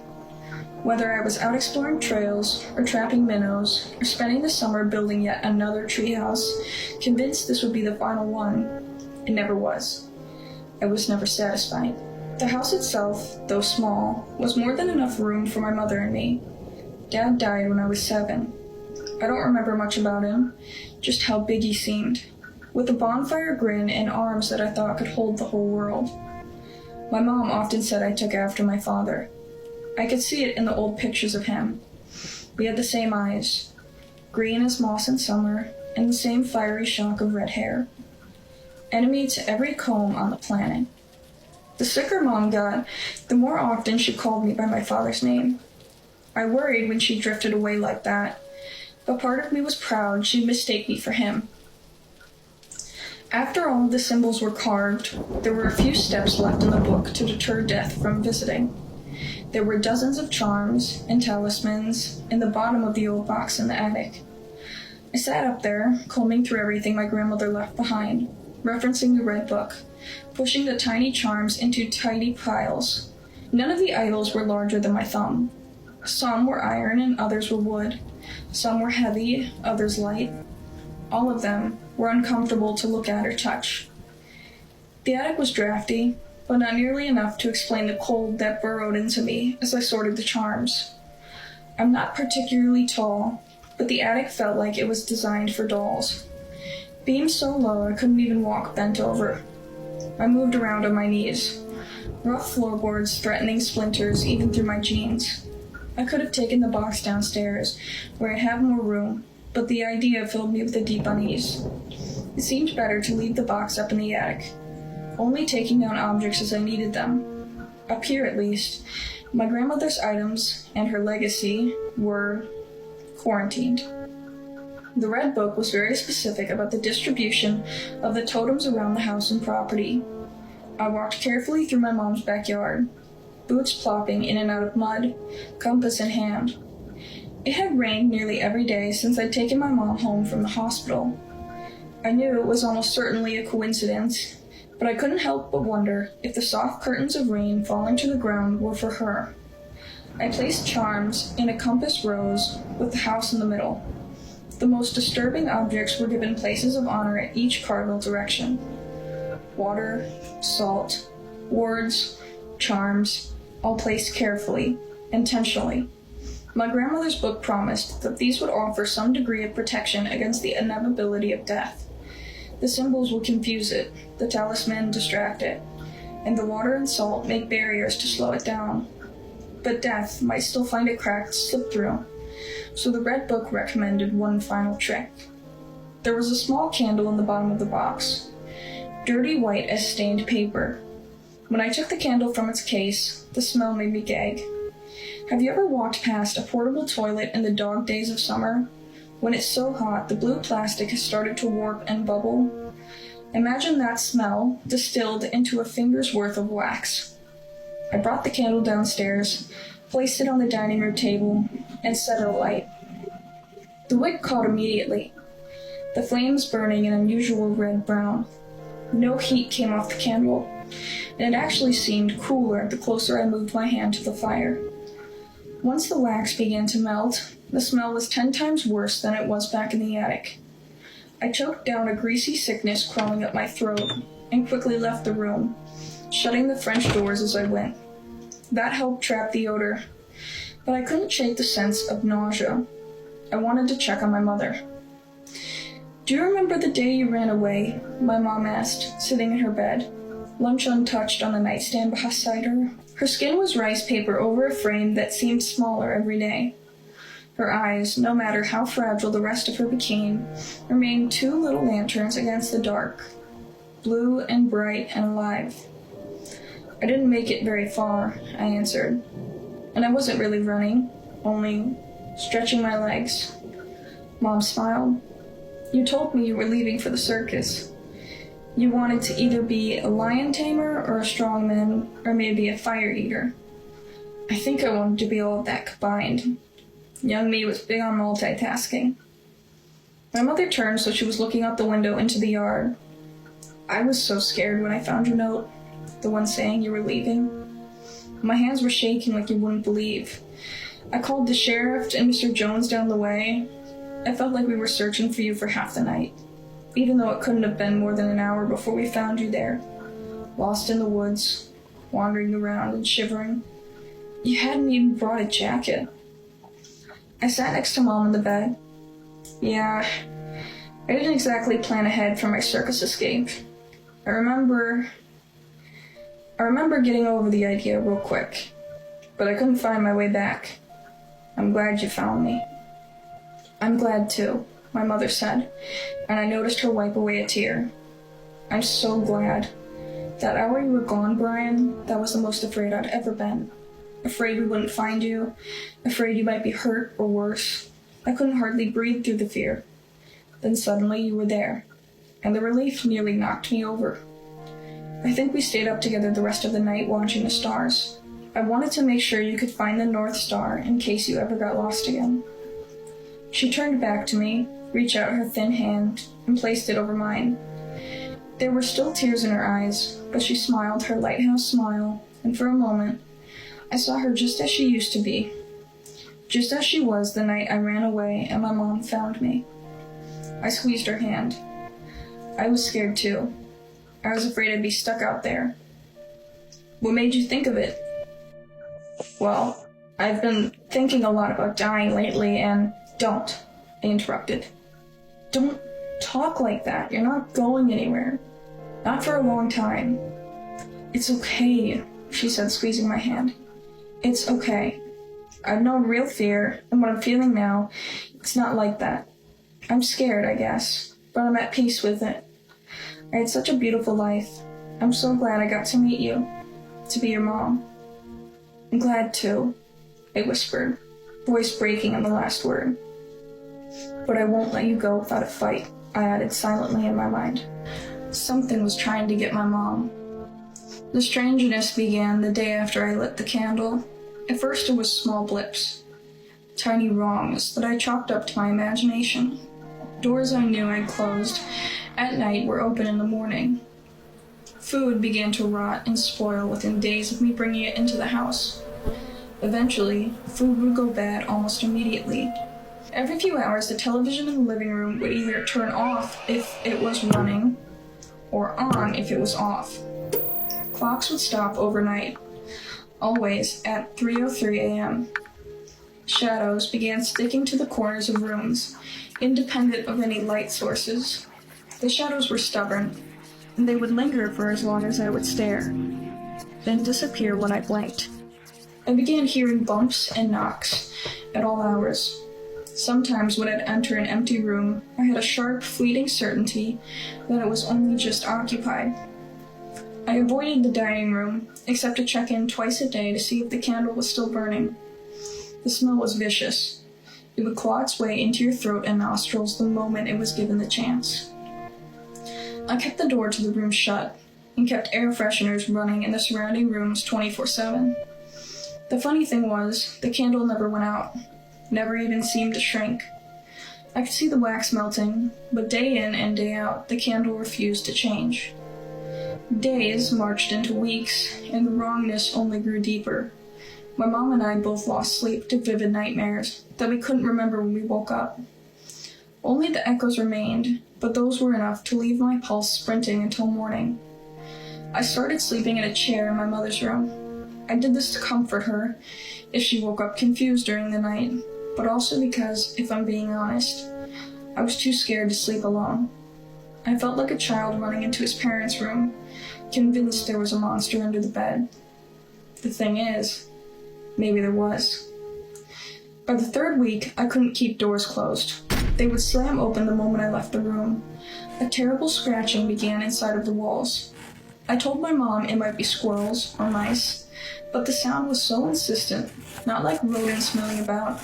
Whether I was out exploring trails, or trapping minnows, or spending the summer building yet another treehouse, convinced this would be the final one, it never was. I was never satisfied. The house itself, though small, was more than enough room for my mother and me. Dad died when I was 7. I don't remember much about him, just how big he seemed, with a bonfire grin and arms that I thought could hold the whole world. My mom often said I took after my father. I could see it in the old pictures of him. We had the same eyes, green as moss in summer, and the same fiery shock of red hair. Enemy to every comb on the planet. The sicker Mom got, the more often she called me by my father's name. I worried when she drifted away like that, but part of me was proud she'd mistake me for him. After all the symbols were carved, there were a few steps left in the book to deter death from visiting. There were dozens of charms and talismans in the bottom of the old box in the attic. I sat up there, combing through everything my grandmother left behind, referencing the red book, pushing the tiny charms into tidy piles. None of the idols were larger than my thumb. Some were iron and others were wood. Some were heavy, others light. All of them were uncomfortable to look at or touch. The attic was drafty, but not nearly enough to explain the cold that burrowed into me as I sorted the charms. I'm not particularly tall, but the attic felt like it was designed for dolls. Beams so low I couldn't even walk bent over. I moved around on my knees, rough floorboards threatening splinters even through my jeans. I could have taken the box downstairs, where I'd have more room, but the idea filled me with a deep unease. It seemed better to leave the box up in the attic, only taking down objects as I needed them. Up here, at least, my grandmother's items and her legacy were quarantined. The red book was very specific about the distribution of the totems around the house and property. I walked carefully through my mom's backyard, boots plopping in and out of mud, compass in hand. It had rained nearly every day since I'd taken my mom home from the hospital. I knew it was almost certainly a coincidence, but I couldn't help but wonder if the soft curtains of rain falling to the ground were for her. I placed charms in a compass rose with the house in the middle. The most disturbing objects were given places of honor at each cardinal direction. Water, salt, words, charms, all placed carefully, intentionally. My grandmother's book promised that these would offer some degree of protection against the inevitability of death. The symbols would confuse it, the talisman distract it, and the water and salt make barriers to slow it down. But death might still find a crack to slip through, so the red book recommended one final trick. There was a small candle in the bottom of the box, dirty white as stained paper. When I took the candle from its case, the smell made me gag. Have you ever walked past a portable toilet in the dog days of summer? When it's so hot, the blue plastic has started to warp and bubble. Imagine that smell distilled into a finger's worth of wax. I brought the candle downstairs, placed it on the dining room table, and set it alight. The wick caught immediately, the flames burning an unusual red-brown. No heat came off the candle, and it actually seemed cooler the closer I moved my hand to the fire. Once the wax began to melt, the smell was 10 times worse than it was back in the attic. I choked down a greasy sickness crawling up my throat and quickly left the room, shutting the French doors as I went. That helped trap the odor, but I couldn't shake the sense of nausea. I wanted to check on my mother. "Do you remember the day you ran away?" my mom asked, sitting in her bed, lunch untouched on the nightstand beside her. Her skin was rice paper over a frame that seemed smaller every day. Her eyes, no matter how fragile the rest of her became, remained 2 little lanterns against the dark, blue and bright and alive. "I didn't make it very far," I answered. "And I wasn't really running, only stretching my legs." Mom smiled. "You told me you were leaving for the circus. You wanted to either be a lion tamer or a strongman, or maybe a fire eater. I think I wanted to be all of that combined. Young me was big on multitasking." My mother turned so she was looking out the window into the yard. "I was so scared when I found your note, the one saying you were leaving. My hands were shaking like you wouldn't believe. I called the sheriff and Mr. Jones down the way. I felt like we were searching for you for half the night, even though it couldn't have been more than an hour before we found you there, lost in the woods, wandering around and shivering. You hadn't even brought a jacket. I sat next to Mom in the bed. Yeah, I didn't exactly plan ahead for my circus escape. I remember getting over the idea real quick, but I couldn't find my way back. I'm glad you found me. I'm glad too, my mother said, and I noticed her wipe away a tear. I'm so glad. That hour you were gone, Brian, that was the most afraid I'd ever been. Afraid we wouldn't find you, afraid you might be hurt or worse. I couldn't hardly breathe through the fear. Then suddenly you were there, and the relief nearly knocked me over. I think we stayed up together the rest of the night watching the stars. I wanted to make sure you could find the North Star in case you ever got lost again. She turned back to me, reached out her thin hand, and placed it over mine. There were still tears in her eyes, but she smiled her lighthouse smile, and for a moment, I saw her just as she used to be. Just as she was the night I ran away and my mom found me. I squeezed her hand. I was scared too. I was afraid I'd be stuck out there. What made you think of it? Well, I've been thinking a lot about dying lately and... Don't, I interrupted. Don't talk like that. You're not going anywhere. Not for a long time. It's okay, she said, squeezing my hand. It's okay. I've known real fear, and what I'm feeling now, it's not like that. I'm scared, I guess, but I'm at peace with it. I had such a beautiful life. I'm so glad I got to meet you, to be your mom. I'm glad too, I whispered, voice breaking on the last word. But I won't let you go without a fight, I added silently in my mind. Something was trying to get my mom. The strangeness began the day after I lit the candle. At first it was small blips, tiny wrongs that I chalked up to my imagination. Doors I knew I'd closed at night were open in the morning. Food began to rot and spoil within days of me bringing it into the house. Eventually, food would go bad almost immediately. Every few hours, the television in the living room would either turn off if it was running, or on if it was off. Clocks would stop overnight, always at 3:03 a.m. Shadows began sticking to the corners of rooms, independent of any light sources. The shadows were stubborn, and they would linger for as long as I would stare, then disappear when I blinked. I began hearing bumps and knocks at all hours. Sometimes when I'd enter an empty room, I had a sharp, fleeting certainty that it was only just occupied. I avoided the dining room, except to check in twice a day to see if the candle was still burning. The smell was vicious. It would claw its way into your throat and nostrils the moment it was given the chance. I kept the door to the room shut, and kept air fresheners running in the surrounding rooms 24/7. The funny thing was, the candle never went out. Never even seemed to shrink. I could see the wax melting, but day in and day out, the candle refused to change. Days marched into weeks, and the wrongness only grew deeper. My mom and I both lost sleep to vivid nightmares that we couldn't remember when we woke up. Only the echoes remained, but those were enough to leave my pulse sprinting until morning. I started sleeping in a chair in my mother's room. I did this to comfort her if she woke up confused during the night, but also because, if I'm being honest, I was too scared to sleep alone. I felt like a child running into his parents' room, convinced there was a monster under the bed. The thing is, maybe there was. By the third week, I couldn't keep doors closed. They would slam open the moment I left the room. A terrible scratching began inside of the walls. I told my mom it might be squirrels or mice, but the sound was so insistent, not like rodents milling about,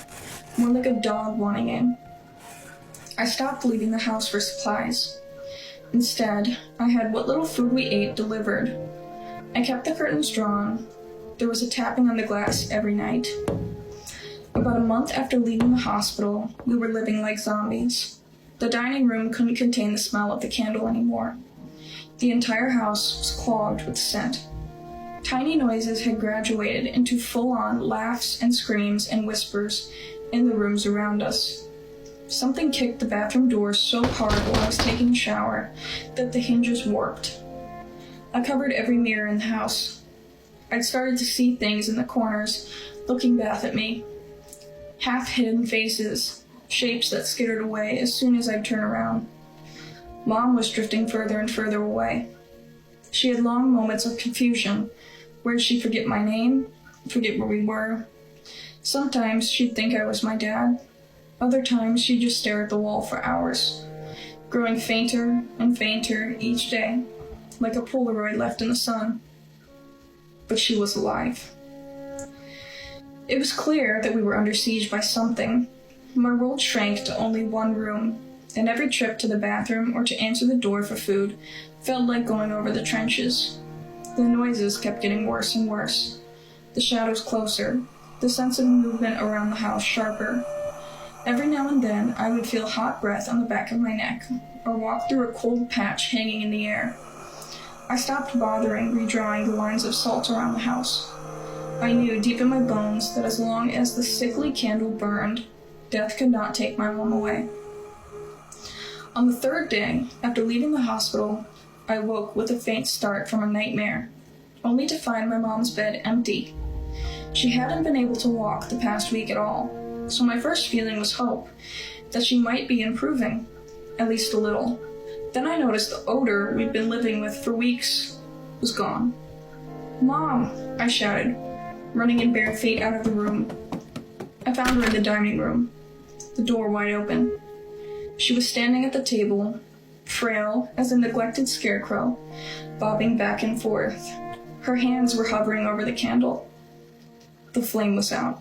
more like a dog wanting in. I stopped leaving the house for supplies. Instead, I had what little food we ate delivered. I kept the curtains drawn. There was a tapping on the glass every night. About a month after leaving the hospital, we were living like zombies. The dining room couldn't contain the smell of the candle anymore. The entire house was clogged with scent. Tiny noises had graduated into full-on laughs and screams and whispers in the rooms around us. Something kicked the bathroom door so hard while I was taking a shower that the hinges warped. I covered every mirror in the house. I'd started to see things in the corners, looking back at me. Half-hidden faces, shapes that skittered away as soon as I'd turn around. Mom was drifting further and further away. She had long moments of confusion, where she'd forget my name, forget where we were. Sometimes she'd think I was my dad. Other times she'd just stare at the wall for hours, growing fainter and fainter each day, like a Polaroid left in the sun. But she was alive. It was clear that we were under siege by something. My world shrank to only one room, and every trip to the bathroom or to answer the door for food felt like going over the trenches. The noises kept getting worse and worse. The shadows closer, the sense of movement around the house sharper. Every now and then, I would feel hot breath on the back of my neck, or walk through a cold patch hanging in the air. I stopped bothering redrawing the lines of salt around the house. I knew deep in my bones that as long as the sickly candle burned, death could not take my mom away. On the third day, after leaving the hospital, I woke with a faint start from a nightmare, only to find my mom's bed empty. She hadn't been able to walk the past week at all, so my first feeling was hope, that she might be improving, at least a little. Then I noticed the odor we'd been living with for weeks was gone. "Mom!" I shouted, running in bare feet out of the room. I found her in the dining room, the door wide open. She was standing at the table, frail as a neglected scarecrow, bobbing back and forth. Her hands were hovering over the candle. The flame was out.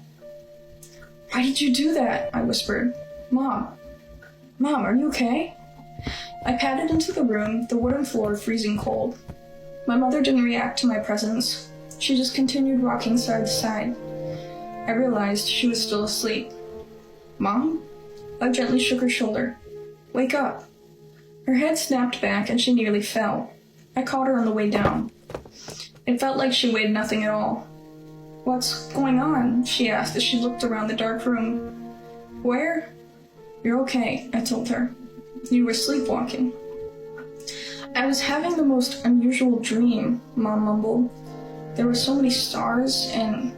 "Why did you do that?" I whispered. Mom, are you okay?" I padded into the room, the wooden floor freezing cold. My mother didn't react to my presence. She just continued rocking side to side. I realized she was still asleep. "Mom?" I gently shook her shoulder. "Wake up." Her head snapped back and she nearly fell. I caught her on the way down. It felt like she weighed nothing at all. "What's going on?" she asked as she looked around the dark room. "Where?" "You're okay," I told her. "You were sleepwalking." "I was having the most unusual dream," Mom mumbled. "There were so many stars and..."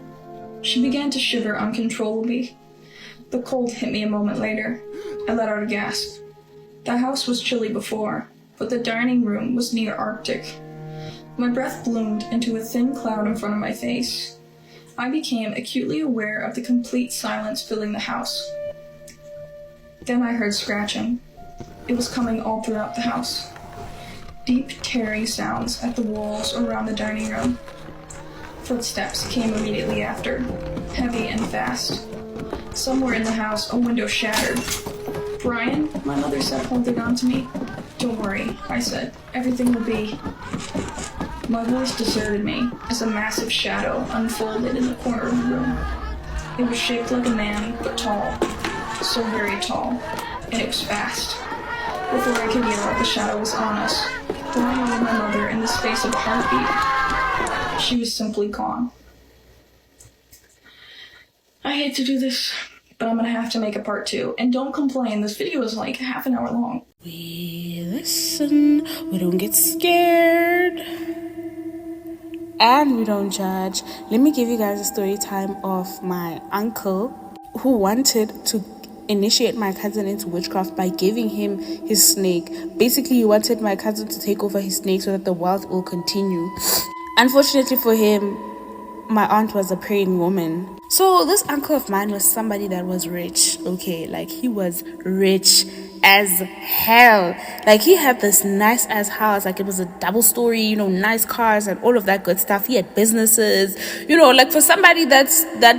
She began to shiver uncontrollably. The cold hit me a moment later. I let out a gasp. The house was chilly before, but the dining room was near Arctic. My breath bloomed into a thin cloud in front of my face. I became acutely aware of the complete silence filling the house. Then I heard scratching. It was coming all throughout the house. Deep, tearing sounds at the walls around the dining room. Footsteps came immediately after, heavy and fast. Somewhere in the house, a window shattered. "Brian," my mother said, holding on to me. "Don't worry," I said. "Everything will be..." My voice deserted me as a massive shadow unfolded in the corner of the room. It was shaped like a man, but tall. So very tall. And it was fast. Before I could yell, the shadow was on us, throwing over my mother in the space of a heartbeat. She was simply gone. I hate to do this, but I'm gonna have to make a part 2. And don't complain, this video is like half an hour long. We listen, we don't get scared, and we don't judge. Let me give you guys a story time of my uncle who wanted to initiate my cousin into witchcraft by giving him his snake. Basically, he wanted my cousin to take over his snake so that the wealth will continue. Unfortunately for him, my aunt was a praying woman. So this uncle of mine was somebody that was rich, okay? Like, he was rich as hell. Like, he had this nice ass house, like it was a double story, you know, nice cars and all of that good stuff. He had businesses, you know, like for somebody that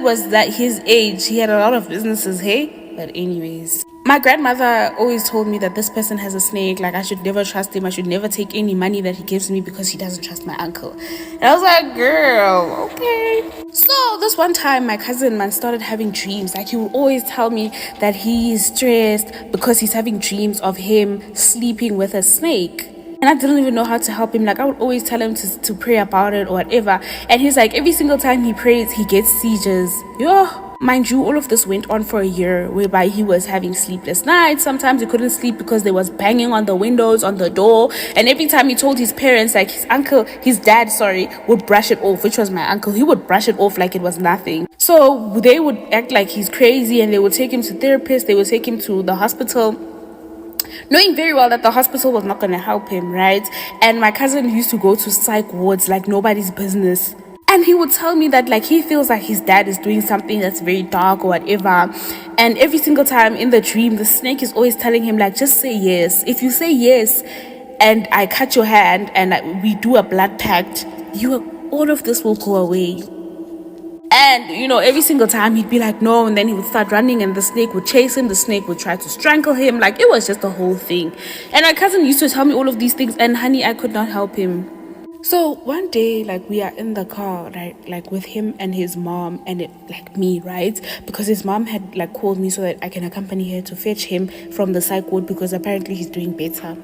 was his age, he had a lot of businesses, hey? But anyways, my grandmother always told me that this person has a snake, like I should never trust him, I should never take any money that he gives me because he doesn't trust my uncle. And I was like, girl, okay. So this one time my cousin man started having dreams. Like, he would always tell me that he's stressed because he's having dreams of him sleeping with a snake. And I didn't even know how to help him. Like, I would always tell him to pray about it or whatever. And he's like, every single time he prays, he gets seizures. Yo. Mind you, all of this went on for a year, whereby he was having sleepless nights. Sometimes he couldn't sleep because there was banging on the windows, on the door. And every time he told his parents, like his dad, would brush it off, which was my uncle. He would brush it off like it was nothing. So they would act like he's crazy, and they would take him to therapists. They would take him to the hospital, knowing very well that the hospital was not going to help him, right? And my cousin used to go to psych wards like nobody's business. And he would tell me that, like, he feels like his dad is doing something that's very dark or whatever. And every single time in the dream, the snake is always telling him, like, just say yes. If you say yes and I cut your hand and we do a blood pact, all of this will go away. And, every single time he'd be like, no, and then he would start running and the snake would chase him. The snake would try to strangle him. Like, it was just the whole thing. And my cousin used to tell me all of these things, and honey, I could not help him. So one day, like, we are in the car, right, like with him and his mom and me, right, because his mom had like called me so that I can accompany her to fetch him from the psych ward because apparently he's doing better.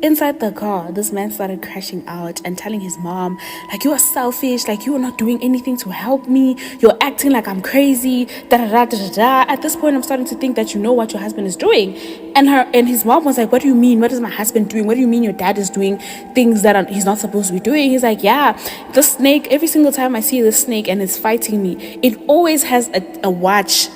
Inside the car, this man started crashing out and telling his mom, like, you are selfish, like, you are not doing anything to help me, you're acting like I'm crazy, da-da-da-da-da-da. At this point, I'm starting to think that you know what your husband is doing. And his mom was like, what do you mean? What is my husband doing? What do you mean your dad is doing things that he's not supposed to be doing? He's like, yeah, the snake, every single time I see this snake and it's fighting me, it always has a watch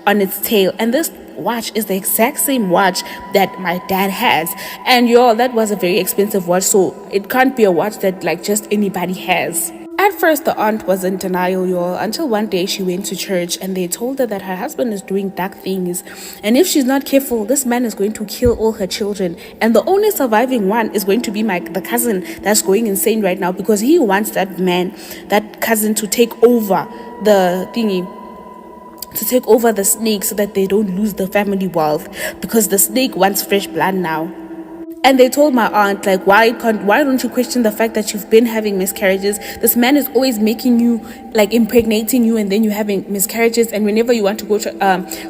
on its tail. And this watch is the exact same watch that my dad has, and that was a very expensive watch, so it can't be a watch that like just anybody has. At first, the aunt was in denial, until one day she went to church and they told her that her husband is doing dark things, and if she's not careful, this man is going to kill all her children, and the only surviving one is going to be the cousin that's going insane right now because he wants that cousin to take over the thingy, to take over the snake so that they don't lose the family wealth, because the snake wants fresh blood now. And they told my aunt, like, why don't you question the fact that you've been having miscarriages? This man is always making you, like, impregnating you, and then you're having miscarriages. And whenever you want to go to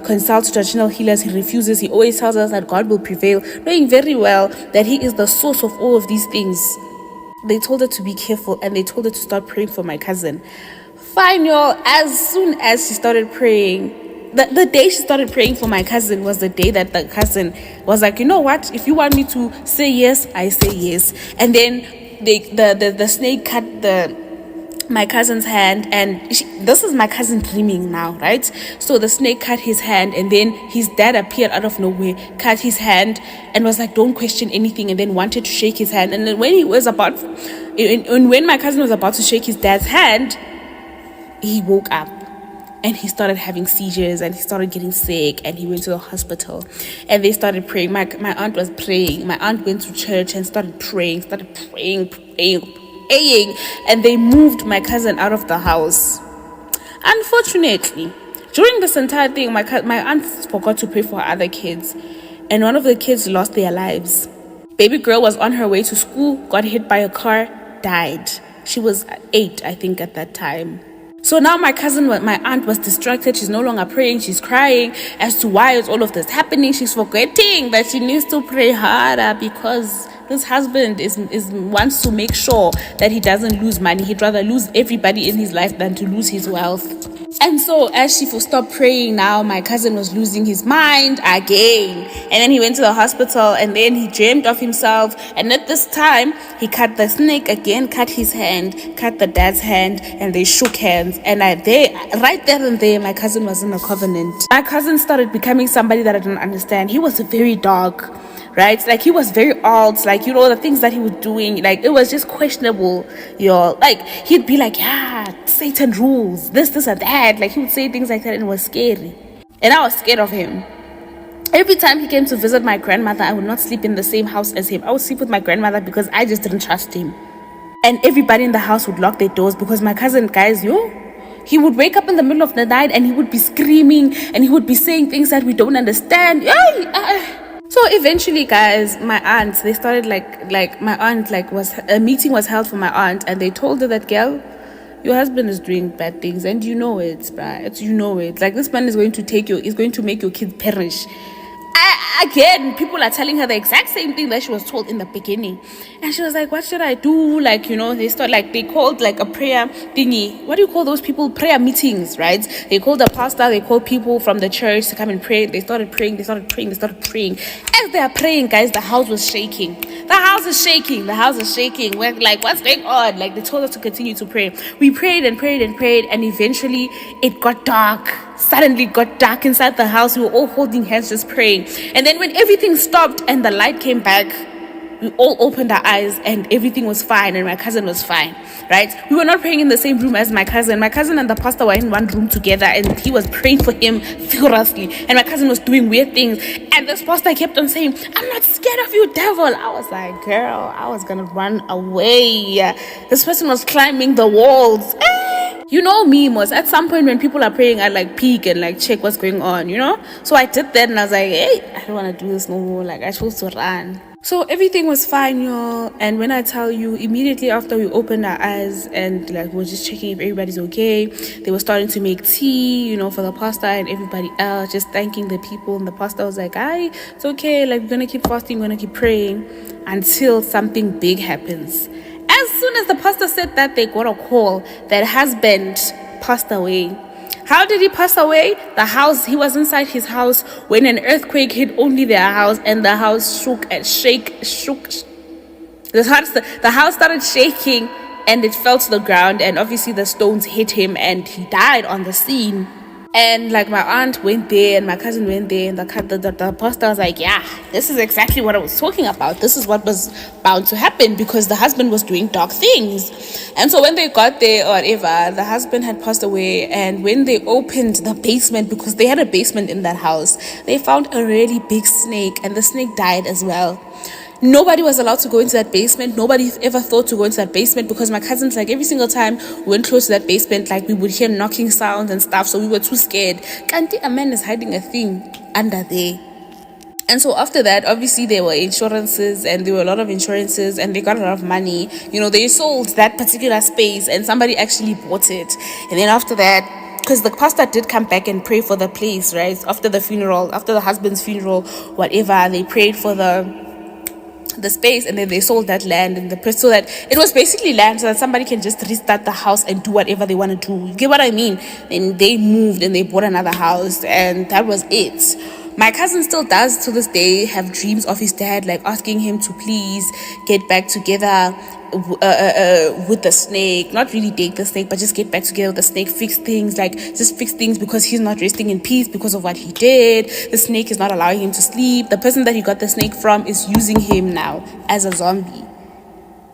consult traditional healers, he refuses. He always tells us that God will prevail, knowing very well that he is the source of all of these things. They told her to be careful, and they told her to start praying for my cousin. Fine, as soon as she started praying, the day she started praying for my cousin was the day that the cousin was like, you know what, if you want me to say yes, I say yes. And then the snake cut my cousin's hand, and this is my cousin dreaming now, right? So the snake cut his hand, and then his dad appeared out of nowhere, cut his hand, and was like, don't question anything, and then wanted to shake his hand. And then when my cousin was about to shake his dad's hand, he woke up and he started having seizures and he started getting sick, and he went to the hospital and they started praying. My aunt was praying. My aunt went to church and started praying, and they moved my cousin out of the house. Unfortunately, during this entire thing, my aunt forgot to pray for her other kids, and one of the kids lost their lives. Baby girl was on her way to school, got hit by a car, died. She was 8, I think, at that time. So now my aunt was distracted. She's no longer praying. She's crying as to why is all of this happening. She's forgetting that she needs to pray harder because this husband wants to make sure that he doesn't lose money. He'd rather lose everybody in his life than to lose his wealth. And so as she stopped praying, now my cousin was losing his mind again. And then he went to the hospital, and then he dreamed of himself. And at this time, he cut the snake again, cut his hand, cut the dad's hand, and they shook hands. And right there and there, my cousin was in a covenant. My cousin started becoming somebody that I didn't understand. He was very dark, right? Like, he was very odd. Like, the things that he was doing, like, it was just questionable, Like, he'd be like, yeah, Satan rules, this and that. Like, he would say things like that, and it was scary. And I was scared of him. Every time he came to visit my grandmother, I would not sleep in the same house as him. I would sleep with my grandmother because I just didn't trust him. And everybody in the house would lock their doors because my cousin, guys, he would wake up in the middle of the night and he would be screaming and he would be saying things that we don't understand. So eventually, guys, my aunts, they started my aunt, a meeting was held for my aunt, and they told her that, girl, your husband is doing bad things, and you know it, right? You know it. Like, this man is going to make your kids perish. Again, people are telling her the exact same thing that she was told in the beginning. And she was like, what should I do? Like, they called like a prayer thingy. What do you call those people? Prayer meetings, right? They called the pastor, they called people from the church to come and pray. They started praying. As they are praying, guys, the house was shaking. The house is shaking. We're like, what's going on? Like, they told us to continue to pray. We prayed and prayed and prayed, and eventually it got dark. Suddenly got dark inside the house. We were all holding hands just praying. And then when everything stopped and the light came back, we all opened our eyes and everything was fine, and my cousin was fine, right? We were not praying in the same room as my cousin. My cousin and the pastor were in one room together, and he was praying for him vigorously, and my cousin was doing weird things, and this pastor kept on saying, I'm not scared of you, devil. I was like, girl, I was gonna run away. This person was climbing the walls. You know me, Mos. At some point when people are praying, I like peek and like check what's going on, So I did that, and I was like, hey, I don't want to do this no more. Like, I chose to run. So everything was fine, y'all. And when I tell you, immediately after we opened our eyes and like we were just checking if everybody's okay, they were starting to make tea, for the pastor and everybody else, just thanking the people. And the pastor was like, aye, it's okay. Like, we're gonna keep fasting, we're gonna keep praying until something big happens. As soon as the pastor said that, they got a call that husband passed away. How did he pass away? He was inside his house when an earthquake hit only their house, and the house shook. The house started shaking, and it fell to the ground, and obviously the stones hit him, and he died on the scene. And like, my aunt went there and my cousin went there, and the pastor was like, yeah, this is exactly what I was talking about. This is what was bound to happen, because the husband was doing dark things. And so when they got there or whatever, the husband had passed away. And when they opened the basement, because they had a basement in that house, they found a really big snake, and the snake died as well. Nobody was allowed to go into that basement. Nobody ever thought to go into that basement, because my cousins, like, every single time we went close to that basement, like, we would hear knocking sounds and stuff, so we were too scared. Kanti, a man is hiding a thing under there. And so after that, obviously there were insurances, and there were a lot of insurances, and they got a lot of money. They sold that particular space, and somebody actually bought it. And then after that, because the pastor did come back and pray for the place, right? After the funeral, after the husband's funeral, whatever, they prayed for the space, and then they sold that land, and so that it was basically land so that somebody can just restart the house and do whatever they want to do. You get what I mean? And they moved and they bought another house, and that was it. My cousin still does to this day have dreams of his dad, like, asking him to please get back together with the snake. Not really date the snake, but just get back together with the snake, fix things, because he's not resting in peace because of what he did. The snake is not allowing him to sleep. The person that he got the snake from is using him now as a zombie.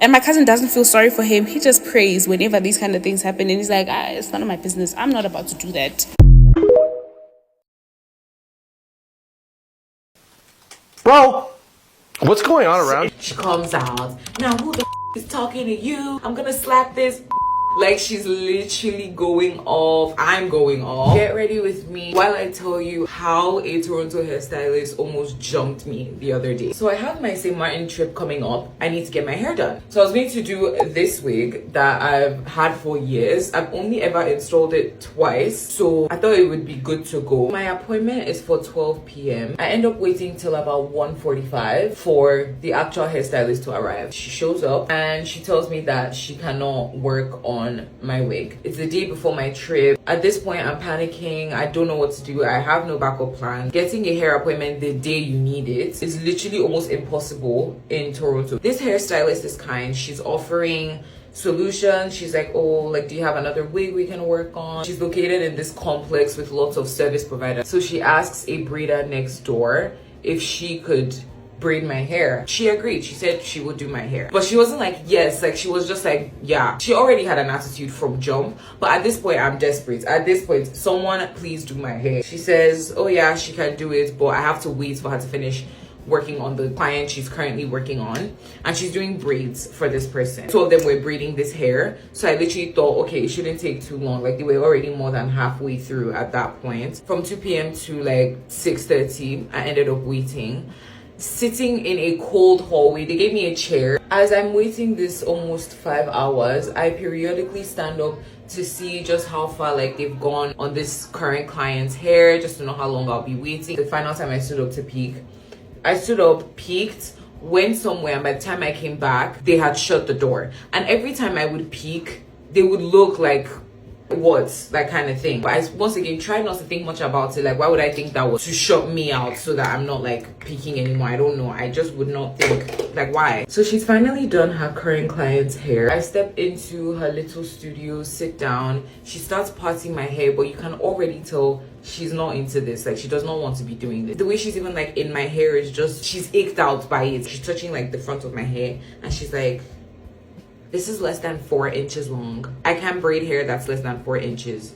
And my cousin doesn't feel sorry for him. He just prays whenever these kind of things happen, and he's like, it's none of my business. I'm not about to do that. Bro, what's going on around? She comes out. Now who the is talking to you? I'm gonna slap this. Like, she's literally going off. I'm going off. Get ready with me while I tell you how a Toronto hairstylist almost jumped me the other day. So I have my St. Martin trip coming up. I need to get my hair done. So I was going to do this wig that I've had for years. I've only ever installed it twice, so I thought it would be good to go. My appointment is for 12 p.m. I end up waiting till about 1:45 for the actual hairstylist to arrive. She shows up and she tells me that she cannot work on my wig. It's the day before my trip. At this point, I'm panicking. I don't know what to do. I have no backup plan. Getting a hair appointment the day you need it is literally almost impossible in Toronto. This hairstylist is kind. She's offering solutions. She's like, oh, like, do you have another wig we can work on? She's located in this complex with lots of service providers. So she asks a braider next door if she could braid my hair. She agreed. She said she would do my hair, but she wasn't like yes, like, she was just like, yeah. She already had an attitude from jump, but at this point I'm desperate. At this point, someone please do my hair. She says, oh yeah, she can do it, but I have to wait for her to finish working on the client she's currently working on, and she's doing braids for this person. Two of them were braiding this hair, so I literally thought, okay, it shouldn't take too long. Like, they were already more than halfway through at that point. From 2 p.m. to like 6:30, I ended up waiting. sitting in a cold hallway. They gave me a chair. As I'm waiting this almost 5 hours, I periodically stand up to see just how far like they've gone on this current client's hair, just to know how long I'll be waiting. The final time I stood up to peek, I stood up, peeked, went somewhere, and by the time I came back, they had shut the door. And every time I would peek, they would look like, what, that kind of thing. But I once again tried not to think much about it. Like, why would I think that was to shut me out so that I'm not like peeking anymore? I don't know. I just would not think, like, why? So she's finally done her current client's hair. I step into her little studio, sit down. She starts parting my hair, but you can already tell she's not into this. Like, she does not want to be doing this. The way she's even like in my hair is just, she's ached out by it. She's touching like the front of my hair and she's like, this is less than 4 inches long. I can't braid hair that's less than 4 inches.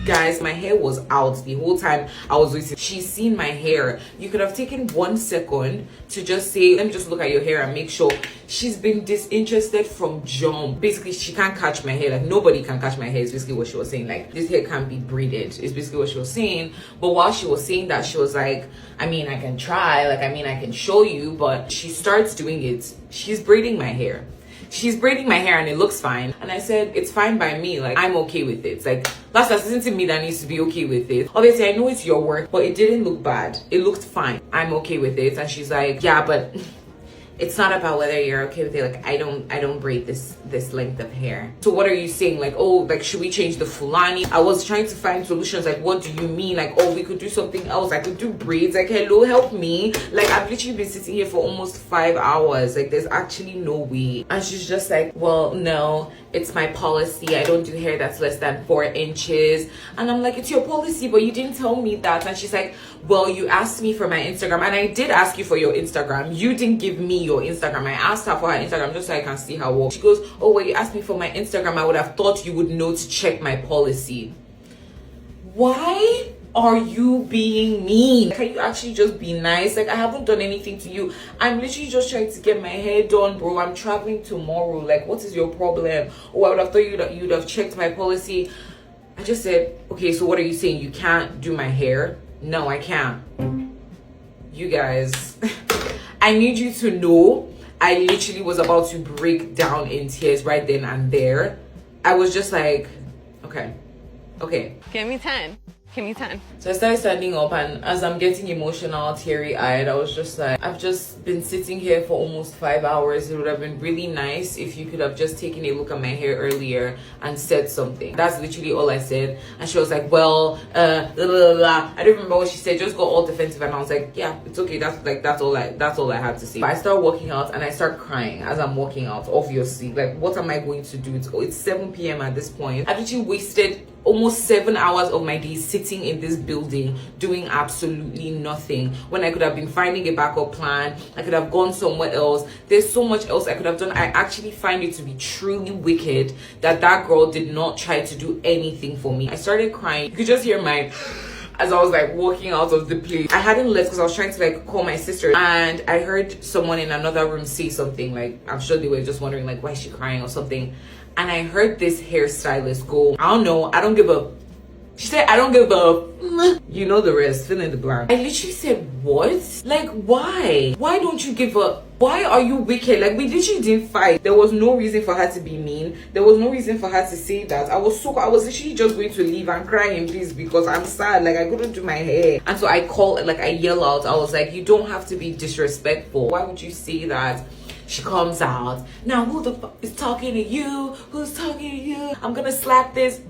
Guys, my hair was out the whole time I was waiting. She's seen my hair. You could have taken 1 second to just say, let me just look at your hair and make sure. She's been disinterested from jump. Basically, she can't catch my hair. Like, nobody can catch my hair is basically what she was saying. Like, this hair can't be braided is basically what she was saying. But while she was saying that, she was like, I mean, I can try. Like, I mean, I can show you. But she starts doing it. She's braiding my hair. She's braiding my hair and it looks fine. And I said, it's fine by me. Like, I'm okay with it. Like, that's isn't me that needs to be okay with it. Obviously, I know it's your work, but it didn't look bad. It looked fine. I'm okay with it. And she's like, yeah, but it's not about whether you're okay with it. Like, I don't braid this length of hair. So what are you saying? Like, oh, like, should we change the fulani? I was trying to find solutions. Like, what do you mean? Like, oh, we could do something else. I could do braids. Like, hello, help me. Like, I've literally been sitting here for almost 5 hours. Like, there's actually no way. And she's just like, well, no, it's my policy. I don't do hair that's less than 4 inches. And I'm like, it's your policy, but you didn't tell me that. And she's like, well, you asked me for my Instagram, and I did ask you for your Instagram. You didn't give me your Instagram. I asked her for her Instagram just so I can see her work. She goes, oh, well, you asked me for my Instagram. I would have thought you would know to check my policy. Why are you being mean? Can you actually just be nice? Like, I haven't done anything to you. I'm literally just trying to get my hair done, bro. I'm traveling tomorrow. Like, what is your problem? Oh, I would have thought you'd have checked my policy. I just said, okay, so what are you saying? You can't do my hair? No, I can't. You guys, I need you to know, I literally was about to break down in tears right then and there. I was just like, okay. Give me 10. Give me 10. So I started standing up, and as I'm getting emotional, teary-eyed, I was just like, I've just been sitting here for almost 5 hours. It would have been really nice if you could have just taken a look at my hair earlier and said something. That's literally all I said. And she was like, well, blah, blah, blah. I don't remember what she said. Just got all defensive, and I was like, yeah, it's okay. That's all I had to say. But I start walking out, and I start crying as I'm walking out. Obviously, like, what am I going to do? It's 7 p.m. at this point. I've literally wasted almost 7 hours of my day sitting in this building doing absolutely nothing, when I could have been finding a backup plan. I could have gone somewhere else. There's so much else I could have done. I actually find it to be truly wicked that girl did not try to do anything for me. I started crying. You could just hear my as I was like walking out of the place. I hadn't left because I was trying to like call my sister, and I heard someone in another room say something. Like, I'm sure they were just wondering like, why is she crying or something. And I heard this hairstylist go, I don't know, I don't give a. She said, I don't give a. You know the rest, fill in the blank. I literally said, what? Like, why? Why don't you give a. Why are you wicked? Like, we literally didn't fight. There was no reason for her to be mean. There was no reason for her to say that. I was literally just going to leave and cry in peace because I'm sad. Like, I couldn't do my hair. And so I yell out. I was like, you don't have to be disrespectful. Why would you say that? She comes out. Now, who the fuck is talking to you? Who's talking to you? I'm gonna slap this.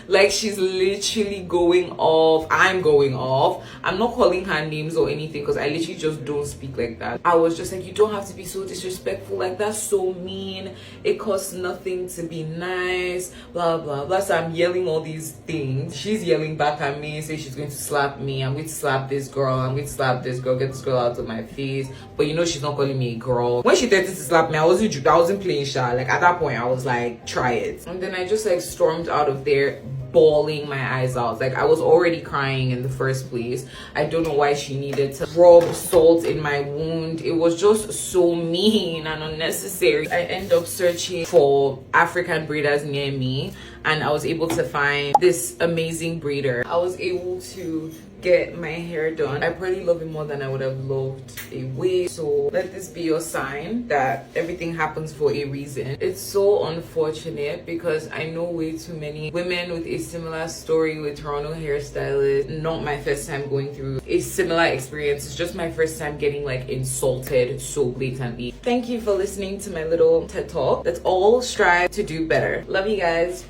Like, she's literally going off. I'm going off. I'm not calling her names or anything because I literally just don't speak like that. I was just like, you don't have to be so disrespectful. Like, that's so mean. It costs nothing to be nice. Blah, blah, blah. So I'm yelling all these things. She's yelling back at me, saying she's going to slap me. I'm going to slap this girl. I'm going to slap this girl. Get this girl out of my face. But you know she's not calling me a girl. When she threatened to slap me, I wasn't playing shy. Like, at that point I was like, try it. And then I just like stormed out of there, bawling my eyes out. Like, I was already crying in the first place. I don't know why she needed to rub salt in my wound. It was just so mean and unnecessary. I end up searching for African breeders near me, and I was able to find this amazing breeder. I was able to get my hair done. I probably love it more than I would have loved a wig. So let this be your sign that everything happens for a reason. It's so unfortunate because I know way too many women with a similar story with Toronto hairstylists. Not my first time going through a similar experience. It's just my first time getting like insulted so blatantly. Thank you for listening to my little TED Talk. Let's all strive to do better. Love you guys.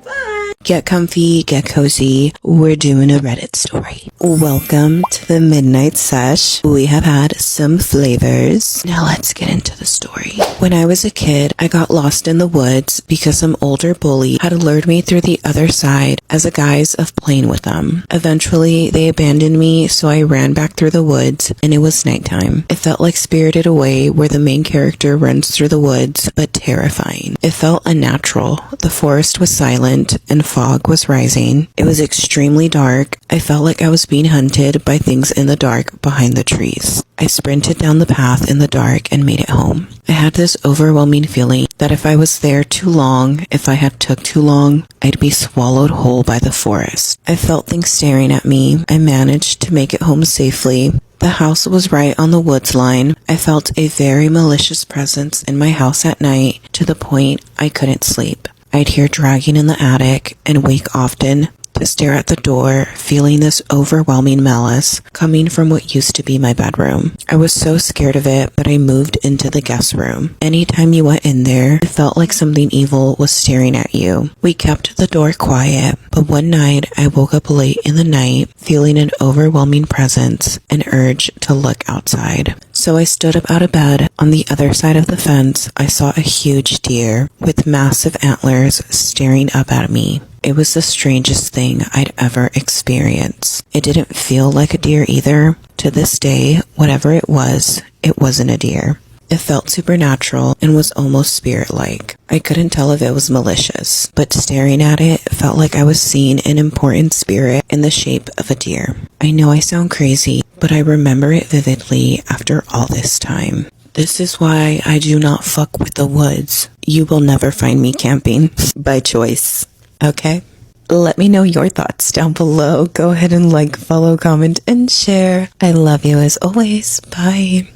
Bye. Get comfy, get cozy. We're doing a Reddit story. Welcome to the midnight sesh. We have had some flavors. Now let's get into the story. When I was a kid, I got lost in the woods because some older bully had lured me through the other side as a guise of playing with them. Eventually, they abandoned me, so I ran back through the woods, and it was nighttime. It felt like Spirited Away, where the main character runs through the woods, but terrifying. It felt unnatural. The forest was silent, and fog was rising. It was extremely dark. I felt like I was being hunted by things in the dark behind the trees. I sprinted down the path in the dark and made it home. I had this overwhelming feeling that if I was there too long, if I had took too long, I'd be swallowed whole by the forest. I felt things staring at me. I managed to make it home safely. The house was right on the woods line. I felt a very malicious presence in my house at night to the point I couldn't sleep. I'd hear dragging in the attic and wake often to stare at the door, feeling this overwhelming malice coming from what used to be my bedroom. I was so scared of it, but I moved into the guest room. Anytime you went in there, it felt like something evil was staring at you. We kept the door quiet, but one night I woke up late in the night, feeling an overwhelming presence and urge to look outside. So I stood up out of bed. On the other side of the fence, I saw a huge deer with massive antlers staring up at me. It was the strangest thing I'd ever experienced. It didn't feel like a deer either. To this day, whatever it wasn't a deer. It felt supernatural and was almost spirit-like. I couldn't tell if it was malicious, but staring at it felt like I was seeing an important spirit in the shape of a deer. I know I sound crazy, but I remember it vividly after all this time. This is why I do not fuck with the woods. You will never find me camping by choice. Okay? Let me know your thoughts down below. Go ahead and like, follow, comment, and share. I love you as always. Bye.